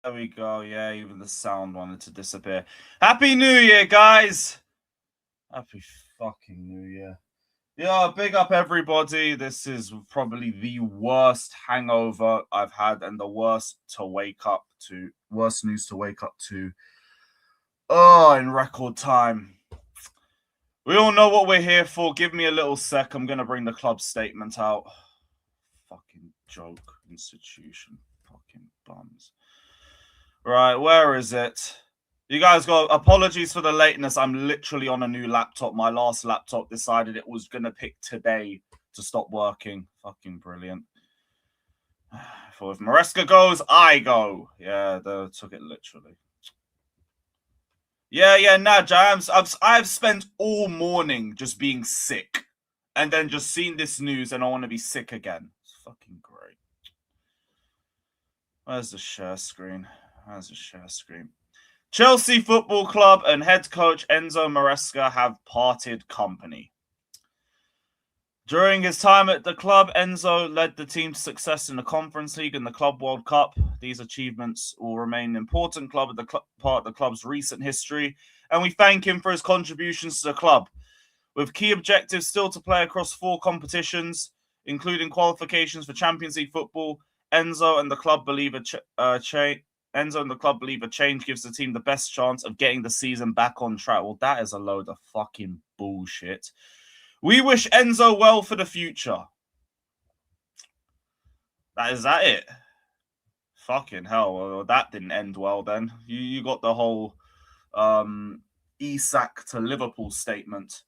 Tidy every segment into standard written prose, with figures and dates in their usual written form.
There we go. Yeah, even the sound wanted to disappear. Happy New Year, guys! Happy fucking New Year. Yeah, big up everybody. This is probably the worst hangover I've had and the worst news to wake up to. Oh, in record time. We all know what we're here for. Give me a little sec. I'm going to bring the club statement out. Fucking joke institution. Fucking bums. Right, where is it? You guys got apologies for the lateness. I'm literally on a new laptop. My last laptop decided it was going to pick today to stop working. Fucking brilliant. For if Maresca goes, I go. Yeah, they took it literally. Yeah, Naj, I've spent all morning just being sick. And then just seeing this news and I want to be sick again. It's fucking great. Where's the share screen? Chelsea Football Club and head coach Enzo Maresca have parted company. During his time at the club, Enzo led the team to success in the Conference League and the Club World Cup. These achievements will remain an important part of the club's recent history, and we thank him for his contributions to the club. With key objectives still to play across 4 competitions, including qualifications for Champions League football, Enzo and the club believe a change gives the team the best chance of getting the season back on track. Well, that is a load of fucking bullshit. We wish Enzo well for the future. Is that it? Fucking hell. Well, that didn't end well then. You got the whole ESAC to Liverpool statement.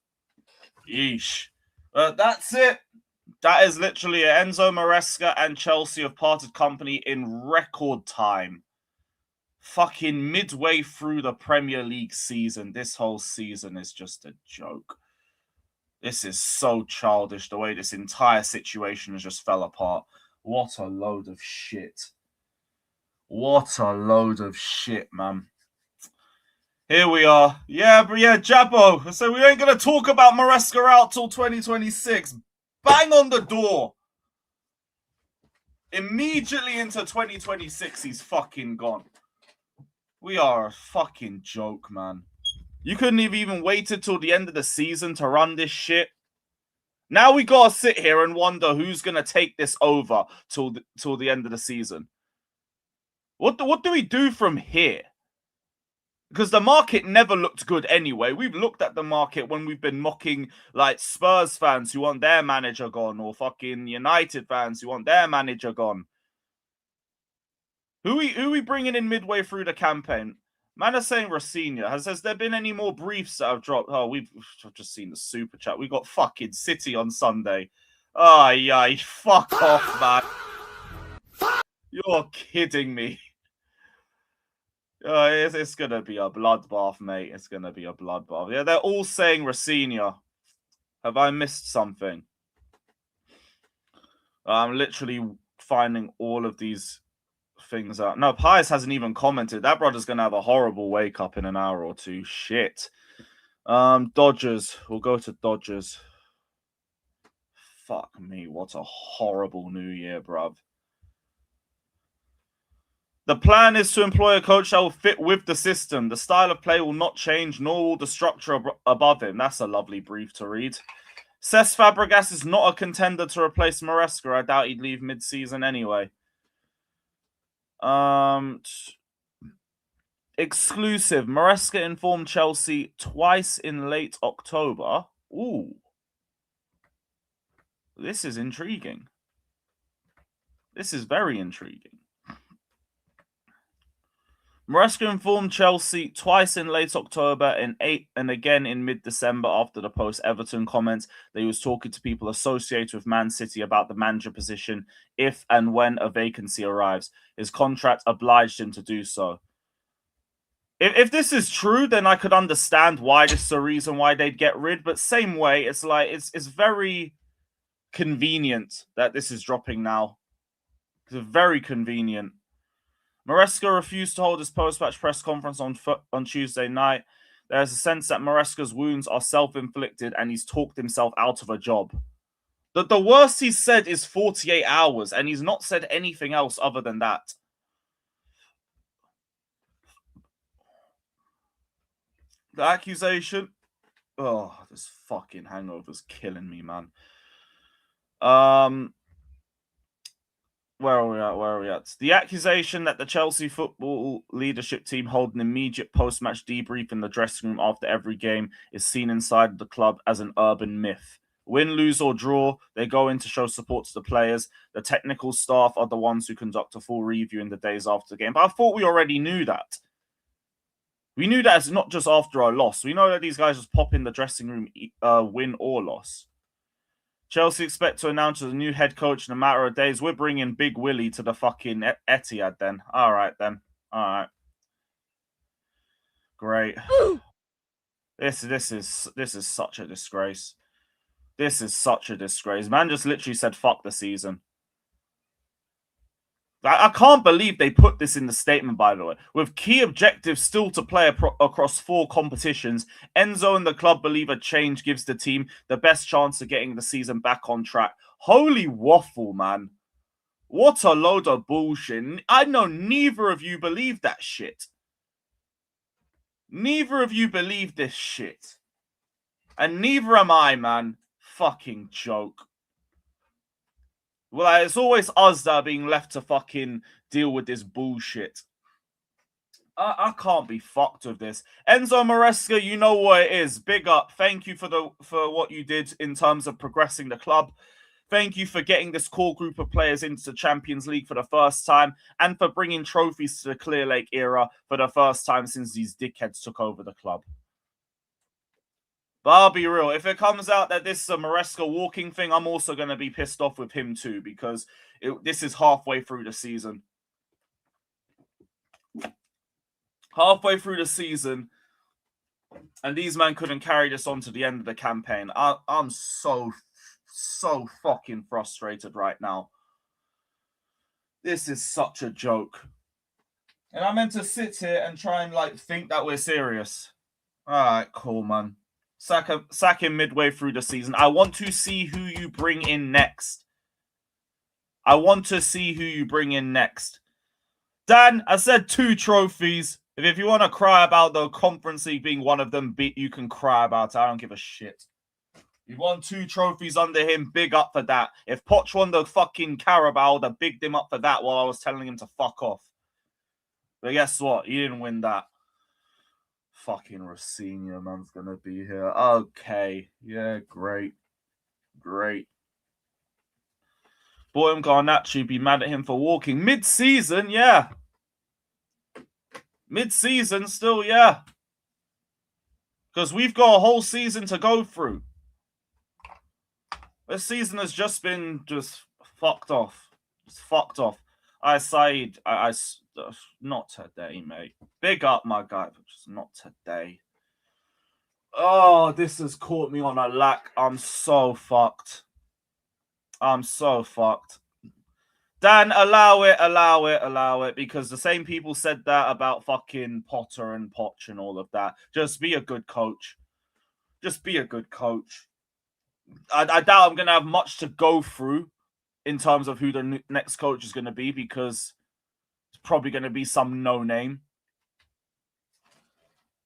Yeesh. That's it. That is literally it. Enzo Maresca and Chelsea have parted company in record time. Fucking midway through the Premier League season. This whole season is just a joke. This is so childish, the way this entire situation has just fell apart. What a load of shit. What a load of shit, man. Here we are. Yeah, Jabbo. So we ain't going to talk about Maresca out till 2026. Bang on the door. Immediately into 2026, he's fucking gone. We are a fucking joke, man. You couldn't have even waited till the end of the season to run this shit. Now we gotta sit here and wonder who's gonna take this over till the end of the season. What do we do from here? Because the market never looked good anyway. We've looked at the market when we've been mocking like Spurs fans who want their manager gone, or fucking United fans who want their manager gone. Who we bringing in midway through the campaign? Man is saying ROSENIOR. Has there been any more briefs that have dropped? Oh, we've just seen the super chat. We got fucking City on Sunday. Oh, yeah, fuck off, man. You're kidding me. It's going to be a bloodbath, mate. It's going to be a bloodbath. Yeah, they're all saying ROSENIOR. Have I missed something? I'm literally finding all of these things out. No, Pius hasn't even commented. That brother's going to have a horrible wake up in an hour or two. Shit. Dodgers. We'll go to Dodgers. Fuck me. What a horrible new year, bruv. The plan is to employ a coach that will fit with the system. The style of play will not change, nor will the structure above him. That's a lovely brief to read. Cesc Fabregas is not a contender to replace Maresca. I doubt he'd leave mid-season anyway. Exclusive. Maresca informed Chelsea twice in late October. Ooh. This is intriguing. This is very intriguing. Maresca informed Chelsea twice in late October and again in mid-December after the post-Everton comments that he was talking to people associated with Man City about the manager position if and when a vacancy arrives. His contract obliged him to do so. If this is true, then I could understand why this is a reason why they'd get rid. But same way, it's like it's very convenient that this is dropping now. It's very convenient. Maresca refused to hold his post-match press conference on Tuesday night. There's a sense that Maresca's wounds are self-inflicted and he's talked himself out of a job. The worst he's said is 48 hours, and he's not said anything else other than that. The accusation. Oh, this fucking hangover's killing me, man. Where are we at? The accusation that the Chelsea football leadership team hold an immediate post-match debrief in the dressing room after every game is seen inside the club as an urban myth. Win, lose, or draw, they go in to show support to the players. The technical staff are the ones who conduct a full review in the days after the game. But I thought we already knew that. We knew that it's not just after a loss. We know that these guys just pop in the dressing room, win or loss. Chelsea expect to announce a new head coach in a matter of days. We're bringing Big Willie to the fucking Etihad then. All right, then. All right. Great. This is such a disgrace. This is such a disgrace. Man just literally said, fuck the season. I can't believe they put this in the statement, by the way. With key objectives still to play across 4 competitions, Enzo and the club believe a change gives the team the best chance of getting the season back on track. Holy waffle, man. What a load of bullshit. I know neither of you believe that shit. Neither of you believe this shit. And neither am I, man. Fucking joke. Well, it's always us that are being left to fucking deal with this bullshit. I can't be fucked with this. Enzo Maresca, you know what it is. Big up. Thank you for what you did in terms of progressing the club. Thank you for getting this core group of players into the Champions League for the first time and for bringing trophies to the Clear Lake era for the first time since these dickheads took over the club. But I'll be real, if it comes out that this is a Maresca walking thing, I'm also going to be pissed off with him too, because this is halfway through the season. Halfway through the season, and these men couldn't carry this on to the end of the campaign. I'm so fucking frustrated right now. This is such a joke. And I meant to sit here and try and think that we're serious. Alright, cool, man. Sack him midway through the season. I want to see who you bring in next. Dan, I said 2 trophies. If you want to cry about the Conference League being one of them, you can cry about it. I don't give a shit. You won 2 trophies under him. Big up for that. If Poch won the fucking Carabao, I bigged him up for that while I was telling him to fuck off. But guess what? He didn't win that. Fucking ROSENIOR, man's gonna be here. Okay. Yeah, great. Great. Boy, Garnacho be mad at him for walking. Mid-season, yeah. Mid-season still, yeah. Because we've got a whole season to go through. This season has just been fucked off. Just fucked off. Savić, not today, mate. Big up, my guy, but just not today. Oh, this has caught me on a lack. I'm so fucked. Dan, allow it, because the same people said that about fucking Potter and Poch and all of that. Just be a good coach. I doubt I'm going to have much to go through in terms of who the next coach is going to be, because it's probably going to be some no-name.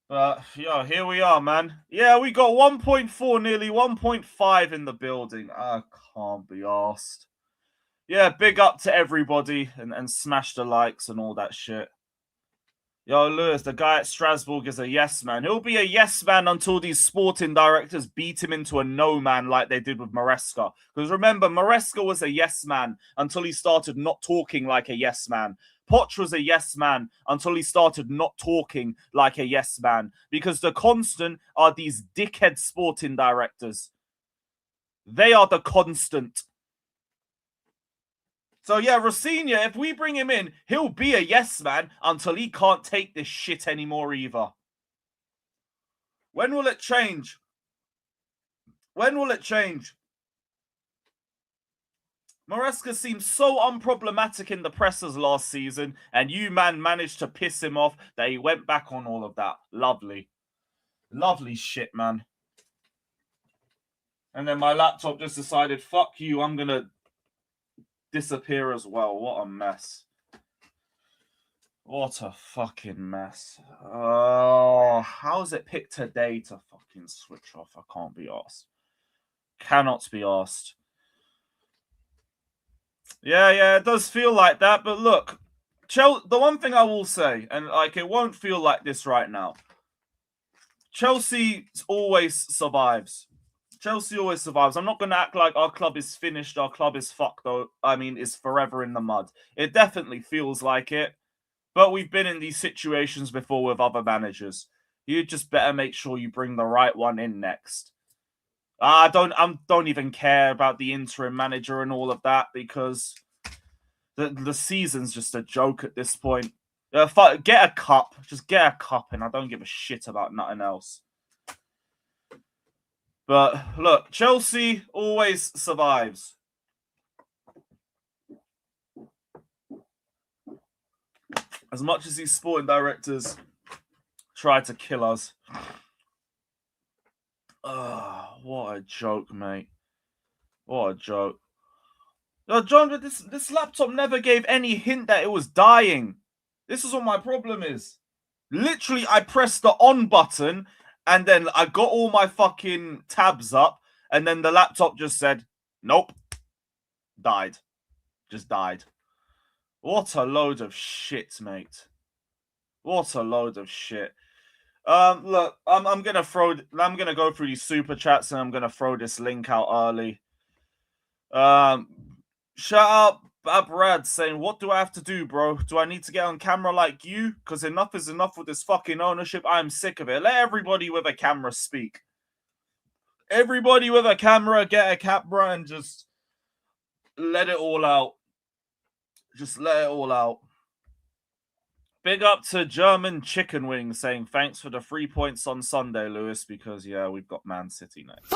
But, yeah, here we are, man. Yeah, we got 1.4, nearly 1.5 in the building. I can't be arsed. Yeah, big up to everybody, and smash the likes and all that shit. Yo, Lewis, the guy at Strasbourg is a yes man. He'll be a yes man until these sporting directors beat him into a no man like they did with Maresca. Because remember, Maresca was a yes man until he started not talking like a yes man. Poch was a yes man until he started not talking like a yes man. Because the constant are these dickhead sporting directors. They are the constant. So yeah, ROSENIOR, if we bring him in, he'll be a yes man until he can't take this shit anymore either. When will it change? Maresca seemed so unproblematic in the pressers last season, and you, man, managed to piss him off that he went back on all of that. Lovely. Lovely shit, man. And then my laptop just decided, fuck you, I'm going to disappear as well. What a mess. What a fucking mess. Oh, how's it picked today to fucking switch off? I can't be asked. Cannot be asked. Yeah, it does feel like that. But look, the one thing I will say, and like it won't feel like this right now. Chelsea always survives. Chelsea always survives. I'm not going to act like our club is finished, our club is fucked, though. I mean, is forever in the mud. It definitely feels like it. But we've been in these situations before with other managers. You just better make sure you bring the right one in next. I don't even care about the interim manager and all of that because the season's just a joke at this point. Get a cup. Just get a cup, and I don't give a shit about nothing else. But look, Chelsea always survives. As much as these sporting directors try to kill us. What a joke, mate. What a joke. John, but this laptop never gave any hint that it was dying. This is what my problem is. Literally, I pressed the on button, and then I got all my fucking tabs up, and then the laptop just said, nope. Died. Just died. What a load of shit, mate. What a load of shit. Look, I'm gonna go through these super chats, and I'm gonna throw this link out early. Shout out Brad saying, what do I have to do, bro? Do I need to get on camera like you? Because enough is enough with this fucking ownership. I'm sick of it. Let everybody with a camera speak. Everybody with a camera get a camera and just let it all out. Just let it all out. Big up to German Chicken Wing saying, thanks for the 3 points on Sunday, Lewis, because, yeah, we've got Man City next.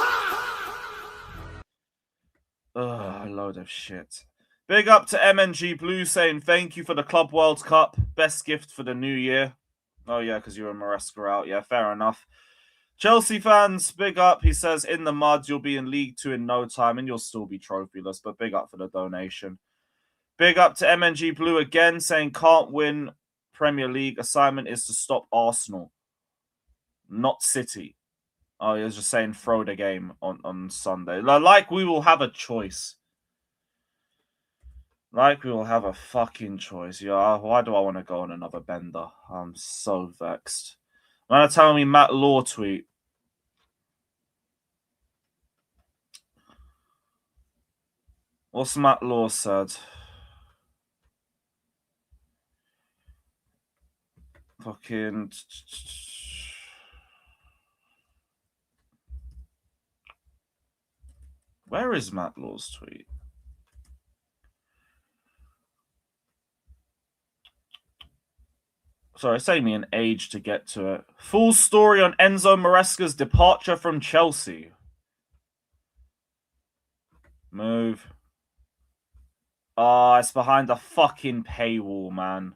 Ugh, a load of shit. Big up to MNG Blue saying, thank you for the Club World Cup. Best gift for the new year. Oh, yeah, because you were Maresca out. Yeah, fair enough. Chelsea fans, big up. He says, in the mud, you'll be in League 2 in no time, and you'll still be trophyless, but big up for the donation. Big up to MNG Blue again, saying, can't win Premier League. Assignment is to stop Arsenal, not City. Oh, he was just saying throw the game on Sunday. Like we will have a choice. Like we will have a fucking choice. Yeah, why do I want to go on another bender? I'm so vexed. Want to tell me Matt Law tweet? What's Matt Law said? Fucking... Where is Matt Law's tweet? Sorry, it's taking me an age to get to it. Full story on Enzo Maresca's departure from Chelsea. Move. Oh, it's behind a fucking paywall, man.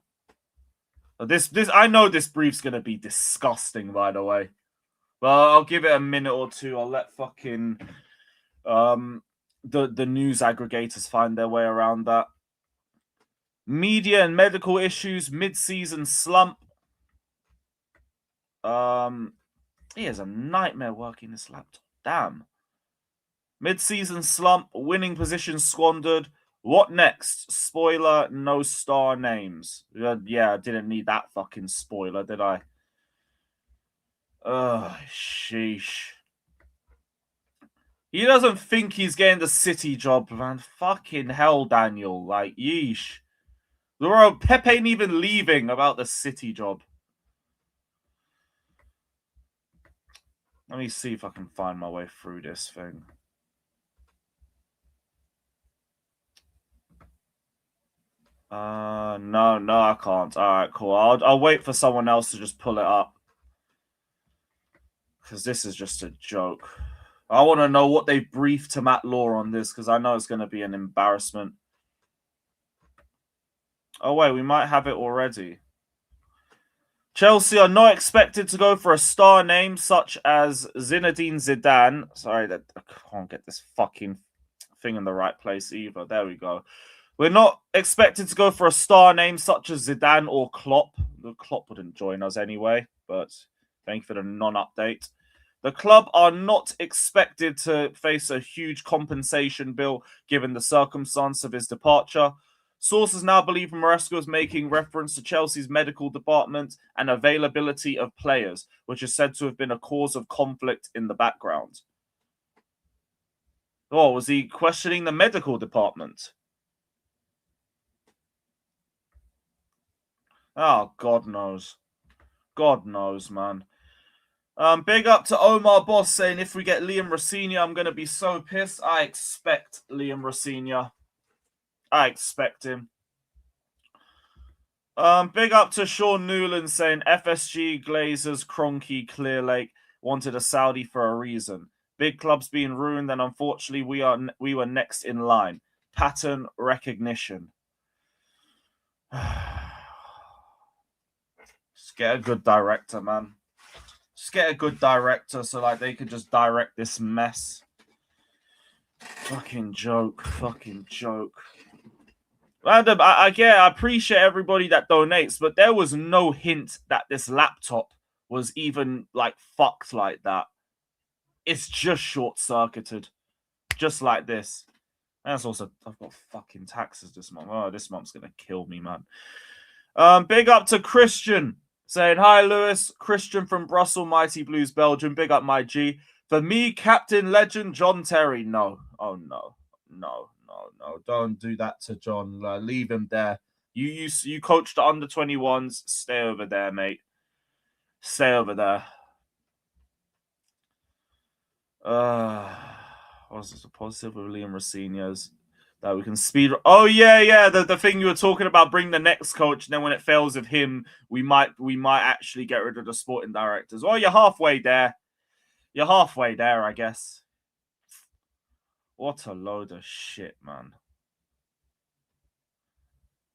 This I know this brief's gonna be disgusting, by the way. Well, I'll give it a minute or two. I'll let fucking the news aggregators find their way around that. Media and medical issues, mid-season slump. He is a nightmare working this laptop. Damn. Mid-season slump, winning position squandered. What next? Spoiler, no star names. Yeah, I didn't need that fucking spoiler, did I? Sheesh. He doesn't think he's getting the City job, man. Fucking hell, Daniel. Like, yeesh. Pep ain't even leaving about the City job. Let me see if I can find my way through this thing. No, I can't. Alright, cool. I'll wait for someone else to just pull it up. Because this is just a joke. I want to know what they briefed to Matt Law on this, because I know it's going to be an embarrassment. Oh, wait, we might have it already. Chelsea are not expected to go for a star name such as Zinedine Zidane. Sorry, I can't get this fucking thing in the right place either. There we go. We're not expected to go for a star name such as Zidane or Klopp. The Klopp wouldn't join us anyway, but thank you for the non-update. The club are not expected to face a huge compensation bill given the circumstance of his departure. Sources now believe Maresca is making reference to Chelsea's medical department and availability of players, which is said to have been a cause of conflict in the background. Oh, was he questioning the medical department? Oh, God knows. God knows, man. Big up to Omar Boss saying if we get Liam Rosinha, I'm going to be so pissed. I expect Liam Rosinha. I expect him. Big up to Sean Newland saying FSG, Glazers, Kroenke, Clear Lake wanted a Saudi for a reason. Big clubs being ruined, and unfortunately we were next in line. Pattern recognition. Just get a good director, man. Just get a good director so like they could just direct this mess. Fucking joke. Fucking joke. Random, I appreciate everybody that donates, but there was no hint that this laptop was even like fucked like that. It's just short-circuited. Just like this. And that's also, I've got fucking taxes this month. Oh, this month's gonna kill me, man. Big up to Christian saying, hi, Lewis. Christian from Brussels, Mighty Blues, Belgium. Big up, my G. For me, Captain Legend John Terry. No. Oh, no. No. Don't do that to John. Leave him there. You coached the under-21s. Stay over there, mate. Stay over there. Was this a positive with Liam Rosinha's? That we can speed. Oh yeah. The thing you were talking about, bring the next coach, and then when it fails with him, we might actually get rid of the sporting directors. Well, you're halfway there. You're halfway there, I guess. What a load of shit, man.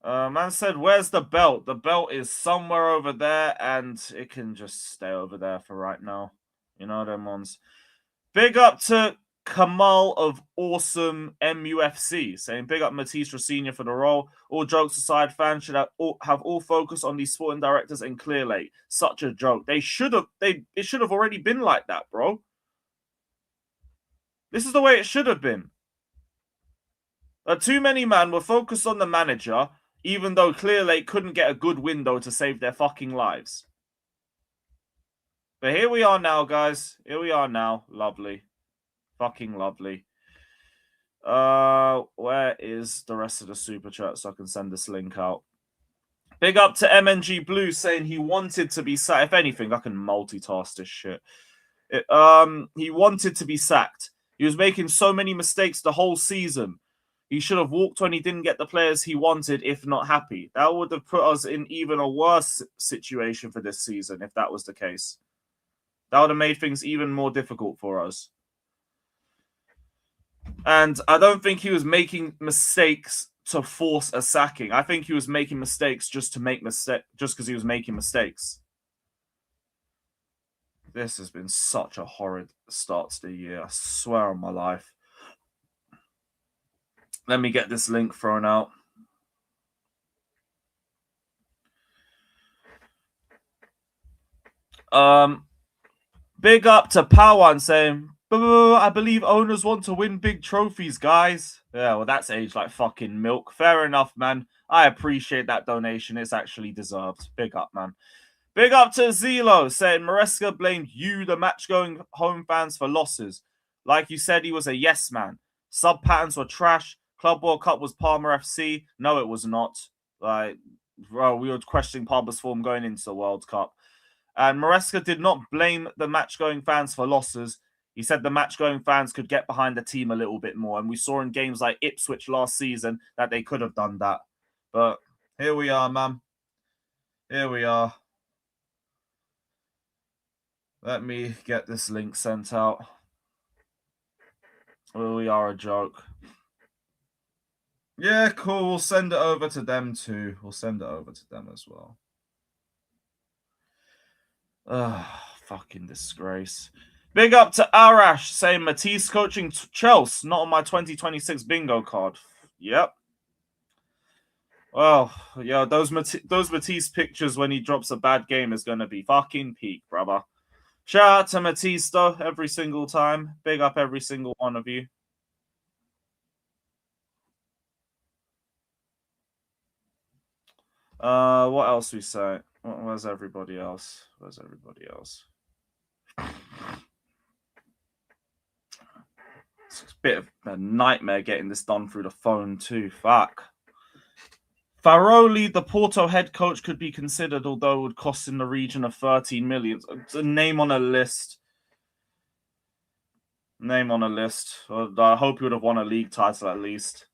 Man said, where's the belt? The belt is somewhere over there, and it can just stay over there for right now. You know them ones. Big up to Kamal of Awesome MUFC, saying big up Matisse Rosinha for the role. All jokes aside, fans should have all focus on these sporting directors and Clear Lake. Such a joke. It should have already been like that, bro. This is the way it should have been. Too many men were focused on the manager, even though Clear Lake couldn't get a good window to save their fucking lives. But here we are now, guys. Here we are now. Lovely. Fucking lovely. Where is the rest of the super chat so I can send this link out? Big up to MNG Blue saying he wanted to be sacked. If anything, I can multitask this shit. He wanted to be sacked. He was making so many mistakes the whole season. He should have walked when he didn't get the players he wanted, if not happy. That would have put us in even a worse situation for this season if that was the case. That would have made things even more difficult for us. And I don't think he was making mistakes to force a sacking. I think he was making mistakes just to make mistakes, just because he was making mistakes. This has been such a horrid start to the year. I swear on my life. Let me get this link thrown out. Big up to Powan saying, I believe owners want to win big trophies, guys. Yeah, well, that's aged like fucking milk. Fair enough, man. I appreciate that donation. It's actually deserved. Big up, man. Big up to Zelo saying, Maresca blamed you, the match-going home fans, for losses. Like you said, he was a yes man. Sub-patterns were trash. Club World Cup was Palmer FC. No, it was not. Like, bro, we were questioning Palmer's form going into the World Cup. And Maresca did not blame the match-going fans for losses. He said the match-going fans could get behind the team a little bit more. And we saw in games like Ipswich last season that they could have done that. But here we are, man. Here we are. Let me get this link sent out. We are a joke. Yeah, cool. We'll send it over to them too. We'll send it over to them as well. Fucking disgrace. Big up to Arash saying Matisse coaching Chelsea, not on my 2026 bingo card. Yep. Well, yeah, those Matisse pictures when he drops a bad game is going to be fucking peak, brother. Shout out to Matisse, though, every single time. Big up every single one of you. What else we say? Where's everybody else? Where's everybody else? It's a bit of a nightmare getting this done through the phone too. Fuck. Faroli, the Porto head coach, could be considered, although it would cost in the region of 13 million. It's a name on a list. Name on a list. I hope he would have won a league title at least.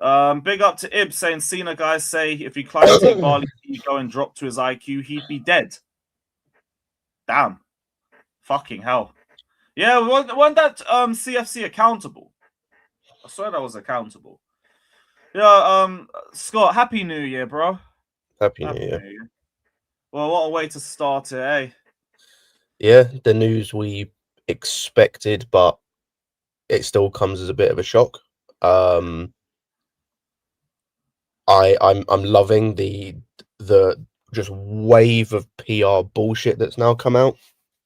Big up to Ib saying Cena guys say if he climbed to Bali, he'd go and drop to his IQ, he'd be dead. Damn. Fucking hell. Yeah, wasn't that CFC accountable? I swear that was accountable. Yeah, Scott, Happy New Year, bro. Happy New Year. Well, what a way to start it, eh? Yeah, the news we expected, but it still comes as a bit of a shock. I'm loving the just wave of PR bullshit that's now come out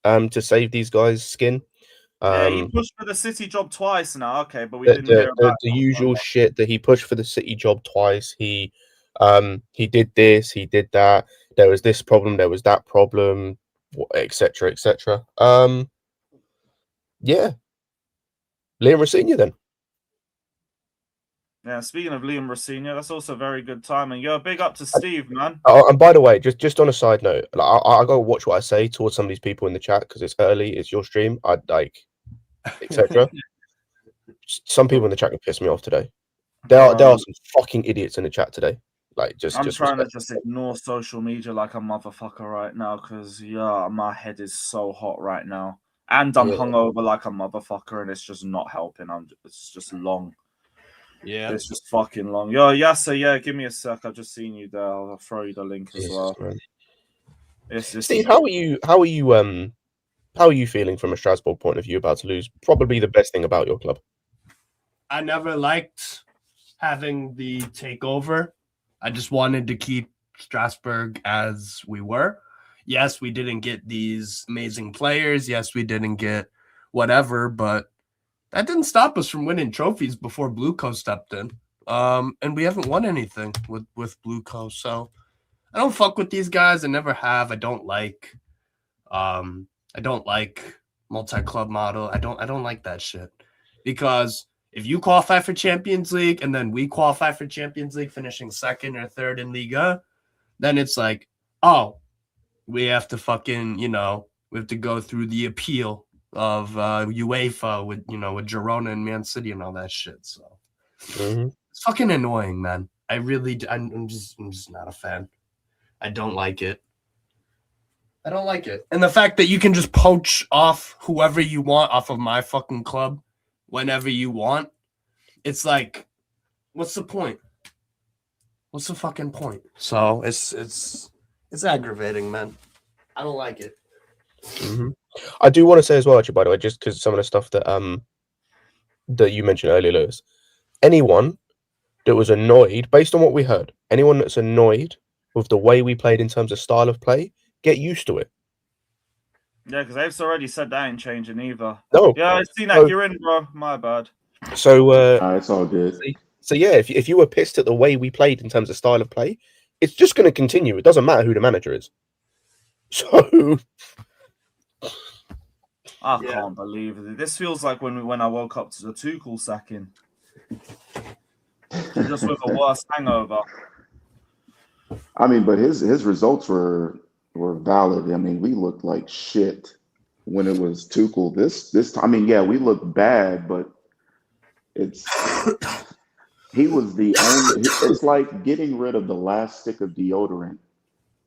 to save these guys' skin. Yeah, he pushed for the City job twice now. Okay, but we didn't hear about the usual shit that he pushed for the City job twice. He did this, he did that. There was this problem, there was that problem, etc., etc. Yeah, Liam Rosinha then. Yeah, speaking of Liam Rosinha, that's also very good timing. Yo, big up to Steve, man. And by the way, just on a side note, like, I gotta watch what I say towards some of these people in the chat because it's early, it's your stream. I like, etc. Some people in the chat can piss me off today. There are some fucking idiots in the chat today. Like, I'm trying to just ignore social media like a motherfucker right now because yeah, my head is so hot right now, and I'm hungover like a motherfucker, and it's just not helping. It's just long. Yeah, it's just fucking long. Yo, Yasa, yeah, give me a sec. I've just seen you there. I'll throw you the link as well. Steve, how are you feeling from a Strasbourg point of view about to lose probably the best thing about your club? I never liked having the takeover. I just wanted to keep Strasbourg as we were. Yes, we didn't get these amazing players. Yes, we didn't get whatever, but that didn't stop us from winning trophies before Blue Coast stepped in. And we haven't won anything with Blue Coast. So I don't fuck with these guys. I never have. I don't like multi-club model. I don't like that shit. Because if you qualify for Champions League and then we qualify for Champions League, finishing second or third in Liga, then it's like, oh, we have to fucking, we have to go through the appeal of UEFA with Girona and Man City and all that shit. So it's fucking annoying, man. I'm just not a fan. I don't like it. And the fact that you can just poach off whoever you want off of my fucking club whenever you want, it's like, what's the point? What's the fucking point? So it's aggravating, man. I don't like it. I do want to say as well, actually, by the way, just because some of the stuff that that you mentioned earlier, Lewis, anyone that was annoyed, based on what we heard, anyone that's annoyed with the way we played in terms of style of play, get used to it. Yeah, because they've already said that ain't changing either. No. Yeah, I've seen that. You're in, bro. My bad. So it's all good. So yeah, if you were pissed at the way we played in terms of style of play, it's just going to continue. It doesn't matter who the manager is. So I can't believe it. This feels like when I woke up to the Tuchel sacking. Just with a worse hangover. I mean, but his results were valid. I mean, we looked like shit when it was Tuchel. This time, I mean, yeah, we looked bad, but he was the only. It's like getting rid of the last stick of deodorant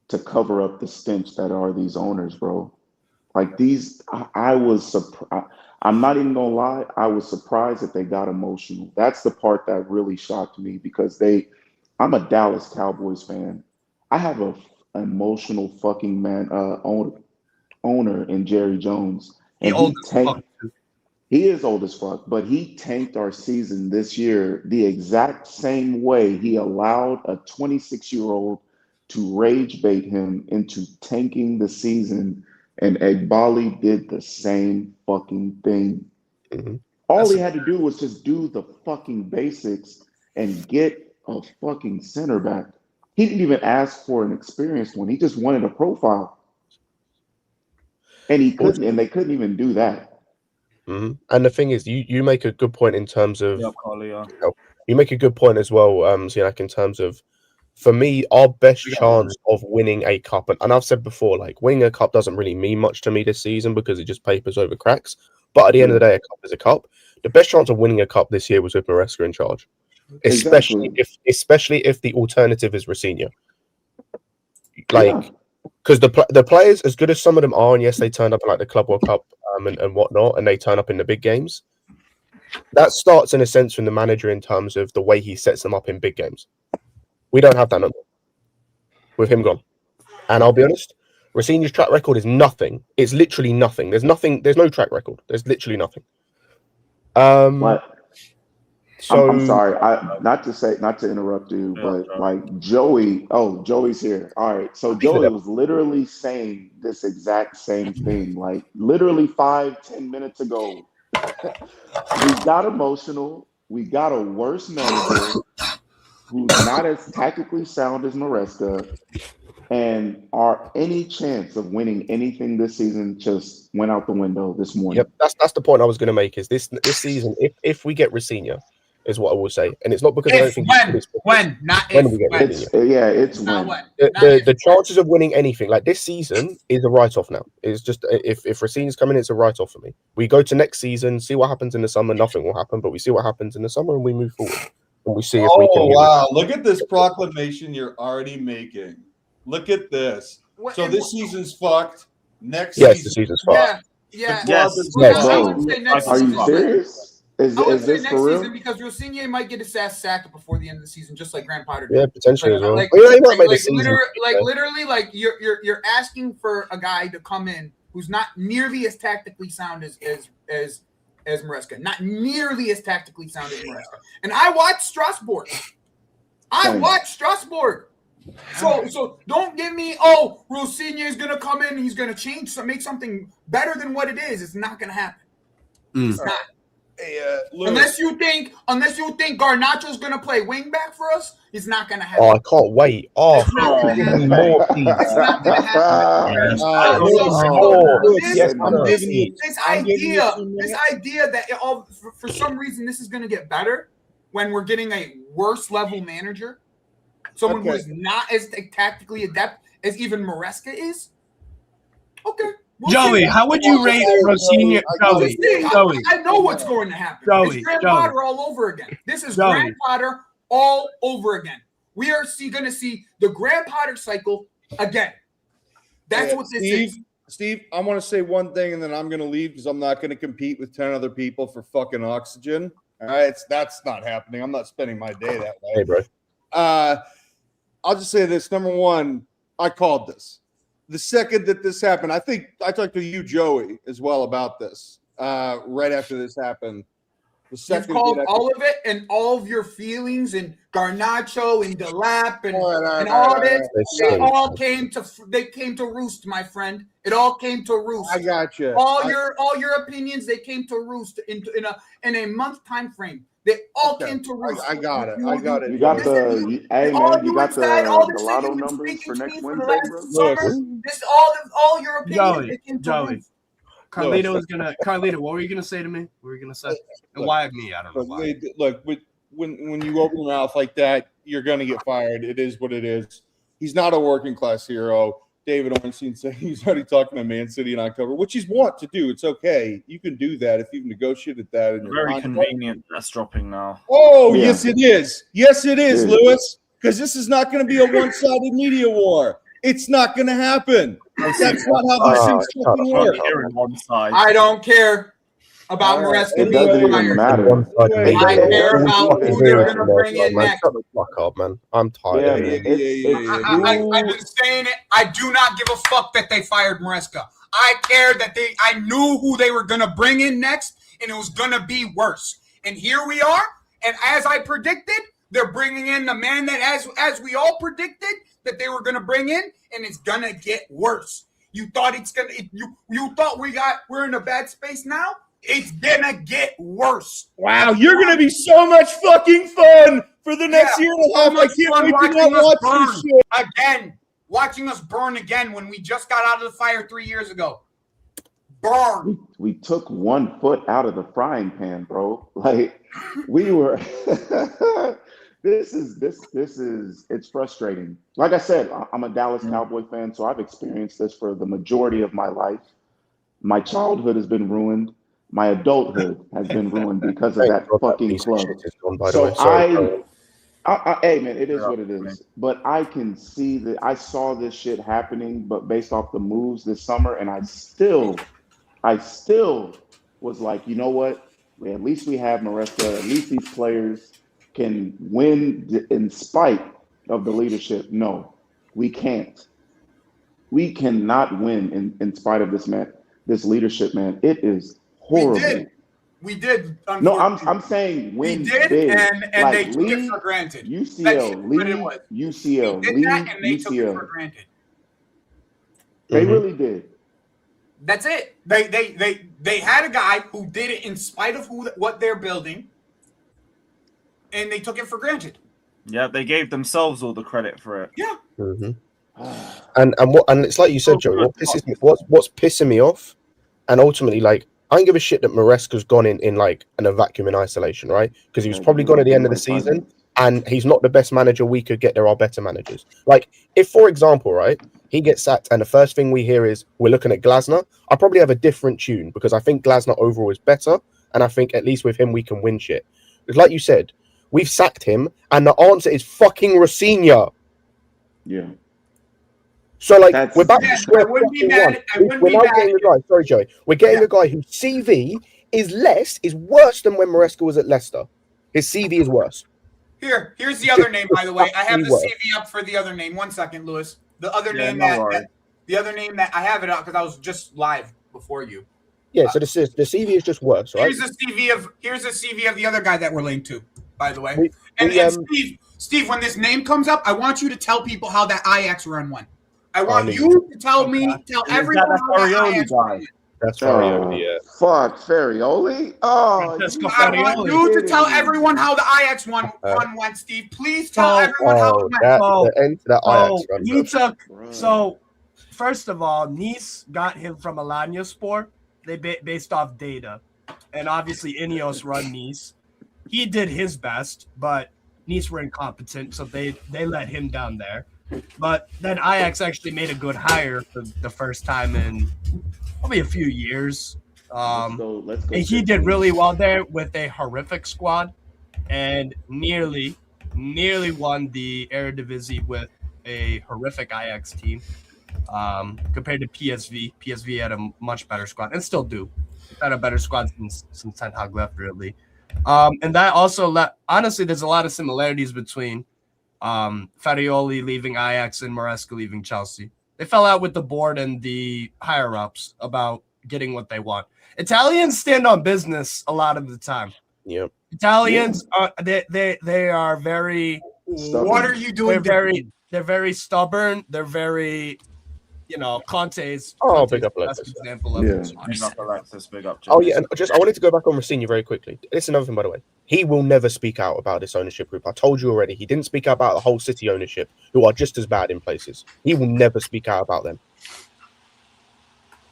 to cover up the stench that are these owners, bro. Like these, I was surprised. I'm not even gonna lie. I was surprised that they got emotional. That's the part that really shocked me because I'm a Dallas Cowboys fan. I have an emotional fucking owner in Jerry Jones, and he tanked. He is old as fuck, but he tanked our season this year the exact same way he allowed a 26-year-old to rage bait him into tanking the season. And Egbali did the same fucking thing. Mhm. All he had to do was just do the fucking basics and get a fucking center back. He didn't even ask for an experienced one. He just wanted a profile. And he couldn't, and they couldn't even do that. Mhm. And the thing is, you make a good point in terms of Yeah, Carly, yeah. you make a good point as well, Zianak, in terms of, for me, our best chance of winning a cup, and I've said before, like, winning a cup doesn't really mean much to me this season because it just papers over cracks. But at the end of the day, a cup is a cup. The best chance of winning a cup this year was with Maresca in charge, especially if the alternative is ROSENIOR. Like, because the players, as good as some of them are, and yes, they turned up in like the Club World Cup and whatnot, and they turn up in the big games. That starts in a sense from the manager in terms of the way he sets them up in big games. We don't have that number with him gone. And I'll be honest, ROSENIOR's track record is nothing. It's literally nothing. There's nothing. There's no track record. There's literally nothing. So I'm sorry, not to interrupt you, but like Joey's here. All right, so Joey was literally saying this exact same thing, like literally 5-10 minutes ago. We got emotional. We got a worse manager who's not as tactically sound as Maresca, and any chance of winning anything this season just went out the window this morning. Yep, that's the point I was going to make. Is this season, if we get ROSENIOR, is what I will say, and it's not because I don't think when we get ROSENIOR. It's when. The chances of winning anything like this season is a write-off now. It's just if ROSENIOR's coming, it's a write-off for me. We go to next season, see what happens in the summer. Nothing will happen, but we see what happens in the summer and we move forward. And we see if we can. Oh wow! Look at this proclamation you're already making. Look at this. So this season's fucked. Next season. The season's fucked. Yeah. Are you serious? Is this for real? Season because ROSENIOR might get his ass sacked before the end of the season, just like Grant Potter did. Yeah, potentially as well. Literally, like you're asking for a guy to come in who's not nearly as tactically sound as Maresca, not nearly as tactically sound as Maresca. And I watched Strasbourg. So don't give me, ROSENIOR is gonna come in, he's gonna make something better than what it is. It's not gonna happen. It's not. Hey, unless you think Garnacho's gonna play wing back for us, it's not gonna happen. Oh, I can't wait. It's not gonna happen. It's not gonna happen. This idea that for some reason this is gonna get better when we're getting a worse level manager, someone who is not as tactically adept as even Maresca is. Okay. Joey, how would you rate ROSENIOR? Joey, I know what's going to happen. It's Grant Potter all over again. This is Grant Potter all over again. We are going to see the Grant Potter cycle again. That's what this is. Steve, I want to say one thing, and then I'm going to leave because I'm not going to compete with 10 other people for fucking oxygen. All right, that's not happening. I'm not spending my day that way. Hey, bro. I'll just say this. Number one, I called this. The second that this happened, I think I talked to you, Joey, as well about this right after this happened. The second you've called all of it and all of your feelings and Garnacho and Delap and all this. They came to roost, my friend. It all came to roost. I got you. All your opinions, they came to roost in a month time frame. They all came to roost. I got it. You got the lotto numbers for next Wednesday, bro? This all your opinions. They came to roost. Carlito, what were you gonna say to me? What were you gonna say? And why me? I don't know why. Look, when you open your mouth like that, you're gonna get fired. It is what it is. He's not a working class hero. David Ornstein said he's already talking to Man City in October, which he's want to do. It's okay. You can do that if you've negotiated that. In your very contract. Convenient. That's dropping now. Oh, yeah. Yes, it is. Yes, it is, Lewis. Because this is not going to be a one-sided media war. It's not going to happen. That's not how these things fucking work. I don't care about Maresca being fired. I care about who they're going to bring in next. Shut the fuck up, man. I'm tired. I've been saying it. I do not give a fuck that they fired Maresca. I care that I knew who they were going to bring in next, and it was gonna be worse. And here we are. And as I predicted, they're bringing in the man that, as we all predicted, that they were gonna bring in, and it's gonna get worse. You thought it's gonna. You thought we're in a bad space now. It's gonna get worse. Wow, you're gonna be so much fucking fun for the next year and a half. I can't wait to not watch this shit again. Watching us burn again when we just got out of the fire 3 years ago. Burn. We took 1 foot out of the frying pan, bro. Like we were. This is it's frustrating. Like I said, I'm a Dallas Cowboy fan, so I've experienced this for the majority of my life. My childhood has been ruined. My adulthood has been ruined because of that fucking club. So hey man, it is what it is. But I can see that I saw this shit happening, but based off the moves this summer, and I still was like, you know what? At least we have Maresca. At least these players can win in spite of the leadership. No, we can't. We cannot win in spite of this leadership, man. It is horrible. We did. No, I'm saying win. We did, big. and like they took it for granted. UCL, UCL, they did that, and they took it for granted. They really did. That's it. They had a guy who did it in spite of what they're building, and they took it for granted. Yeah, they gave themselves all the credit for it. Yeah. Mm-hmm. And it's like you said, Joe. What's pissing me off, and ultimately, like, I don't give a shit that Maresca's gone in like a vacuum in isolation, right? Because he was probably gone at the end of the season, and he's not the best manager we could get. There are better managers. Like, if, for example, right, he gets sacked, and the first thing we hear is we're looking at Glasner, I probably have a different tune because I think Glasner overall is better, and I think at least with him we can win shit. It's like you said, we've sacked him, and the answer is fucking ROSENIOR. Yeah. So, like, we're back to square one. We're now getting a guy. Sorry, Joey. We're getting a guy whose CV is worse than when Maresca was at Leicester. His CV is worse. Here's the other name, by the way. I have the CV up for the other name. 1 second, Lewis. The other name the other name that I have it up because I was just live before you. Yeah, so the CV is just worse, right? Here's a CV of the other guy that we're linked to, by the way. And Steve, when this name comes up, I want you to tell people how that Ajax run went. I want you to tell everyone how that Ajax run went. That's Farioli, yeah. Fuck, Farioli? Oh, I want you to tell everyone how the Ajax run went, Steve. Please tell everyone how it went. So, first of all, Nice got him from Alanyaspor. They based off data. And obviously, Ineos run Nice. He did his best, but Nice were incompetent, so they let him down there. But then Ajax actually made a good hire for the first time in probably a few years. Let's go and he did really well there with a horrific squad and nearly won the Eredivisie with a horrific Ajax team compared to PSV. PSV had a much better squad and still do. Had a better squad since Ten Hag left, really. And that also honestly, there's a lot of similarities between Farioli leaving Ajax and Maresca leaving Chelsea. They fell out with the board and the higher-ups about getting what they want. Italians stand on business a lot of the time. Yep. Italians they are very. Stubborn. What are you doing? They're very stubborn. They're very, Conte's. Big up Alexis. Example of it. Big up Alexis, big up. Oh yeah, and I wanted to go back on ROSENIOR very quickly. This is another thing, by the way. He will never speak out about this ownership group. I told you already. He didn't speak out about the whole City ownership, who are just as bad in places. He will never speak out about them.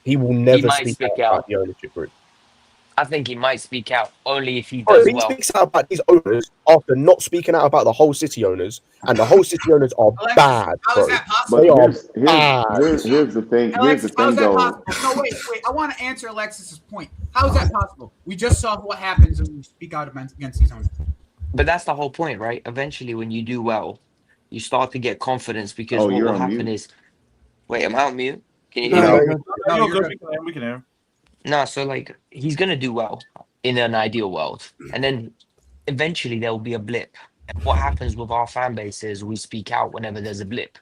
He will never speak out about the ownership group. I think he might speak out only if he does well. He speaks out about these owners after not speaking out about the whole City owners, and the whole City owners are bad. How is that possible? They are bad. Here's the thing. Here's the thing, though. No, wait. I want to answer Alexis's point. How is that possible? We just saw what happens when you speak out against these owners. But that's the whole point, right? Eventually, when you do well, you start to get confidence because what will happen is. Wait, am I on mute? Can you hear me? No, we can hear. No, so like he's gonna do well in an ideal world, and then eventually there will be a blip. And what happens with our fan base is we speak out whenever there's a blip.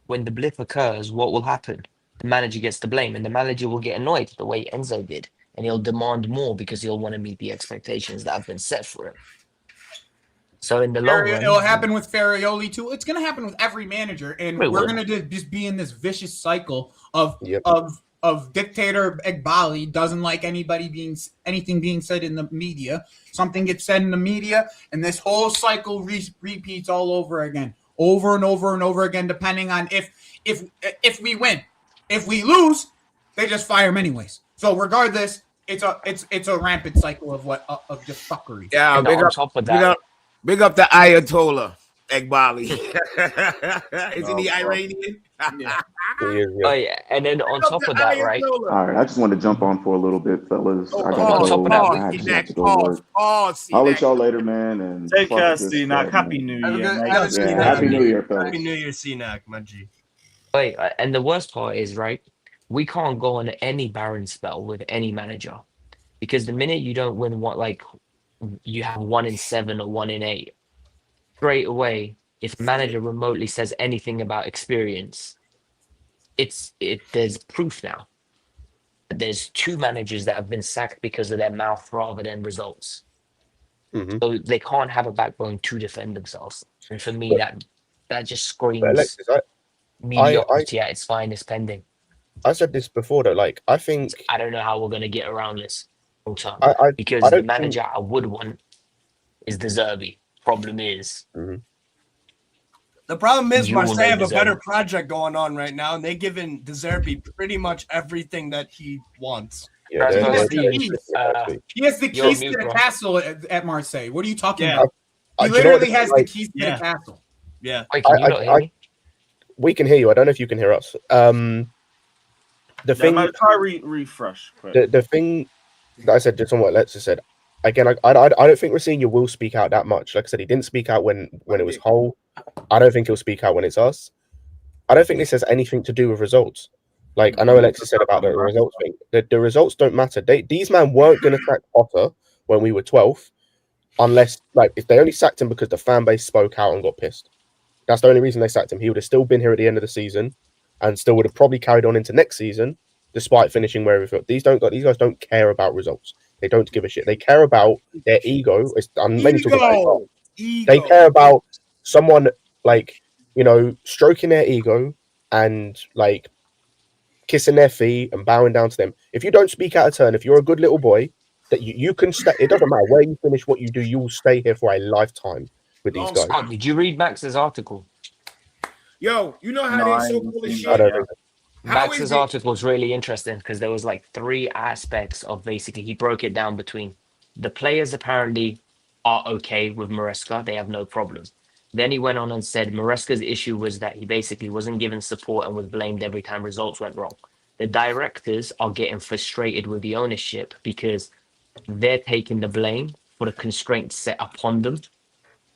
When the blip occurs, what will happen? The manager gets the blame, and the manager will get annoyed the way Enzo did. and he'll demand more because he'll want to meet the expectations that have been set for him. So in the long run, it'll happen with Ferraioli too. It's going to happen with every manager, and we're going to just be in this vicious cycle of dictator Egbali doesn't like anything being said in the media. Something gets said in the media, and this whole cycle repeats all over again, over and over and over again, depending on if we win. If we lose, they just fire him anyways. So regardless, it's a rampant cycle of just fuckery. Yeah, big up the Ayatollah Egbali. Isn't he Iranian? Yeah. Oh yeah, and then on top of that, right? All right, I just want to jump on for a little bit, fellas. I got to go work. I'll let y'all later, man. And take care, CNAC. Happy New Year, mate. Happy New Year, fellas. Happy New Year, CNAC, my G. Wait, and the worst part is, right? We can't go on any barren spell with any manager, because the minute you don't win you have 1 in 7 or 1 in 8, straight away, if a manager remotely says anything about experience, there's proof now. There's 2 managers that have been sacked because of their mouth rather than results. Mm-hmm. So they can't have a backbone to defend themselves. And for me, that just screams Alexis, mediocrity at its finest pending. I said this before though, like I think I don't know how we're gonna get around this all time. Because I the manager I would want is De Zerbi. Problem is the problem is You will Marseille have know a De better Zerbi. project going on right now, and they're giving De Zerbi pretty much everything that he wants. yeah, He has the You're keys mute, to the bro. castle at Marseille. What are you talking Yeah. about? He do you know what literally this has is the like? keys to the castle. Yeah. Wait, can you not hear me? We can hear you. I don't know if you can hear us. The thing, refresh. the thing that I said, just on what Alexis said. Again, I don't think Rosinha will speak out that much. Like I said, he didn't speak out when it was Hull. I don't think he'll speak out when it's us. I don't think this has anything to do with results. Like I know Alexis said about the results thing. The results don't matter. These men weren't going to sack Potter when we were 12th, unless if they only sacked him because the fan base spoke out and got pissed. That's the only reason they sacked him. He would have still been here at the end of the season, and still would have probably carried on into next season, despite finishing wherever he felt. These guys don't care about results. They don't give a shit. They care about their ego. They care about someone stroking their ego and kissing their feet and bowing down to them. If you don't speak out of turn, if you're a good little boy, that you can stay. It doesn't matter where you finish, what you do. You will stay here for a lifetime with these guys. Scott, did you read Max's article? Yo, you know how they're so full of shit? I don't think Max's article was really interesting because there was 3 aspects of basically he broke it down between the players apparently are okay with Maresca, they have no problem. Then he went on and said Maresca's issue was that he basically wasn't given support and was blamed every time results went wrong. The directors are getting frustrated with the ownership because they're taking the blame for the constraints set upon them.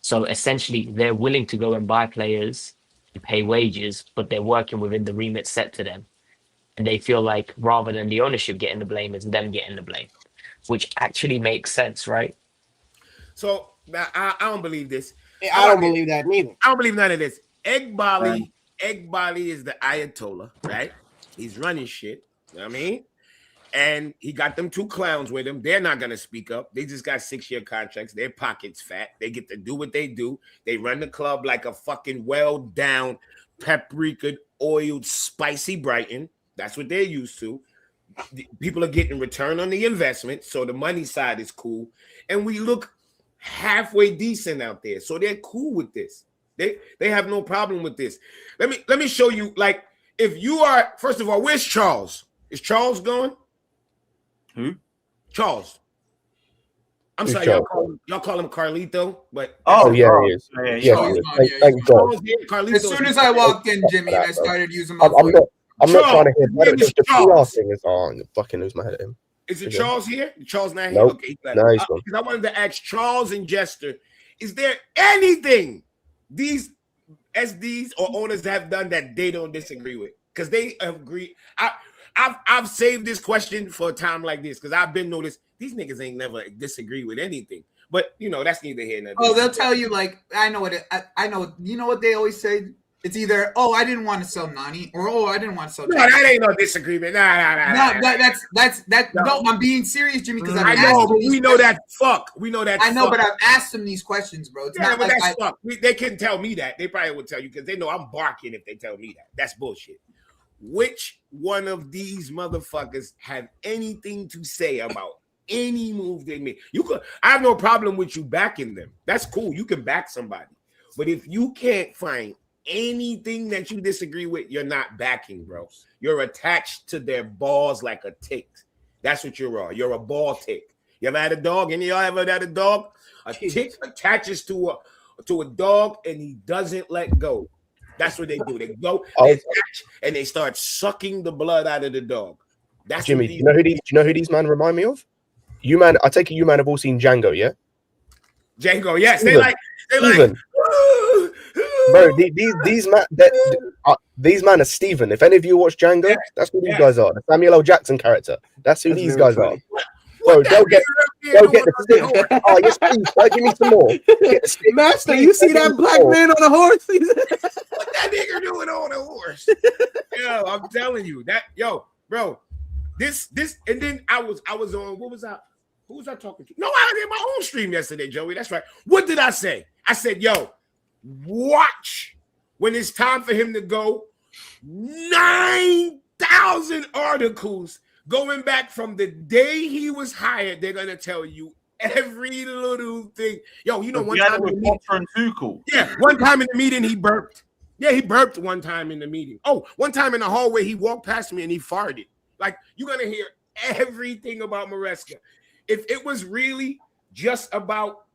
So essentially they're willing to go and buy players to pay wages, but they're working within the remit set to them. And they feel like rather than the ownership getting the blame, it's them getting the blame, which actually makes sense, right? So I don't believe this. I don't believe that neither. I don't believe none of this. Egbali is the Ayatollah, right? He's running shit. You know what I mean? And he got them 2 clowns with him. They're not going to speak up. They just got 6-year contracts. Their pockets fat. They get to do what they do. They run the club like a fucking well-down, paprika-oiled, spicy Brighton. That's what they're used to. People are getting return on the investment, so the money side is cool. And we look halfway decent out there. So they're cool with this. They have no problem with this. Let me show you, if you are, first of all, where's Charles? Is Charles going? Who? Charles. I'm Who's sorry, Charles? y'all call him Carlito, but he is. Yeah, Thank God. As soon as I walked in, Jimmy, and I started using my I'm not trying to hear Charles. the PR thing is on. Fucking lose my head at him. Is it Charles here? Charles not here? Nope. Okay, No, he's gone. I wanted to ask Charles and Jester, is there anything these SDs or owners have done that they don't disagree with? Because they agree. I've saved this question for a time like this because I've been noticed these niggas ain't never disagree with anything. But that's neither here nor there. Oh, they'll tell you I know what you know what they always say. It's either, oh, I didn't want to sell Nani, or oh, I didn't want to sell. No, that ain't no disagreement. Nah. No, I'm being serious, Jimmy, because I know, but we know that fuck. We know that. I know, fuck. but I've asked them these questions, bro. It's Yeah, not but like that's fuck. They couldn't tell me that. They probably would tell you because they know I'm barking if they tell me that. That's bullshit. Which one of these motherfuckers have anything to say about any move they make? You could. I have no problem with you backing them. That's cool. You can back somebody, but if you can't find anything that you disagree with, you're not backing, bro. You're attached to their balls like a tick. That's what you are. You're a ball tick. You ever had a dog? Any of y'all ever had a dog? A tick attaches to a dog and he doesn't let go. That's what they do. They go, they attach, and they start sucking the blood out of the dog. That's Jimmy. Do you know who these men remind me of? You man, I take it you man have all seen Django, yeah? Django, yes. Steven. They like. Bro, these men are Steven. If any of you watch Django, that's who these guys are. The Samuel L. Jackson character. That's who these guys are. Bro, they'll get the stick. Oh, yes, please. Give me some more. Master, you see that black man on a horse? What that nigga doing on a horse? Yo, I'm telling you that, bro. This, and then I was on. Who was I talking to? No, I did my own stream yesterday, Joey. That's right. What did I say? I said, yo, watch when it's time for him to go. 9,000 articles going back from the day he was hired. They're gonna tell you every little thing. Yo, you know, one time in the meeting he burped. Yeah, he burped one time in the meeting. Oh, one time in the hallway he walked past me and he farted. Like, you're gonna hear everything about Maresca. If it was really just about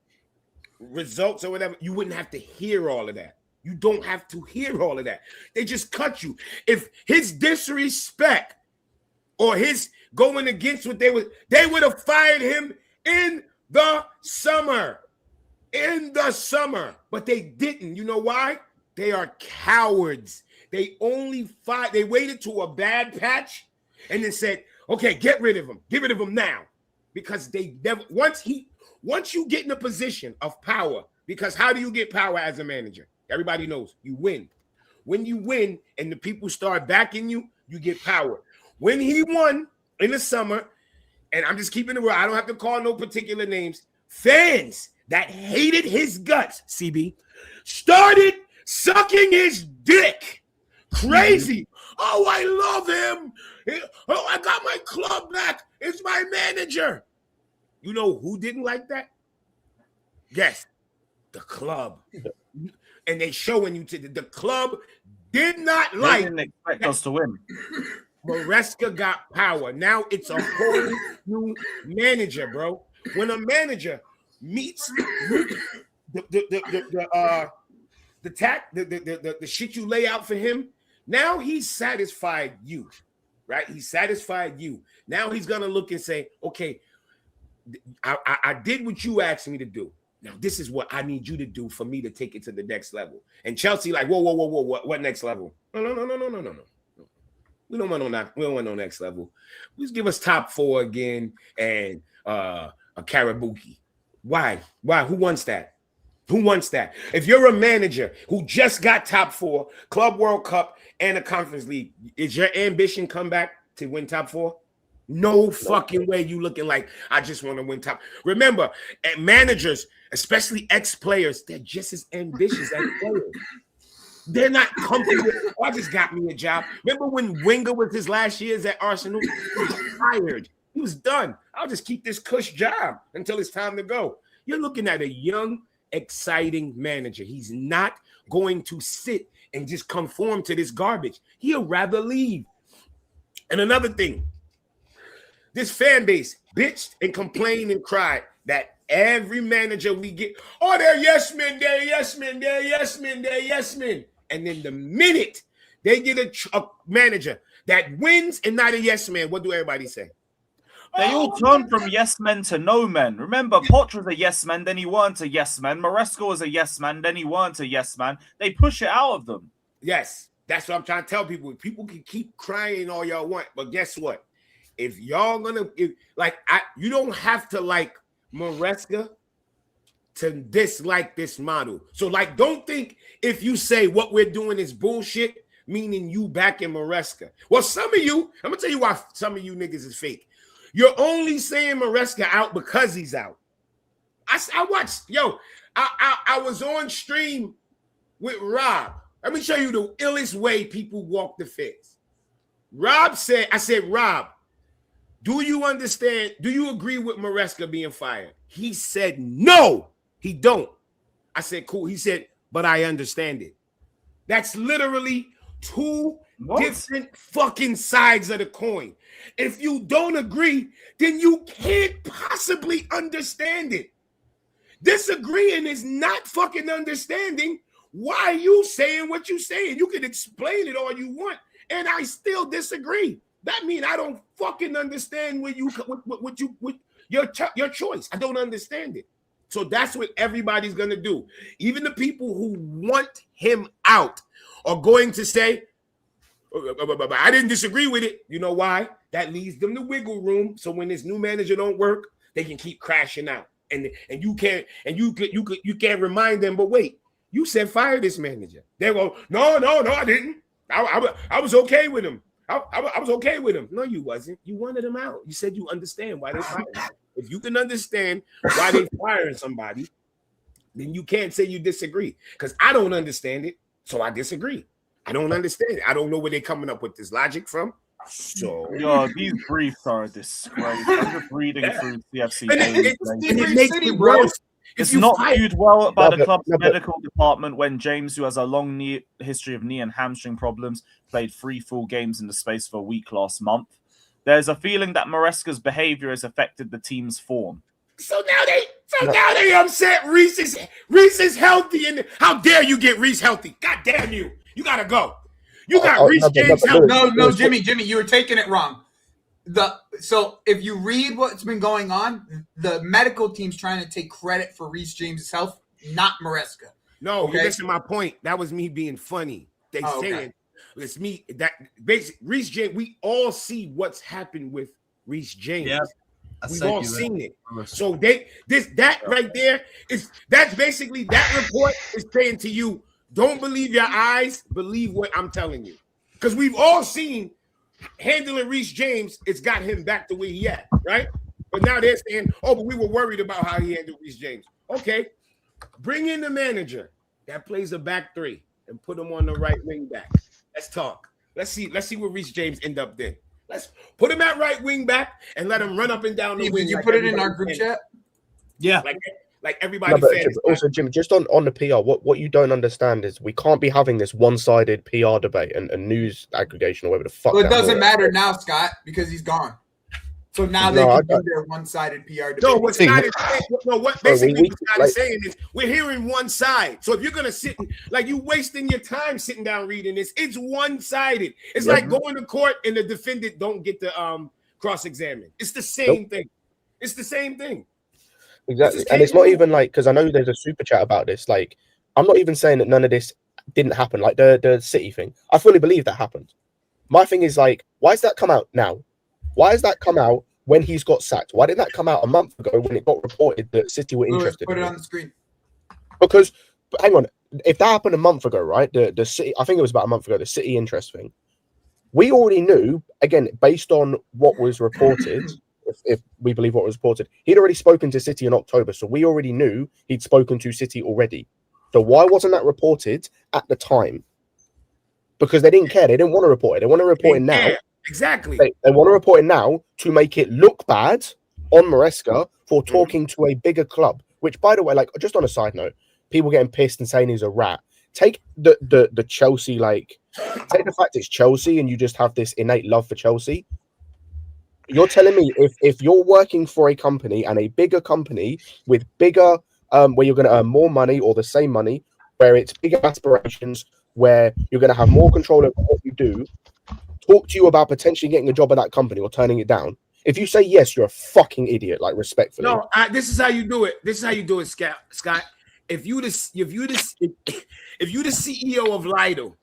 results or whatever, you wouldn't have to hear all of that. You don't have to hear all of that. They just cut you. If his disrespect or his going against what they would have fired him in the summer. But they didn't. You know why? They are cowards. They waited to a bad patch and then said, okay, get rid of him. Get rid of him now. Because they never, once you get in a position of power, because how do you get power as a manager? Everybody knows you win. When you win and the people start backing you, you get power. When he won in the summer, and I'm just keeping it real, I don't have to call no particular names, fans that hated his guts, CB, started sucking his dick. Crazy. Oh, I love him. Oh, I got my club back. It's my manager. You know who didn't like that? Yes, the club. And they showing you to the club did not like. They didn't expect us to win. Maresca got power. Now it's a whole new manager, bro. When a manager meets the shit you lay out for him, now he's satisfied you, right? He's satisfied you. Now he's gonna look and say, okay, I did what you asked me to do. Now this is what I need you to do for me to take it to the next level. And Chelsea, like, whoa, what next level? No. We don't want no next level. Just give us top 4 again and a Karabuki. Why? Who wants that? Who wants that? If you're a manager who just got top 4, Club World Cup, and a Conference League, is your ambition come back to win top 4? No fucking way. You looking like I just want to win top. Remember, managers, especially ex-players, they're just as ambitious as players. They're not comfortable. I just got me a job. Remember when Wenger was his last years at Arsenal? He was tired. He was done. I'll just keep this cush job until it's time to go. You're looking at a young, exciting manager. He's not going to sit and just conform to this garbage. He'll rather leave. And another thing, this fan base bitched and complained and cried that every manager we get, oh, they're yes men, they're yes men, they're yes men, they're yes men. And then the minute they get a manager that wins and not a yes man, what do everybody say? They all turned from yes men to no men. Remember, Poch was a yes man, then he weren't a yes man. Maresca was a yes man, then he weren't a yes man. They push it out of them. Yes, that's what I'm trying to tell people. People can keep crying all y'all want, but guess what? If y'all gonna you don't have to like Maresca to dislike this model. So, like, don't think if you say what we're doing is bullshit, meaning you back in Maresca. Well, some of you, I'm gonna tell you why some of you niggas is fake. You're only saying Maresca out because he's out. I watched, I was on stream with Rob. Let me show you the illest way people walk the fence. Rob said, I said, Rob, do you understand? Do you agree with Maresca being fired? He said, no, he don't. I said, cool. He said, but I understand it. That's literally two different fucking sides of the coin. If you don't agree, then you can't possibly understand it. Disagreeing is not fucking understanding. Why are you saying what you're saying? You can explain it all you want, and I still disagree. That means I don't fucking understand what your choice. I don't understand it. So that's what everybody's gonna do. Even the people who want him out are going to say, I didn't disagree with it. You know why? That leaves them the wiggle room. So when this new manager don't work, they can keep crashing out. And you can't remind them, but wait, you said fire this manager. They go, no, I didn't. I was okay with him. I was okay with him. No, you wasn't. You wanted him out. You said you understand why they fired him. If you can understand why they firing somebody, then you can't say you disagree. Because I don't understand it, so I disagree. I don't understand it. I don't know where they're coming up with this logic from. So these briefs are a disgrace. I'm just reading through CFC. It makes it worse. It's not viewed well by the club's medical department when James, who has a long history of knee and hamstring problems, played 3 full games in the space of a week last month. There's a feeling that Maresca's behavior has affected the team's form. So now they upset. Reese is healthy, and how dare you get Reese healthy? God damn you! You gotta go. You got Reese James healthy. No, Jimmy, you were taking it wrong. So if you read what's been going on, the medical team's trying to take credit for Reese James' health, not Maresca. No, okay? Listen to my point. That was me being funny. They saying it's me that basically Reese James. We all see what's happened with Reese James. Yeah, we've all seen it. So that right there that's basically that report is saying to you, don't believe your eyes, believe what I'm telling you, because we've all seen. Handling Reese James, it's got him back to where he at, right? But now they're saying, but we were worried about how he handled Reese James. Okay, bring in the manager that plays a back 3 and put him on the right wing back. Let's talk. Let's see where Reese James end up then. Let's put him at right wing back and let him run up and down the wing. Did you put it in our group chat? Yeah. Like everybody. Also, Jim, just on the PR, what you don't understand is we can't be having this one-sided PR debate and news aggregation or whatever the fuck. Well, it doesn't matter now, Scott, because he's gone. So now they can do their one-sided PR debate. No, what Scott is saying, what Scott is saying is we're hearing one side. So if you're gonna sit you wasting your time sitting down reading this, it's one-sided. It's like going to court and the defendant don't get to cross-examine. It's the same thing. It's the same thing. Exactly. And it's not even because I know there's a super chat about this. I'm not even saying that none of this didn't happen. Like the City thing, I fully believe that happened. My thing is why has that come out now? Why has that come out when he's got sacked? Why didn't that come out a month ago when it got reported that City were interested? Put it on the screen. Because hang on, if that happened a month ago, right? The City, I think it was about a month ago, the City interest thing. We already knew, again, based on what was reported. If we believe what was reported, he'd already spoken to City in October, so we already knew he'd spoken to City already. So why wasn't that reported at the time? Because they didn't care. They didn't want to report it. They want to report it now. Exactly. They want to report it now to make it look bad on Maresca for talking to a bigger club. Which, by the way, just on a side note, people getting pissed and saying he's a rat. Take the Chelsea, take the fact it's Chelsea and you just have this innate love for Chelsea. You're telling me if you're working for a company and a bigger company with bigger, where you're going to earn more money or the same money, where it's bigger aspirations, where you're going to have more control over what you do, talk to you about potentially getting a job at that company or turning it down. If you say yes, you're a fucking idiot, respectfully. No, this is how you do it. This is how you do it, Scott. If you the CEO of Lidl,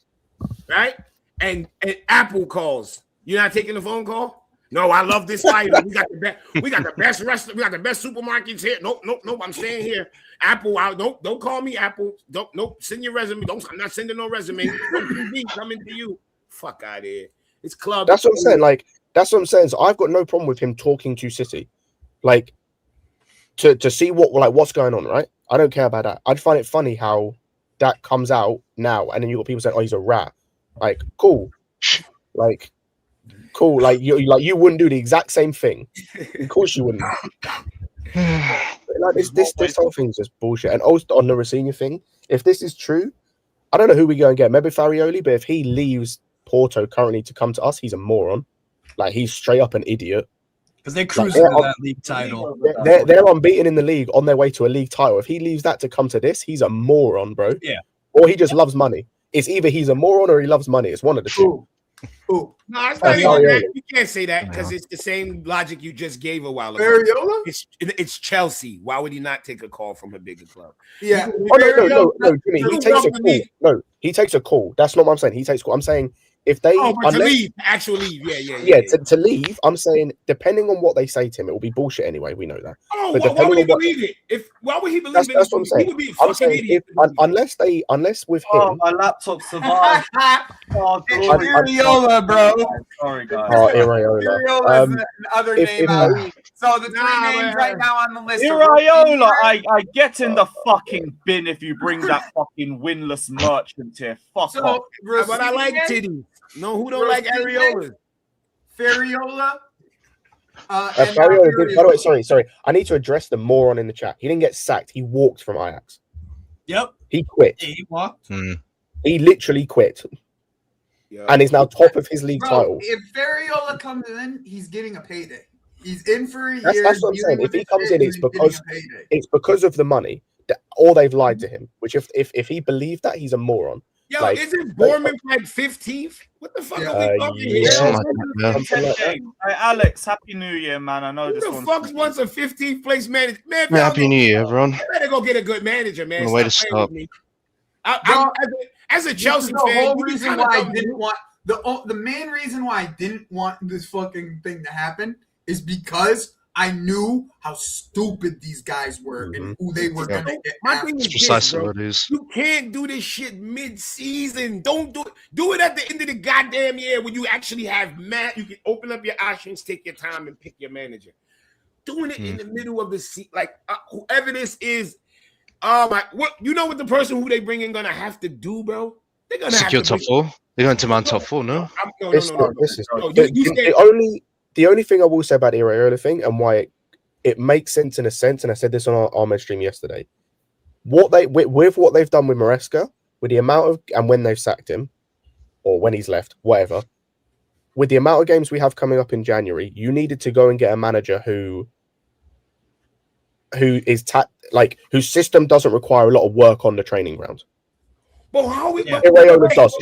right? And Apple calls, you're not taking the phone call? No, I love this title. We got the best. We got the best restaurant. We got the best supermarkets here. Nope. I'm staying here. Apple. Don't call me Apple. Nope. Send your resume. I'm not sending no resume. Coming to you. Fuck out of here. It's club. That's what I'm saying. Like, that's what I'm saying. So I've got no problem with him talking to City, like, to see what's going on. Right? I don't care about that. I'd find it funny how that comes out now, and then you got people saying, "Oh, he's a rat." Like, cool. Like, cool. Like you wouldn't do the exact same thing. Of course you wouldn't. Like this whole thing's just bullshit. And also on the ROSENIOR thing, if this is true, I don't know who we go and get. Maybe Farioli, but if he leaves Porto currently to come to us, he's a moron. Like, he's straight up an idiot. Because they're cruising to that league title. They're unbeaten in the league on their way to a league title. If he leaves that to come to this, he's a moron, bro. Yeah. Or he just loves money. It's either he's a moron or he loves money. It's one of the two. No, it's not even that. You can't say that because it's the same logic you just gave a while ago. Variola? It's Chelsea. Why would he not take a call from a bigger club? Yeah. No, Jimmy. He takes a call. No, he takes a call. That's not what I'm saying. He takes a call. I'm saying if they to leave, actual leave. Yeah. To leave, I'm saying depending on what they say to him, it will be bullshit anyway. We know that. Oh, why would he believe it? Why would he believe it? That's what I'm saying. He would be a fucking idiot. Unless with him. Oh, my laptop survived. Variola, bro. Sorry, guys. Variola is another name. So the three names right now on the list. Iriola, I get in the fucking bin if you bring that fucking winless merchant here. Fuck off. But I like titties. No, who don't like areolas? Variola. By the way, sorry. I need to address the moron in the chat. He didn't get sacked. He walked from Ajax. Yep. He quit. Yeah, he walked. He literally quit. Yeah. And is now top of his league title. If Variola comes in, he's getting a payday. He's in for a year. That's what I'm saying. If he comes in, it's because of the money, or they've lied to him. Which if he believed that, he's a moron. Yo, like, isn't Bournemouth like 15th? What the fuck are we talking here? Hey, Alex, Happy New Year, man. I know who this the fuck wants a 15th place manager? Man, Happy New Year, everyone. You better go get a good manager, man. Way to stop. As a Chelsea fan, the whole reason why I didn't want the main reason why I didn't want this fucking thing to happen is because I knew how stupid these guys were and who they were going to get. My thing is precisely what it is. You can't do this shit mid-season. Don't do it. Do it at the end of the goddamn year when you actually have you can open up your options, take your time, and pick your manager. Doing it in the middle of the season, like whoever this is, what you know what the person who they bring in gonna have to do, bro? They're gonna secure have to top four. They're going to man top four, no? No. The only thing I will say about the Iriola thing and why it makes sense in a sense, and I said this on our Ahmed stream yesterday, with what they've done with Maresca, with the amount of and when they've sacked him, or when he's left, whatever, with the amount of games we have coming up in January, you needed to go and get a manager who is whose system doesn't require a lot of work on the training ground. Well, how Iriola does.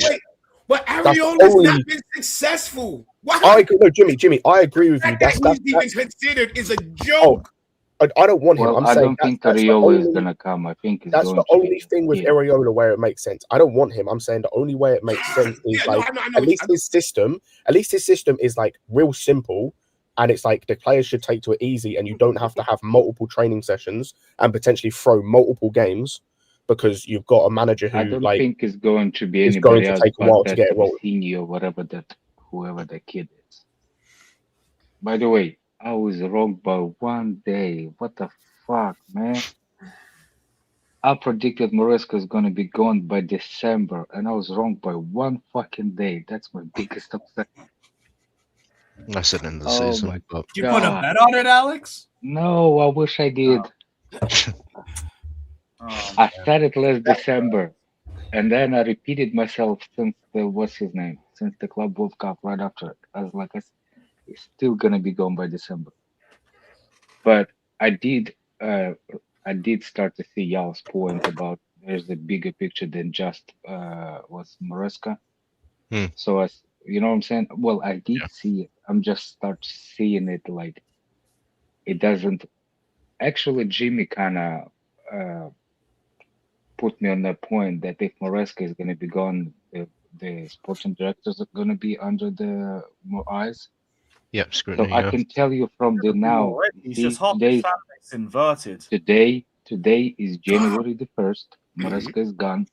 But Ariola's not been successful. I agree. No, Jimmy, I agree with you. That's even considered is a joke. I don't want him. Well, I don't think Ariola is going to come. I think that's the only thing with Iriola where it makes sense. I don't want him. I'm saying the only way it makes sense is at least his system is like real simple, and it's like the players should take to it easy, and you don't have to have multiple training sessions and potentially throw multiple games. Because you've got a manager who I don't think is going to be anybody going to else take a while to get it rolling. Senior, whoever the kid is. By the way, I was wrong by 1 day. What the fuck, man? I predicted Maresca is going to be gone by December, and I was wrong by 1 fucking day. That's my biggest upset. I said in the season. Did you put a bet on it, Alex? No, I wish I did. I said it last December, and then I repeated myself since since the Club World Cup right after it. I was like, it's still gonna be gone by December. But I did start to see y'all's point about there's a bigger picture than just was Maresca. So as you know what I'm saying? Well, I did see it. I'm just start seeing it like it doesn't actually. Jimmy kind of put me on that point that if Maresca is going to be gone, the sporting directors are going to be under the more eyes. Yep, scrutiny. So I can tell you from the now. He's See, just half the today, fan base inverted. today is January the 1st. Maresca is gone.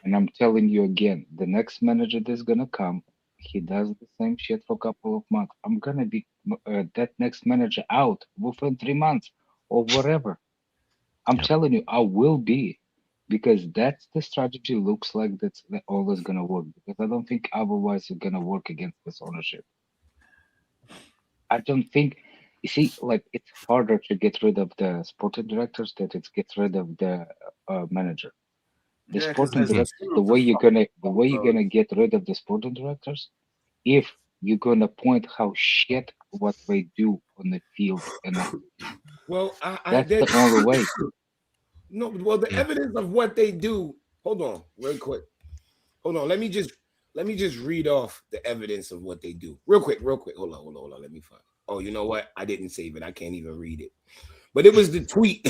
And I'm telling you again, the next manager that's gonna come, he does the same shit for a couple of months. I'm gonna be that next manager out within 3 months or whatever. I'm Yep. telling you, I will be, because that's the strategy looks like that's always gonna work. Because I don't think otherwise it's gonna work against this ownership. I don't think. You see, like it's harder to get rid of the sporting directors than it's get rid of the manager. The Yeah, 'cause sporting there's director, two the of way the you're gonna fucking get rid of the sporting directors, if you're gonna point how shit what they do on the field and off the field. Well, That's the only way. No, well, the evidence of what they do. Hold on, real quick. Hold on. Let me just read off the evidence of what they do. Real quick. Hold on. Let me find. Oh, you know what? I didn't save it. I can't even read it. But it was the tweet.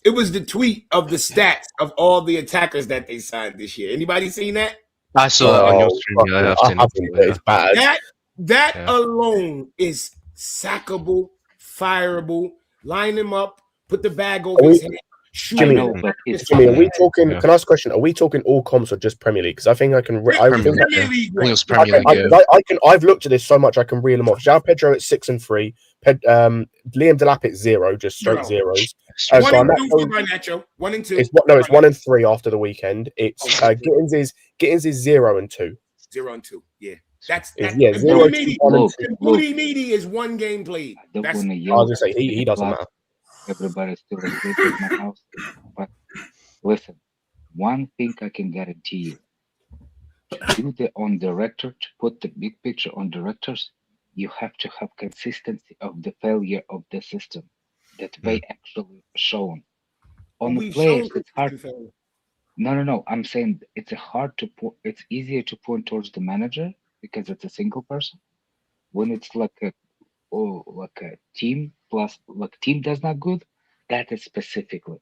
It was the tweet of the stats of all the attackers that they signed this year. Anybody seen that? I saw that on your stream. Yeah, I have I seen haven't, it. but it's bad. That Yeah. alone is sackable, fireable. Line him up, put the bag over Are his we- head. Shoot Jimmy, him. Jimmy, are we talking? Yeah. Can I ask a question? Are we talking all comps or just Premier League? Because I think I can. I Premier think League I think one. it was Premier League. I can. I've looked at this so much I can reel them off. João Pedro at 6 and 3. Liam Delap at 0, just straight zeros. 1 and 2 for Garnacho, Garnacho. 1 and 2. it's 1 and 3 after the weekend. It's Gittins is 0 and 2. 0 and 2. Yeah. That's Yeah, and 0, Booty 2, 1 and 2. and Booty Meaty is 1 game played. I don't That's want to I yell. was gonna say he doesn't matter. Everybody's still asleep in my house. But listen, one thing I can guarantee you: to do the on director, to put the big picture on directors, you have to have consistency of the failure of the system that they actually shown. On the we've players, shown it's hard. consistent failure. No. I'm saying it's hard to put. It's easier to point towards the manager because it's a single person. When it's like a team plus like team does not good, that is specifically.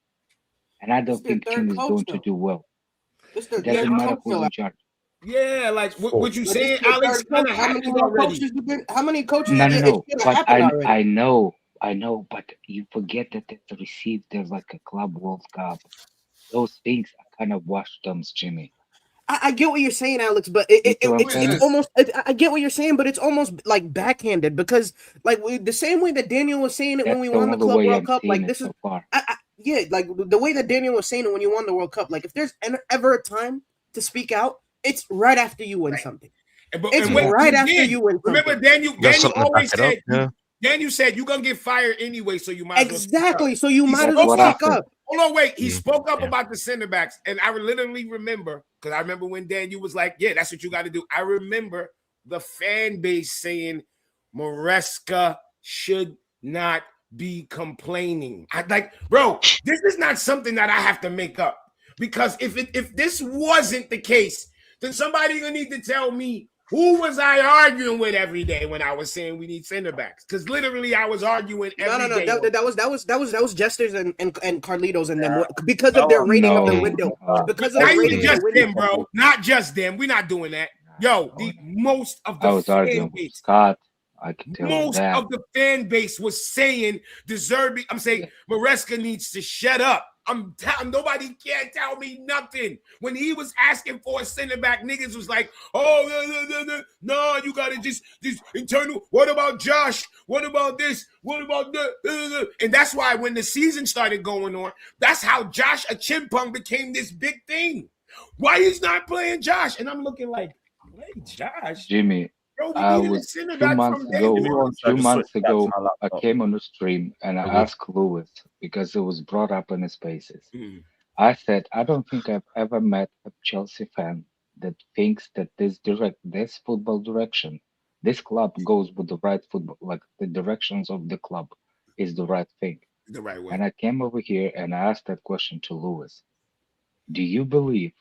And I don't It's their think third team is coach, going to though. do well. It's their It doesn't third matter coach, who's though. in charge. Yeah, like what you But saying, it's their Alex, third kind coach. of How many happened more already. coaches you been? How many coaches? No. It should have But happened already. I know. But you forget that it's received as like a club World Cup. Those things are kind of washed on Jimmy. I get what you're saying, Alex, but it's almost. I get what you're saying, but it's almost like backhanded because, like, the same way that Daniel was saying it when we won the Club World Cup, like this is. Yeah, like the way that Daniel was saying it when you won the World Cup. Like, if there's ever a time to speak out, it's right after you win something. It's right after you win something. Remember, Daniel always said. Daniel said you're gonna get fired anyway, so you might exactly. So you might as well speak up. Hold on, wait. He spoke up about the center backs, and I literally remember because I remember when Daniel was like, "Yeah, that's what you got to do." I remember the fan base saying Maresca should not be complaining. I like, bro, this is not something that I have to make up because if this wasn't the case, then somebody gonna need to tell me. Who was I arguing with every day when I was saying we need center backs? Because literally I was arguing every day. That was Jesters and Carlitos and them because of their rating of the window. Because of not the rating even just of the window. them, bro. Not just them. We're not doing that. Yo, the most of the I was arguing with Scott. I can tell most that. of the fan base was saying deserving. I'm saying Maresca needs to shut up. Nobody can't tell me nothing. When he was asking for a center back, niggas was like, "Oh, no, you gotta just internal. What about Josh? What about this? What about that?" And that's why when the season started going on, that's how Josh Achimpong became this big thing. Why he's not playing Josh? And I'm looking like, play Josh, Jimmy. Bro, I was 2 months ago. I came on the stream and I asked Lewis because it was brought up in his spaces. I said, I don't think I've ever met a Chelsea fan that thinks that this football direction, this club goes with the right football, like the directions of the club is the right thing. The right way. And I came over here and I asked that question to Lewis. Do you believe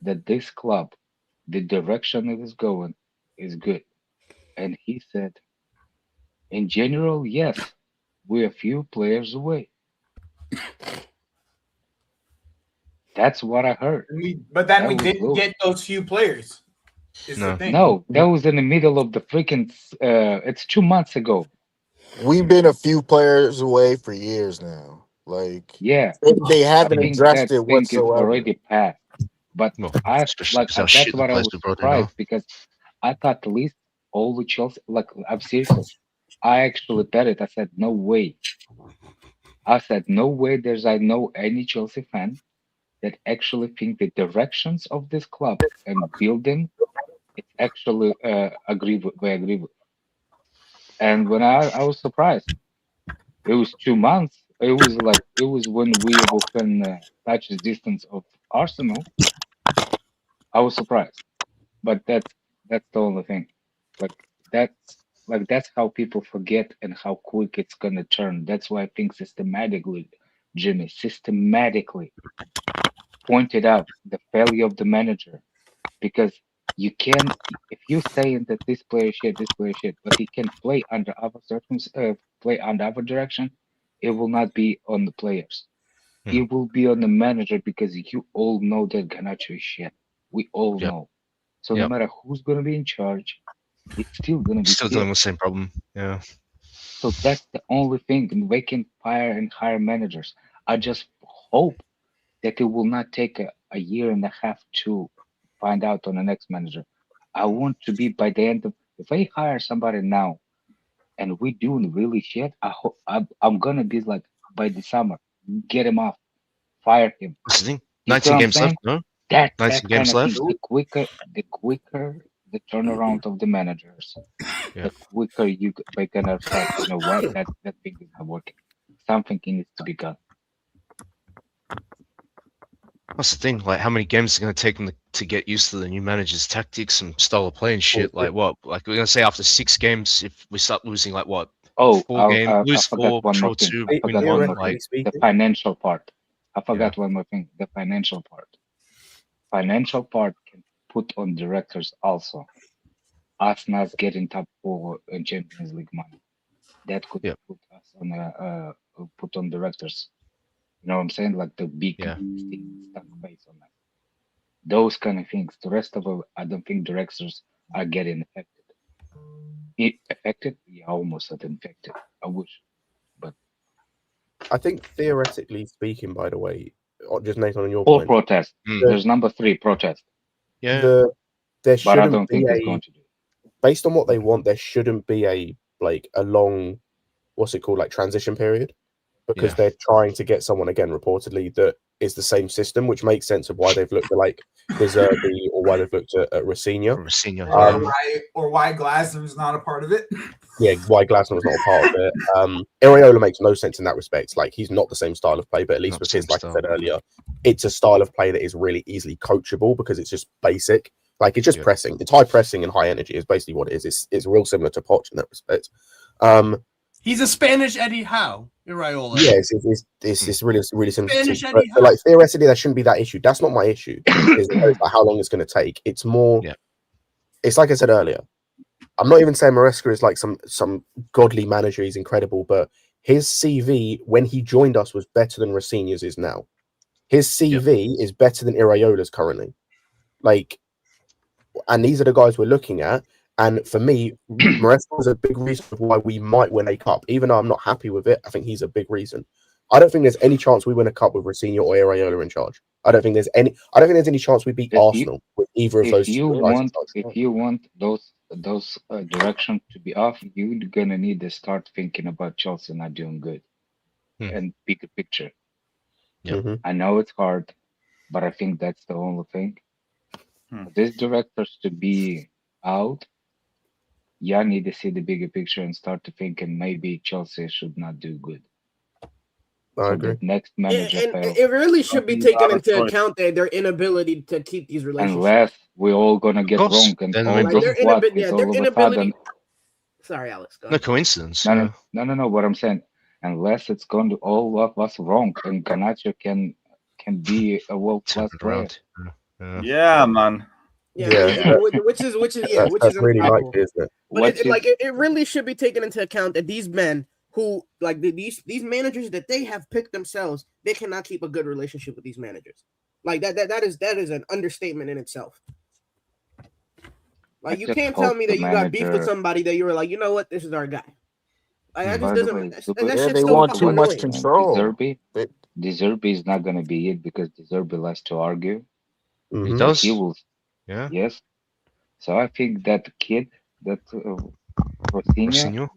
that this club, the direction it is going, is good? And he said, in general, yes, we're a few players away. That's what I heard. But then we didn't get those few players. Is the thing. No, that was in the middle of the freaking. It's 2 months ago. We've been a few players away for years now. Like, Yeah, they haven't I think addressed that it thing is whatsoever. already passed. But Well, I especially like because how that's shit the what I players was we brought in are. surprised because I thought at least all the Chelsea. Like, I'm seriously. I actually bet it. I said no way. I said no way. I know any Chelsea fan that actually think the directions of this club and building it's actually we agree with. And when I was surprised, it was 2 months. It was when we were within touch distance of Arsenal. I was surprised, but that's the only thing. Like that's how people forget and how quick it's gonna turn. That's why I think systematically, Jimmy, systematically pointed out the failure of the manager because you can if you're saying that this player is shit, but he can play under other play under other direction, it will not be on the players. It will be on the manager because you all know that Garnacho is shit. We all know. So no matter who's gonna be in charge, it's still gonna be Still dealing with the same problem. Yeah. So that's the only thing. They can fire and hire managers. I just hope that it will not take a year and a half to find out on the next manager. I want to be by the end of if I hire somebody now and we doing really shit, I'm gonna be like by the summer, get him off, fire him. What's the thing? You 19 games left, no? That 19 kind games of left. thing. The quicker the turnaround of the managers, the quicker we're gonna start. You know what? That thing is not working. Something needs to be done. What's the thing? Like, how many games is it going to take them to get used to the new manager's tactics and style of play and shit? Like, what? Like, we're going to say after 6 games, if we start losing, like, what? Oh, 4 games, lose I forgot 4, one draw more thing. 2, I win forgot 1. one more Like, thing. The financial part. I forgot one more thing. The financial part. Financial part can put on directors also. Us not getting top 4 in Champions League money. That could put us on put on directors. You know what I'm saying? Like the big stuck face on that. Those kind of things. The rest of it, I don't think directors are getting affected. Affected? Yeah, almost infected. I wish. But I think theoretically speaking, by the way, just Nathan on your or point. protest. There's number 3, protest. There but shouldn't I don't think it's going to do. Based on what they want, there shouldn't be a long, what's it called, like transition period, because they're trying to get someone again reportedly that is the same system, which makes sense of why they've looked at like De Zerbi or why they've looked at ROSENIOR. Or why Glasner's not a part of it. Yeah, why Glasner was not a part of it. Iraola makes no sense in that respect. Like, he's not the same style of play, but at least with his, like I said earlier, it's a style of play that is really easily coachable because it's just basic. Like, it's just pressing. It's high pressing and high energy is basically what it is. It's real similar to Poch in that respect. He's a Spanish Eddie Howe, Iraola. Yes, it's really similar. Spanish to, Eddie but like theoretically, that shouldn't be that issue. That's not my issue. Is like how long it's going to take. It's more. It's like I said earlier. I'm not even saying Maresca is like some godly manager. He's incredible, but his CV when he joined us was better than ROSENIOR's is now. His CV is better than Iraola's currently. Like, and these are the guys we're looking at. And for me, Maresca was a big reason why we might win a cup. Even though I'm not happy with it, I think he's a big reason. I don't think there's any chance we win a cup with ROSENIOR or Iraola in charge. I don't think there's any chance we beat Arsenal with either of those. If you want those direction to be off, you're gonna need to start thinking about Chelsea not doing good and bigger picture. I know it's hard, but I think that's the only thing. For these directors to be out, you need to see the bigger picture and start to thinking maybe Chelsea should not do good. I agree. The next manager and it really should be taken into account that their inability to keep these relationships. Unless we're all gonna get wrong and their inability. Sorry, Alex. No coincidence. No. What I'm saying, unless it's going to all of us wrong, and Garnacho can be a world-class player. Yeah, man. Yeah. Which is really likely, isn't it? But it really should be taken into account that these men who like these managers that they have picked themselves, they cannot keep a good relationship with these managers. Like that is an understatement in itself. Like, you can't tell me that you got beef with somebody that you were like, you know what, this is our guy. Like, that just doesn't. That shit's they so want fucking too much annoying. control. De Zerbi is not gonna be it because De Zerbi likes to argue. He does. He will. Yeah. Yes. So I think that kid, that Rosinio,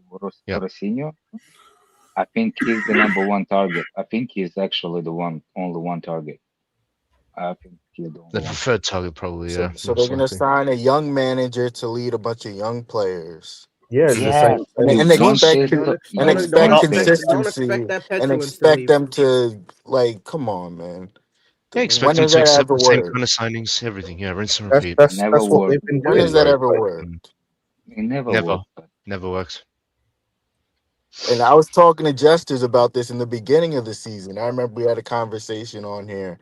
I think he's the number one target. I think he's actually the only one target. I think he's the only The one. preferred target, probably. So, Yeah. so they're gonna sign a young manager to lead a bunch of young players. Yeah, and expect consistency and expect them to come on, man. Yeah, expect them to accept the same kind of signings, everything. Yeah, rinse and repeat. That's what they've been doing. When has that ever worked? It never worked. And I was talking to Jesters about this in the beginning of the season. I remember we had a conversation on here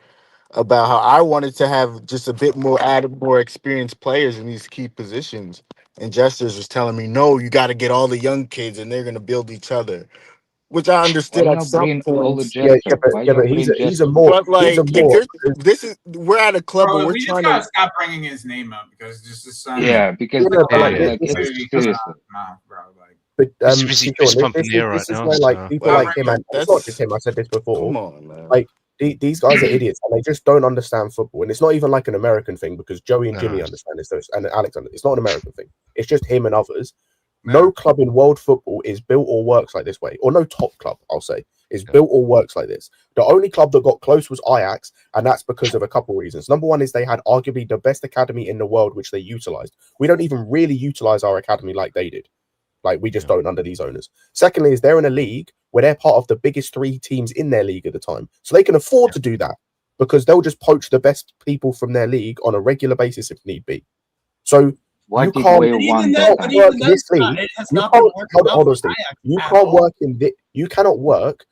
about how I wanted to have just a bit more more experienced players in these key positions. And Jesters was telling me, no, you got to get all the young kids and they're going to build each other. Which I understood at some point. But he's a more. But like, we're at a club where we're we trying just gotta to stop bringing his name up because this is because seriously. But it's busy pumping the air right now. This is where like people like him, and it's not just him. I said this before. Come on, man. Like these guys are idiots, and they just don't understand football. And it's not even like an American thing because Joey and Jimmy understand this, and Alex. It's not an American thing. It's just him and others. No club in world football is built or works like this way, or no top club, I'll say, is built or works like this. The only club that got close was Ajax, and that's because of a couple of reasons. Number one is they had arguably the best academy in the world, which they utilized. We don't even really utilize our academy like they did. Like, we just don't under these owners. Secondly, is they're in a league where they're part of the biggest 3 teams in their league at the time. So they can afford to do that because they'll just poach the best people from their league on a regular basis if need be. So you can't work this league. You cannot work.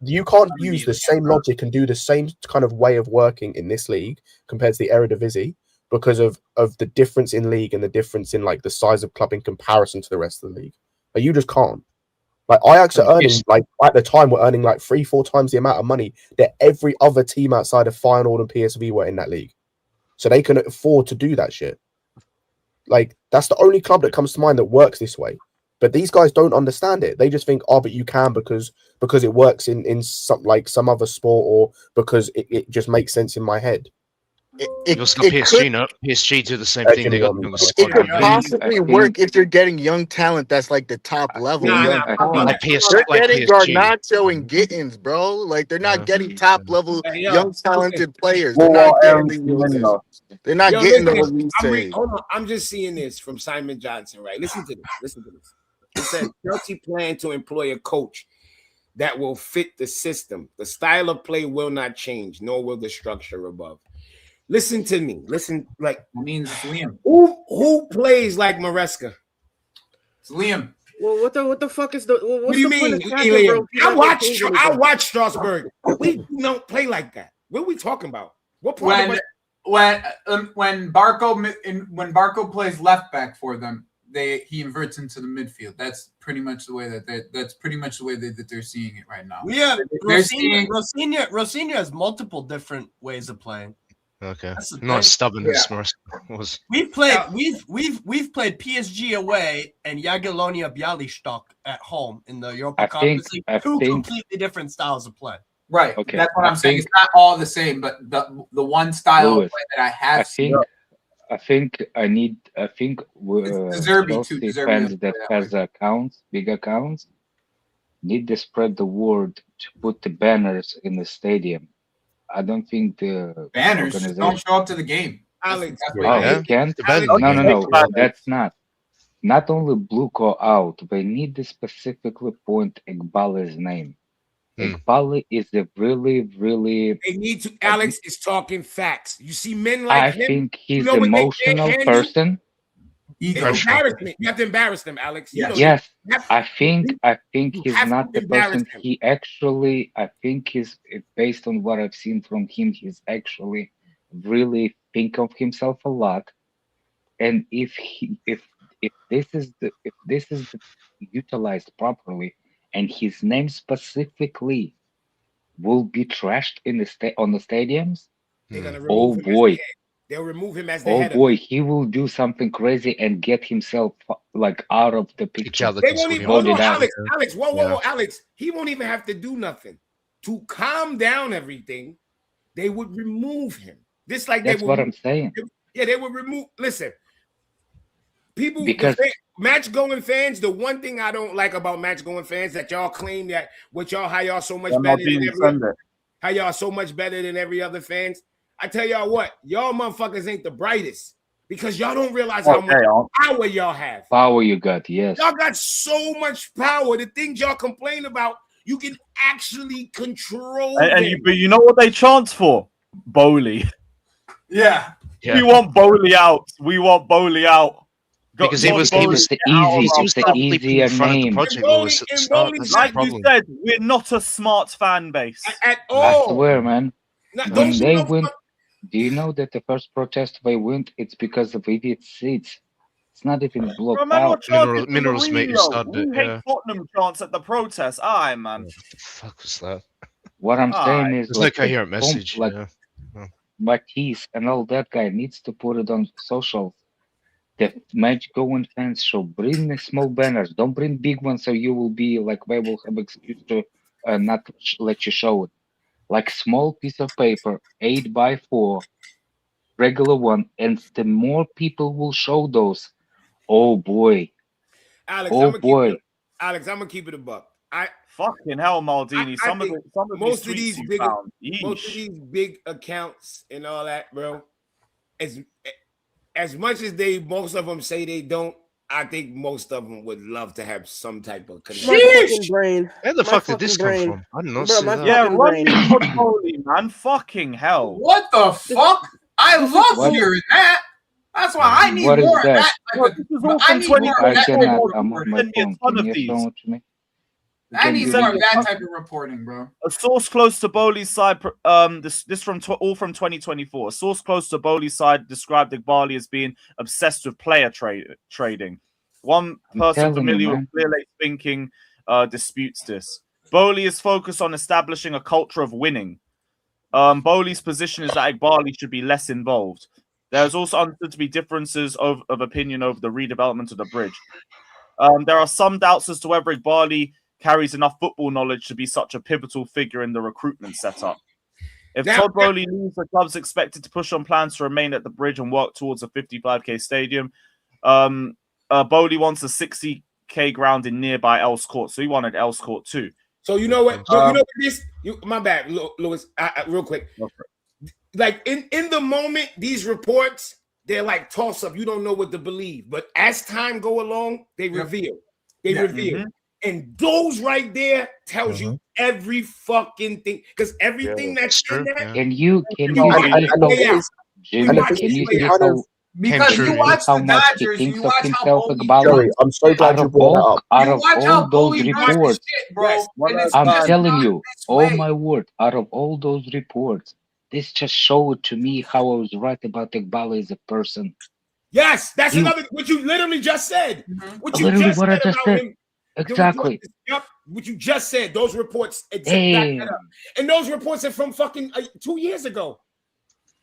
You can't use the same logic and do the same kind of way of working in this league compared to the Eredivisie because of the difference in league and the difference in like the size of club in comparison to the rest of the league. Like, you just can't. Like, Ajax are earning, like, at the time, were earning like 3-4 times the amount of money that every other team outside of Feyenoord and PSV were in that league. So they can afford to do that shit. Like, that's the only club that comes to mind that works this way. But these guys don't understand it. They just think, oh, but you can because it works in some other sport, or because it just makes sense in my head. PSG do the same thing. They got it could possibly work if you're getting young talent that's like the top level. They're getting Garnacho and Gittins, bro. Like, they're not getting top level young talented players. They're not getting the hold on. I'm just seeing this from Simon Johnson, right? Listen to this. It says Chelsea plan to employ a coach that will fit the system. The style of play will not change, nor will the structure above. Listen to me. Listen, like, that means Liam. Who plays like Maresca? It's Liam. Well, what the fuck is what do you mean? I watch Strasbourg. We don't play like that. What are we talking about? What part when Barco plays left back for them, he inverts into the midfield. That's pretty much the way that they're seeing it right now. Yeah, Rosinio has multiple different ways of playing. Okay, not stubborn as Maresca was. We've played PSG away and Jagiellonia Bialystok at home in the Europa Conference League. Two completely different styles of play. Right. Okay. That's what I'm saying. It's not all the same, but the one style of play that I have seen. I think Chelsea fans that has accounts, big accounts, need to spread the word to put the banners in the stadium. I don't think the banners don't show up to the game. Alex, they can't. No, that's not. Not only blue call out, they need to specifically point Iqbal's name. Iqbal is a really. They need to. Alex is talking facts. You see men like him. I think he's an emotional person. Embarrassment. You have to embarrass them, Alex. Yes. I think he's not the person. I think he's, based on what I've seen from him, he's actually really think of himself a lot. And if this is utilized properly, and his name specifically will be trashed in on the stadiums, oh boy. they'll remove him as the Oh head boy, of it. he will do something crazy and get himself like out of the picture. They won't even. Hold on, Alex. Whoa, Alex. He won't even have to do nothing to calm down everything. They would remove him. This like that's they would. What I'm saying. Yeah, they would remove. Listen, people. Because match going fans. The one thing I don't like about match going fans that y'all claim that how y'all so much better than every other fans. I tell y'all what, y'all motherfuckers ain't the brightest because y'all don't realize how much power y'all have. Power you got, yes. Y'all got so much power. The things y'all complain about, you can actually control. But you know what they chant for? Bowley. Yeah. We want Bowley out. We want Bowley out. Because he was the easier name. Like you said, we're not a smart fan base at all. I swear, man. When they win, do you know that the first protest they went? It's because of idiot seats. It's not even blocked out. Minerals mate, you started it. We hate Tottenham chants at the protest. Aye, man. What the fuck was that? What I'm saying is, there's no coherent message. Like Matisse and all that guy needs to put it on social. The match going fans show. Bring the small banners. Don't bring big ones, so you will be like they will have excuse to not let you show it. Like small piece of paper, 8x4, regular one, and the more people will show those. Oh boy. Alex, Alex, I'm gonna keep it a buck. Fucking hell, Maldini. Most of these big accounts and all that, bro. As much as most of them say they don't, I think most of them would love to have some type of connection. Where the fuck did this come from? I didn't know. Yeah, run me Bowley, man. Fucking hell. What the fuck? I love hearing that. That's why I need more of that. I need more of that type of reporting, bro. A source close to Bowley's side, this from 2024. A source close to Bowley's side described Iqbali as being obsessed with player trading. One person familiar with clear late thinking disputes this. Bowley is focused on establishing a culture of winning. Bowley's position is that Iqbali should be less involved. There is also understood to be differences of opinion over the redevelopment of the bridge. There are some doubts as to whether Iqbali carries enough football knowledge to be such a pivotal figure in the recruitment setup. If Todd Bowley leaves, the club's expected to push on plans to remain at the bridge and work towards a 55k stadium. Bowley wants a 60k ground in nearby Els Court, so he wanted Els Court too. So you know what? My bad, Lewis. Real quick. Like in the moment, these reports, they're like toss up. You don't know what to believe. But as time go along, they reveal. Mm-hmm. And those right there tells you every fucking thing. Because everything that's in that. Can you see how because you watch the Dodgers, you watch how Bowley. I'm so glad you brought that up. Out of all those reports, bro. I'm telling you, oh my word, out of all those reports, this just showed to me how I was right about Iqbali as a person. Yes, that's another what you literally just said. What you literally just what said I just about said. him. Exactly. What you just said. Those reports back that up. And those reports are from fucking 2 years ago.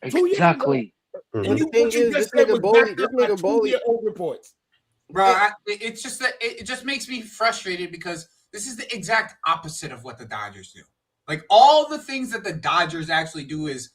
Exactly. And what you just said was backed up by 2-year-old reports. Bro, it's just that it just makes me frustrated because this is the exact opposite of what the Dodgers do. Like all the things that the Dodgers actually do is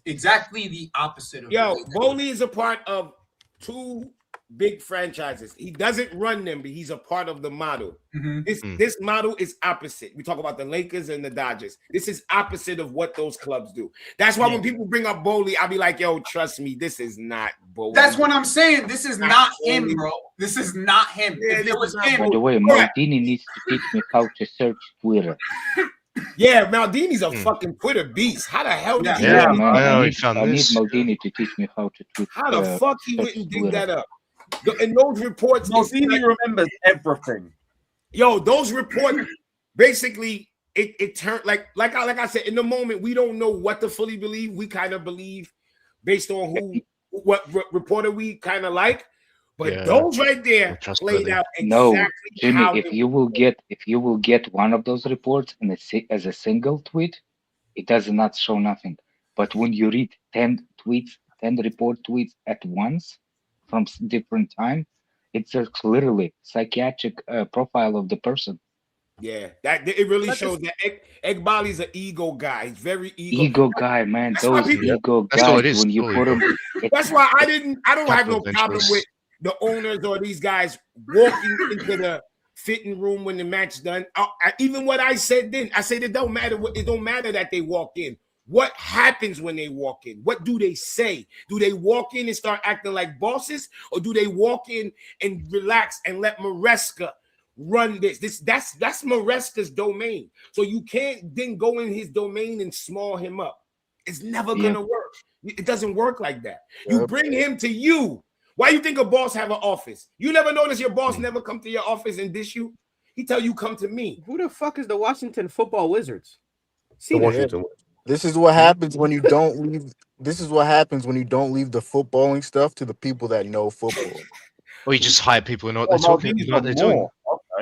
exactly the opposite of. Bowley is a part of 2 big franchises. He doesn't run them, but he's a part of the model. This model is opposite. We talk about the Lakers and the Dodgers. This is opposite of what those clubs do. That's why when people bring up Bowley, I'll be like, yo, trust me, this is not Bowley. That's what I'm saying. This is not him, bro. This is not him. Yeah, if it was him. By the way, Maldini needs to teach me how to search Twitter. Yeah, Maldini's a fucking Twitter beast. How the hell did you man, I need Maldini to teach me how to tweet. How the fuck he wouldn't dig that up? And those reports, Maldini remembers everything. Yo, those reports basically it turned like I said, in the moment we don't know what to fully believe. We kind of believe based on what reporter we kind of like. But those right there laid out exactly Jimmy, how if you will get one of those reports as a single tweet, it does not show nothing. But when you read 10 tweets 10 report tweets at once from different time, it's just literally psychiatric profile of the person. Yeah, that it really shows that Egbali's an ego guy. He's very ego guy, man. That's why Those people, ego That's all guys, it is. when you All put ego. them, that's why I don't have no Capital problem ventures. with the owners or these guys walking into the fitting room when the match done. Even what I said then, I said it don't matter. It don't matter that they walk in. What happens when they walk in? What do they say? Do they walk in and start acting like bosses, or do they walk in and relax and let Maresca run this? That's Maresca's domain. So you can't then go in his domain and small him up. It's never gonna work. It doesn't work like that. You bring him to you. Why you think a boss have an office? You never notice your boss never come to your office and dish you? He tell you come to me. Who the fuck is the Washington Football Wizards? The Washington. This is what happens when you don't leave. This is what happens when you don't leave the footballing stuff to the people that know football. Or you just hire people who know what they're talking, you know what they're doing.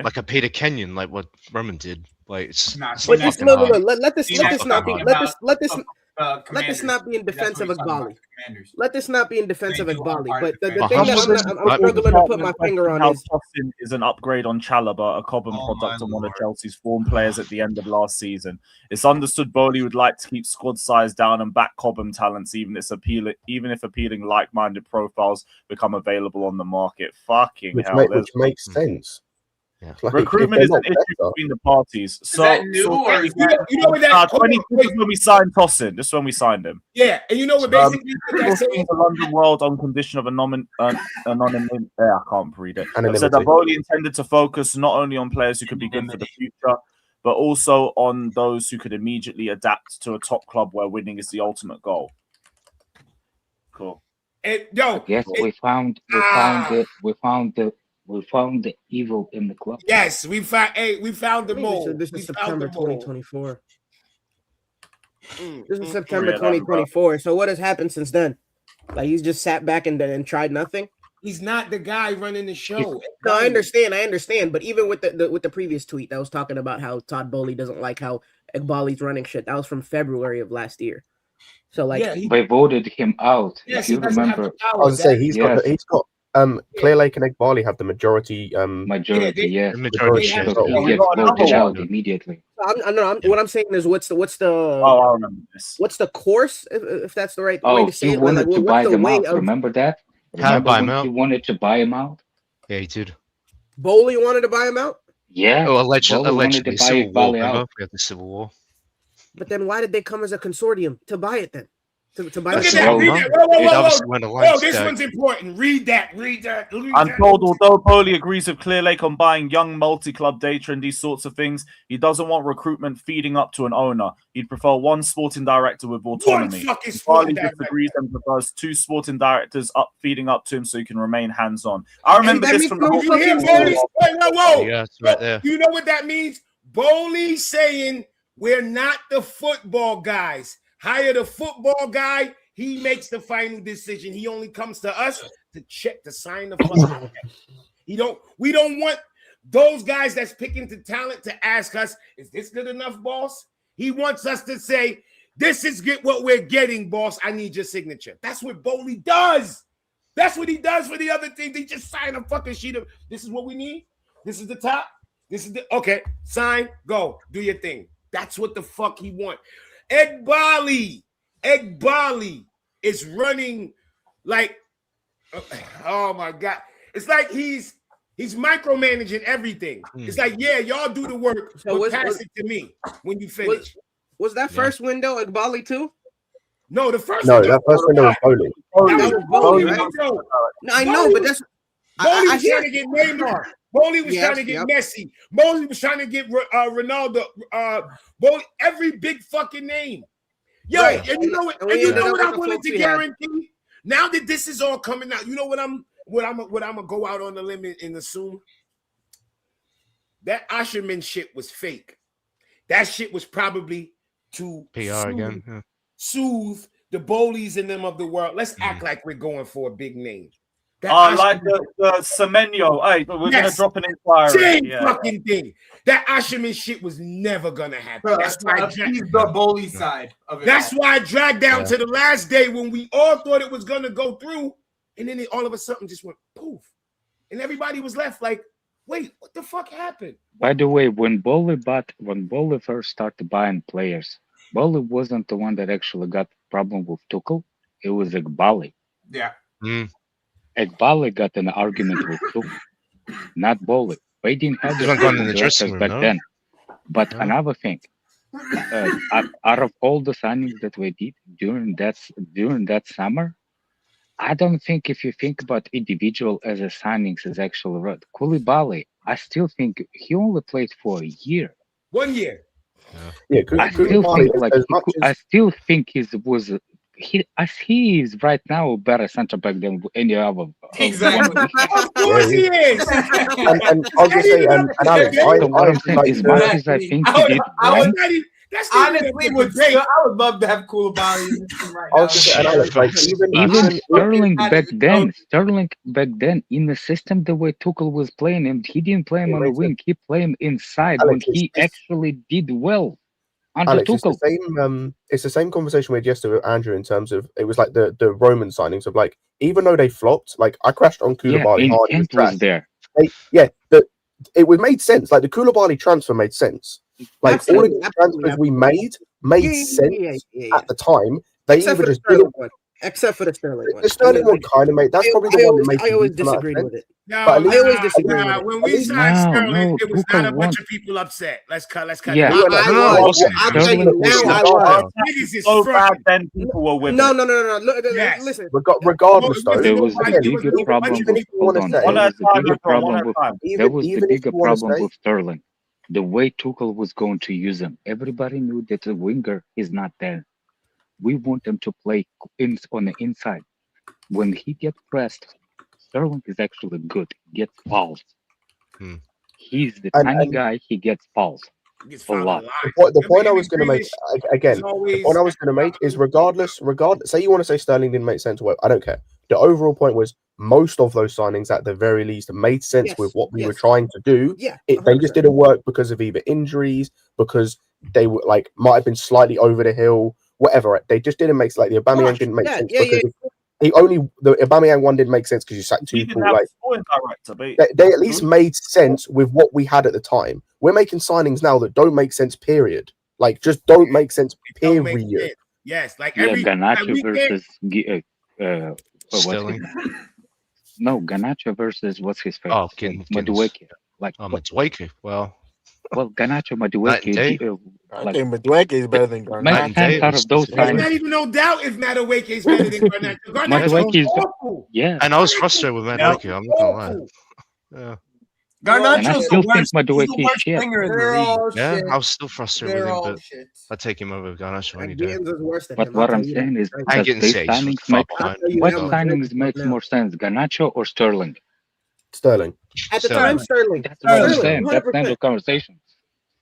Like a Peter Kenyon, like what Roman did. Like it's But this, no, let this not be in defense of Iqbali. Let this not be in defense of Iqbali. But the thing that I'm struggling to put my finger on is Tosin is an upgrade on Chalobah, a Cobham product and one of Chelsea's form players at the end of last season. It's understood Bowley would like to keep squad size down and back Cobham talents, even if appealing like-minded profiles become available on the market. Fucking hell, which makes sense. Yeah. Recruitment is an issue between the parties. So, that new or is that, you know what that 20 is when we signed Tosin. This is when we signed him. Yeah, and you know what basically the London World on condition of anonymity. I can't read it. It said that Bowley intended to focus not only on players who could be good for the future, but also on those who could immediately adapt to a top club where winning is the ultimate goal. Cool. And yo, yes, we found the evil in the club. Yes, we found the mole. This is September 2024. This is September 2024. So what has happened since then? Like he's just sat back and tried nothing. He's not the guy running the show. No, I understand. But even with the previous tweet that was talking about how Todd Bowley doesn't like how Iqbali's running shit, that was from February of last year. So like they voted him out. Yes, if you remember, I was saying he's got Clear Lake and Egbali have the majority. Majority, yes. The majority. So he gets voted out immediately. What I'm saying is, what's the? Oh, I remember this. What's the course, if that's the right way to say he it? wanted to buy them out. Remember that? How to buy him out? He wanted to buy him out. Yeah, he did. Bowley wanted to buy him out. Yeah. Oh, allegedly, Civil War. We had the Civil War. But then, why did they come as a consortium to buy it then? To buy Look it. at that. Read that. Whoa, this one's important. Read that. I'm told, although Bowley agrees with Clear Lake on buying young multi-club data and these sorts of things, he doesn't want recruitment feeding up to an owner. He'd prefer one sporting director with autonomy. Bowley disagrees and prefers two sporting directors feeding up to him so he can remain hands-on. I remember this from the whole Whoa. Yeah, it's right there. You know what that means? Bowley saying we're not the football guys. Hire the football guy. He makes the final decision. He only comes to us to sign the fucking check. We don't want those guys that's picking the talent to ask us, is this good enough, boss? He wants us to say, this is what we're getting, boss. I need your signature. That's what Bowley does. That's what he does for the other things. They just sign a fucking sheet of, this is what we need. This is the top. This is the, okay, sign, go, do your thing. That's what the fuck he want. Egbali is running like, oh my God. It's like he's micromanaging everything. It's like, yeah, y'all do the work, but pass it to me when you finish. Was that first window Egbali too? No, the first window. That first window was Bowley. That was Bowley, right? No, I know, but that's Bowley was trying to get Neymar. Bowley was trying to get Messi. Bowley was trying to get Ronaldo. Bowley, every big fucking name. Yo, right. And you know what? And you know what I wanted to guarantee? Now that this is all coming out, you know what I'm gonna go out on the limit and assume? That Asherman shit was fake. That shit was probably to PR again. Soothe the Bowleys and them of the world. Let's act like we're going for a big name. Like the Semenyo. Hey, we're gonna drop an inquiry. Same fucking thing. That Asherman shit was never gonna happen. That's why he's the bully side of it. That's why I dragged down to the last day when we all thought it was gonna go through, and then it all of a sudden just went poof, and everybody was left like, wait, what the fuck happened? By the way, when Boli first started buying players, Boli wasn't the one that actually got the problem with Tuchel. It was Iqbali. Yeah. Iqbali got an argument with Tuchel, not Boli. They didn't have the dressing room back then. But another thing, out of all the signings that we did during that summer, I don't think if you think about individual as a signings is actually right. Koulibaly, I still think he only played for a year. 1 year. I still think he is right now a better center back than any other. Exactly. Of course he is. And I'll just say, and Alex, as much as I think he did wrong. Honestly, I would love to have Koulibaly in this team right now. Even Sterling back then in the system the way Tuchel was playing him, he didn't play him on the wing, he played him inside when he actually did well. Alex, it's the same conversation we had yesterday with Andrew in terms of it was like the Roman signings of like, even though they flopped, like I crashed on Koulibaly hard. Intent was there. It was made sense. Like the Koulibaly transfer made sense. Like all of the transfers we made sense at the time. They either just didn't. Except for the Sterling one. The Sterling one kind of made. That's probably the one that made. I always disagreed with it. I always disagree. When we signed Sterling, it was not a bunch of people upset. Let's cut. Yeah, I'm telling you now, I was so bad. Then people were with. No. Listen. Regardless, though, there was the bigger problem. Hold on. There was the bigger problem with Sterling. The way Tuchel was going to use him, everybody knew that the winger is not there. We want him to play on the inside. When he gets pressed, Sterling is actually good. He gets fouls. He's the tiny guy. He gets fouls a lot. The point I was going to make again. The point I was going to make is regardless. Say you want to say Sterling didn't make sense. Well, I don't care. The overall point was most of those signings, at the very least, made sense with what we were trying to do. They just didn't work because of either injuries, because they were like might have been slightly over the hill, whatever. They just didn't make like the Aubameyang didn't make sense because the Aubameyang one didn't make sense because you sacked two people. Like they at least made sense with what we had at the time. We're making signings now that don't make sense. Period. Like just don't make sense. Period. Yes, like Garnacho versus Sterling. No, Garnacho versus what's his face? Madueke. Madueke. Well, Garnacho, Madueke. I think Madueke is better than Garnacho. Out of those There's not even no doubt if Madueke is better than Garnacho. Garnacho is awful. Yeah. And I was frustrated with Madueke. I'm not gonna lie. Yeah. Garnacho's the worst winger in the league. Yeah, I was still frustrated with him, but I take him over Garnacho any day. But what I'm saying is, what signings makes more sense, Garnacho or Sterling? Sterling. At the time, Sterling. That's what I'm saying. That's the end of conversation.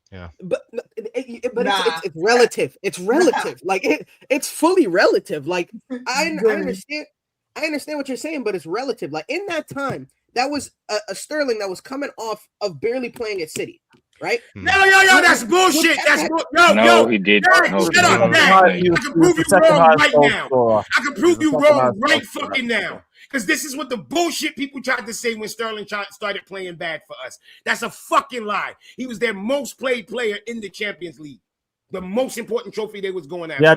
Yeah. But it's relative. It's relative. Like it's fully relative. Like I understand what you're saying, but it's relative. Like in that time, that was a Sterling that was coming off of barely playing at City, right? Yo, that's bullshit. He did. Shut up, Dad. I can prove you wrong right now. I can prove you wrong right fucking now. Because this is what the bullshit people tried to say when Sterling started playing bad for us. That's a fucking lie. He was their most played player in the Champions League. The most important trophy they was going after. Yeah,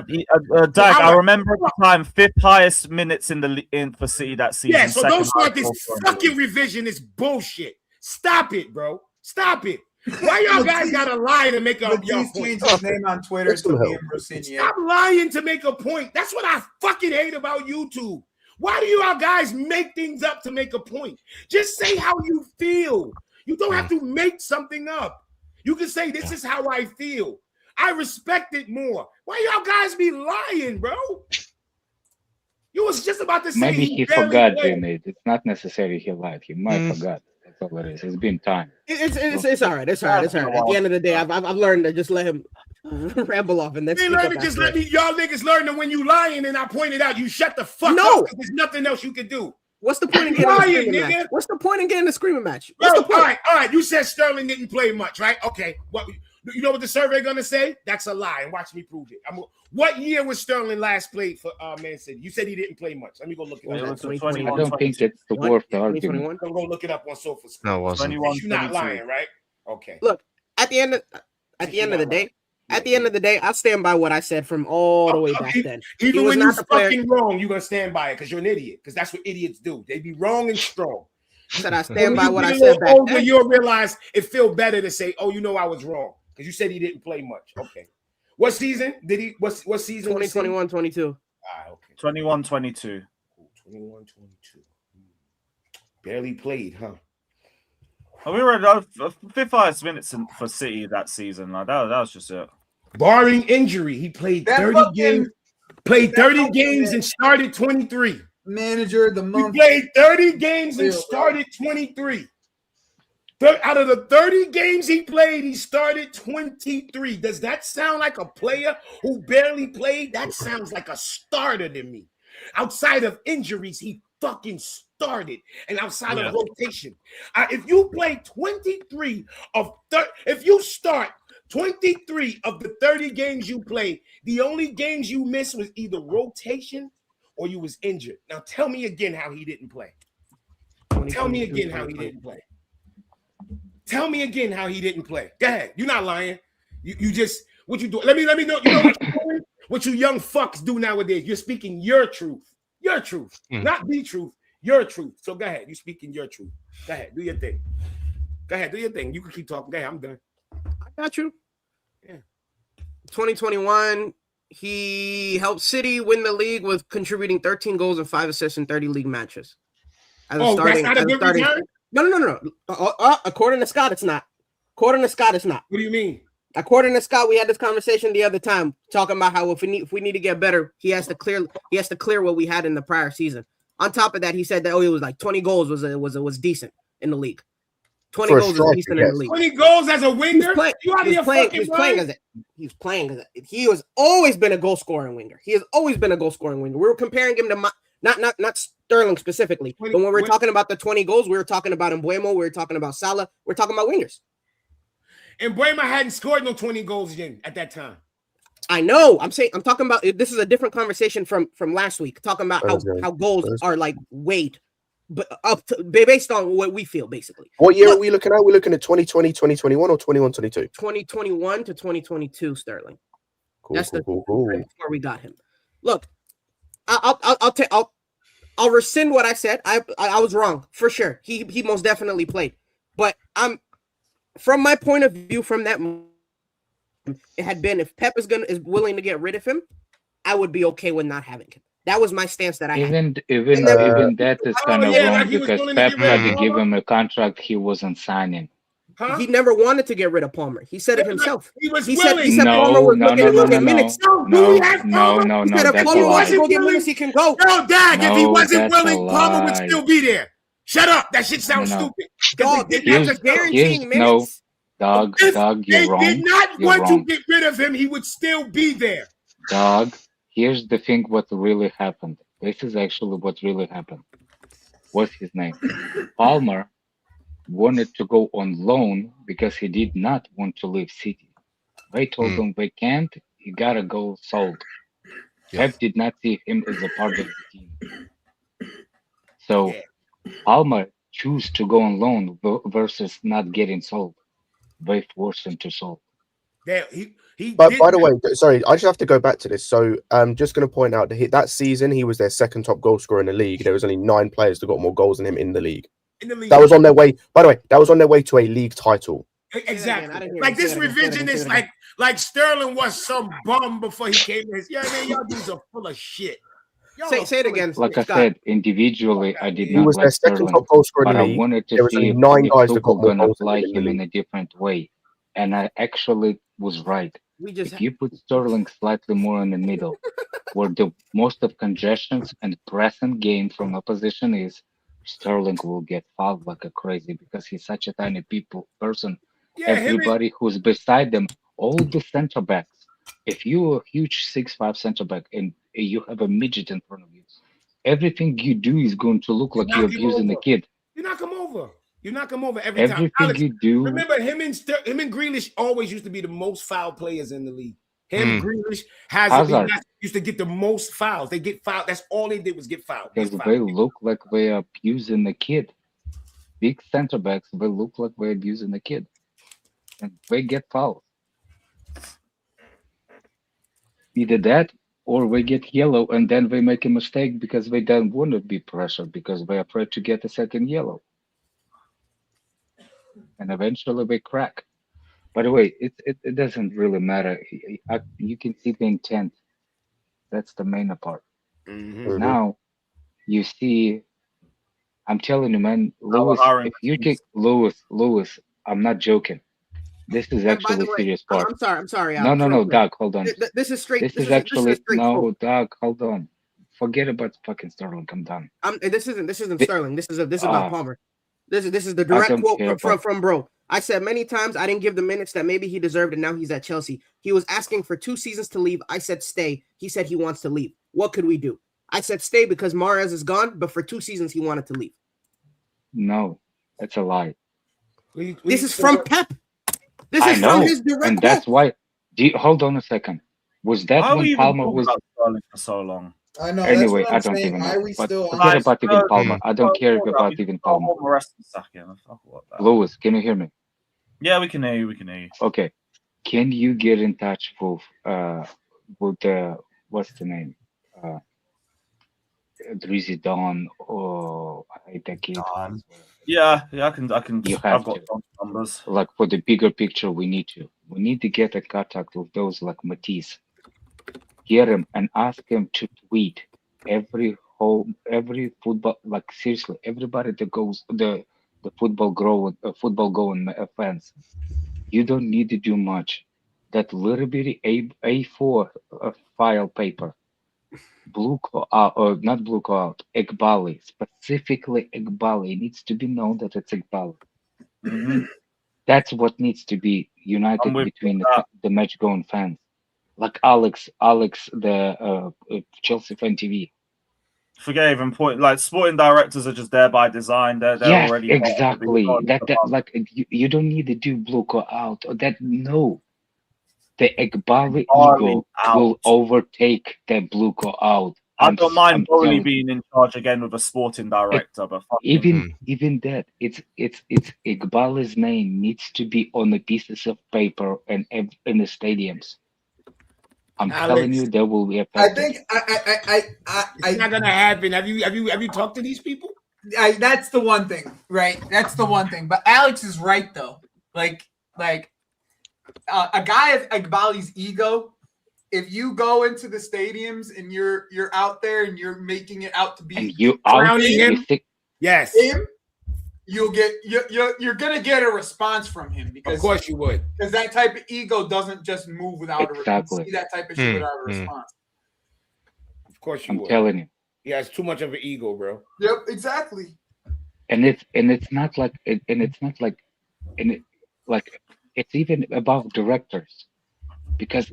Dag, I remember at the time, 5th highest minutes in for City that season. Yeah, so don't start this fucking revisionist bullshit. Stop it, bro. Stop it. Why y'all guys gotta lie to make up your point? His name on Twitter to Liam ROSENIOR. Stop lying to make a point. That's what I fucking hate about YouTube. Why do y'all guys make things up to make a point? Just say how you feel. You don't have to make something up. You can say, this is how I feel. I respect it more. Why y'all guys be lying, bro? You was just about to say maybe he forgot, Jimmy. It's not necessarily he lied. He might forgot. That's all it is. It's been time. It's all right. It's all right. At the end of the day, I've learned to just let him ramble off and then just let me. Y'all niggas learn that when you lying and I pointed out, you shut the fuck up. There's nothing else you can do. What's the point in getting a screaming match? What's the point in getting a screaming match? What's the point? All right. You said Sterling didn't play much, right? Okay. What you know what the survey gonna say? That's a lie, and watch me prove it. What year was Sterling last played for Man City? You said he didn't play much. Let me go look it up. I don't think it's worth the argument. I'm gonna look it up on Sofa. No, it wasn't. You're not lying, right? Okay. Look, at the end of the day, I stand by what I said from all the way back then. Even when you're fucking wrong, you're gonna stand by it because you're an idiot. Because that's what idiots do. They be wrong and strong. Said I stand by what I said back then. You'll realize it feel better to say, "Oh, you know, I was wrong," because you said he didn't play much. Okay. What season did he? What season? 2021-22. Okay. 21-22. 21-22. Barely played, huh? We were at fifth highest minutes for City that season. Like that was just it. Barring injury, he played 30 games. Played 30 games and started 23. Manager of the month. He played 30 games and started 23. Out of the 30 games he played, he started 23. Does that sound like a player who barely played? That sounds like a starter to me. Outside of injuries, he fucking started. And outside of rotation. If you play 23 of 30, if you start 23 of the 30 games you played, the only games you missed was either rotation or you was injured. Now tell me again how he didn't play. Tell me again how he didn't play. Tell me again how he didn't play. Go ahead. You're not lying. You just what you do. Let me know. You know what you're doing? What you young fucks do nowadays. You're speaking your truth. Your truth. Not the truth. Your truth. So go ahead. You're speaking your truth. Go ahead. Do your thing. Go ahead. Do your thing. You can keep talking. Go ahead. I'm done. I got you. Yeah. 2021, he helped City win the league with contributing 13 goals and 5 assists in 30 league matches. That's not a good return? No. According to Scott, it's not. According to Scott, it's not. What do you mean? According to Scott, we had this conversation the other time talking about how if we need to get better, he has to clear what we had in the prior season. On top of that, he said that it was like 20 goals was decent in the league. 20 goals is decent in the league. 20 goals as a winger? He's playing. He has always been a goal scoring winger. He has always been a goal scoring winger. We were comparing him to not Sterling specifically, but when we're talking about the 20 goals, we were talking about Mbeumo, we were talking about Salah, we're talking about wingers. And Mbeumo hadn't scored no 20 goals yet at that time. I know. I'm talking about this is a different conversation from last week, talking about how goals are like weighed, but based on what we feel basically. What year are we looking at? We're looking at 2020, 2021, or 21-22? 2021 to 2022, Sterling. Cool, That's cool. where we got him. Look, I'll rescind what I said. I was wrong for sure. He most definitely played, but from my point of view, from that, it had been if Pep is willing to get rid of him, I would be okay with not having him. That was my stance that I had. Even that is kind of wrong because Pep had to give him a contract he wasn't signing. Huh? He never wanted to get rid of Palmer. He said it himself. He was willing. He said Palmer was looking to get minutes. No, He said if Palmer wants to go get minutes, he can go. No, Dag, if he wasn't willing, Palmer would still be there. Shut up. That shit sounds stupid. Dog, that's guaranteeing minutes. Dog, you're wrong. If they did not want to get rid of him, he would still be there. Dog, here's the thing what really happened. This is actually what really happened. What's his name? Palmer wanted to go on loan because he did not want to leave City. They told him they can't, he gotta go sold. Pep did not see him as a part of the team. So Palmer chose to go on loan versus not getting sold. They forced him to sold. But by the way, sorry, I just have to go back to this. So I'm just going to point out that season he was their second top goal scorer in the league. There was only 9 players that got more goals than him in the league. That was on their way. By the way, that was on their way to a league title. Exactly. Like this revisionist, like Sterling was some bum before he came in. Yeah, man, y'all dudes are full of shit. Say it again. Like I said, individually, I did not was like Sterling, but I wanted to see if Tuchel gonna play him in a different way, and I actually was right. If you put Sterling slightly more in the middle, where the most of congestions and pressing game from opposition is, Sterling will get fouled like a crazy because he's such a tiny person. Everybody who's beside them, all the center backs. If you're a huge 6'5" center back and you have a midget in front of you, everything you do is going to look like you're abusing the kid. You knock him over. You knock him over every Everything time. Alex, you do. Remember, him and Grealish always used to be the most foul players in the league. Grealish, Hazard used to get the most fouls. They get fouled. That's all they did was get fouled. Because they look like they're abusing the kid. Big center backs, they look like they're abusing the kid. And they get fouled. Either that or they get yellow and then they make a mistake because they don't want to be pressured because they're afraid to get a second yellow. And eventually they crack. By the way, it doesn't really matter. You can see the intent. That's the main part. Now, you see, I'm telling you, man, Lewis, if you take Lewis, I'm not joking. This is actually the serious part. I'm sorry. Alex, No, Doug, hold on. This is straight. This is actually no, Doug, hold on. Forget about fucking Sterling. I'm done. This isn't Sterling. This is about Palmer. This is the direct quote from bro. I said many times I didn't give the minutes that maybe he deserved, and now he's at Chelsea. He was asking for 2 seasons to leave. I said stay. He said he wants to leave. What could we do? I said stay because Mahrez is gone, but for 2 seasons he wanted to leave. No, that's a lie. This is from Pep. This is from his direct and quote. that's why. Hold on a second. Was that when Palmer was Sterling for so long? I know. Anyway, I don't even know. But forget about even Palmer. I don't care about even Palmer. Lewis, can you hear me? Yeah, we can hear you. Okay. Can you get in touch with what's the name? Drizzy Don or Don. Yeah, I can. I've got numbers. Like for the bigger picture, we need to get in contact with those like Matisse. Get him and ask him to tweet every football, like seriously, everybody that goes the football going fans. You don't need to do much. That little bitty A4 file paper, not blue cloud, Egbali, specifically Egbali, needs to be known that it's Egbali. That's what needs to be united between the match going fans. Like Alex, the Chelsea fan TV. Forget even point. Like sporting directors are just there by design. They're already exactly. That like you don't need to do blue call out or that. No, the Egbali ego will overtake the blue call out. I don't mind Bowley being in charge again with a sporting director, but even that, it's Egbali's name needs to be on the pieces of paper and in the stadiums. I'm telling you, there will be a package. I think it's not gonna happen. Have you talked to these people? That's the one thing, right? That's the one thing. But Alex is right though. Like a guy of Egbali's ego. If you go into the stadiums and you're out there and you're making it out to be and you crowning him, yes, you're gonna get a response from him because of course you would, because that type of ego doesn't just move without a response. See that type of shit without a response. Of course you would. I'm telling you. He has too much of an ego, bro. Yep, exactly. And it's not like it's even above directors because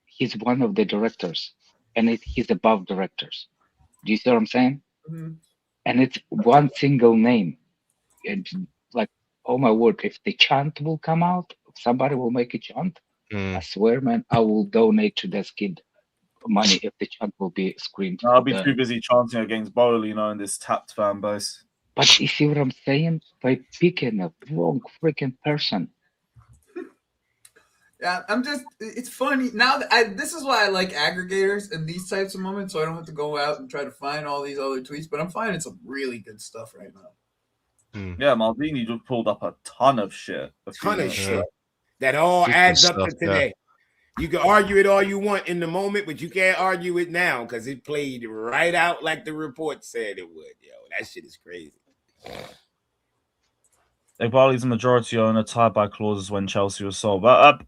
he's one of the directors and he's above directors. Do you see what I'm saying? Mm-hmm. And it's one single name. And like, oh my word, if the chant will come out, if somebody will make a chant, I swear, man, I will donate to this kid money if the chant will be screamed. I'll be too busy chanting against Bowley, in this tapped fan base. But you see what I'm saying? By picking a wrong freaking person. Yeah, it's funny. Now that this is why I like aggregators in these types of moments, so I don't have to go out and try to find all these other tweets, but I'm finding some really good stuff right now. Yeah, Maldini just pulled up a ton of shit. That all adds up to today. You can argue it all you want in the moment, but you can't argue it now because it played right out like the report said it would. Yo, that shit is crazy. Egbali's a majority owner, tied by clauses when Chelsea was sold. But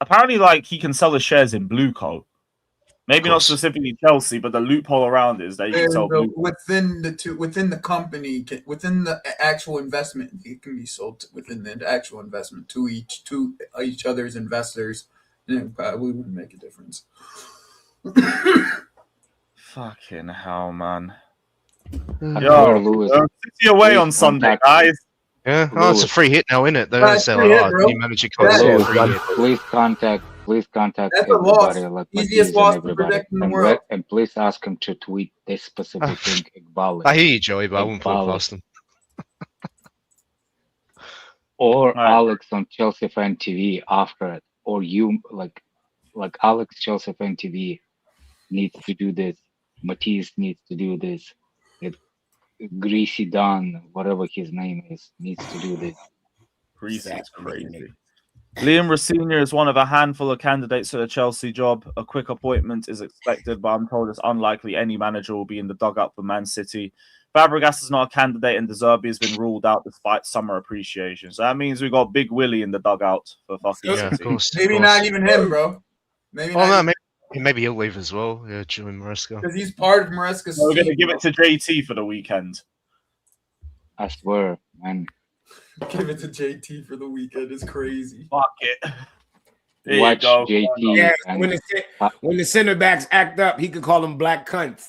apparently, he can sell his shares in Blueco. Maybe not specifically Chelsea, but the loophole around is that you can sell within the company, within the actual investment, it can be sold within the actual investment to each other's investors. And it probably wouldn't make a difference. Fucking hell, man. Lewis. City away on Sunday, guys. Yeah, oh, it's a free hit now, isn't it? They That's say free like, hit, bro. new manager can't say a free hit. Please contact That's a loss. everybody, like Easiest Matiz loss and to everybody, predict in the world. and please ask him to tweet this specific thing. Iqbal. I hear you, Joey, but I wouldn't put it Iqbal. past them. Or Right. Alex on Chelsea Fan TV after it, or you like Alex Chelsea Fan TV needs to do this. Matiz needs to do this. Greasy Don, whatever his name is, needs to do this. Greasy is crazy. Liam ROSENIOR is one of a handful of candidates for the Chelsea job. A quick appointment is expected, but I'm told it's unlikely any manager will be in the dugout for Man City. Fabregas is not a candidate, and De Zerbi has been ruled out despite summer appreciation. So that means we got Big Willie in the dugout for fucking Yeah, of City. course. Maybe not even him, bro. Maybe Oh, not no, maybe he'll leave as well. Yeah, join Maresca. because he's part of Maresca's So we're going to scheme, give it to JT for the weekend. I swear, man. Give it to JT for the weekend. It's crazy. Fuck it. There Watch you go. JT. Yeah, and when the center backs act up, he could call them black cunts.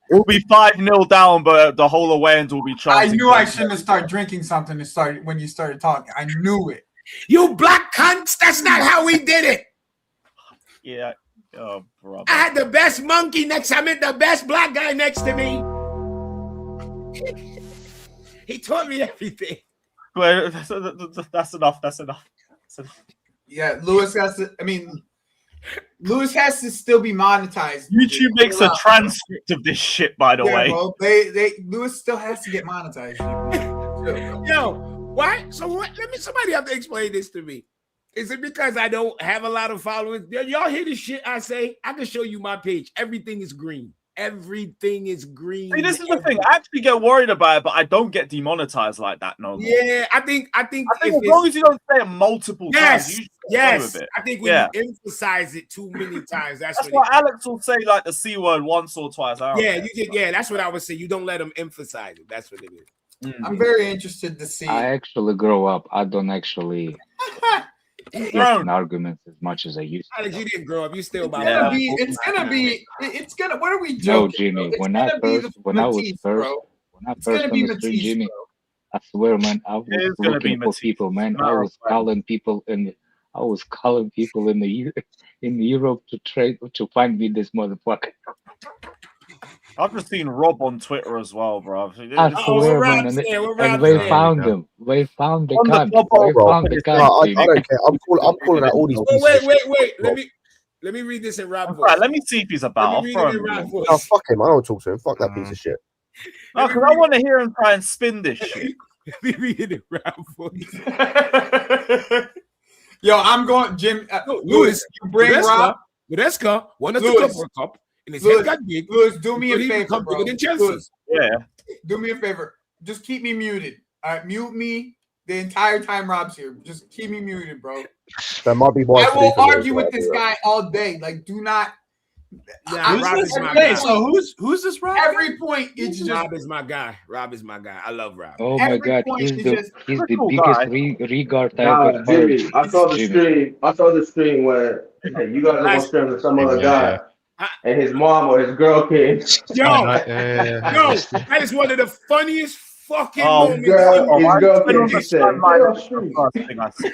We'll be 5-0 down, but the whole away end will be chanting. I knew I shouldn't have started drinking something when you started talking. I knew it. You black cunts! That's not how we did it. Yeah. Oh, brother. I had the best monkey next. I meant the best black guy next to me. He taught me everything. Well, that's enough. That's enough. Yeah, Lewis has to. I mean, Lewis has to still be monetized. YouTube makes a transcript of this shit, by the way. Bro, Lewis still has to get monetized. Yo, why? So what? Somebody have to explain this to me. Is it because I don't have a lot of followers? Y'all hear the shit I say? I can show you my page. Everything is green. Everything is green. See, this is the thing. I actually get worried about it, but I don't get demonetized like that no more. Yeah, I think as long as you don't say it multiple times, you should yes. with it. I think when you emphasize it too many times, that's why Alex will say like the C word once or twice. That's what I would say. You don't let him emphasize it. That's what it is. I'm very interested to see. I actually grow up. I don't actually in arguments as much as I used to. Alex, you didn't grow up. You still about It's gonna. What are we doing? No, Jimmy. When I first understood Jimmy, I swear, man, I was looking for people, man. I was calling people in Europe to find me this motherfucker. I've just seen Rob on Twitter as well, bro. I swear, man, and they found him. They found the cunt. I don't care. I'm calling out all these people. Wait. Let me read this in rap voice. Right, let me see if he's about. I'll throw him. Oh, fuck him. I don't talk to him. Fuck that piece of shit. No, because I want to hear him try and spin this shit. Let me read it in rap voice. Yo, I'm going, Jim. Lewis, bring Rob. Maresca won us the Cup. And his head got big. Lewis, do me a favor, bro. Lewis, yeah. Do me a favor. Just keep me muted. All right, mute me the entire time Rob's here. Just keep me muted, bro. That might be why I will argue with this guy all day. Like, do not. Yeah, Rob is my guy. So who's this Rob? Every point it's just Rob is my guy. Rob is my guy. I love Rob. Oh my God, he's the biggest regard I ever heard. Jimmy, I saw the stream where you guys are on stream with some other guy. And his mom or his girl came. That is one of the funniest fucking moments.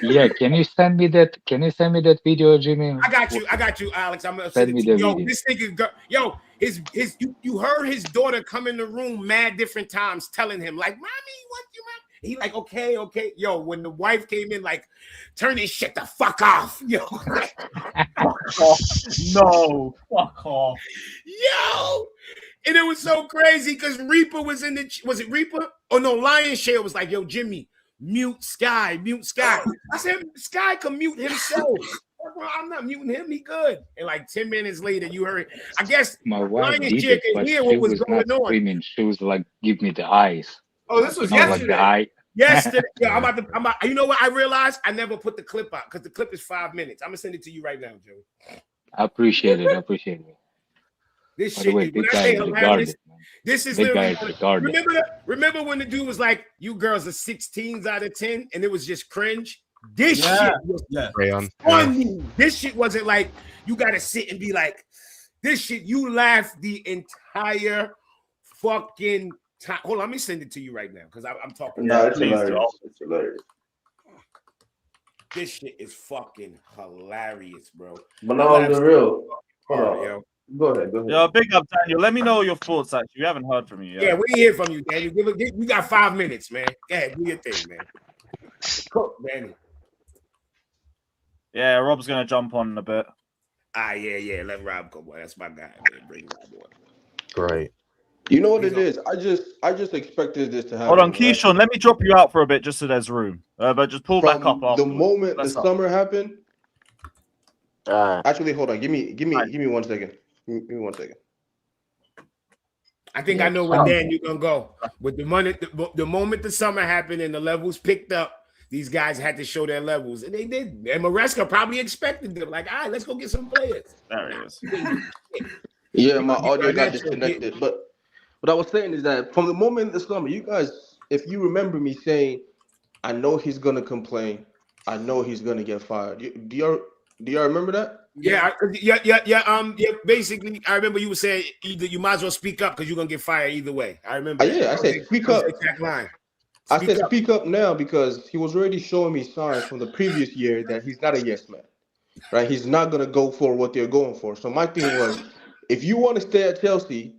Yeah, can you send me that video, Jimmy? I got you, Alex. I'm gonna send me the video. This nigga, you heard his daughter come in the room mad different times telling him, like, mommy, what you want? He like, okay. Yo, when the wife came in, like, turn this shit the fuck off. Yo. Fuck off. No, fuck off. Yo. And it was so crazy because Reaper was in was it Reaper? Oh no, Lion Share was like, yo, Jimmy, mute Sky. I said, Sky can mute himself. I'm not muting him, he good. And like 10 minutes later, you heard, I guess my wife Lion did Share it, can but hear she what was was going not on. screaming. She was like, give me the eyes. Oh, this was yesterday. yesterday. Yesterday, yeah, I'm about. You know what? I realized I never put the clip out because the clip is 5 minutes. I'm gonna send it to you right now, Joe. I appreciate it. This By shit. the way, When this I guy say is hilarious, regarded. this is Big guy literally. is regarded. Remember when the dude was like, "You girls are 16s out of 10," and it was just cringe. This shit was funny. This shit wasn't like you got to sit and be like, This shit, you laughed the entire fucking time. Hold on, let me send it to you right now because I'm talking. No, it's hilarious. It's hilarious. This shit is fucking hilarious, bro. But no, on the real. Hold on. Yo. Go ahead. Yo, big up, Daniel. Let me know your thoughts, actually. We haven't heard from you yet. Yeah, we didn't hear from you, Daniel. You got 5 minutes, man. Go ahead, do your thing, man. Cook, Daniel. Yeah, Rob's going to jump on in a bit. Yeah. Let Rob go, boy. That's my guy, man. Bring Rob on. Great. You know what it is? I just expected this to happen. Hold on, Keyshawn. Let me drop you out for a bit just so there's room. But just pull back up after the moment the summer happened. Actually, hold on. Give me 1 second. Give me 1 second. I think I know where Dan you're gonna go with the money. The moment the summer happened and the levels picked up, these guys had to show their levels, and they did. And Maresca probably expected them, like, all right, let's go get some players. There he is. Yeah, my audio got disconnected, but what I was saying is that from the moment in the summer, you guys, if you remember me saying, I know he's gonna complain, I know he's gonna get fired. Do y'all remember that? Yeah. Basically, I remember you were saying either you might as well speak up because you're gonna get fired either way. I remember. I said speak up. I said speak up now because he was already showing me signs from the previous year that he's not a yes man, right? He's not gonna go for what they're going for. So my thing was, if you want to stay at Chelsea,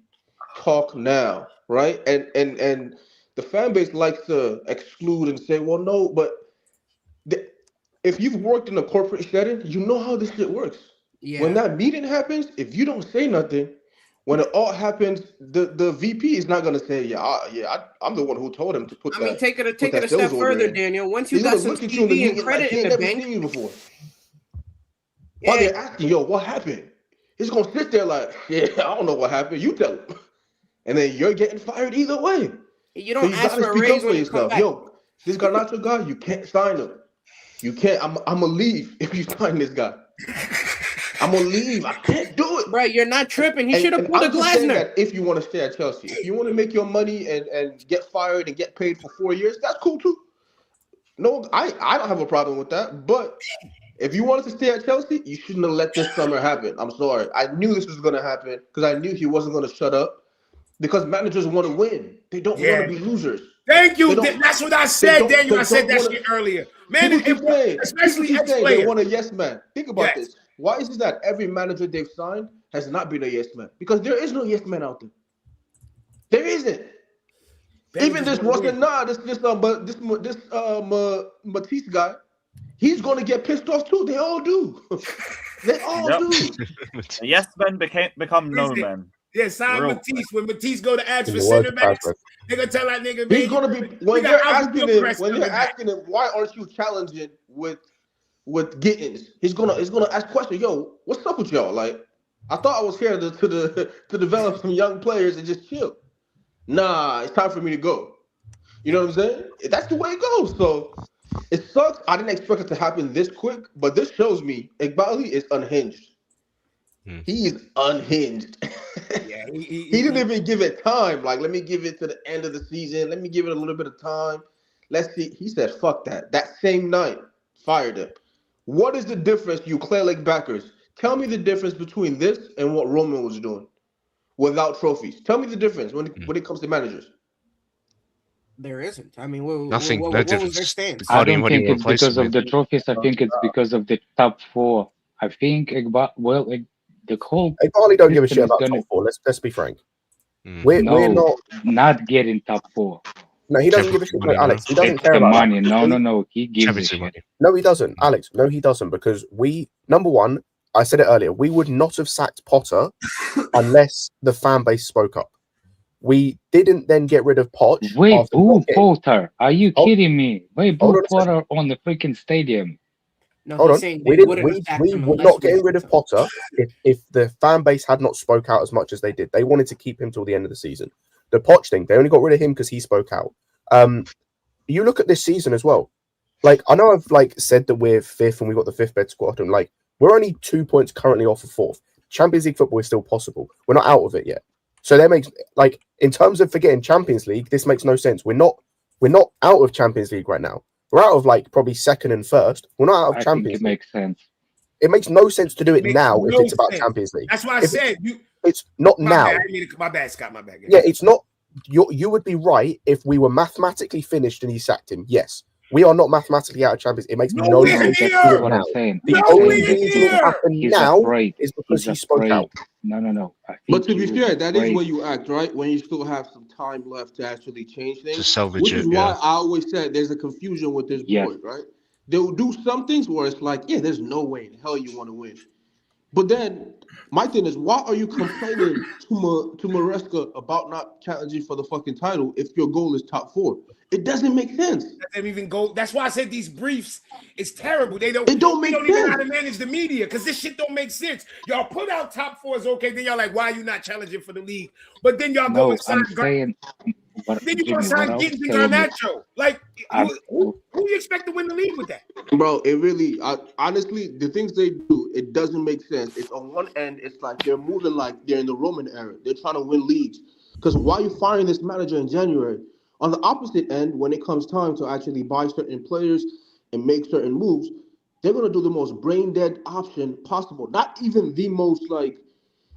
talk now, right? And the fan base likes to exclude and say, well, no, but if you've worked in a corporate setting, you know how this shit works. Yeah. When that meeting happens, if you don't say nothing, when it all happens, the VP is not going to say, I'm the one who told him to put that. Take it a step further, Daniel. Once you got some TV and credit in the bank. Before. While they're asking, yo, what happened? He's going to sit there like, I don't know what happened. You tell him. And then you're getting fired either way. You don't ask for a raise when you come back. Yo, this Garnacho guy, you can't sign him. You can't. I'm gonna leave if you sign this guy. I'm gonna leave. I can't do it. Right, you're not tripping. He should have pulled a Glasner. If you want to stay at Chelsea, if you want to make your money and get fired and get paid for 4 years, that's cool too. No, I don't have a problem with that. But if you wanted to stay at Chelsea, you shouldn't have let this summer happen. I'm sorry. I knew this was gonna happen because I knew he wasn't gonna shut up. Because managers want to win. They don't want to be losers. Thank you. That's what I said, Daniel. I said that shit earlier. Man, especially they want a yes man. Think about this. Why is it that every manager they've signed has not been a yes man? Because there is no yes man out there. There isn't. Even this Matisse guy, he's going to get pissed off too. They all do. They all do. Yes men become no men. Yeah, sign Matisse. When Matisse go to ask for center backs, they're gonna tell that nigga. He's gonna be when you're asking him, why aren't you challenging with Gittins? He's gonna ask questions. Yo, what's up with y'all? Like, I thought I was here to develop some young players and just chill. Nah, it's time for me to go. You know what I'm saying? That's the way it goes. So it sucks. I didn't expect it to happen this quick, but this shows me Eghbali is unhinged. He is unhinged. Yeah, he didn't even give it time. Like, let me give it to the end of the season. Let me give it a little bit of time. Let's see. He said, fuck that. That same night, fired him. What is the difference, you Clear Lake backers? Tell me the difference between this and what Roman was doing without trophies. Tell me the difference when it comes to managers. There isn't. I mean, nothing. What was their stance? I don't think it's because of the trophies. I think it's because of the top four. I think the whole Eghbali don't give a shit about top four. Let's be frank. We're not getting top four. No, he doesn't give a shit about Alex. He doesn't care about money. No. He gives a shit. No, he doesn't, Alex. No, he doesn't, because number one, I said it earlier, we would not have sacked Potter unless the fan base spoke up. We didn't then get rid of Poch. Wait, Potter? Are you kidding me? Wait, Potter on the freaking stadium. No, hold on. We were not getting rid of Potter if the fan base had not spoke out as much as they did. They wanted to keep him till the end of the season. The Poch thing, they only got rid of him because he spoke out. You look at this season as well. Like, I know I've said that we're fifth and we got the fifth best squad, and we're only 2 points currently off of fourth. Champions League football is still possible. We're not out of it yet. So that makes in terms of forgetting Champions League, this makes no sense. We're not out of Champions League right now. We're out of probably second and first. We're not out of Champions League. It makes sense. It makes no sense to do it Makes now no if it's about sense. Champions League. That's why I If said it's not my now. Bad. My bad, Scott. My bad. Yeah, it's not. You would be right if we were mathematically finished and he sacked him. Yes, we are not mathematically out of Champions. It makes no sense to do it what now. I'm saying. The only reason it happened now is because he spoke out. No. But to be fair, that is where you act, right? When you still have some time left to actually change things. To salvage which it, is why I always said there's a confusion with this board, right? They'll do some things where it's like, yeah, there's no way in hell you want to win. But then my thing is, why are you complaining to Maresca about not challenging for the fucking title if your goal is top 4? It doesn't make sense. Doesn't even go. That's why I said these briefs is terrible. They don't make even know how to manage the media because this shit don't make sense. Y'all put out top 4s, okay. Then y'all like, why are you not challenging for the league? But then y'all go and sign. Then you go and sign Gittins and Garnacho. Like, who you expect to win the league with that? Bro, it really, honestly, the things they do, it doesn't make sense. It's on one end, it's like they're moving like they're in the Roman era. They're trying to win leagues. Because why are you firing this manager in January? On the opposite end, when it comes time to actually buy certain players and make certain moves, they're going to do the most brain-dead option possible. Not even the most, we're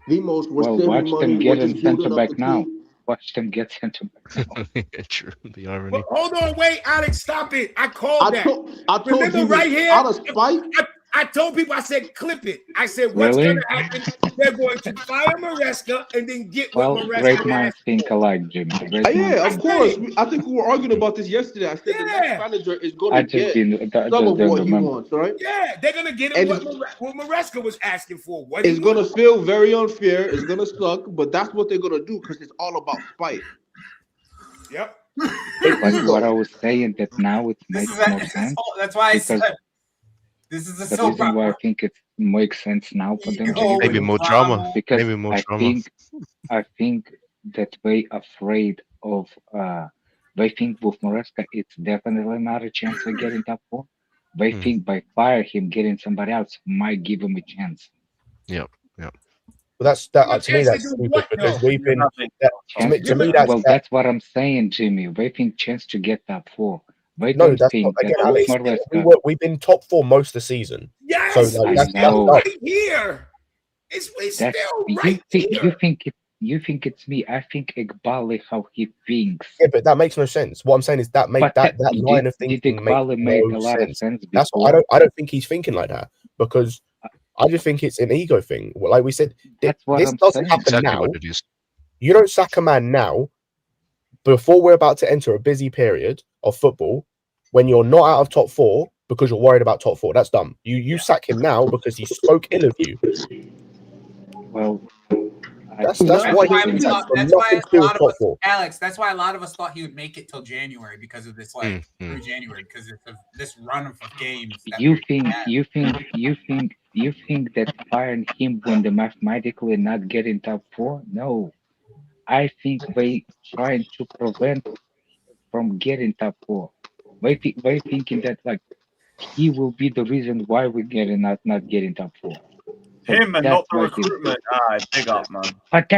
saving money, we're just building up the team. Watch them get center back now. True. The irony. Hold on, wait, Alex, stop it. I called that. I told Remember you right here? Out of spite. I told people, I said, clip it. I said, what's going to happen? They're going to fire Maresca and then get what Maresca great minds think alike, Jimmy. Yeah, of course. I think we were arguing about this yesterday. I said the next manager is going to get some of what he wants, right? Yeah, they're going to get him what Maresca was asking for. It's going to feel very unfair. It's going to suck, but that's what they're going to do because it's all about spite. Yep. That's what I was saying, that now it makes more sense. That's why I said this is the reason why I think it makes sense now for them. Maybe more drama. Because Maybe more drama. I think that they afraid of. They think with Maresca, it's definitely not a chance of getting top 4. They think by fire him, getting somebody else might give him a chance. Yep. Well, to me that's stupid because we've been. To me, that's what I'm saying, Jimmy. They think chance to get top 4. No, that's not. Again, Alex, we've been top 4 most of the season. Yes, so that's right here. It's still right here. You think it's me? I think Iqbal how he thinks. Yeah, but that makes no sense. What I'm saying is that line of thinking makes no sense. That's what I don't think he's thinking like that because I just think it's an ego thing. Like we said, this doesn't happen now. You don't sack a man now before we're about to enter a busy period of football when you're not out of top 4 because you're worried about top 4. That's dumb. You sack him now because he spoke ill of you. Well, That's why a lot of us thought he would make it till January because of this through January because of this run of games. You think that firing him when the mathematically not getting top 4? No. I think they trying to prevent from getting top 4. They thinking that like he will be the reason why we're getting not getting top 4. So him and not the recruitment. Big up, man. But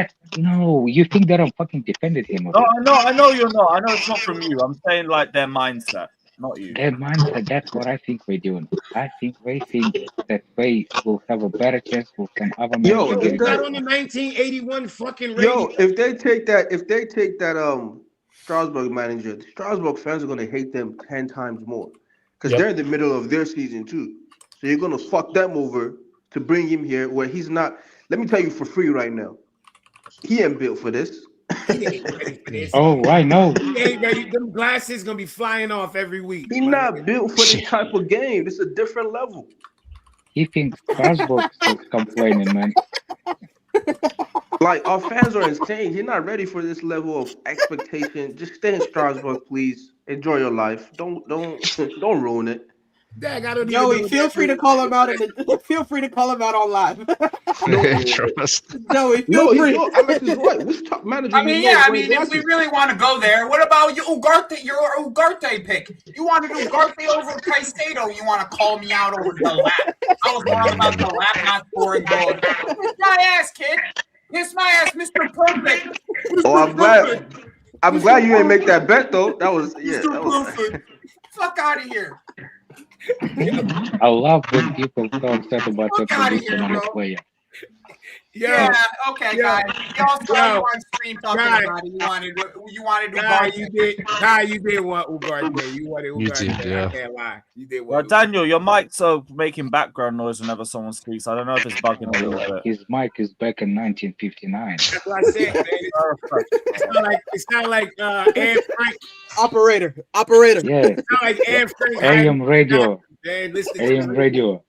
you think that I'm fucking defended him? No, I know you're not. I know it's not from you. I'm saying like their mindset, not you. Their mindset. That's what I think we're doing. I think they think that they will have a better chance with some other. Yo, if that on the 1981 fucking radio. Yo, if they take that Strasbourg manager, the Strasbourg fans are gonna hate them 10 times more because they're in the middle of their season too. So you're gonna fuck them over to bring him here where he's not. Let me tell you for free right now, he ain't built for this. Oh, I know. He ain't ready. Them glasses gonna be flying off every week. He's not built for this type of game. This is a different level. He thinks Strasbourg is complaining, man. Like our fans are insane. He's not ready for this level of expectation. Just stay in Strasbourg, please. Enjoy your life. Don't ruin it. Joey, feel free to call him out. Feel free to call him out on live. Joey, feel free. Alex is right. Which top manager? If we really want to go there, what about you, Ugarte? Your Ugarte pick. You wanted Ugarte over Caicedo. You want to call me out over the lap? I was wrong about the lap not scoring goals. Kiss my ass, kid. Kiss my ass, Mr. Perfect. I'm glad you didn't make that bet though. That was Mr. Perfect. Fuck out of here. I love when people so upset about the Fuck outta position here, on the bro. player. Yeah, okay, guys. Y'all saw you on stream talking Guy. about it. You wanted to Guy, Ugarte. you did want Ugarte. You wanted You Ugarte. did, yeah. I can't lie. You did Well, want Daniel, your mic's making background noise whenever someone speaks. I don't know if it's bugging a little bit. His mic is back in 1959. That's what I said, man. It sound like Anne Frank. Operator. Yeah. It sound like Anne Frank. AM radio. Man, listen AM radio.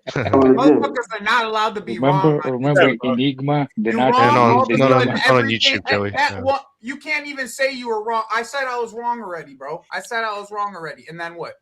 Motherfuckers are not allowed to be wrong. Remember Enigma? The You're Nazi wrong. not on Everything- YouTube, Joey. What you can't even say you were wrong. I said I was wrong already, bro. I said I was wrong already, and then what?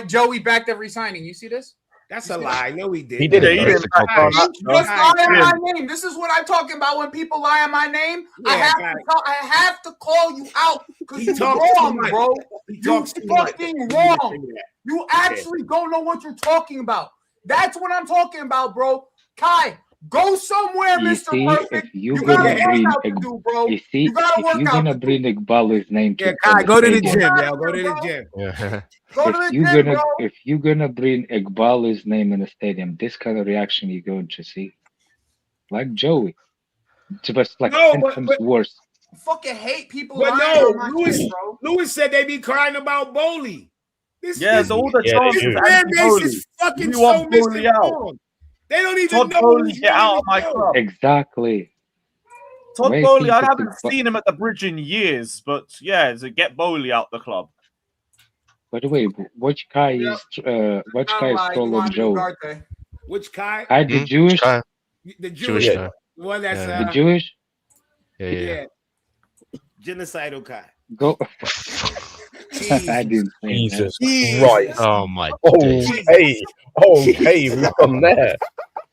Joey backed every signing. You see this? That's a lie. No, he did. He did it. Just lie on my name. This is what I'm talking about. When people lie on my name, Yeah, I have to call you out because He you're talks too wrong, much. bro. He You're talks too much. fucking wrong. You actually don't know what you're talking about. That's what I'm talking about, bro. Kai, go somewhere, You Mr. see, Perfect. if you You got gonna a bring workout to do, bro. you see, You got a if you're workout gonna to bring Iqbal's name Yeah, to Kai, go to the stadium, gym, yo. Go to the gym. Yeah. Go to the gym, bro. if you're gonna bring Iqbal's name in the stadium, this kind of reaction you're going to see, like Joey, just like No, 10 but- times but- worse. Fucking hate people But lying no, on my Lewis, shit, bro. Lewis said they be crying about Bowley. This All the Yeah, chances they do. fan base anti-Bowley. is fucking We so want Bowley out. misinformed. They don't even Todd know Bowley, who's get out of my running the club. Exactly. Todd Where Bowley, I people haven't think- seen him at the bridge in years, but yeah, to get Bowley out the club. By the way, which guy is trolling Joe? Ugarte. Which Kai? Kai the Jewish? Guy. The Jewish Jewish, guy. the one that's Yeah. The Jewish? Yeah. yeah, genocidal Kai. Go. Jesus. I didn't say Jesus Jesus. Christ. Oh my days. Okay. Okay, we've come there.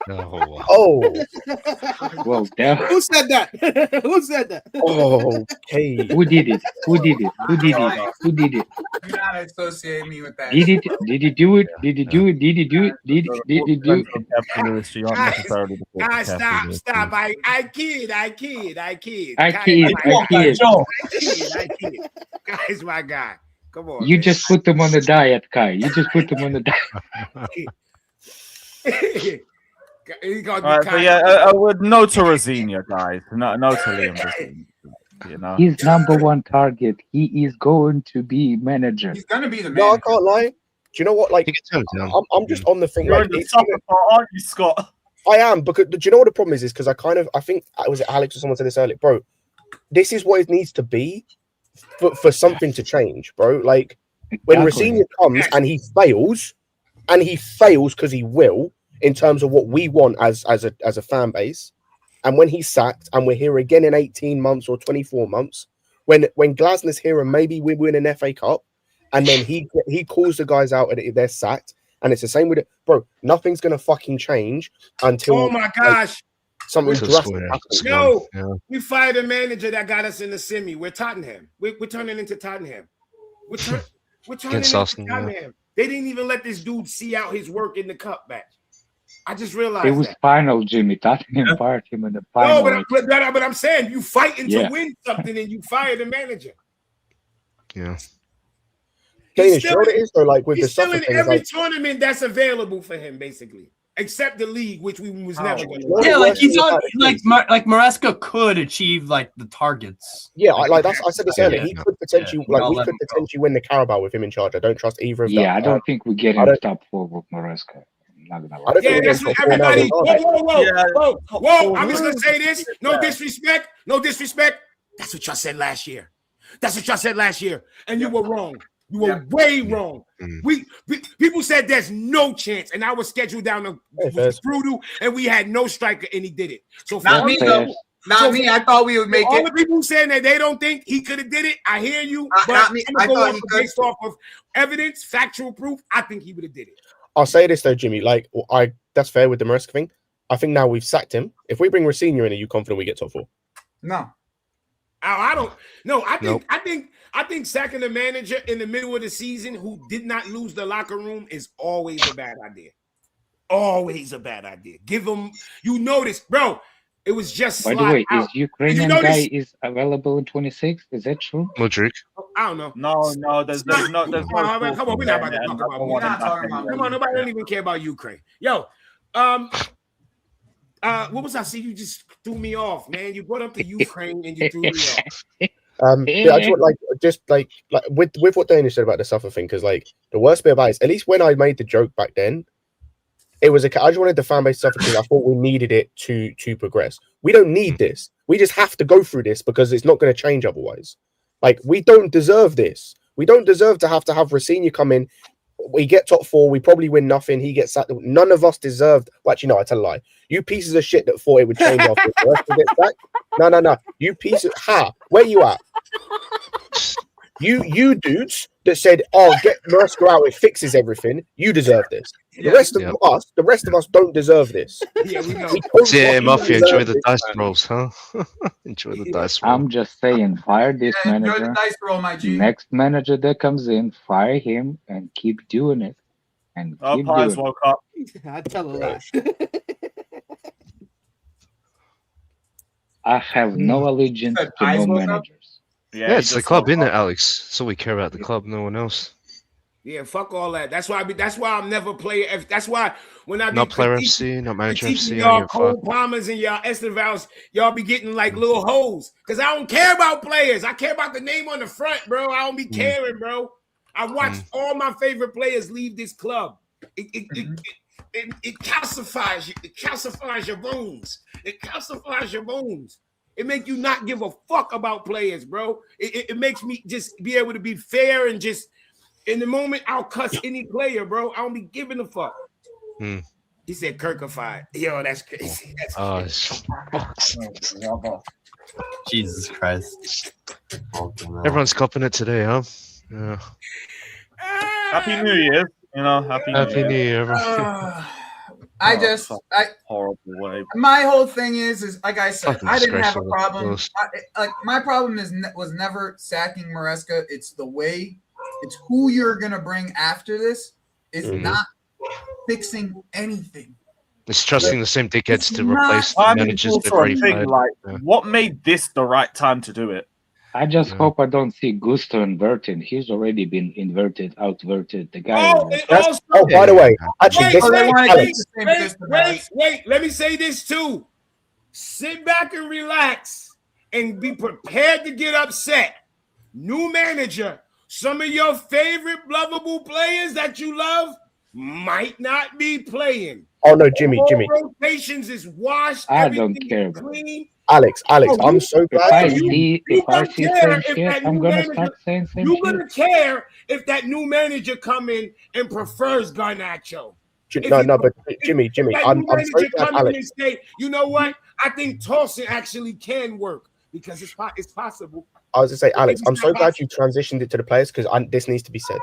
Oh. Oh, that. Well, damn. Who said that? Who said that? okay. Who did it? Who did it? Who did it? Who did it? Do not associate me with that. Did it? Did he do it? Did he do it? Did he do it? Did he do it? Guys, stop. I kid. I kid. Guy's my guy. Come on. You just put them on the diet, Kai. You just put them on the diet. All right, so yeah, with no to Rosenia, guys. No to Liam. Rosenia, you know, His number one target. He is going to be manager. He's gonna be the No, I man. can't lie. Do you know what? Like, He can turn it down. I'm just on the thing. you're Like, in the it's supper part, aren't you, Scott? I am, because do you know what the problem is? Because I think was it Alex or someone said this earlier, bro. This is what it needs to be for something to change, bro. Like when Rosenia comes and he fails because he will, in terms of what we want as a fan base, and when he's sacked and we're here again in 18 months or 24 months, when Glasner's here and maybe we win an FA Cup, and then he calls the guys out and they're sacked, and it's the same with it, bro. Nothing's gonna fucking change until Oh my gosh. something drastic happens. No, we fired a manager that got us in the semi. We're Tottenham. We're turning into Tottenham. We're turning Against into Arsenal, yeah. Tottenham. They didn't even let this dude see out his work in the cup match. I just realized It was that. final, Jimmy. Tottenham fired him in the final. No, but I'm saying you fighting Yeah. to win something and you fire the manager. Yeah. Danish, you know what it is though? Like with the He's still soccer in thing, every like, tournament that's available for him, basically, except the league, which we was never going to. What Yeah, it like was he's is on that- like Maresca could achieve like the targets. yeah, I said this earlier. Yeah. He could potentially, Yeah. like, we Let could him go. potentially win the Carabao with him in charge. I don't trust either of them. Yeah, I don't think we get I him don't- top four with Maresca. I'm not gonna I lie. don't Yeah, think that's we're what getting top everybody. four now, Yeah. Whoa! I'm just gonna say this. No disrespect. No disrespect. That's what y'all said last year. That's what y'all said last year, and you were wrong. You were way wrong. We people said there's no chance, and I was scheduled down to that's- brutal, and we had no striker, and he did it. So for Not me all though. the- Not me. I thought we would make all it. the people saying that they don't think he could have did it, I hear you. But Not me. I'm I gonna thought go he off could. based off of evidence, factual proof. I think he would have did it. I'll say this though, Jimmy. Like, that's fair with the Maresca thing. I think now we've sacked him. If we bring Rosenior in, are you confident we get top four? No. I don't. No, I think sacking the manager in the middle of the season who did not lose the locker room is always a bad idea. Always a bad idea. Give him. You notice, bro. It was just. By the way, out. is Ukrainian Did you guy notice? is available in 26? Is that true? Mudryk. I don't know. No, there's no. Come on, we're not about to talk about. We're not talking about. Come on, nobody don't even care about Ukraine. Yo, what was I? See, you just threw me off, man. You brought up the Ukraine and you threw me off. I just want with what Daniel said about the suffer thing, because like the worst bit about it is, at least when I made the joke back then, it was I just wanted the fan base to suffer because I thought we needed it to progress. We don't need this. We just have to go through this because it's not going to change otherwise. Like, we don't deserve this. We don't deserve to have ROSENIOR come in. We get top 4. We probably win nothing. He gets sacked. None of us deserved. Well, actually, no, I tell a lie. You pieces of shit that thought it would change after the rest to get sacked. No. You piece of where you at? You dudes that said, "Oh, get Maresca out. It fixes everything." You deserve this. The rest of us don't deserve this. Yeah, we know. Mafia, enjoy the dice rolls, huh? Enjoy the dice roll. I'm just saying, fire this manager. Enjoy the dice roll, my G. Next manager that comes in, fire him and keep doing it. And keep doing it. Woke up. I tell a lie. I have no allegiance to no managers. Yeah, it's the club, isn't it, Alex? So we care about the club, no one else. Yeah, fuck all that. That's why I'm never player. That's why when I not player FC, not manager FC, y'all Cole Palmers and y'all Estevals, y'all be getting like little hoes. Cause I don't care about players. I care about the name on the front, bro. I don't be caring, bro. I watched all my favorite players leave this club. It calcifies you. It calcifies your bones. It calcifies your bones. It makes you not give a fuck about players, bro. It makes me just be able to be fair and just in the moment I'll cuss any player, bro. I don't be giving a fuck. He said Kirkified. Yo, that's crazy. That's crazy. Jesus Christ. Everyone's copping it today, huh? Yeah. Happy New Year. Happy New Year. Horrible way. My whole thing is like I said, I didn't have a problem. My problem was never sacking Maresca. It's the way, it's who you're gonna bring after this is not fixing anything. It's trusting the same dickheads to replace the managers they've already fired. What made this the right time to do it? I just hope I don't see Gusto inverted. He's already been inverted, outverted. The guy. By the way, actually, wait. Let me say this too. Sit back and relax and be prepared to get upset. New manager. Some of your favorite lovable players that you love might not be playing. Oh no, Jimmy. Rotations is washed. I don't care. Clean. Alex, I'm so glad. If I see same shit, I'm gonna start saying same shit. You're gonna care if that new manager come in and prefers Garnacho. But Jimmy, I'm so glad, Alex. And say, you know what? I think tossing actually can work because it's possible. I was gonna say, Alex, I'm so glad you transitioned it to the players because this needs to be said.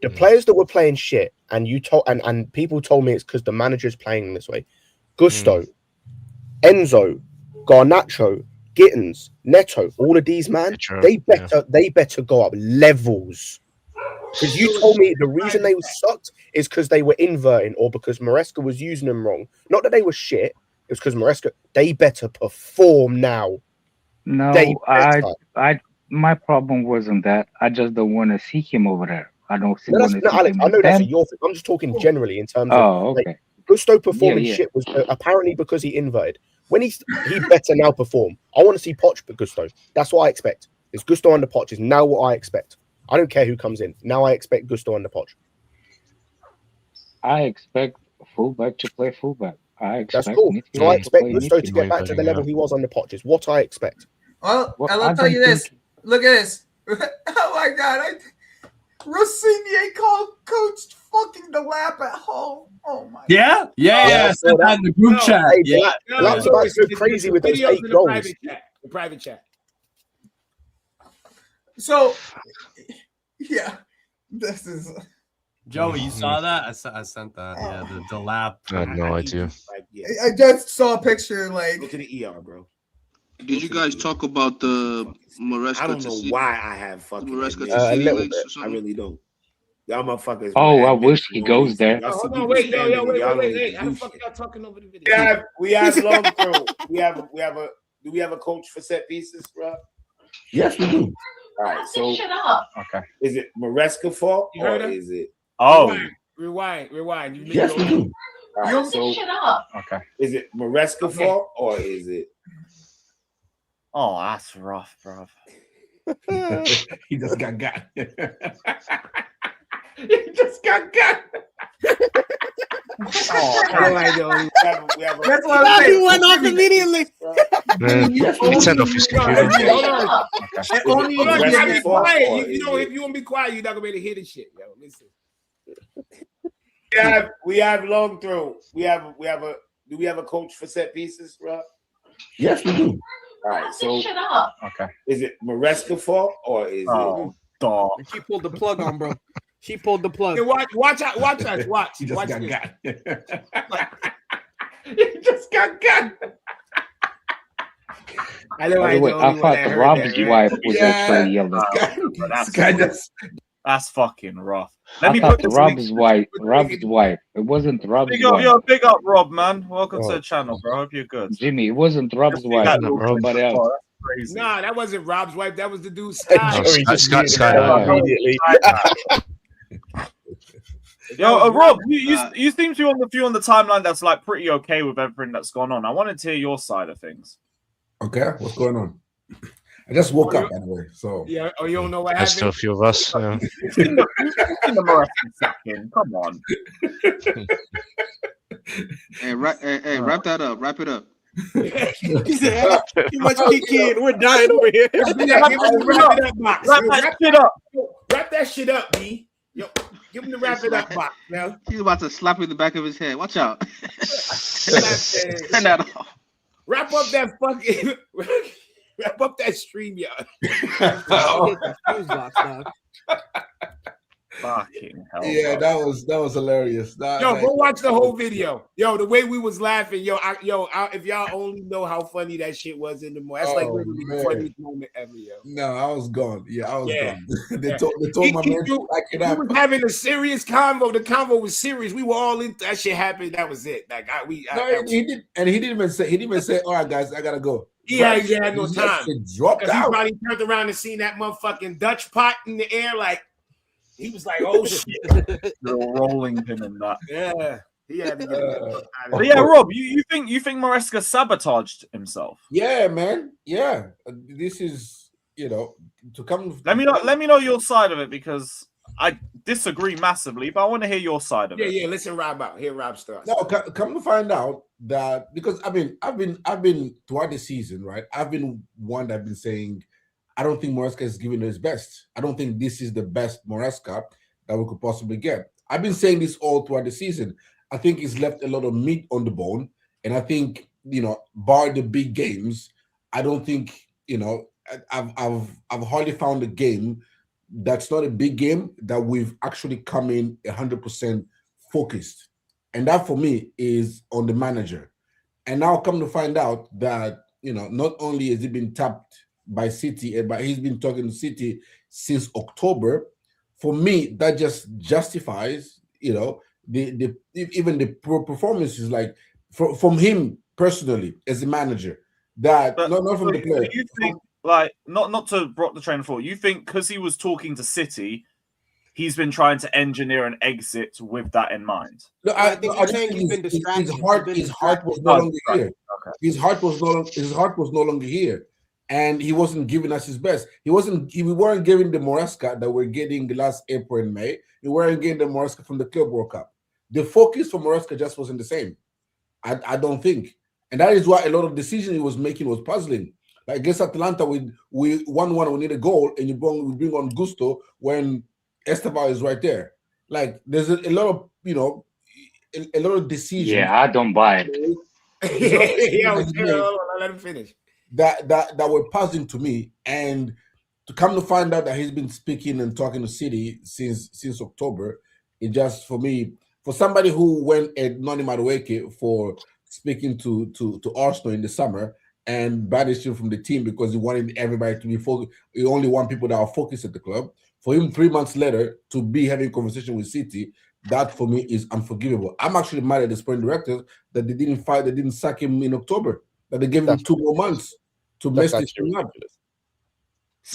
The players that were playing shit, and you told, and people told me it's because the manager's playing this way. Gusto, Enzo, Garnacho, Gittins, Neto, all of these man, they better go up levels. Because you told me the reason they were sucked is because they were inverting or because Maresca was using them wrong. Not that they were shit. It was because Maresca. They better perform now. No, my problem wasn't that. I just don't want to see him over there. I don't see. Alex, I know that's your thing. I'm just talking generally in terms of. Okay. Gusto performing shit was apparently because he inverted. When he better now perform. I want to see Poch but Gusto. That's what I expect. It's Gusto under Poch is now what I expect. I don't care who comes in. Now I expect Gusto under Poch. I expect fullback to play fullback. That's cool. So I expect Gusto to get back to the level he was under Poch. Is what I expect. Well, I'll tell you this. Look at this. Oh my God. ROSENIOR coached fucking the lap at home. Oh my! Yeah. Sent that in the group chat. Lap's about to go crazy with those 8 goals. The private chat. So, yeah, this is. Joey, you saw that? I sent that. Yeah, the lap. I had no idea. I just saw a picture. Like, go to the ER, bro. Did you guys talk about the Maresca? I don't know why I have fucking Maresca I really don't. Y'all motherfuckers. Oh, I wish he goes there. Hold on, wait. How the fuck y'all talking over the video? We have long throw. Do we have a coach for set pieces, bro? Yes, we do. All right, so Shut up. Okay. is it Maresca fault or is it? Rewind. Yes, we do. All right, so Shut up. Okay. is it Maresca fault or is it? Oh, that's rough, bro. He just got got. He just got got. That's why he went off immediately. He turned off his computer. If you want to be quiet, you're not gonna be able to hear the shit. Yo, listen. We have long throw. Do we have a coach for set pieces, Rob? Yes, we do. All right, so Shut up. Okay. is it Maresca fault or is it? Dog. She pulled the plug on, bro. She pulled the plug. Hey, watch us. Watch. He just got this. got. He just got got. By the way, I thought Rob's wife was actually yelling. That's fucking rough. I thought Rob's wife. It wasn't Rob's wife. Big up, Rob, man. Welcome to the channel, bro. Hope you're good. Jimmy, it wasn't Rob's wife. Somebody else. Crazy. Nah, that wasn't Rob's wife. That was the dude Sky. Sky. Immediately. Yo, Rob, you seem to be on the view on the timeline that's like pretty okay with everything that's gone on. I wanted to hear your side of things. Okay, what's going on? I just woke up, by the way. So Yeah. Oh, you don't know what There's happened? still a few of us. Yeah. You've seen the Maresca second. Come on. Hey, wrap that up. Wrap it up. He said, too much kid. We're dying over here. Wrap that box. Wrap shit up. Wrap that shit up, B. Yo, give him the wrap it up box, man. He's about to slap you in the back of his head. Watch out. Turn that off. Wrap up that fucking. Wrap up that stream, y'all. Fucking hell. yeah, that was hilarious. Yo, go watch the whole video. Yo, the way we was laughing. If y'all only know how funny that shit was in the morning. That's like literally the funniest moment ever, yo. No, I was gone. Yeah, I was gone. they told my man to back it up. We was having a serious convo. The convo was serious. We were all in. That shit happened. That was it. Like he didn't even say, all right, guys, I gotta go. He had no He time. dropped He out. probably turned around and seen that motherfucking Dutch pot in the air. Like he was like, "Oh shit!" You're rolling pin in that. Yeah, he had to get it. But yeah, Rob, you think Maresca sabotaged himself? Yeah, man. Yeah, this is to come. Let me know your side of it because I disagree massively, but I want to hear your side of it. Yeah. Listen, Rob out. Here, Rob starts. No, come to find out that because I've been throughout the season, right? I've been one that's been saying I don't think Maresca is giving his best. I don't think this is the best Maresca that we could possibly get. I've been saying this all throughout the season. I think he's left a lot of meat on the bone, and I think bar the big games, I don't think I've hardly found a game that's not a big game that we've actually come in 100% focused. And that for me is on the manager. And now come to find out that, not only has he been tapped by City, but he's been talking to City since October. For me, that just justifies, even the poor performances, like from him personally as a manager, that not from the player. You think, like, not to block the train of thought, you think because he was talking to City, he's been trying to engineer an exit with that in mind? No, I think he's been distracted. His heart was no longer here. Okay. His heart was no longer here, and he wasn't giving us his best. We weren't giving the Maresca that we're getting last April and May. We weren't getting the Maresca from the Club World Cup. The focus for Maresca just wasn't the same. I don't think, and that is why a lot of decisions he was making was puzzling. Like against Atalanta, we 1-1, we need a goal, and we bring on Gusto when Esteban is right there. Like there's a lot of a lot of decisions. Yeah, I don't buy it. Let him finish. That were puzzling to me, and to come to find out that he's been speaking and talking to City since October, it just for me, for somebody who went at Noni Madueke for speaking to Arsenal in the summer and banished him from the team because he wanted everybody to be focused. He only want people that are focused at the club. For him, 3 months later, to be having a conversation with City, that for me is unforgivable. I'm actually mad at the sporting directors that they didn't sack him in October, that they gave him 2 more months to mess this thing up.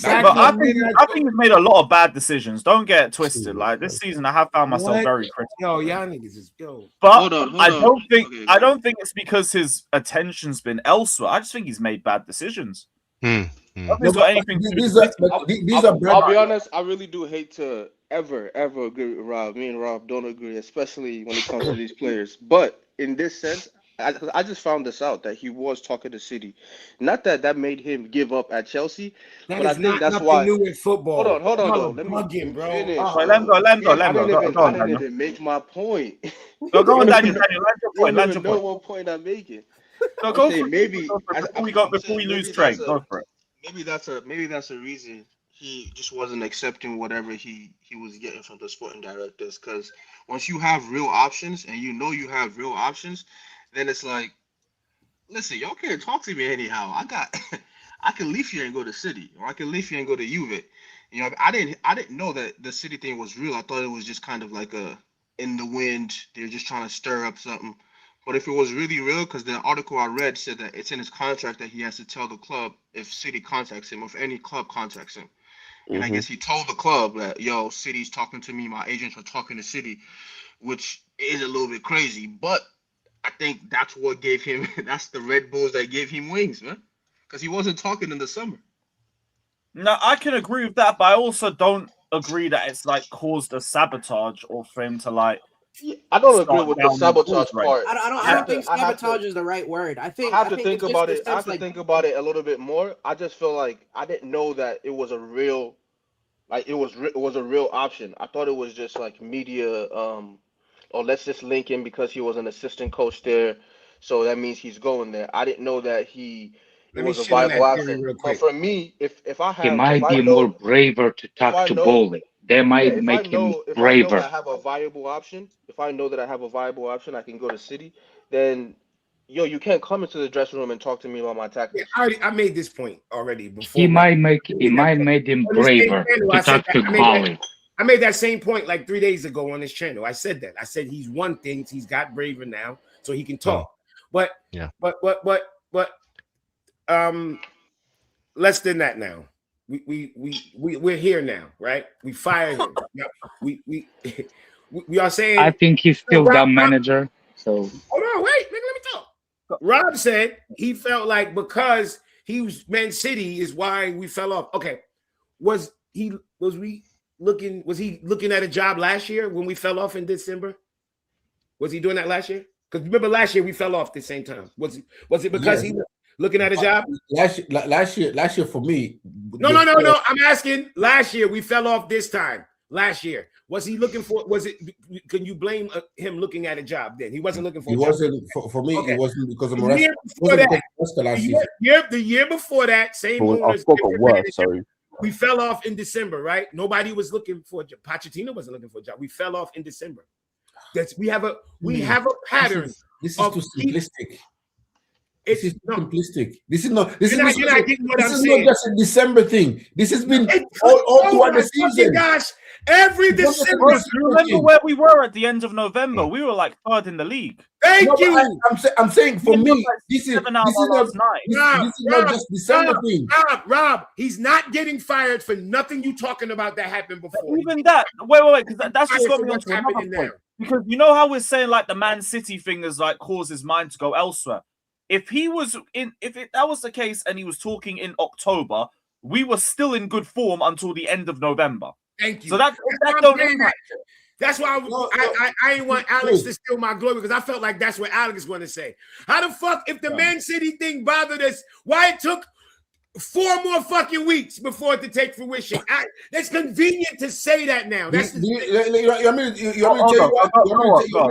But I think he's made a lot of bad decisions. Don't get it twisted. Like this season, I have found myself very critical. Yo, y'all niggas is yo. But Hold on. I don't think it's because his attention's been elsewhere. I just think he's made bad decisions. Nothing's got anything to do with I'll be honest, I really do hate to ever agree with Rob. Me and Rob don't agree, especially when it comes to these players. But in this sense, I just found this out that he was talking to City. Not that made him give up at Chelsea, but I think that's why. New in football. Hold on, though. Let me bro. finish. Let him go. I didn't even make my point. Go on, Daniel. Land your point. Know what point I'm making. No, go for it. Before we lose track, go for it. Maybe that's a reason he just wasn't accepting whatever he was getting from the sporting directors. Because once you have real options and you know you have real options, then it's like, listen, y'all can't talk to me anyhow. I can leave here and go to City, or I can leave here and go to Juve. You know, I didn't know that the City thing was real. I thought it was just kind of like a in the wind. They're just trying to stir up something. But if it was really real, because the article I read said that it's in his contract that he has to tell the club if City contacts him, or if any club contacts him. And I guess he told the club that, yo, City's talking to me, my agents are talking to City, which is a little bit crazy. But I think that's what gave him, that's the Red Bulls that gave him wings, man. Because he wasn't talking in the summer. No, I can agree with that, but I also don't agree that it's like caused a sabotage or for him to like. I don't agree with the sabotage part. I don't think sabotage is the right word. I have to think about it. I have to think about it a little bit more. I just feel like I didn't know that it was a real, like it was a real option. I thought it was just like media. Or let's just link him because he was an assistant coach there, so that means he's going there. I didn't know that it was a viable option. But for me, if I have, he might be more braver to talk to Bowley. They might make him braver. If I know I have a viable option, I can go to City. Then, you can't come into the dressing room and talk to me about my tactics. I made this point already before. He might make him braver to talk to Bowley. I made that same point like 3 days ago on this channel. I said that. I said he's won things. He's got braver now, so he can talk. But less than that now. We're here now, right? We fired him. we are saying. I think he's still that manager. So hold on, wait, let me talk. Rob said he felt like because he was Man City is why we fell off. Okay, was he looking at a job last year when we fell off in December? Was he doing that last year? Because remember last year we fell off at the same time. Was it because he was looking at a job? Last year for me. No. I'm asking. Last year we fell off this time. Last year. Was he looking for? Was it? Can you blame him looking at a job? Then he wasn't looking for. He wasn't for me. Okay. It wasn't because of Maresca. The year before that, same owners. We fell off in December, right? Nobody was looking for a job. Pochettino wasn't looking for a job. We fell off in December. We have a pattern. This is too simplistic. This is simplistic. This is not just a December thing. This has been all throughout the season. Gosh, every December. Remember where we were at the end of November? We were like third in the league. Thank you. I'm saying for me, this is not just December thing. Rob, he's not getting fired for nothing you talking about that happened before. Even that. Wait, because that's just got me onto another point. Because you know how we're saying like the Man City thing is like caused his mind to go elsewhere. If that was the case and he was talking in October, we were still in good form until the end of November. Thank you. So that's why I didn't want Alex to steal my glory because I felt like that's what Alex was going to say. How the fuck, if the Man City thing bothered us, why it took 4 more fucking weeks before it to take fruition? It's convenient to say that now. That's you want me to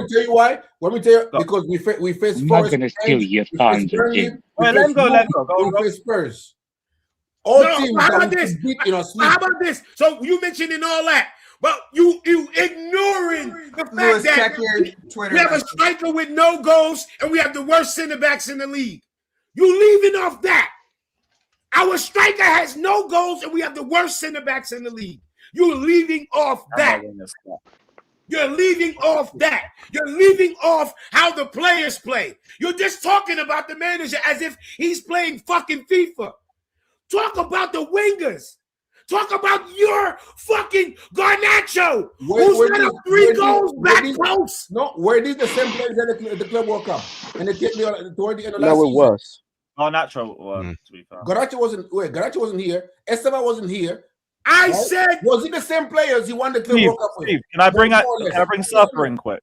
tell you why? Let me tell you because we face I'm not gonna steal your time. Let go. We face Spurs. How about this? So you mentioning all that, but you ignoring the fact that we have a striker with no goals and we have the worst center backs in the league. You leaving off that. Our striker has no goals, and we have the worst center backs in the league. You're leaving off that. You're leaving off that. You're leaving off how the players play. You're just talking about the manager as if he's playing fucking FIFA. Talk about the wingers. Talk about your fucking Garnacho, who's got 3 goals back post. No, were these the same players at the Club World Cup? And they came toward the end of last No, it season. was. Garnacho to be fair. Garnacho wasn't here. Esteban wasn't here. I said, was it the same players he won the Club World Cup with? Steve, can I bring Surfer in quick?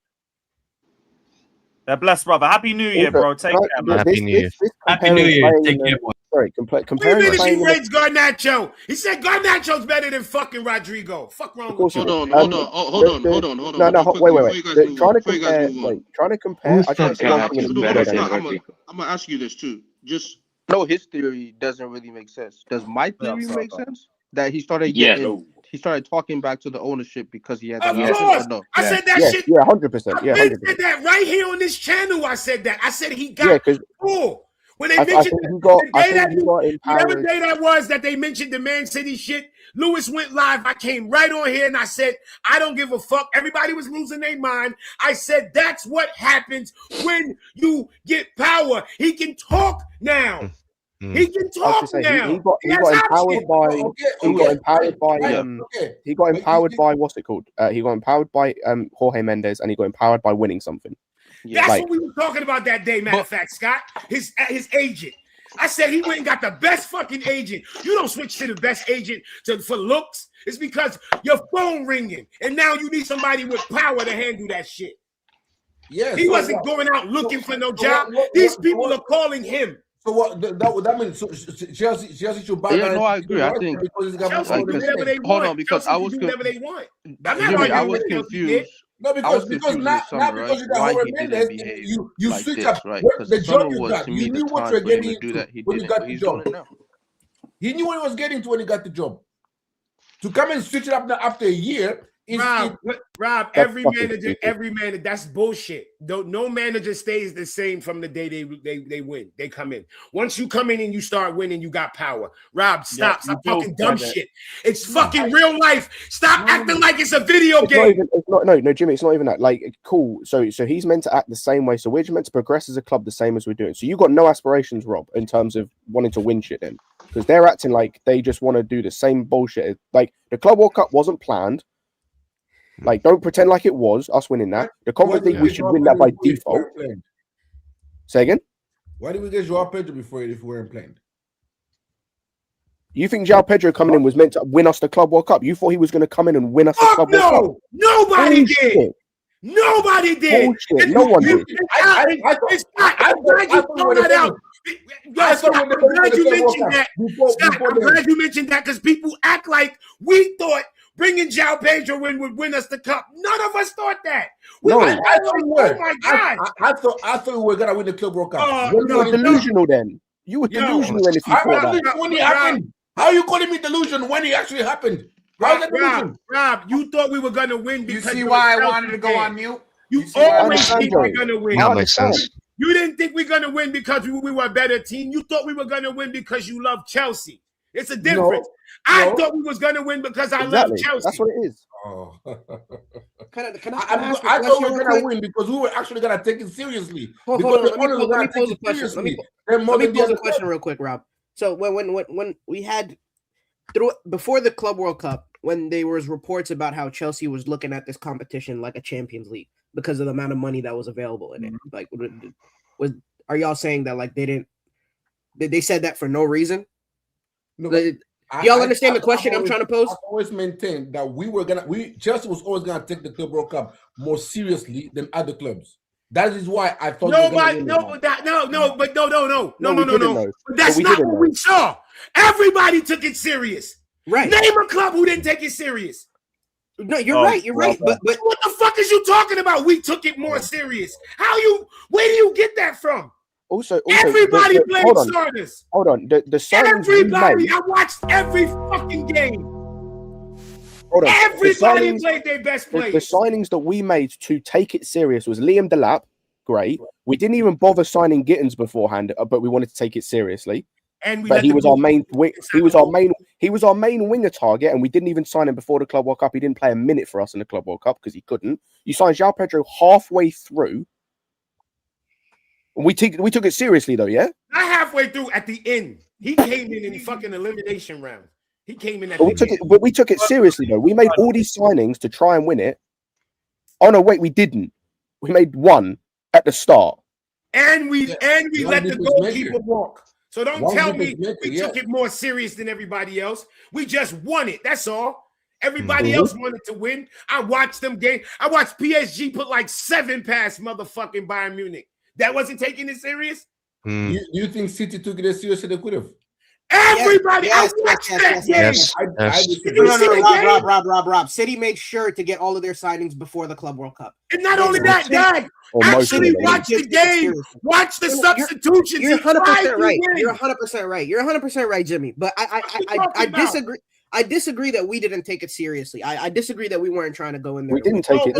They're blessed, brother. Happy New Year, bro. Take care, man. Happy New Year. Happy New Year. Take care, boy. Sorry, comparing. Wait a minute, he rates Garnacho. He said Garnacho's better than fucking Rodrigo. Fuck wrong with you. Hold on. No, wait. Trying to compare. I'm gonna ask you this too. Just no, his theory doesn't really make sense. Does my theory make sense? That he started he started talking back to the ownership because he had. Of course, I said that shit. Yeah, 100%. Yeah, 100%. I said that right here on this channel. I said that. I said he got cool. When they mentioned whatever day that was that they mentioned the Man City shit, Lewis went live. I came right on here and I said, I don't give a fuck. Everybody was losing their mind. I said, that's what happens when you get power. He can talk now. He can talk now. He got empowered by what's it called? He got empowered by Jorge Mendes, and he got empowered by winning something. That's what we were talking about that day, matter of fact, Scott. His agent. I said he went and got the best fucking agent. You don't switch to the best agent for looks. It's because your phone ringing, and now you need somebody with power to handle that shit. Yes, he wasn't going out looking for no job. These people are calling him. So what that means? So Chelsea should buy. Yeah, no, I agree. I think Chelsea do whatever they want. Hold on, because I was whatever they want. I was confused. No, because not because you got Jorge Mendes, you like switch up right? The job you got. You knew what you're getting into when you got the job. He knew what he was getting to when he got the job. To come and switch it up now after a year. Rob, every manager, that's bullshit. No manager stays the same from the day they win. They come in. Once you come in and you start winning, you got power. Rob, stop talking dumb shit. It's fucking real life. Stop acting like it's a video game. No, Jimmy, it's not even that. Like, cool. So he's meant to act the same way. So we're meant to progress as a club the same as we're doing. So you got no aspirations, Rob, in terms of wanting to win shit then. Because they're acting like they just want to do the same bullshit. Like, the Club World Cup wasn't planned. Like, don't pretend like it was us winning that. The Conference League, we should win that by default. Say again? Why did we get Joao Pedro before if we weren't playing? You think Joao Pedro coming in was meant to win us the Club World Cup? You thought he was going to come in and win us the Club World Cup? Nobody did. Nobody did. Bullshit. No one did. I'm glad you throw that out. I'm glad you mentioned that. I'm glad you mentioned that because people act like we thought bringing Joao Pedro would win us the cup. None of us thought that. I thought we were gonna win the Club World Cup. You were delusional then. You were delusional then if you thought that. When it happened. How are you calling me delusion when it actually happened? Rob, you thought we were gonna win because you see why I wanted to go on mute? You always think we're gonna win. That makes sense. You didn't think we're gonna win because we were a better team. You thought we were gonna win because you love Chelsea. It's a difference. I thought we was gonna win because I love Chelsea. That's what it is. Oh. I thought we were gonna win because we were actually gonna take it seriously. Hold on. Let me pose a question. Let me pose a question real quick, Rob. So when we had before the Club World Cup, when there was reports about how Chelsea was looking at this competition like a Champions League because of the amount of money that was available in it, like, are y'all saying that like they said that for no reason? No, y'all understand the question I'm trying to pose? I've always maintained that Chelsea was always gonna take the Club World Cup more seriously than other clubs. That is why I thought no. That's not what we saw. Everybody took it serious. Right. Name a club who didn't take it serious. No, you're right. You're right. But what the fuck is you talking about? We took it more serious. Where do you get that from? Also everybody played starters. Hold on. The signings everybody. I watched every fucking game. Everybody played their best players. The signings that we made to take it serious was Liam Delap. Great. We didn't even bother signing Gittins beforehand, but we wanted to take it seriously. But he was our main. He was our main winger target, and we didn't even sign him before the Club World Cup. He didn't play a minute for us in the Club World Cup because he couldn't. You signed Joao Pedro halfway through. We took it seriously though, yeah. Not halfway through. At the end, he came in fucking elimination round. He came in at But we took it seriously though. We made all these signings to try and win it. Oh no, wait, we didn't. We made one at the start. And we let the goalkeeper walk. So don't tell me we took it more serious than everybody else. We just won it. That's all. Everybody else wanted to win. I watched them game. I watched PSG put like 7 past motherfucking Bayern Munich. That wasn't taking it serious. You think City took it as serious as they could have? Everybody, I watched that game. Rob. City made sure to get all of their signings before the Club World Cup. And not only that, Dad, actually watch the game. Watch the substitutions. You're 100% right. You're 100% right. You're 100% right, Jimmy. But I disagree. I disagree that we didn't take it seriously. I disagree that we weren't trying to go in there. We didn't take it.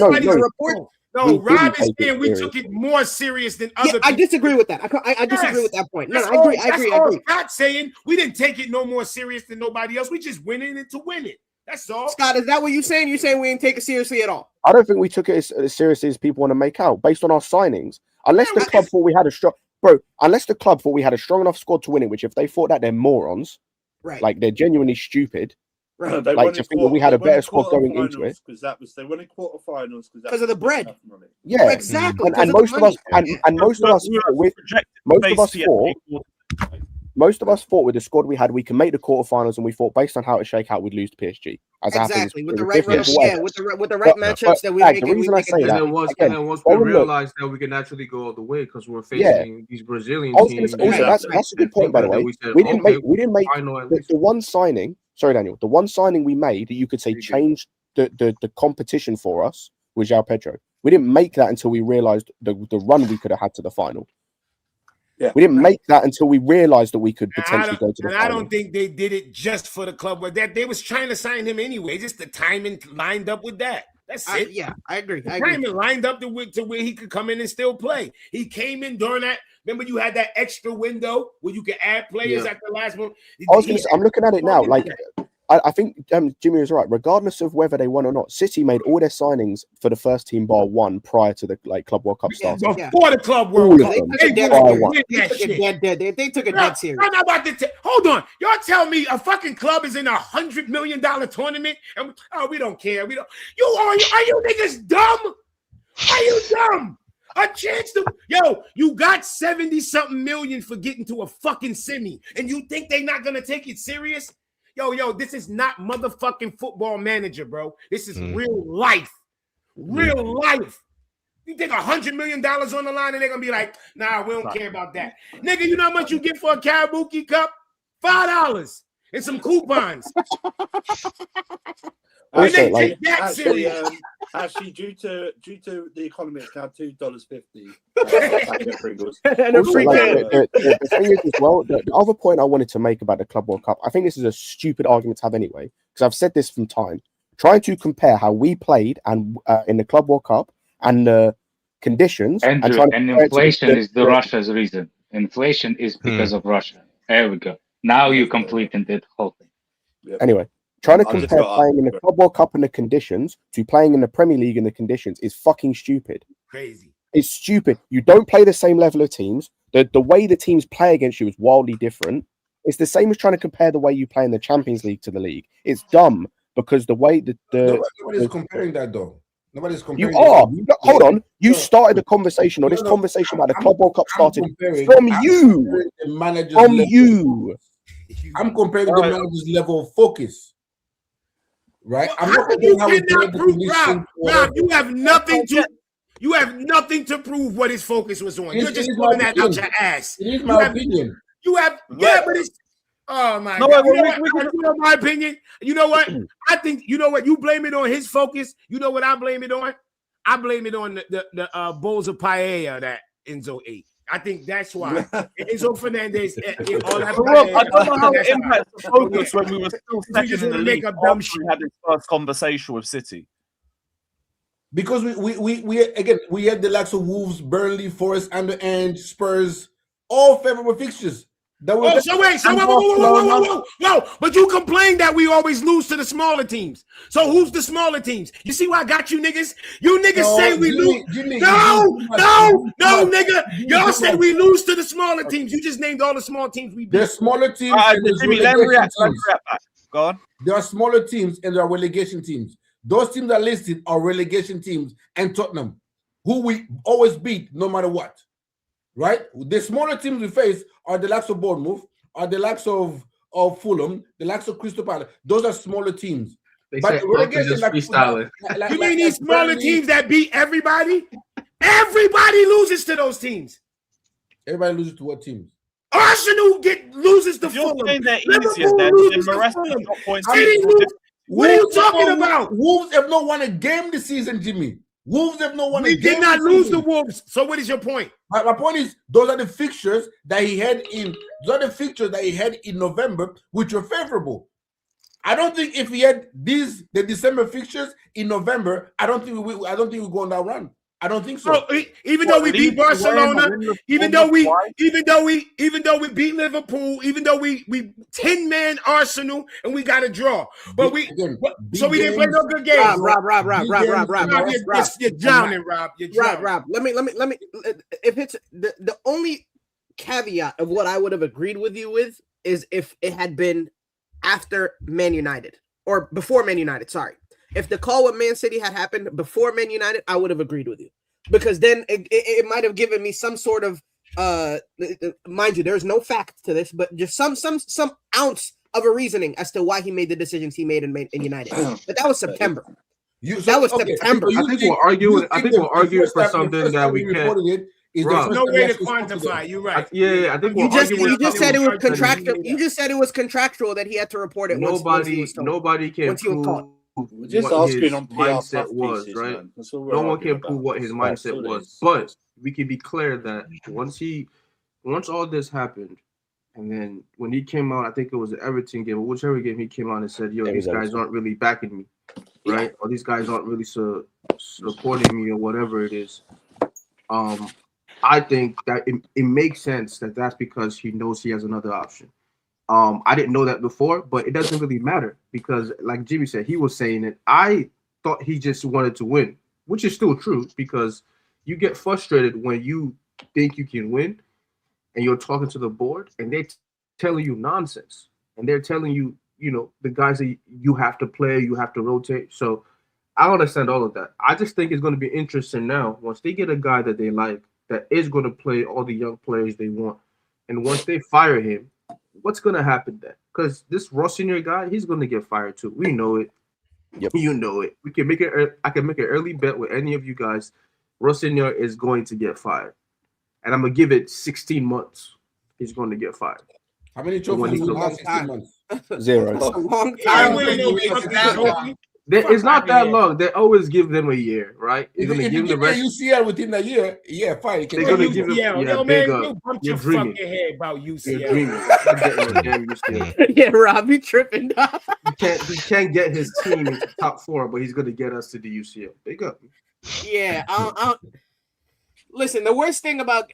No, Rob is saying we took it more serious than other. I disagree with that. I disagree with that point. No, I agree. I agree. Not saying we didn't take it no more serious than nobody else. We just went in it to win it. That's all. Scott, is that what you're saying? You're saying we didn't take it seriously at all? I don't think we took it as seriously as people want to make out, based on our signings. Unless the club thought we had a strong enough squad to win it, which if they thought that, they're morons. Right. Like they're genuinely stupid. Right. Like to think that we had a better squad going into it because they won in quarterfinals because of the bread. Yeah, exactly. And most of us thought with the squad we had, we can make the quarterfinals, and we thought based on how it shake out, we'd lose to PSG. Exactly with the right matchups that we make. The reason I say that, and then once we realized that we can actually go all the way because we're facing these Brazilian teams. That's a good point, by the way. We didn't make the one signing. Sorry, Daniel. The one signing we made that you could say changed the competition for us was João Pedro. We didn't make that until we realized the run we could have had to the final. Yeah. We didn't make that until we realized that we could potentially go to the final. I don't think they did it just for the club. But that they was trying to sign him anyway. Just the timing lined up with that. That's it. Yeah, I agree. Timing lined up to where he could come in and still play. He came in during that. Remember, you had that extra window where you could add players at the last one. I'm looking at it now. Like, I think Jimmy was right. Regardless of whether they won or not, City made all their signings for the first team bar one prior to the Club World Cup starting. Before the Club World Cup, they took a dead serious. I'm not about to hold on. Y'all tell me a fucking club is in $100 million tournament, and we don't care. We don't. Are you niggas dumb? Are you dumb? A chance to you got 70-something million for getting to a fucking semi, and you think they not gonna take it serious? Yo, this is not motherfucking Football Manager, bro. This is real life. Real life. You think $100 million on the line and they're gonna be like, nah, we don't care about that. Nigga, you know how much you get for a Karabuki cup? $5 and some coupons. And they take that serious. Actually, due to the economy, it's now $2.50. The thing is, as well, the other point I wanted to make about the Club World Cup, I think this is a stupid argument to have anyway, because I've said this from time. Trying to compare how we played and in the Club World Cup and the conditions, and inflation is the Russia's reason. Inflation is because of Russia. There we go. Now you completed the whole thing. Anyway. Trying to compare playing in the Club World Cup and the conditions to playing in the Premier League and the conditions is fucking stupid. Crazy. It's stupid. You don't play the same level of teams. The way the teams play against you is wildly different. It's the same as trying to compare the way you play in the Champions League to the league. It's dumb because the way nobody's comparing that though. Nobody's comparing. You are. Hold on. You started the conversation, or this conversation about the Club World Cup started from you. From you. I'm comparing the manager's level of focus. Right, I'm not you cannot prove, Rob, you have nothing to prove what his focus was on. You're just pulling that out your ass. It is my opinion. You have, but it's my God. You know my opinion. You know what? I think you blame it on his focus. You know what I blame it on? I blame it on the bowls of paella that Enzo ate. I think that's why Enzo Fernandez. I don't know how it impacts the focus when we were still second in the league. We had this first conversation with City because we had the likes of Wolves, Burnley, Forest, and Spurs, all favorable fixtures. Whoa! But you complain that we always lose to the smaller teams. So who's the smaller teams? You see why I got you niggas? You niggas say we lose. No, nigga. Y'all said we lose to the smaller teams. You just named all the small teams we beat. The smaller teams. Jimmy, let me react back. Go on. There are smaller teams and there are relegation teams. Those teams that are listed are relegation teams and Tottenham, who we always beat no matter what. Right? The smaller teams we face are the likes of Bournemouth, are the likes of Fulham, the likes of Crystal Palace. Those are smaller teams. But relegation, you mean these smaller teams that beat everybody? Everybody loses to those teams. Everybody loses to what teams? Arsenal loses to Fulham. You're saying they're easier than Maresca got points. What are you talking about? Wolves have not won a game this season, Jimmy. Wolves have not won a game. We did not lose the Wolves. So what is your point? My point is, those are the fixtures that he had in November, which were favorable. I don't think if he had the December fixtures in November, I don't think we go on that run. I don't think so. Even though we beat Barcelona, even though we beat Liverpool, even though we 10-man Arsenal and we got a draw, but we didn't play no good games. Rob, you're drowning, Rob. You're drowning. Rob. Let me. If it's the only caveat of what I would have agreed with you with is if it had been after Man United or before Man United. Sorry. If the call with Man City had happened before Man United, I would have agreed with you, because then it might have given me some sort of mind you, there's no fact to this, but just some ounce of a reasoning as to why he made the decisions he made in United. But that was September. September. I think we're arguing. For something that we can't. There's no way to quantify. You're right. I think you just said it was contractual. You just said it was contractual that he had to report it. Nobody can prove. Just what asking his on PR mindset was, pieces, right? man. That's all we're No one arguing can prove about. what his That's mindset all it was, is. but we can be clear that once all this happened, and then when he came out, I think it was the Everton game, or whichever game he came out and said, "Yo, these guys aren't really backing me, right? Or these guys aren't really supporting me, or whatever it is." I think that it makes sense that that's because he knows he has another option. I didn't know that before, but it doesn't really matter because, like Jimmy said, he was saying it. I thought he just wanted to win, which is still true because you get frustrated when you think you can win and you're talking to the board and they're telling you nonsense and they're telling you, the guys that you have to play, you have to rotate. So I understand all of that. I just think it's going to be interesting now once they get a guy that they like that is going to play all the young players they want. And once they fire him, what's going to happen then? Because this ROSENIOR guy, he's going to get fired too. We know it. Yep. You know it. We can make it. I can make an early bet with any of you guys. ROSENIOR is going to get fired. And I'm going to give it 16 months. He's going to get fired. How many trophies in the last 16 months? 0. That's a long time. It's not that long. They always give them a year, right? If you give them UCL within a year, yeah, fine. They're going to give them big up. You're dreaming. About UCL. You're dreaming. Yeah, Rob, you tripping. He can't get his team into top 4, but he's going to get us to the UCL. Big up. Yeah. Listen, the worst thing about...